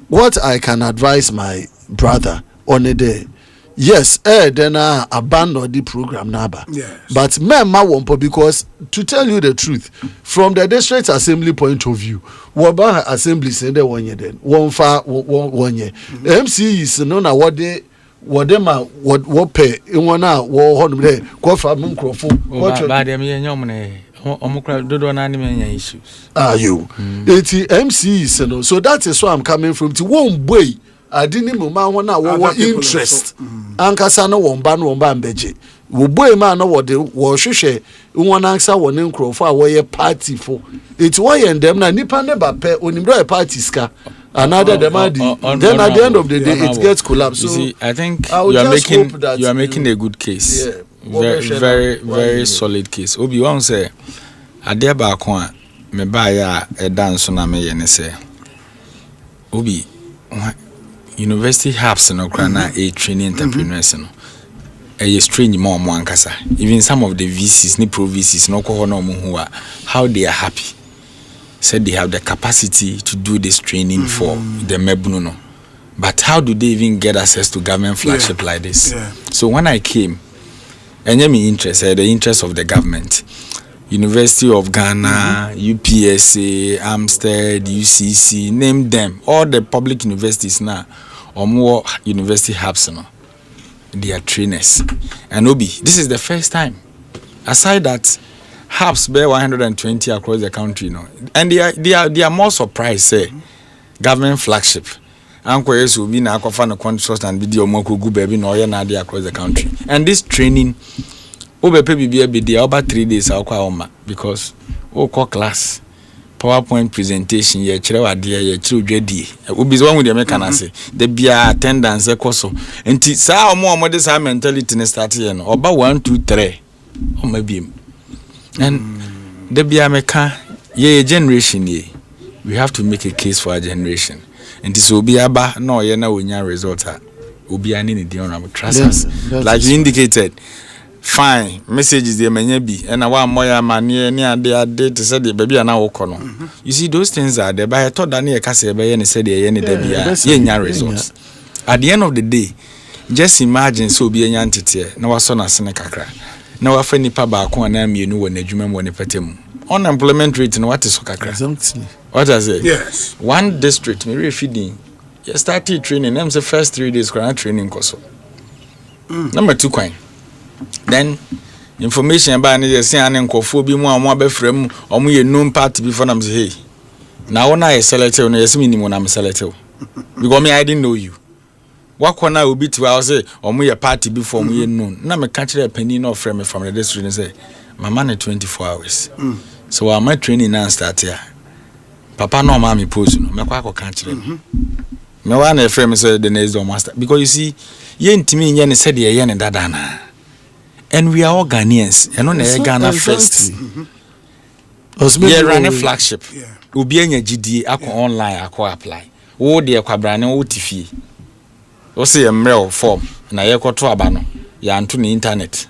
What I can advise my brother on a day, yes, then abandon the program naba. Yes. But memma won't, because to tell you the truth, from the district assembly point of view, Waba assembly send one year then, one year. MC is known as what they what pay in 1 hour, what for microphone. Issues. Are you? It's MCs, you know. So that is where I'm coming from. To one way, I didn't know what interest. Ankasano won beje. Wo boy man no what the wo hwehwe won ansa won nkrofo a wo ye party for. It's why and them na nipa ne ba pe onimdo party ska. Another demand. Then at the end of the day it gets collapsed. So you see, I think you are making a good case. Yeah. Very solid case. Obi wan say ade ba ko a me ba ya e dance na me ye ne say Obi university hubs no kra na a training entrepreneurs no e strange more ankasa. Even some of the VCs ni pro VCs no ko no mu how they are happy. Said they have the capacity to do this training for the mebuno no. But how do they even get access to government flagship like this? Yeah. So when I came, and me interested, the interest of the government, University of Ghana, UPSA, Amstead, UCC, name them, all the public universities now, or more university hubs now, they are trainers. And Obi, this is the first time. Aside that, hubs bear 120 across the country, and they are more surprised, say, government flagship. Uncle yes will be na akwafa no contrast and video moko gu baby no ye na dey across the country. And this training obepe bibia be there over 3 days akwa oma because o call class PowerPoint presentation ye kire wade ye kire odwadie obi one with the mechanic say the bia attendance ekoso enti saa omo de saa mentality ne start here no oba 1 2 3 oma biem and the bia meka ye generation ye we have to make a case for our generation. And this will be about no, you know, when your result will be an indian trust us. Like you indicated, fine messages there may be, and I want more money near their day to say the baby and now. You see, those things are there, but I thought that near Cassia and said the end of results. At the end of the day, just imagine so be a entity, no one son as Senecacra. No, a friendly paba, and I'm you know when the Juman when petem. Unemployment rate and what is Sokakra? Exactly. What I say? Yes. One district, maybe feeding. You started training. Them the first 3 days training course. Number 2 coin. Then information about the saying and cophobia more be frame or me known party before them say, hey. Now when I select you, yes, minimum I'm selected. Because me I didn't know you. What corner will be to I say or me a party before me known. Now me catch a penny no frame from the district and say, my man 24 hours. So I might training and start here. Papa no mommy pose no me kwa catch them. Me wan a frame say the next door master because you see ye ntimi nya ne said ye ne dada na. And we are all Ghanaians. And on Ghana first. Yeah, run a flagship. Obi anya GD akọ online akọ apply. Wo de kwabrane wo tifi. Wo say emre form na ye kwoto aba no. Ya anto ne internet.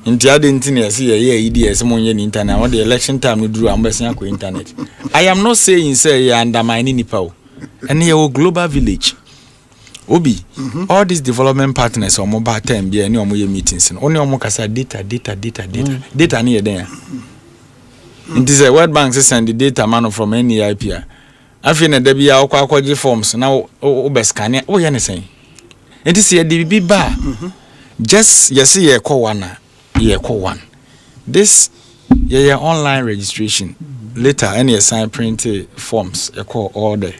Inti ade ntini yesi ye EDS mo nye internet. When the election time we drew ambassador ko internet. I am not saying say you undermine nipa o. And here global village. Obi, all these development partners or mobile time be any omo meetings. Only omo kasa data. Data ni there. It is a World Bank send the data man from any IP. Afi na da bia akwaje forms na o be scan o ye ne sen. It is a DB bar. Just yes ye call one. This ye online registration. Later any sign print forms e call all the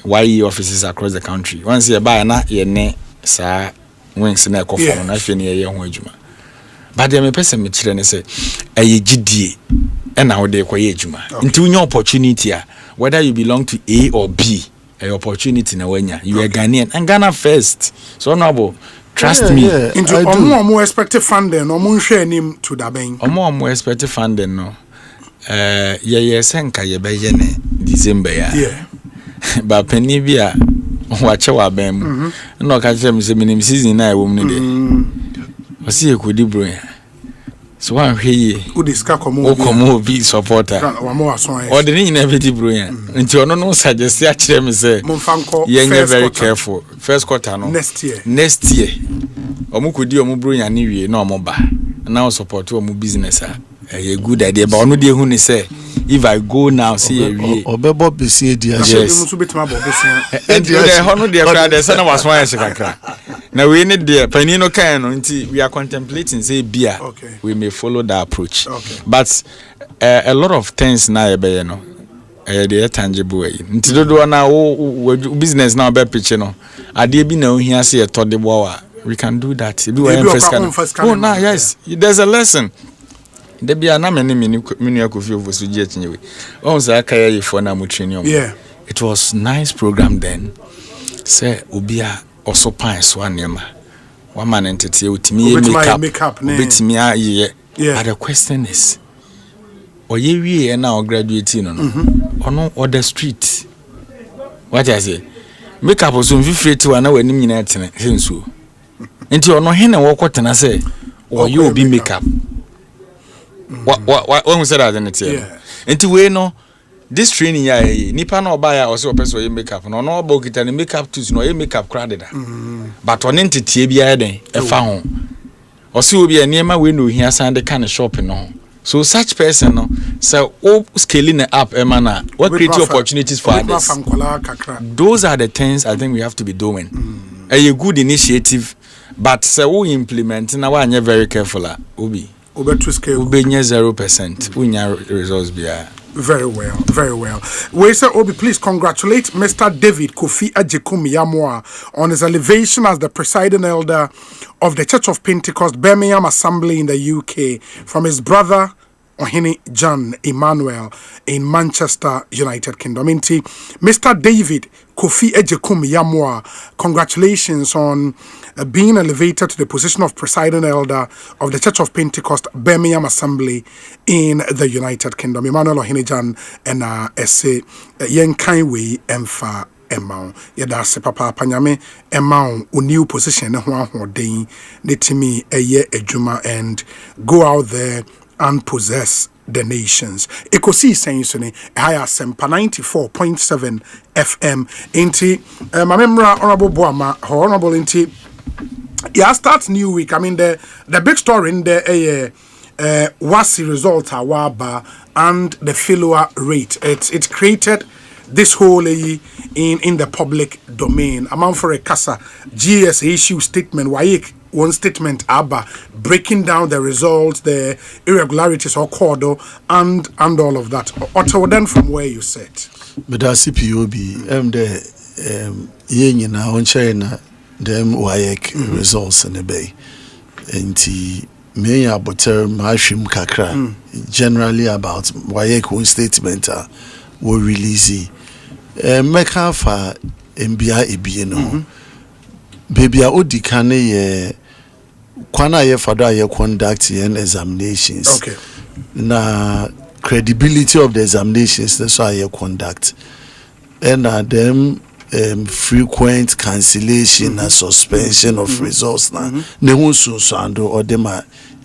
YE offices across the country. Once you buy na ye ne sa wings na call form na afi ne ye ho adwuma. But the me person me kire ne say eye gidie e na wo de koye adwuma. Nti unya opportunity whether you belong to A or B, a opportunity na wenya. You are Ghanaian and Ghana first. So honorable, trust me. Into omo expected funding, omo share him to da ben. Omo expected funding no. Ye senka ye be ye ne December ya. Yeah. Ba penny bia wache wa ben mu. No ka che me se minim season na e wo mu de. Osi e kodi bro ya. So one hweye o diska komo bi supporter o de ni na beti bro ya nti ono no suggest a kire me say ye very careful first quarter no next year omukodi omubro ya ni wie na omoba na o support omu business a good idea but ono de hu ni say if I go now see a wie obebo besi edi a yes so betima bo besi and the hono de kra de sana was one kakra na we need there panino kan no nti we are contemplating say bia we may follow that approach but a lot of things na e be no they tangible way nti dodo na business na be pitch no ade bi na ohia say e to de bo we can do that be we first can oh na yes there's a lesson. The bia na menu akofi ofosu ji achinyewe on sa akaya ye for na mutreni yeah it was nice program then say obia also pan so anema one man entity utimi make up obetimi aye but the question is oye wie na o graduate no ono on the street what I say make up so mfifreti wa na wanim nyina tene hensuo enti ono hene wo kwotena say oye obi make up what when we said that in it enti we no this training ya nipa na oba ya o se opeso ye make up no no oba okita ni make up tools no ye make up crowd da but on entitie bia den e fa ho o se obi eniema we no hia san de kan shop no so such person no so scaling up emana what create opportunities for others. Those are the things I think we have to be doing. A good initiative but say we implement na we are very careful obi to scale. Ubenya 0%. Unya results bia. Very well. We say Obi, please congratulate Mr. David Kofi Ajekumi Yamoa on his elevation as the presiding elder of the Church of Pentecost Birmingham Assembly in the UK from his brother Ohini John Emmanuel in Manchester, United Kingdom. Mr. David Kofi Ajekumi Yamoa, congratulations on being elevated to the position of presiding elder of the Church of Pentecost Birmingham Assembly in the United Kingdom. Emmanuel Ohinijan and Ese Yenkaiwe Emfa Emma. Yadase Papa Panyame Emma new position den netimi eye ejuma and go out there and possess the nations. Ekosiisen On Asempa 94.7 FM. Inti my memra honorable Boama, honorable inti. Yeah, start new week. I mean the big story in the WASI result awaba and the failure rate. It created this whole in the public domain. Among for a casa GS issue statement one statement ABBA breaking down the results, the irregularities or corridor and all of that. Otto then from where you sit. But our CPOB the yen on China them WAEC results in the bay. And me about Mashim Kakra generally about WAEC one statement will release make half MBA EBNO. Baby Odi Kane ye kwana ye fada ye conduct examinations. Okay. Na credibility of the examinations that's why ye conduct. And them frequent cancellation and suspension of results na ne hu so ando or dem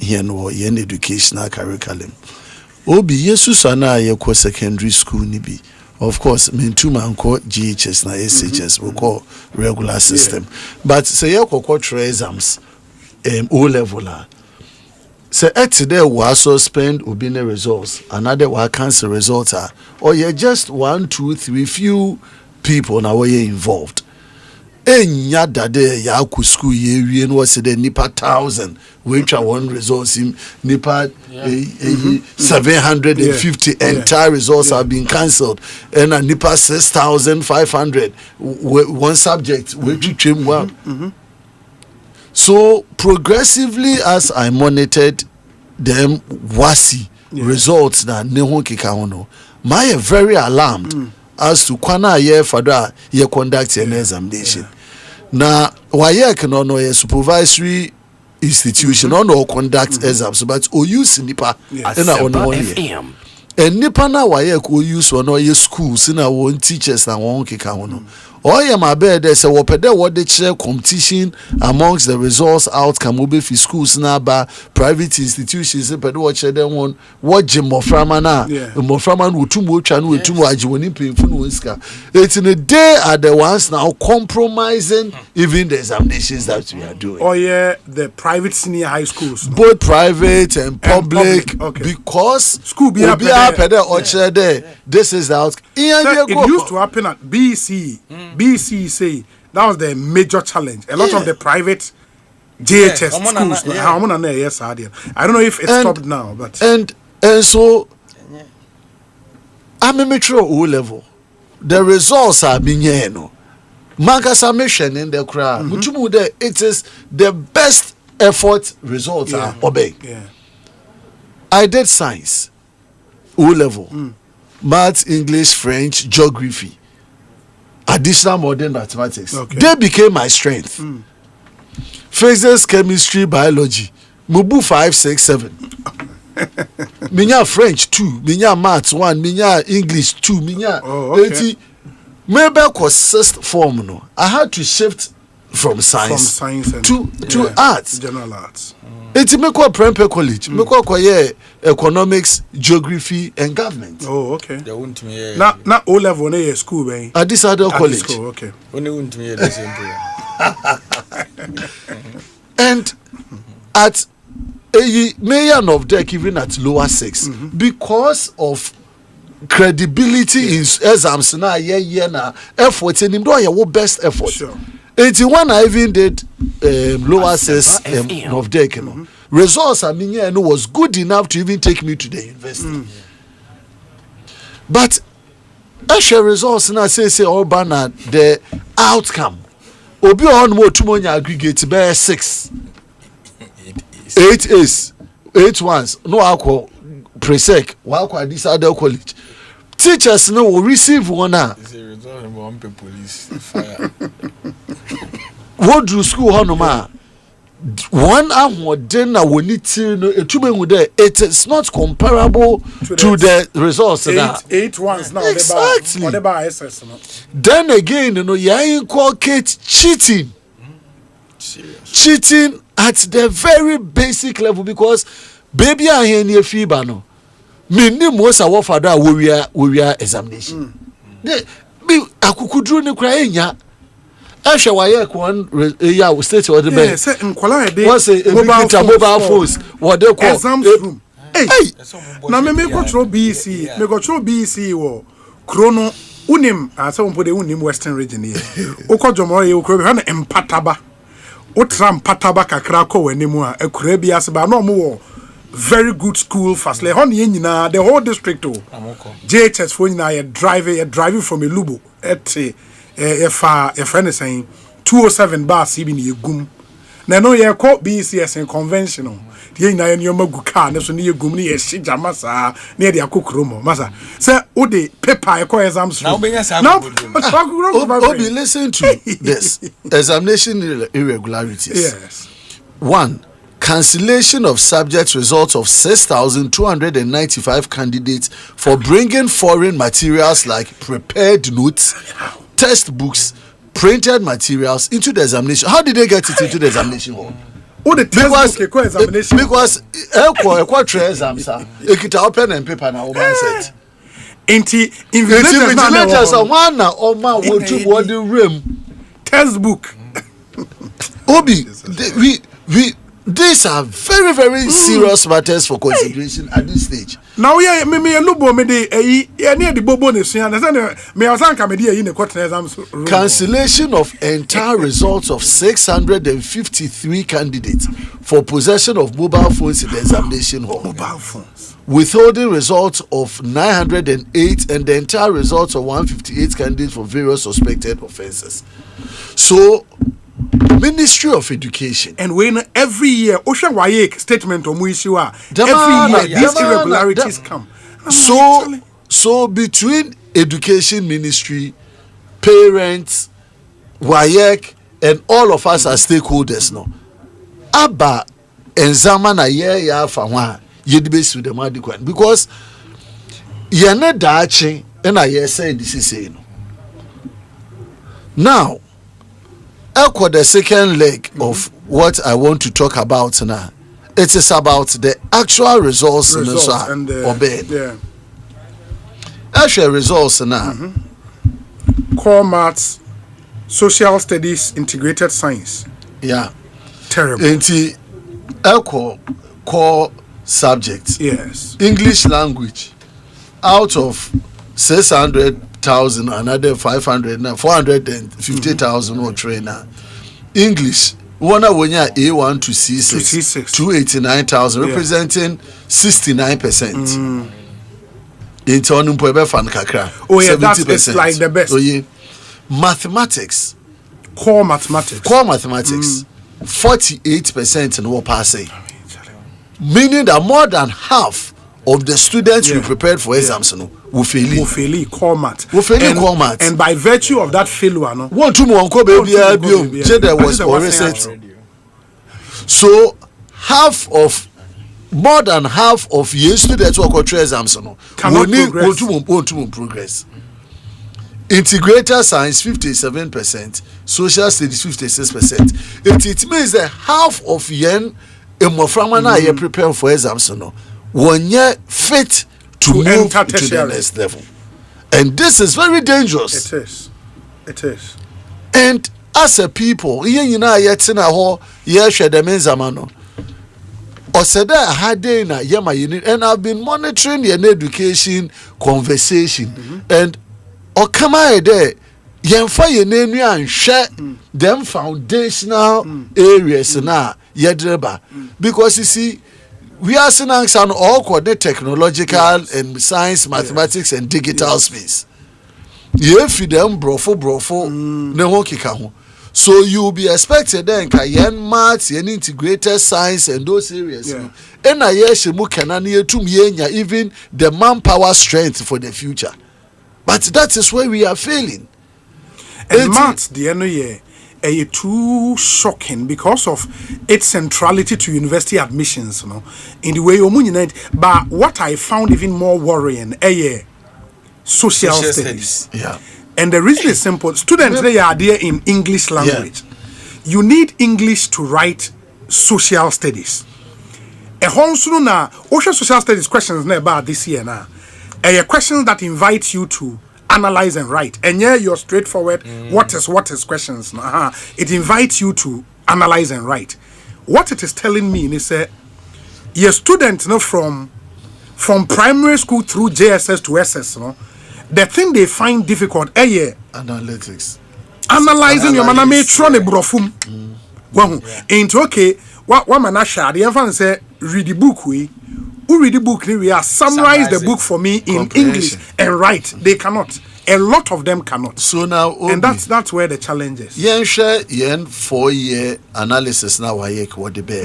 here no yen educational curriculum. Obi Jesus ana ye ko secondary school ni bi. Of course, Mintuma anko GHS na SHS we call regular system. But say ye ko exams O level. Say today we suspend ubine results, another we cancel results or you just 1, 2, 3 few people now we involved. Enya dade ya ku school ye wie no se de nipa 1,000 we twa one results in nipa 750 entire results have been cancelled and a nipa 6,500 one subject we trim one. So progressively as I monitored them wasi results that ne ho keka hono my very alarmed as to kwana ye fada ye conduct an examination. Na wayek no ye supervisory institution no conduct exams but o use nipa na ono one. And nipa na wayek o use no ye schools na won teachers na won keka hono. Oye my bed there say wopede what they share competition amongst the results outcome will be for schools na ba private institutions pede what share them one what gym moframa na moframa no tumu twa no tumu agi woni pemfu no iska. It's in a day are the ones now compromising even the examinations that we are doing. Oh yeah, the private senior high schools. Both private and public. Okay. Because school be pede or share there. This is the outcome. It used to happen at BC. BC say that was the major challenge. A lot of the private JHS schools. I don't know if it's stopped now, but and so I'm a metro O level. The results are being no. Mankasa mission in the crowd. It is the best effort results are obey. I did science O level. Maths, English, French, geography. Additional modern mathematics. They became my strength. Physics, chemistry, biology. Mubu 5, 6, 7. Minya French 2. Minya maths 1. Minya English 2. Minya 80. Maybe was sixth form. No, I had to shift from science to arts. General arts. It's Meko Prempe College. Meko Koye economics, geography, and government. Oh, okay. Not O level na school, man. At this other college. School, okay. And at a mayor of deck, even at lower 6, because of credibility in exams na na effort and him do your best effort. Sure. 81 I even did lower 6 of deck, you know. Results I mean was good enough to even take me to the university. But actual results na say all banner the outcome. Obi on more tumonya aggregate be 6. 8 is 8 ones no alcohol presec wa this other college. Teachers no will receive one. Police fire. What do school honoma? One hour dinner we need to know it is not comparable to the results. 8 ones now. Exactly. SS, no? Then again, you inculcate cheating. Cheating at the very basic level because baby I hear near fever no. Me most our father we are examination. Be akukudru ne kra enya. Asha waye kon ya state or the bank. Say nkwala e dey. What's a mobile phones? What they call exam room. Hey. Na me go throw BC. Me go throw BC wo. Chrono unim asa won pode unim western region here. Okodjomoro ye okro be na empataba. Otram pataba kakra ko wanimu a akura bi aseba na omo wo very good school fast like on nyina the whole district JHS for nyina you driving from Elubo at if friend is saying 207 bar CB ni egum na no ye call BCS in conventional the nyina ye magu car na so ni egum ni ye shija masa na ye akokoro mo masa say o de paper e call exams now Obi listen to this examination irregularities. Yes. 1. Cancellation of subject results of 6,295 candidates for bringing foreign materials like prepared notes, textbooks, printed materials into the examination. How did they get it into the examination hall? Oh, the textbook examination. Because equal exams are open and paper now set. Invigilators are one or my what the room textbook. Obi, these are very, very serious matters for consideration at this stage. Now, yeah, me lubo me de near the bobo ne me asanka me de in quarter exams. Cancellation of entire results of 653 candidates for possession of mobile phones in the examination hall. Mobile phones. Withholding results of 908 and the entire results of 158 candidates for various suspected offences. So, Ministry of Education. And when every year, Osha Wayek statement on Muishiwa, every year these irregularities come. So between Education Ministry, parents, Wayek, and all of us as stakeholders, no. Abba and Zamana ya fawa yedibesi with the madikwan because yene dachi and I say this is saying. Now, the second leg of what I want to talk about now. It is about the actual results and obeyed. Yeah. Actual results now. Core maths, social studies, integrated science. Yeah. Terrible. Into core subjects. Yes. English language. Out of 600,000, another 450,000 or trainer. English, one when you A1 to C6, 289,000, representing 69%. In turn, oh yeah, that's like the best. Oh yeah, mathematics, core mathematics, 48% in what passing, meaning that more than half of the students we prepared for exams will fail core math. And by virtue of that failure, no. So more than half of your students who are exams won't progress. Integrated science 57%, social studies 56%. It means that half of yen emoframana ye prepare for exams one year fit to move to the next level, and this is very dangerous. It is. And as a people, and I've been monitoring the education conversation, and there and share them foundational areas now because you see, we are seeing an awkward technological and science, mathematics, and digital space. If you them brofo, so you'll be expected then yen maths, yen integrated science, and those areas. And even the manpower strength for the future. But that is where we are failing. And maths, the too shocking because of its centrality to university admissions, in the way but what I found even more worrying, social studies. Yeah. And the reason is simple. Students, they are there in English language. You need English to write social studies. A whole soon now, social studies questions about this year now. Questions that invite you to analyze and write, and you're straightforward. What is questions? It invites you to analyze and write. What it is telling me is your students from primary school through JSS to SS, the thing they find difficult analytics, analyzing your manametrone brofum. Ain't okay. What manasha the infant say read the book who read the book, we are summarize the book for me in English and write. They cannot. A lot of them cannot. So now, and that's where the challenge is. Yen 4-year analysis now what the bear.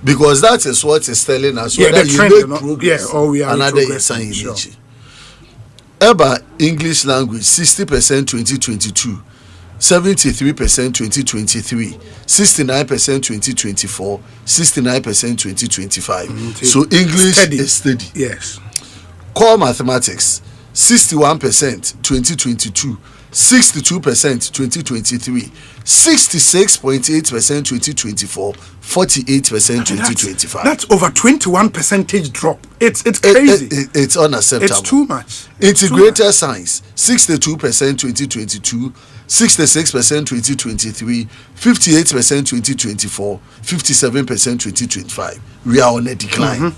Because that is what is telling us whether you make progress we are another sign. Sure. Eba English language 60% 2022. 73% 2023, 69% 2024, 69% 2025. So English is steady. Yes. Core mathematics 61% 2022, 62% 2023, 66.8% 2024, 48% 2025. That's over 21% drop. It's crazy. It's unacceptable. It's too much. Integrated science, 62% 2022, 66% 2023, 58% 2024, 57% 2025. We are on a decline.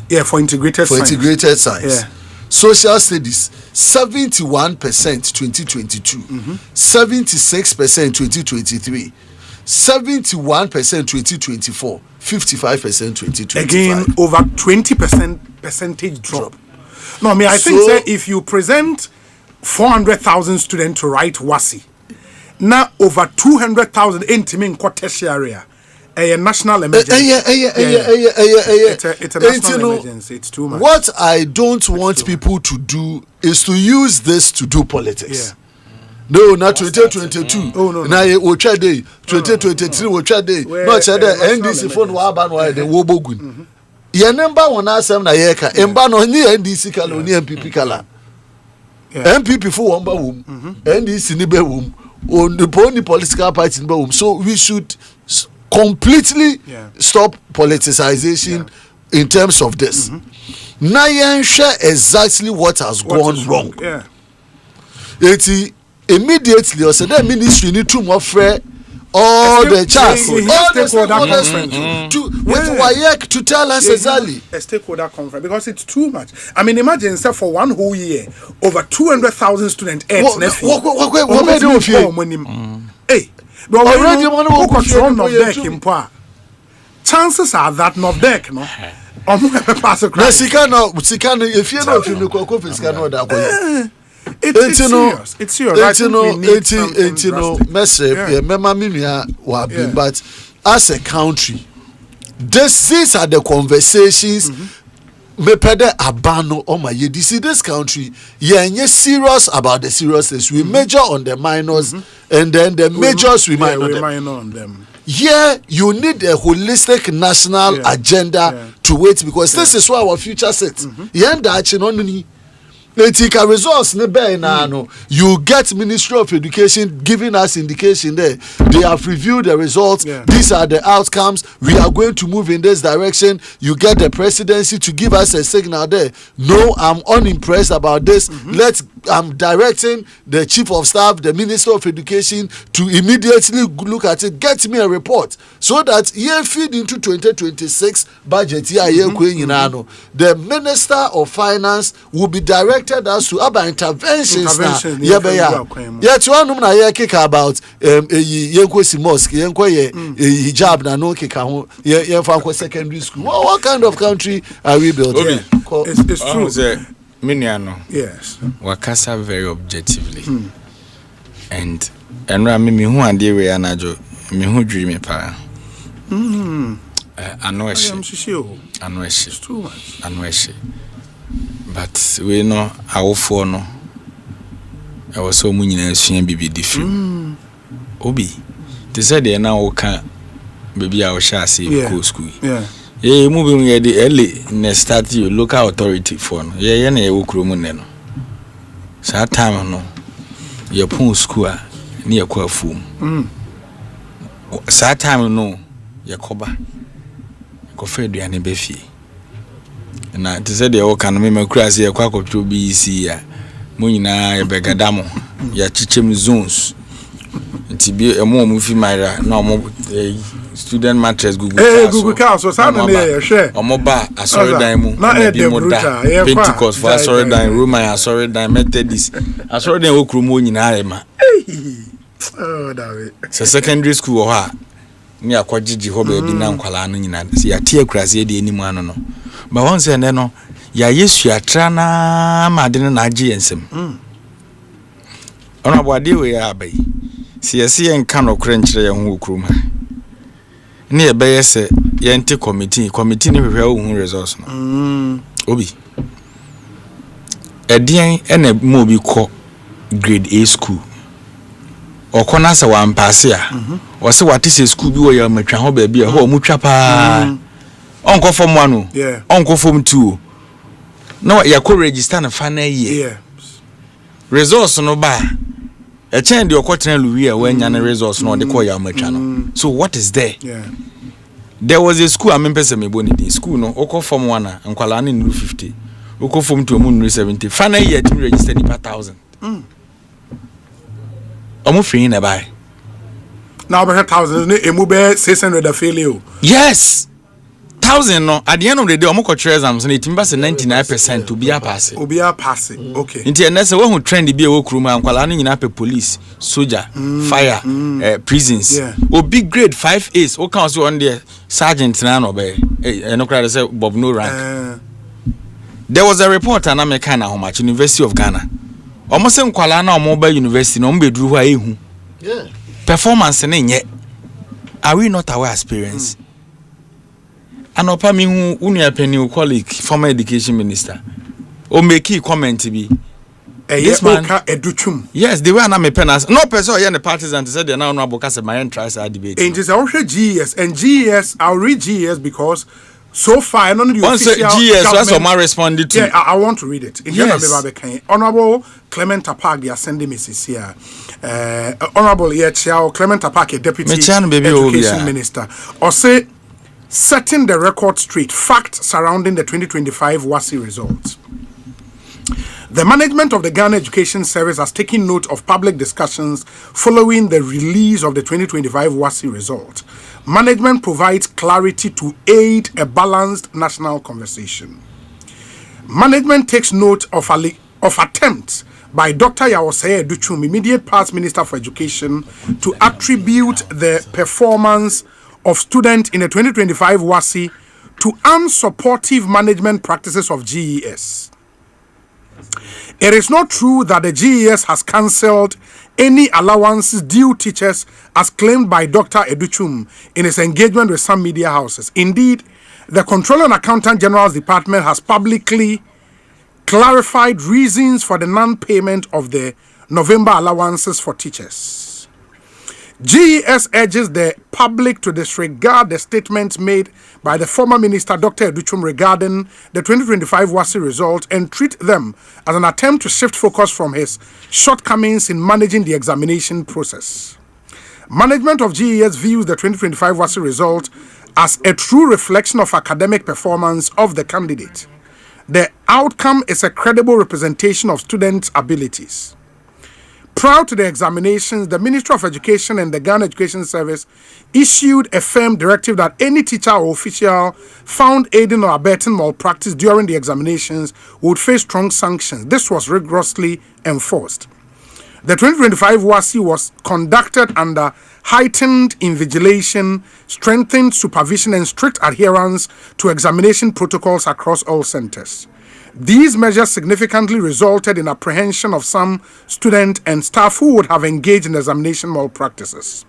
Yeah, for integrated science. Yeah. Social studies, 71% 2022, 76% 2023, 71% 2024, 55% 2025. Again, over 20% drop. No, I mean, I think that if you present 400,000 students to write WASI, now over 200,000 in tertiary. A national emergency. It's a national emergency. It's too much. What I don't want people to do is to use this to do politics. No, not 2022. No. Now, Ocha Day, 2023, Ocha Day. No, Chada, NDC phone Waban, why the Wobogun. Your number one Asem Nayeka, Embano, ni NDC Kalo, ni MPP Kala. MPP for one boom, NDC Nibe womb, on the pony political party in boom. So we should completely stop politicization in terms of this. Now you share exactly what has gone wrong. Immediately, or say that ministry need to more fair all the chance, all the stakeholders with WAEC to tell us exactly. A stakeholder conference because it's too much. I mean, imagine say for one whole year, over 200,000 students. What made you feel? Hey. But chances are that not deck, no. If you know, it's serious. It's serious. But as a country, these are the conversations. You see, this country, serious about the seriousness. We major on the minors, and then the majors we minor on them. Here, you need a holistic national agenda to wait because this is where our future sits. Results you get Ministry of Education giving us indication there. They have reviewed the results. These are the outcomes. We are going to move in this direction. You get the presidency to give us a signal there. No, I'm unimpressed about this. I'm directing the chief of staff, the Minister of Education to immediately look at it. Get me a report so that feed into 2026 budget. The Minister of Finance will be directed as to about interventions about Ekosiise mosque hijab na no keka secondary school. What kind of country are we building? It's true. Yes. Wakasa very objectively. And me who and we anajo me who dream me pa. It's too much. But we know our phone. I was so many BB different. Obi, they said they now can baby I shall say go school. Yeah, moving at the early start you local authority phone. Yeah, you no. So time no. Your pun school near kwa foom. So time no. Your coba. Coffee do any befi. Na te said the can me crazy ya kwa ko bi isi ya mo nyina ya begadamo ya chichem zones nti bi emo mu fi maira na omo student mattress Google Council so na ya share omo ba asori dan mu na bi mo da Pentecost for asori dan Roman asori dan Methodist asori dan okru mo nyina ya ma David so secondary school ha ni akwagigi ho ba bi na nkwala no nyina ya tie crazy de enimu ano no. But once and then, ya yesu atrana madene na agi ensem. Ona bwade we ya abai. Si yesi enka no kure nkyere ye ho okurum ha. Ne ye beye se ye nte committee ni hwehwe ohun results no. Obi. Edien ene mo obi ko grade A school. Okona se wa mpase a. O se wate se school bi wo ya matwa ho ba bi a ho mu twa pa. Uncle from 1, Uncle from 2. No, you could register a final year. Results no ba. a chain the ocotren Louis when yan results no the call ya. So what is there? Yeah. There was a school I remember me boni school no oko form 1 and kwala ni 50. Oko form 2 mu 70. Final year to register ni per 1,000. Omo free na buy. Now be 1,000 emu be 600 a failure. Yes. 1,000 no at the end of the day omo ko try exams na timba say 99% to be a pass. Obi a pass. Okay. Nti ene say who trend be e wo kruma ankwala no nyina pe police, soldier, fire, prisons. Yeah. Obi grade 5 A's o kan so on there sergeant na no be. No cry say Bob no rank. There was a report an American na Homachi University of Ghana. Omo say nkwala na omo ba university no mbe duru hwa ehu. Yeah. Performance na nye. Are we not our experience? Anopa mi hu unu penny colleague former education minister o make comment be this man educhum. Yes, they were na me penas no person here the partisan said they now no abokase my tries are debate and just our GES and GES I'll read GES because so far I don't know the official GES was my responded to. Yeah, I want to read it. Yes. Honorable Clement Apak they are sending messages here. Honorable Clement Apak, Deputy Education Minister, Osei setting the record straight, facts surrounding the 2025 WASSCE results. The management of the Ghana Education Service has taken note of public discussions following the release of the 2025 WASSCE results. Management provides clarity to aid a balanced national conversation. Management takes note of attempts by Dr. Osei Duchum, immediate past Minister for Education, to attribute the performance of students in the 2025 WASSCE to unsupportive management practices of GES. It is not true that the GES has cancelled any allowances due teachers as claimed by Dr. Educhum in his engagement with some media houses. Indeed, the Controller and Accountant General's Department has publicly clarified reasons for the non-payment of the November allowances for teachers. GES urges the public to disregard the statements made by the former minister Dr. Educhum regarding the 2025 WASSCE results and treat them as an attempt to shift focus from his shortcomings in managing the examination process. Management of GES views the 2025 WASSCE result as a true reflection of academic performance of the candidate. The outcome is a credible representation of students' abilities. Prior to the examinations, the Ministry of Education and the Ghana Education Service issued a firm directive that any teacher or official found aiding or abetting malpractice during the examinations would face strong sanctions. This was rigorously enforced. The 2025 WASSCE was conducted under heightened invigilation, strengthened supervision, and strict adherence to examination protocols across all centers. These measures significantly resulted in apprehension of some students and staff who would have engaged in examination malpractices.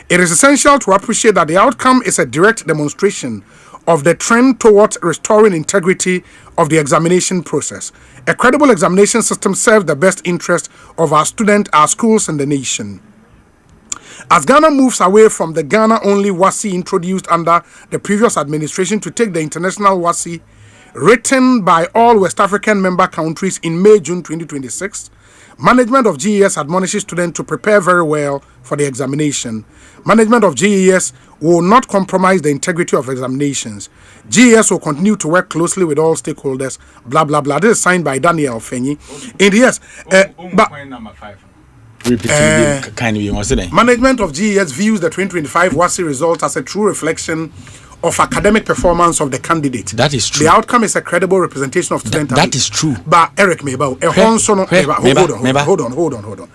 It is essential to appreciate that the outcome is a direct demonstration of the trend towards restoring integrity of the examination process. A credible examination system serves the best interest of our students, our schools, and the nation. As Ghana moves away from the Ghana-only WASSCE introduced under the previous administration to take the international WASSCE written by all West African member countries in May-June 2026, management of GES admonishes students to prepare very well for the examination. Management of GES will not compromise the integrity of examinations. GES will continue to work closely with all stakeholders, blah, blah, blah. This is signed by Daniel Fenyi. And yes, management of GES views the 2025 WASSCE result as a true reflection of academic performance of the candidate. That is true. The outcome is a credible representation of student. That is true. But Eric Meba, hold on.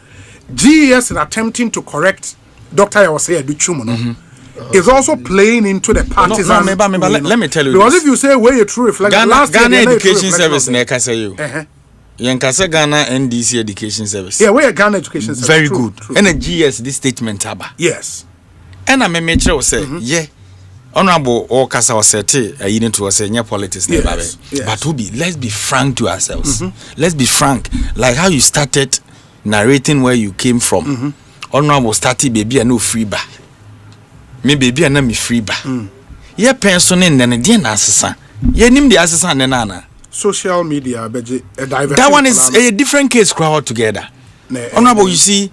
GES in attempting to correct Dr. Osei Educhum is also playing into the partisan. Let me tell you. Because if you say where you true reflection, Ghana Education Service, I say you. Yankasa Ghana NDC Education Service. Yeah, where Ghana Education Service. Very good. And a GS this statement haba. Yes. And I may say, yeah. Honorable Okasa was set you need to say politics. Yes. But let's be frank to ourselves. Let's be frank. Like how you started narrating where you came from. Honorable started baby and no free bar. Me baby and me free bar. Yeah, person in then the assassin. Yeah, name the assassin and nana. Social media, that one is a different case crowd together. Honorable, you see,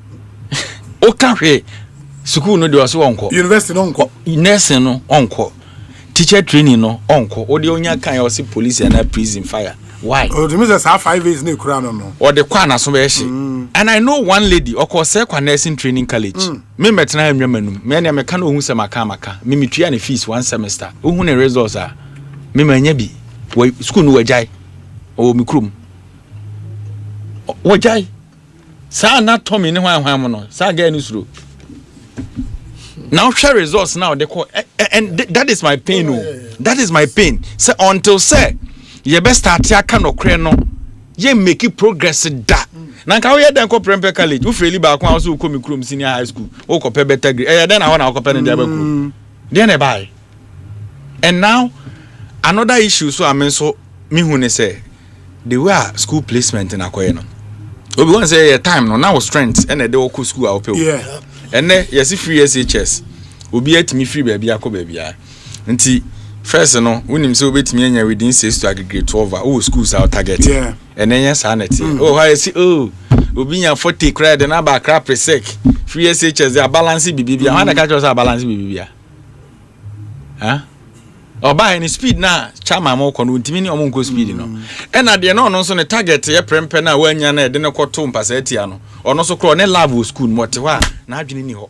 Okay, school no do so onko. University no onko. Nursing no onko. Teacher training no onko. O de onya kan ya say police and prison fire. Why? Oh, the means have 5 years no kura no. Or the kwa na so be she. And I know one lady okose kwa nursing training college. Me metena anwamanum. Me na me ka no hu se maka. Me metua ne fees one semester. Ohu ne results a me manya bi. School no wajai. O mikrum. Wajai. Sa na Tommy ne hwan no. Sa ga ni suro. Now share results now they call and that is my pain. That is my pain. Say until say ye best start ya kan okre no ye make progress da na nka we den ko prempe college u freli ba kwa so ko mikrom senior high school o ko pe better grade den na ho na ko pe ne dia ba ku den e bai. And now another issue so amen so me hu ne say the way school placement na koye no obi won say time no now strength and dey go school a ope yeah and yes free SHS obi atimi free ba bia ko ba bia nti first no unim say obetimi anya within 6 to aggregate 12 oh schools are target yeah and then yes aneti oh how you see oh obi nya 40 credit na ba crap sec free SHS they balance bibia how na catch us balance bibia oba any speed na chama mo kono ntimi ni omo nko speed no and na de no no so ne target ye prempe na wanya na de ne kwoto mpasa atia no ono so kro ne love school mo te wa na adwene ni ho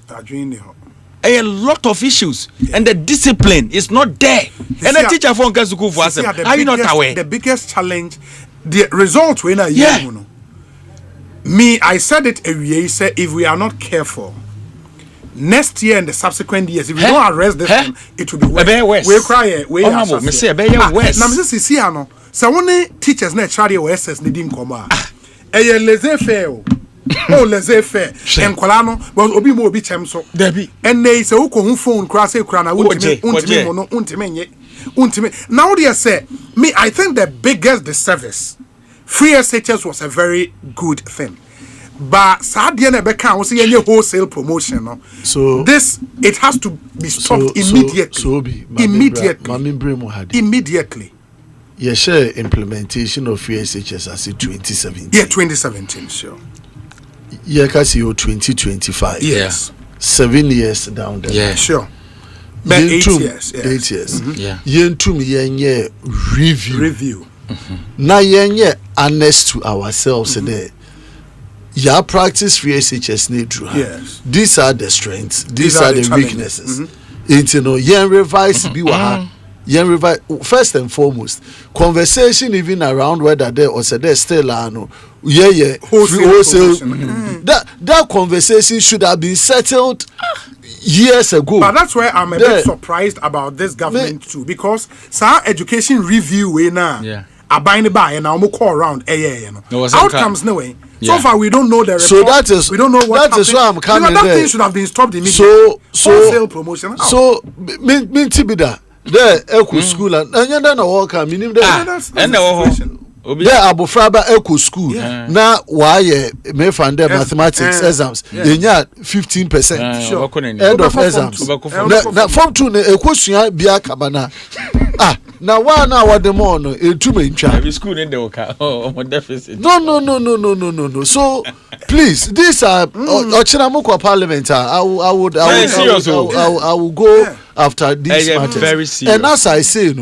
a lot of issues and the discipline is not there. And the teacher for school for us. Are you not aware? The biggest challenge, the result when me, I said it every year. Say if we are not careful, next year and the subsequent years, if we don't arrest this one, it will be worse. We cry. We are worse. Now, Mrs. Sisiano, so only teachers na charity or SS need come out. A laissez-faire. Oh, laissez-faire. And Colano, but obi mo obi chemso. Debbie. And they say, "Who phone cross a crana untime." Now they say, me, I think the biggest disservice, free SHS was a very good thing. But sadly, Nebeka was any wholesale promotion. No? So this it has to be stopped immediately. Immediately. Yeah, share implementation of free SHS as in 2017. Yeah, 2017, sure. Yeah, because you're 2025. Yes. 7 years down there. Yeah, sure. But 8 years. 8 years. Mm-hmm. Yeah. Yentum yenye review. Mm-hmm. Na yenye honest to ourselves there. Ya practice free SHS need. Yes. These are the strengths. These are the weaknesses. It's yen revise biwa. Yen revise first and foremost. Conversation even around whether there or say there still no. Yeah. Wholesale. That conversation should have been settled years ago. But that's why I'm a bit surprised about this government too, because our education review we now. Yeah. Abide by and I'm call around outcomes no way. So far we don't know the report. So that is we don't know what that is why I'm coming that there. thing should have been stopped immediately. Wholesale promotion. So me tibida there eku school and then na work am minim there. And there abofraba eku school na why me find the mathematics exams enya 15% sure. End of exams na form 2 na ekosua bia kabana na one na wade mo no entume ntwa every school in the oka deficit no so please these are ochinamukwa parliament I would go after these matters very serious. And as I say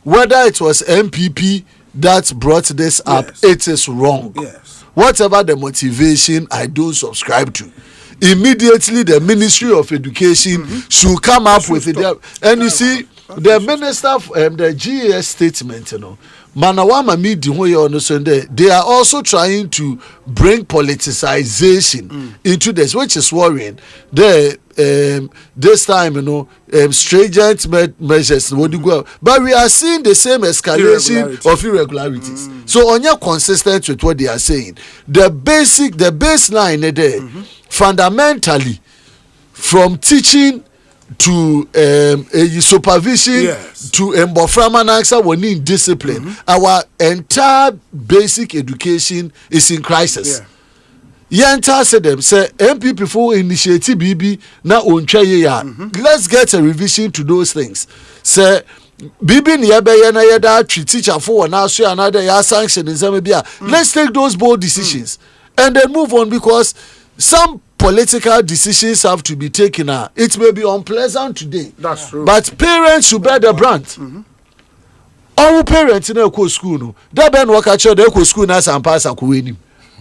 whether it was MPP that brought this up, it is wrong. Yes. Whatever the motivation, I don't subscribe to. Immediately, the Ministry of Education should come up with it. And you see, the minister, the GES statement, Manawama meeting on Sunday, they are also trying to bring politicization into this, which is worrying. This time, stringent measures would go, but we are seeing the same escalation of irregularities. So, on your consistent with what they are saying, the baseline there, fundamentally, from teaching to supervision to emboframanansa we need discipline. Our entire basic education is in crisis. Yenta said them say MPP for initiative BB na ontwa ya. Let's get a revision to those things. Say BB ni yebe na yeda teacher for na so another ya sanction in some bia. Let's take those bold decisions and then move on, because some political decisions have to be taken. It may be unpleasant today. That's true. But parents should bear the brunt. All parents in a school, no. That Ben Wakacho, they go school now and pass a kuinim.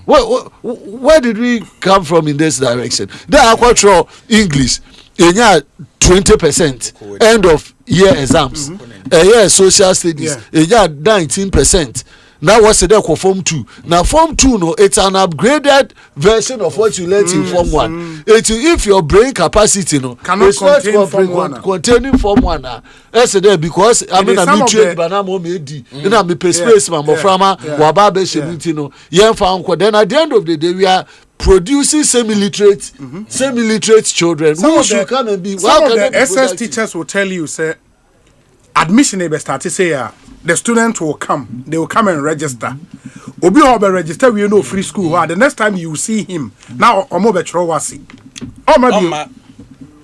Where did we come from in this direction? They are quite English. In 20% end of year exams. Yeah, social studies. In 19%. Now what's the for Form 2? Now Form 2, no, it's an upgraded version of what you learned in Form 1. If your brain capacity, no, cannot contain Form 1. Containing Form 1. That's there because I mean I'm trained by now medi. Then I'm a space man frama wababe shebiti yeah found. Then at the end of the day we are producing semi-literate children who should come and be. Some of the SS teachers will tell you, say, admission will start to say, the student will come, they will come and register. Obi will register, we know free school. The next time you see him, now wasi.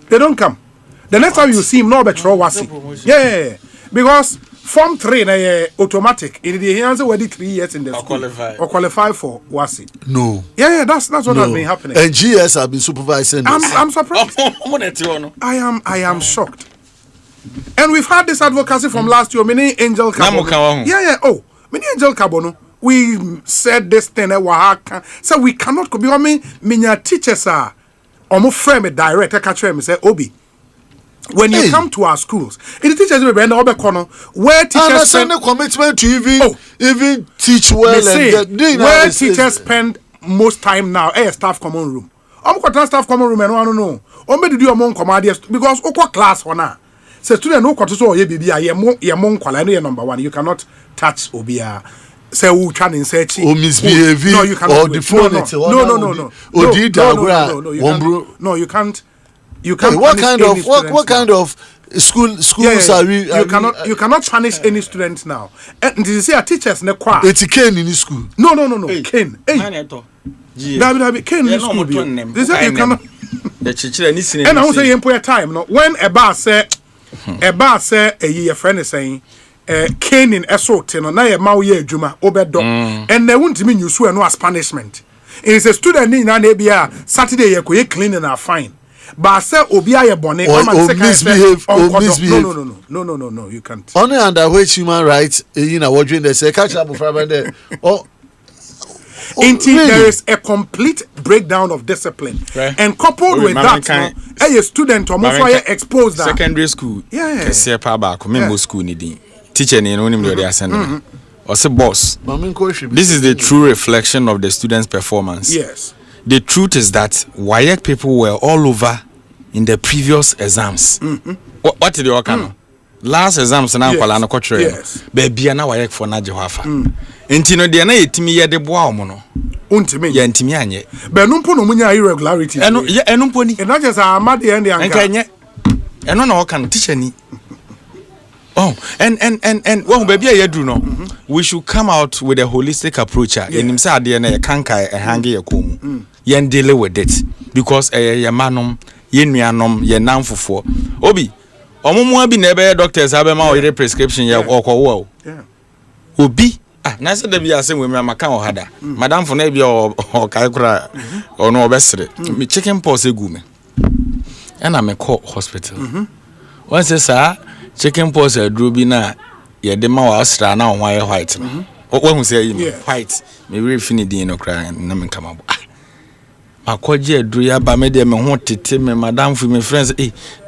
They don't come. The next time you see him, no wasi. Yeah, because Form 3 automatic. In the answer whether 3 years in the school or qualify for wasi. No. Yeah, that's what has been happening. And GS have been supervising this. I'm surprised. I am shocked. And we've had this advocacy from last year. Many Angel Cabo. Yeah. Oh, many Angel Cabo. We said this thing. So we cannot be. I mean, many teachers are almost frame it direct. I catch them and say, Obi, when you come to our schools, the teachers will be in the corner where teachers spend a commitment to even teach well. Where teachers spend most time now, staff common room. Staff common room and I don't know. Did you among commanders because class for now. So student no so ye bibia ye mon kwala no ye number 1. You cannot touch obia. Say who try and search or misbehave no, you cannot or the phone no, you can't. You can't. What kind of schools are we? You cannot punish any student now. And did you see a teachers ne kwa? It's Ken in the school. No. Ken. Hey. Ken in school. They say you cannot. And I want to say you time. No, when a bar say a year friend is saying. Ken in assault no na ye ma wo ye adwuma obedo and they won't mean you swear no as punishment. It is a student in na bia Saturday ye koye cleaning na fine. But say obi aye bone or misbehave. No, you can't. Only under which human rights what during the say catch up for there. There is a complete breakdown of discipline, and coupled with that, a student or more exposed that secondary school. School needing teacher ni no nim do dey ascend. Or say boss. This is the true reflection of the students' performance. Yes. The truth is that WAEC people were all over in the previous exams. What did you work on? Last exams na kwala na kwotwe. Yes. Baby na WAEC for na jehoafa. Enti no de na yetimi ye de boa omo no. Untimi. Ya ntimi anye. Be no mpo no munya irregularities. Eno mpo ni. E not just amade and the anka. Enka eno na work on teacher ni. Oh, and well, baby, we should come out with a holistic approach. In himself, the kanka a hangy a kum. Yen deal with it because a manum, yen mianum, yen nam for Obi. Omo be never doctors have a prescription ya or wow. Obi. Nice to be a same with my Macau hada. Madame for Navy or Kaikra or no bestre. Me chicken pox a gume. And I'm a court hospital. Once sir. Chicken pox a drubina, ye de ma astra na white. What who say white, me really finity no cry and namin come up. Ma kwaji drew ya ba me de me ho tete me madam for me friends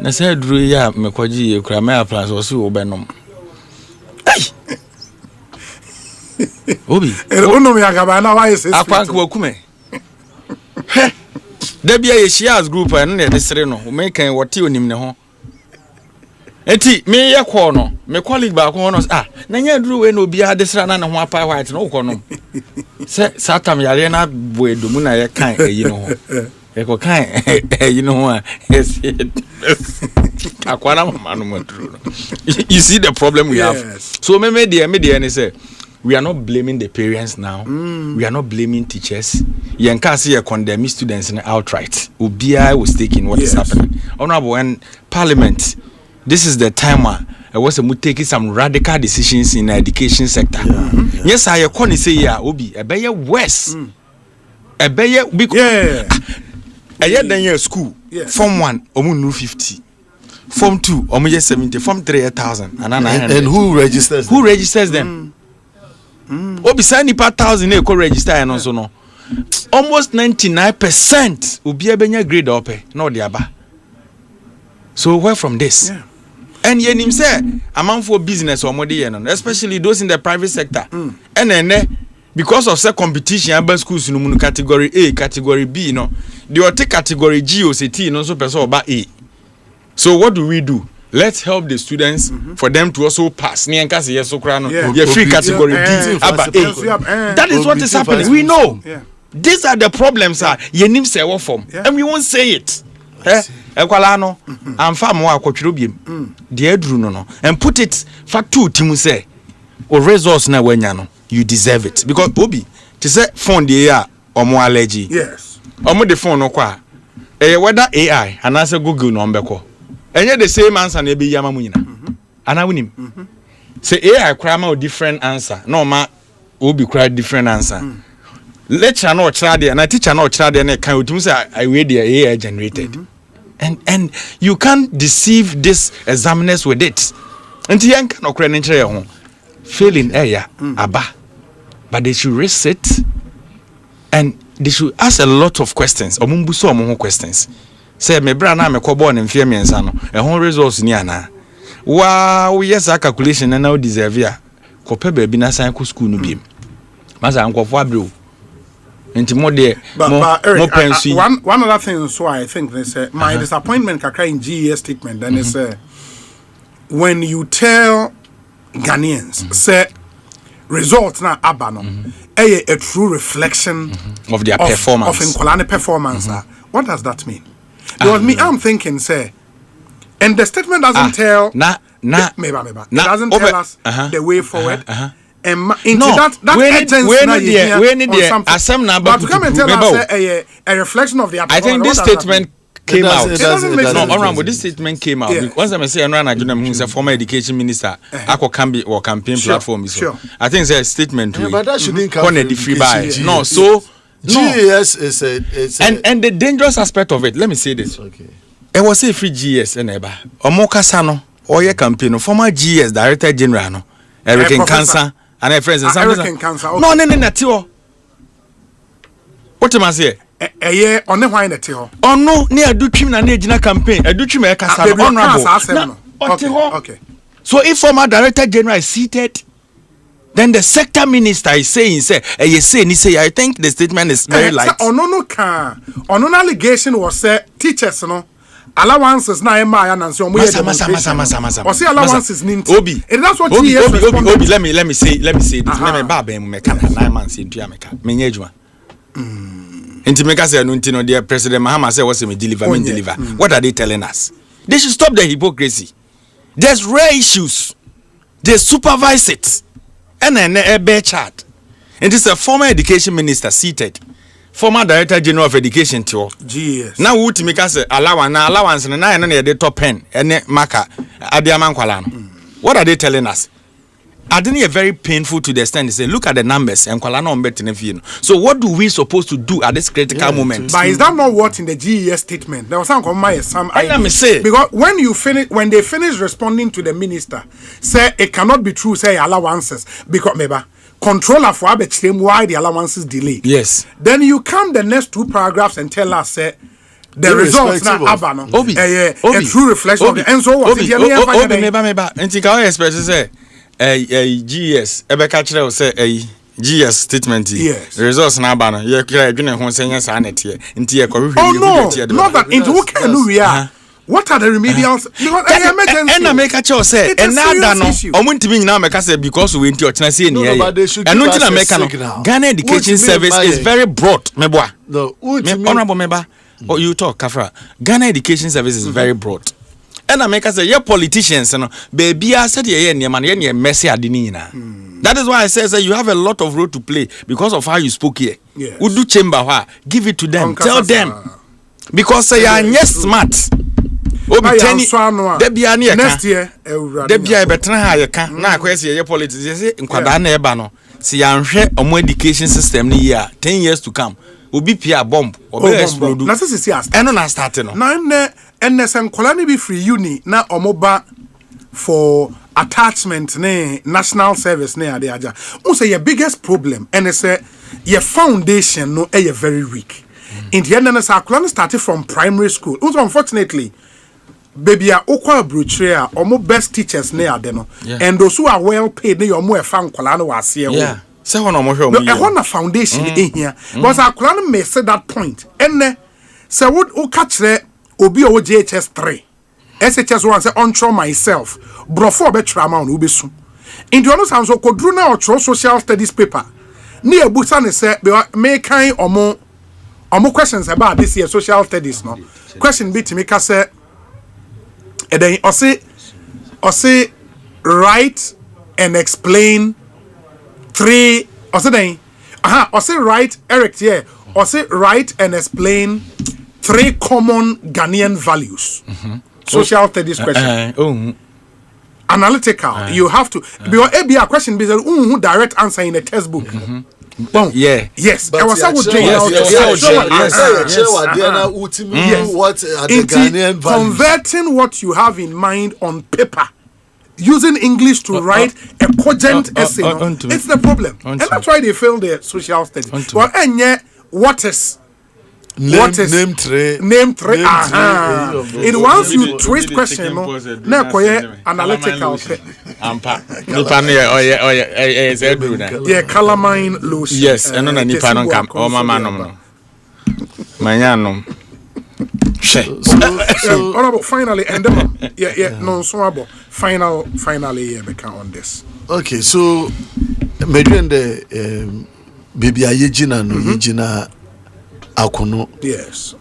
na say drew ya me kwaji ye kra me plans o so obenom. Hey. Obi. Ono me agaba na why is akwank wakume. Da bia ye shares group and na de sere no, me kan wote onim ne ho. Eti me ye kwo no me colleague ba kwo no na nya duru we no bia desra na ho apa white no kwo no se satam yare na boedomu na ye kan eyi no ho e ko kan eyi no ho akwana mama no maduru no. You see the problem we have. So me dey say we are not blaming the parents now. We are not blaming teachers. You can't see a condemn students outright. Ubia was taking what is happening. Honorable when Parliament. This is the time where I was taking some radical decisions in the education sector. Yes, I can say Obi, a better worse. A better because then school. Form 1, omu 50. Form 2, omu 70. Form 3, 1,000. And who registers? Who registers them? Obi sani pa 1,000 e ko register and also no. Almost 99% obi ebenya grade up no the aba. So where from this? Yeah. And yenim say amount for business or modi no, especially those in the private sector. And then because of say competition urban schools no category A, category B no. The other category G or CT no so person about A. So what do we do? Let's help the students for them to also pass. Ni enka say so kra no. Ye free category D about A. That is what is happening. We know. These are the problems yenim say what form. And we won't say it. Ekwala no amfa mo akotwero biem de aduru no and put it factu timu say o resource na wanya no you deserve it because obi to say phone de ya omo allergy yes omo the phone no kwa whether AI and answer Google no mbeko enye the same answer na be yama mu nyina ana wonim say AI kra ma different answer no ma obi kra different answer lecture no kra de na teacher no kra de na kan otimu say I we the AI generated and you can't deceive these examiners with it. Until you can okra nchire ho failing area aba, but they should raise it and they should ask a lot of questions. Omumbu so omo questions. Say me bra na me kobo ne mfie miensa no. E ho results ni ana. Wow, yes a calculation na now deserve ya. Kope ba bi na san ko school no biem. Masa ankofo abro. Into more there, but Eric, one other thing. So I think they say my disappointment kakra in GES statement. Then they say when you tell Ghanaians say results na abano, a true reflection of their performance of Nkolane performance. What does that mean? Because me, I'm thinking say, and the statement doesn't tell. It doesn't tell us the way forward. And into that but to come and tell us a reflection of the I think this statement came out. This statement came out. Once I say Anwana who's a former education minister, Ako Kambi or campaign platform. I think it's a statement. But that shouldn't come from the free buy. No, so GES is and the dangerous aspect of it. Let me say this. Okay. It was a free GES and Eba. Omoka Sano or your campaign, former GES Director General, no, Eric Cancer. And her friends and American cancer. No, Tio. What am I say? On the wine at Tio. Oh, no, near do trim and agina campaign. I do trim a cassa. Okay. So if former Director General is seated, then the sector minister is saying, I think the statement is very light. On allegation was said, teachers, no. Allowances na ema na nso mo ye demonstration. O say allowances ninti. Obi. And that's what he is. Obi, let me say this. Let me baba mu meka na 9 months ntua meka. Menye adwuma. Enti meka say no ntino the President Mahama say what say me deliver. What are they telling us? They should stop the hypocrisy. There's rare issues. They supervise it. And then a bear chart. And this is a former education minister seated. Former Director General of Education to GS. Now would make us allowance and I the top pen and marker at the Amanqualan. What are they telling us? I think it's very painful to the extent they say, look at the numbers and Qualano Betinefino. So what do we supposed to do at this critical moment? But is that not what in the GES statement? There was some let me say because when they finish responding to the minister, say it cannot be true, say allowances because maybe controller for Abetchem why the allowances delay. Yes. Then you come the next 2 paragraphs and tell us the results now abano. A true reflection of the and so what GS Ebeka say GS statement. Yes. Results na abano. Ye kira adwene ho senya sa nete. Nti ye kwa not that into who can we are. What are the remedials? Because and I make a choice say and now no omuntimi nyina make say because we nti ochina say ni here and until make Ghana Education Service is very broad meboa no honorable member or you talk Kafra Ghana Education Service is very broad and I make say your politicians no baby I said here ni man here messy adini nyina that is why I say you have a lot of role to play because of how you spoke here udu chamber give it to them tell them because they are smart Obi teni debia na next year debia betra ha yeka na akwese ye politics ye nkwada na eba no se ya nhwe omo education system ni year 10 years to come obi pia bomb obi explode na se si as eno na start no na enne sen kola ni bi free uni na omoba for attachment ne national service ne ade aja say your biggest problem and say your foundation no very weak in the end na sa kola started from primary school unfortunately baby a okwa brochure a omo best teachers ne ade no and those who are well paid ne omo e fan kola no wase yeah say one omo hwe omo no e na foundation here but sa kola no may say that point enne say would o catch obi o JHS 3 SHS 1 say on myself brofo be trauma no be so in the other sounds so kodru na o social studies paper ni ebusa ne say me kan omo questions about this year social studies no question be to me ka say and then Osei write and explain 3 Osei write Eric here Osei write and explain 3 common Ghanaian values. Social studies question. Analytical. You have to be a question because who direct answer in a textbook. Bon. Yeah. Yes. But what what are the Ghanaian values? Converting what you have in mind on paper. Using English to write a cogent essay. It's the problem. And that's why they fail their social studies. Well, and yet, what is name 3 it once you twist question no na koye analytical ampa nipa no is edru na calamine lotion yes eno na nipa no kam o mama no no manya no so finally and no so about finally we can on this okay so medwende baby ayegina no yegina akono yes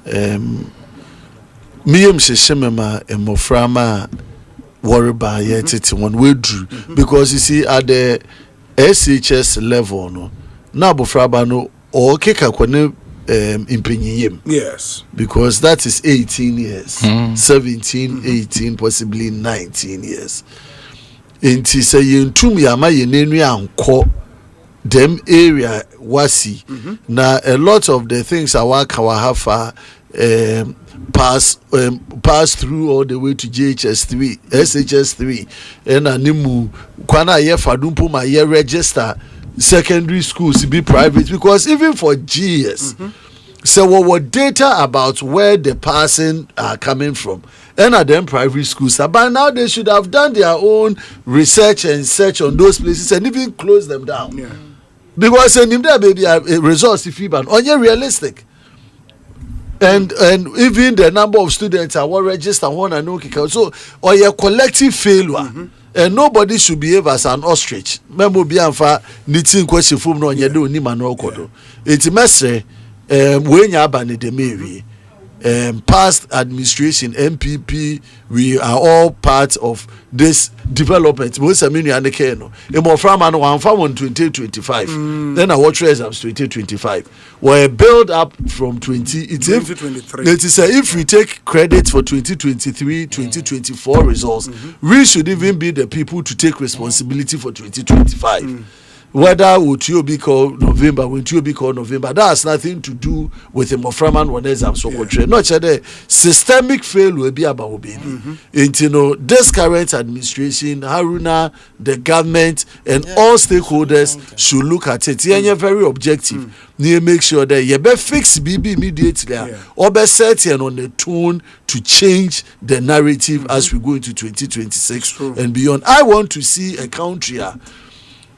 miyem sheshemema emoframa worriba yetete one way drew because you see at the SHS level no na bofraba no o keka kwane impenyiyem yes because that is 18 years 17 18 possibly 19 years enti say yentum yama yenenu anko them area wasi na a lot of the things our kawahafa pass through all the way to JHS3 SHS3 and animu kwana ye fadumpo ma ye register secondary schools be private because even for GS so what data about where the person are coming from and at them private schools but now they should have done their own research and search on those places and even close them down because in there baby results if even on realistic and even the number of students are what register one and okay so or your collective failure and nobody should behave as an ostrich member be anfa nitin question from no onye do ni mano kodo it messre when you abandon the Mary past administration MPP we are all part of this development most aminu aneke no emo from an one from 2025 then I watch exams 2025 were build up from 2023 it is if we take credit for 2023 2024 results we should even be the people to take responsibility for 2025 whether would you be called November, would you be called November, that has nothing to do with the Moframan one exam so not the systemic fail will be about baby. You know, this current administration, Haruna, the government, and all stakeholders should look at it. Yeah, very objective. You make sure that you be fix BB immediately or be certain on the tone to change the narrative as we go into 2026 and beyond. I want to see a country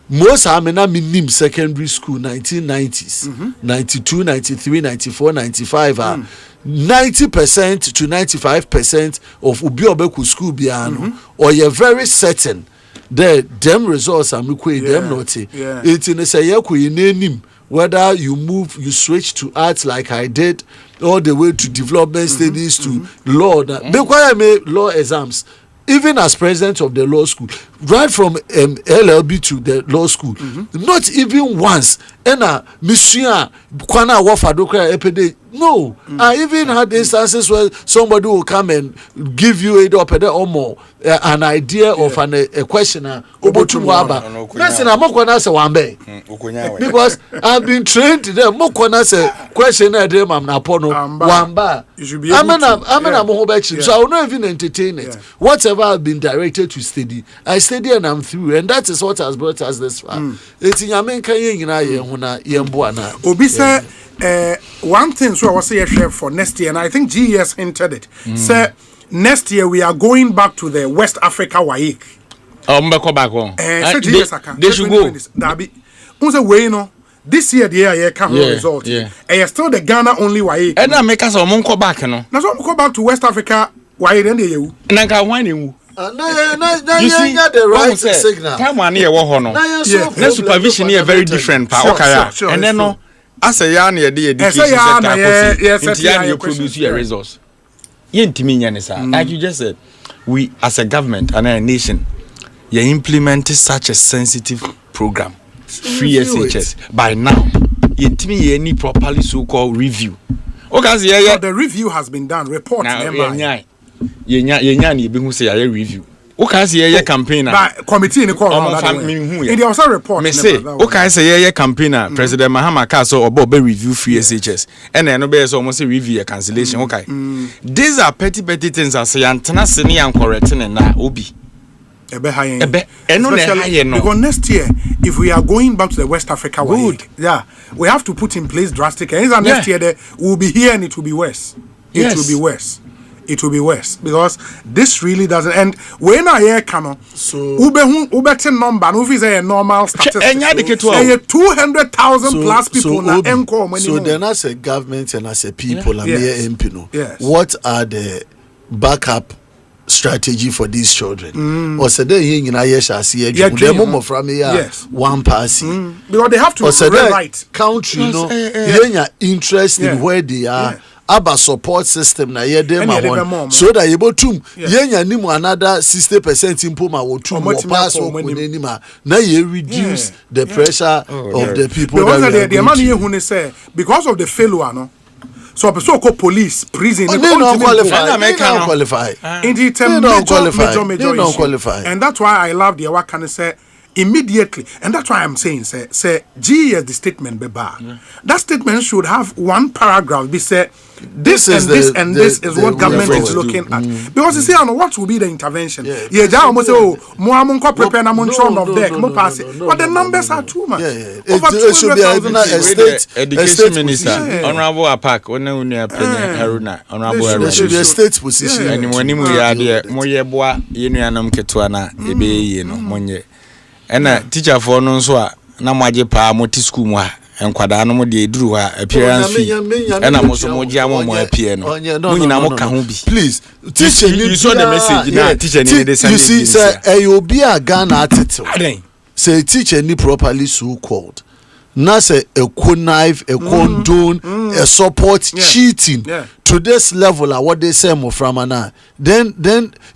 most amena minim secondary school 1990s 92 93 94 95 90% to 95% of ubi obeku school biano or you're very certain that them results are them not it in say you whether you switch to arts like I did all the way to development studies to law law exams. Even as president of the law school, right from LLB to the law school, not even once ena misua kwana wofado kra epede. No, I even had instances where somebody will come and give you or more an idea of a question. Because I've been trained to them. Question I'm not wamba. So I will not even entertain it. Whatever I've been directed to study, I study and I'm through, and that is what has brought us this far. It's in Obisa. One thing so I was saying for next year, and I think GES hinted it. Say next year we are going back to the West Africa WAEC. Go back home. They should go. This year the year can result. And still the Ghana only WAEC. And I make us a monk back, no. Now so go back to West Africa WAEC then you. And I can wine you. You see the right signal. Time one year the supervision here very different. And then no. As a young education sector, you produce your resource. Like you just said, we as a government and a nation, you implemented such a sensitive program, free SHS. By now, you need properly so-called review. The review has been done. Report. Review. Okay, say campaigner. Committee in the call. In the also report. Me say, okay, say campaigner. President Mahama Kaso or Bob review free SHS, and then no almost a review a cancellation. Okay, these are petty things. I say, antena seni and correcting and na obi. Because next year, if we are going back to the West Africa way, we have to put in place drastic. And next year, we'll be here and it will be worse. It will be worse. It will be worse because this really doesn't. And when I hear Kano, so Ube number, no is a normal statistic. 200,000 plus people na enko. So then, as a government and as a people, and what are the backup strategy for these children? Or say they in a yes, I see a from here one passing because they have to rewrite country. No, interest in where they are. Aba support system na ye dem so that you botum yenya nimu another 60% impoma wo tum pass wo kunenima na ye reduce the pressure of the people that the man here who say because of the failure no so person call police prison they don't qualify and that's why I love the what can say immediately, and that's why I'm saying, say, G as the statement be bar. That statement should have one paragraph. Be said, this is what government is looking at. Because you see, I know what will be the intervention. Yeah, almost say, oh, more prepare na of deck, more pass it. But the numbers are too much. It should be a state education minister, Honorable Apak, Honorable. There should be a state position. And when you are there, moye boa, yenuanam ketuana, ebe yeno, monye. And teacher for no so na mwaje pa moti school mu a enkwada no mo de eduru ha appearance fee and am so mo gia mo appear no mo nyina mo ka ho bi please teacher you saw the message na teacher ni dey send you see say obi a Ghana title say teacher ni properly so called na say a connive a condone a support cheating to this level of what they say more from ana then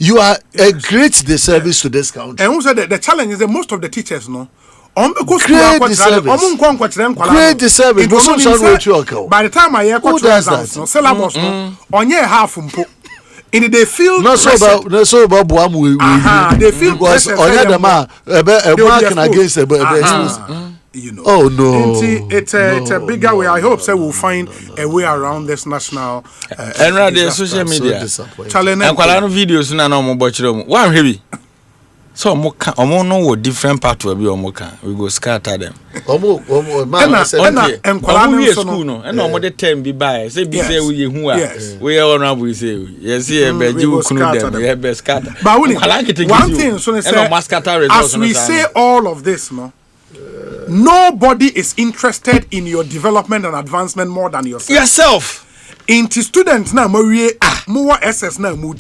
you are a great disservice to this country. And also the challenge is that most of the teachers no create disservice. It was so by the time I hear results no syllabus no onye half mpo and they feel not so about buamu they feel because onye dem a marking against the you know. Oh no! It's a bigger way. I hope so. We'll find a way around this national. And rather social media. Challenge. And quality videos na no mo bochiro. One heavy. So omo no wo different part we be omo kan. We go scatter them. Omo and quality school no. And omo the term be by. Say be say we hu a. We honorable say. Yes, here be you kunu them. We be scatter. But one thing so say as we say all of this no. Nobody is interested in your development and advancement more than yourself. Into students now, more SS now, no.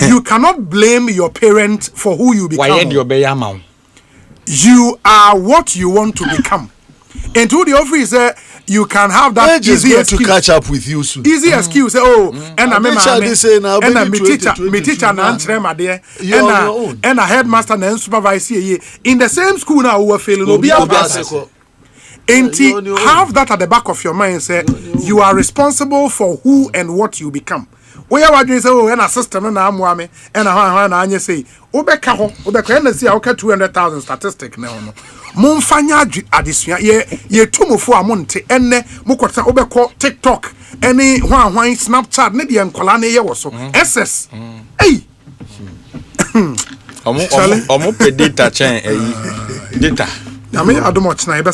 You cannot blame your parent for who you become. You are what you want to become. And to the office, you can have that easy excuse to catch up with you soon. Easy excuse, and I me teacher na antrema there, and a headmaster na supervisor in the same school now who are failing. Have that at the back of your mind. Say you are responsible for who and what you become. We are watching say oh, and a system na amuame, and na anye say obeka ho, obeka na see okay 200,000 statistic na no. Momfanya adesua ye tumofo amonte enne mokota obeko TikTok any hwan Snapchat ne de enkola na ye wo so SS hey omo pe data chain data I mean, I don't much now. So,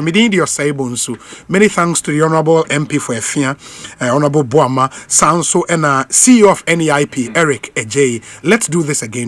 Osei Bonsu. Many thanks to the Honorable MP for Efia, Honorable Boama, Sanso, and CEO of NEIP, Eric Ejay. Let's do this again.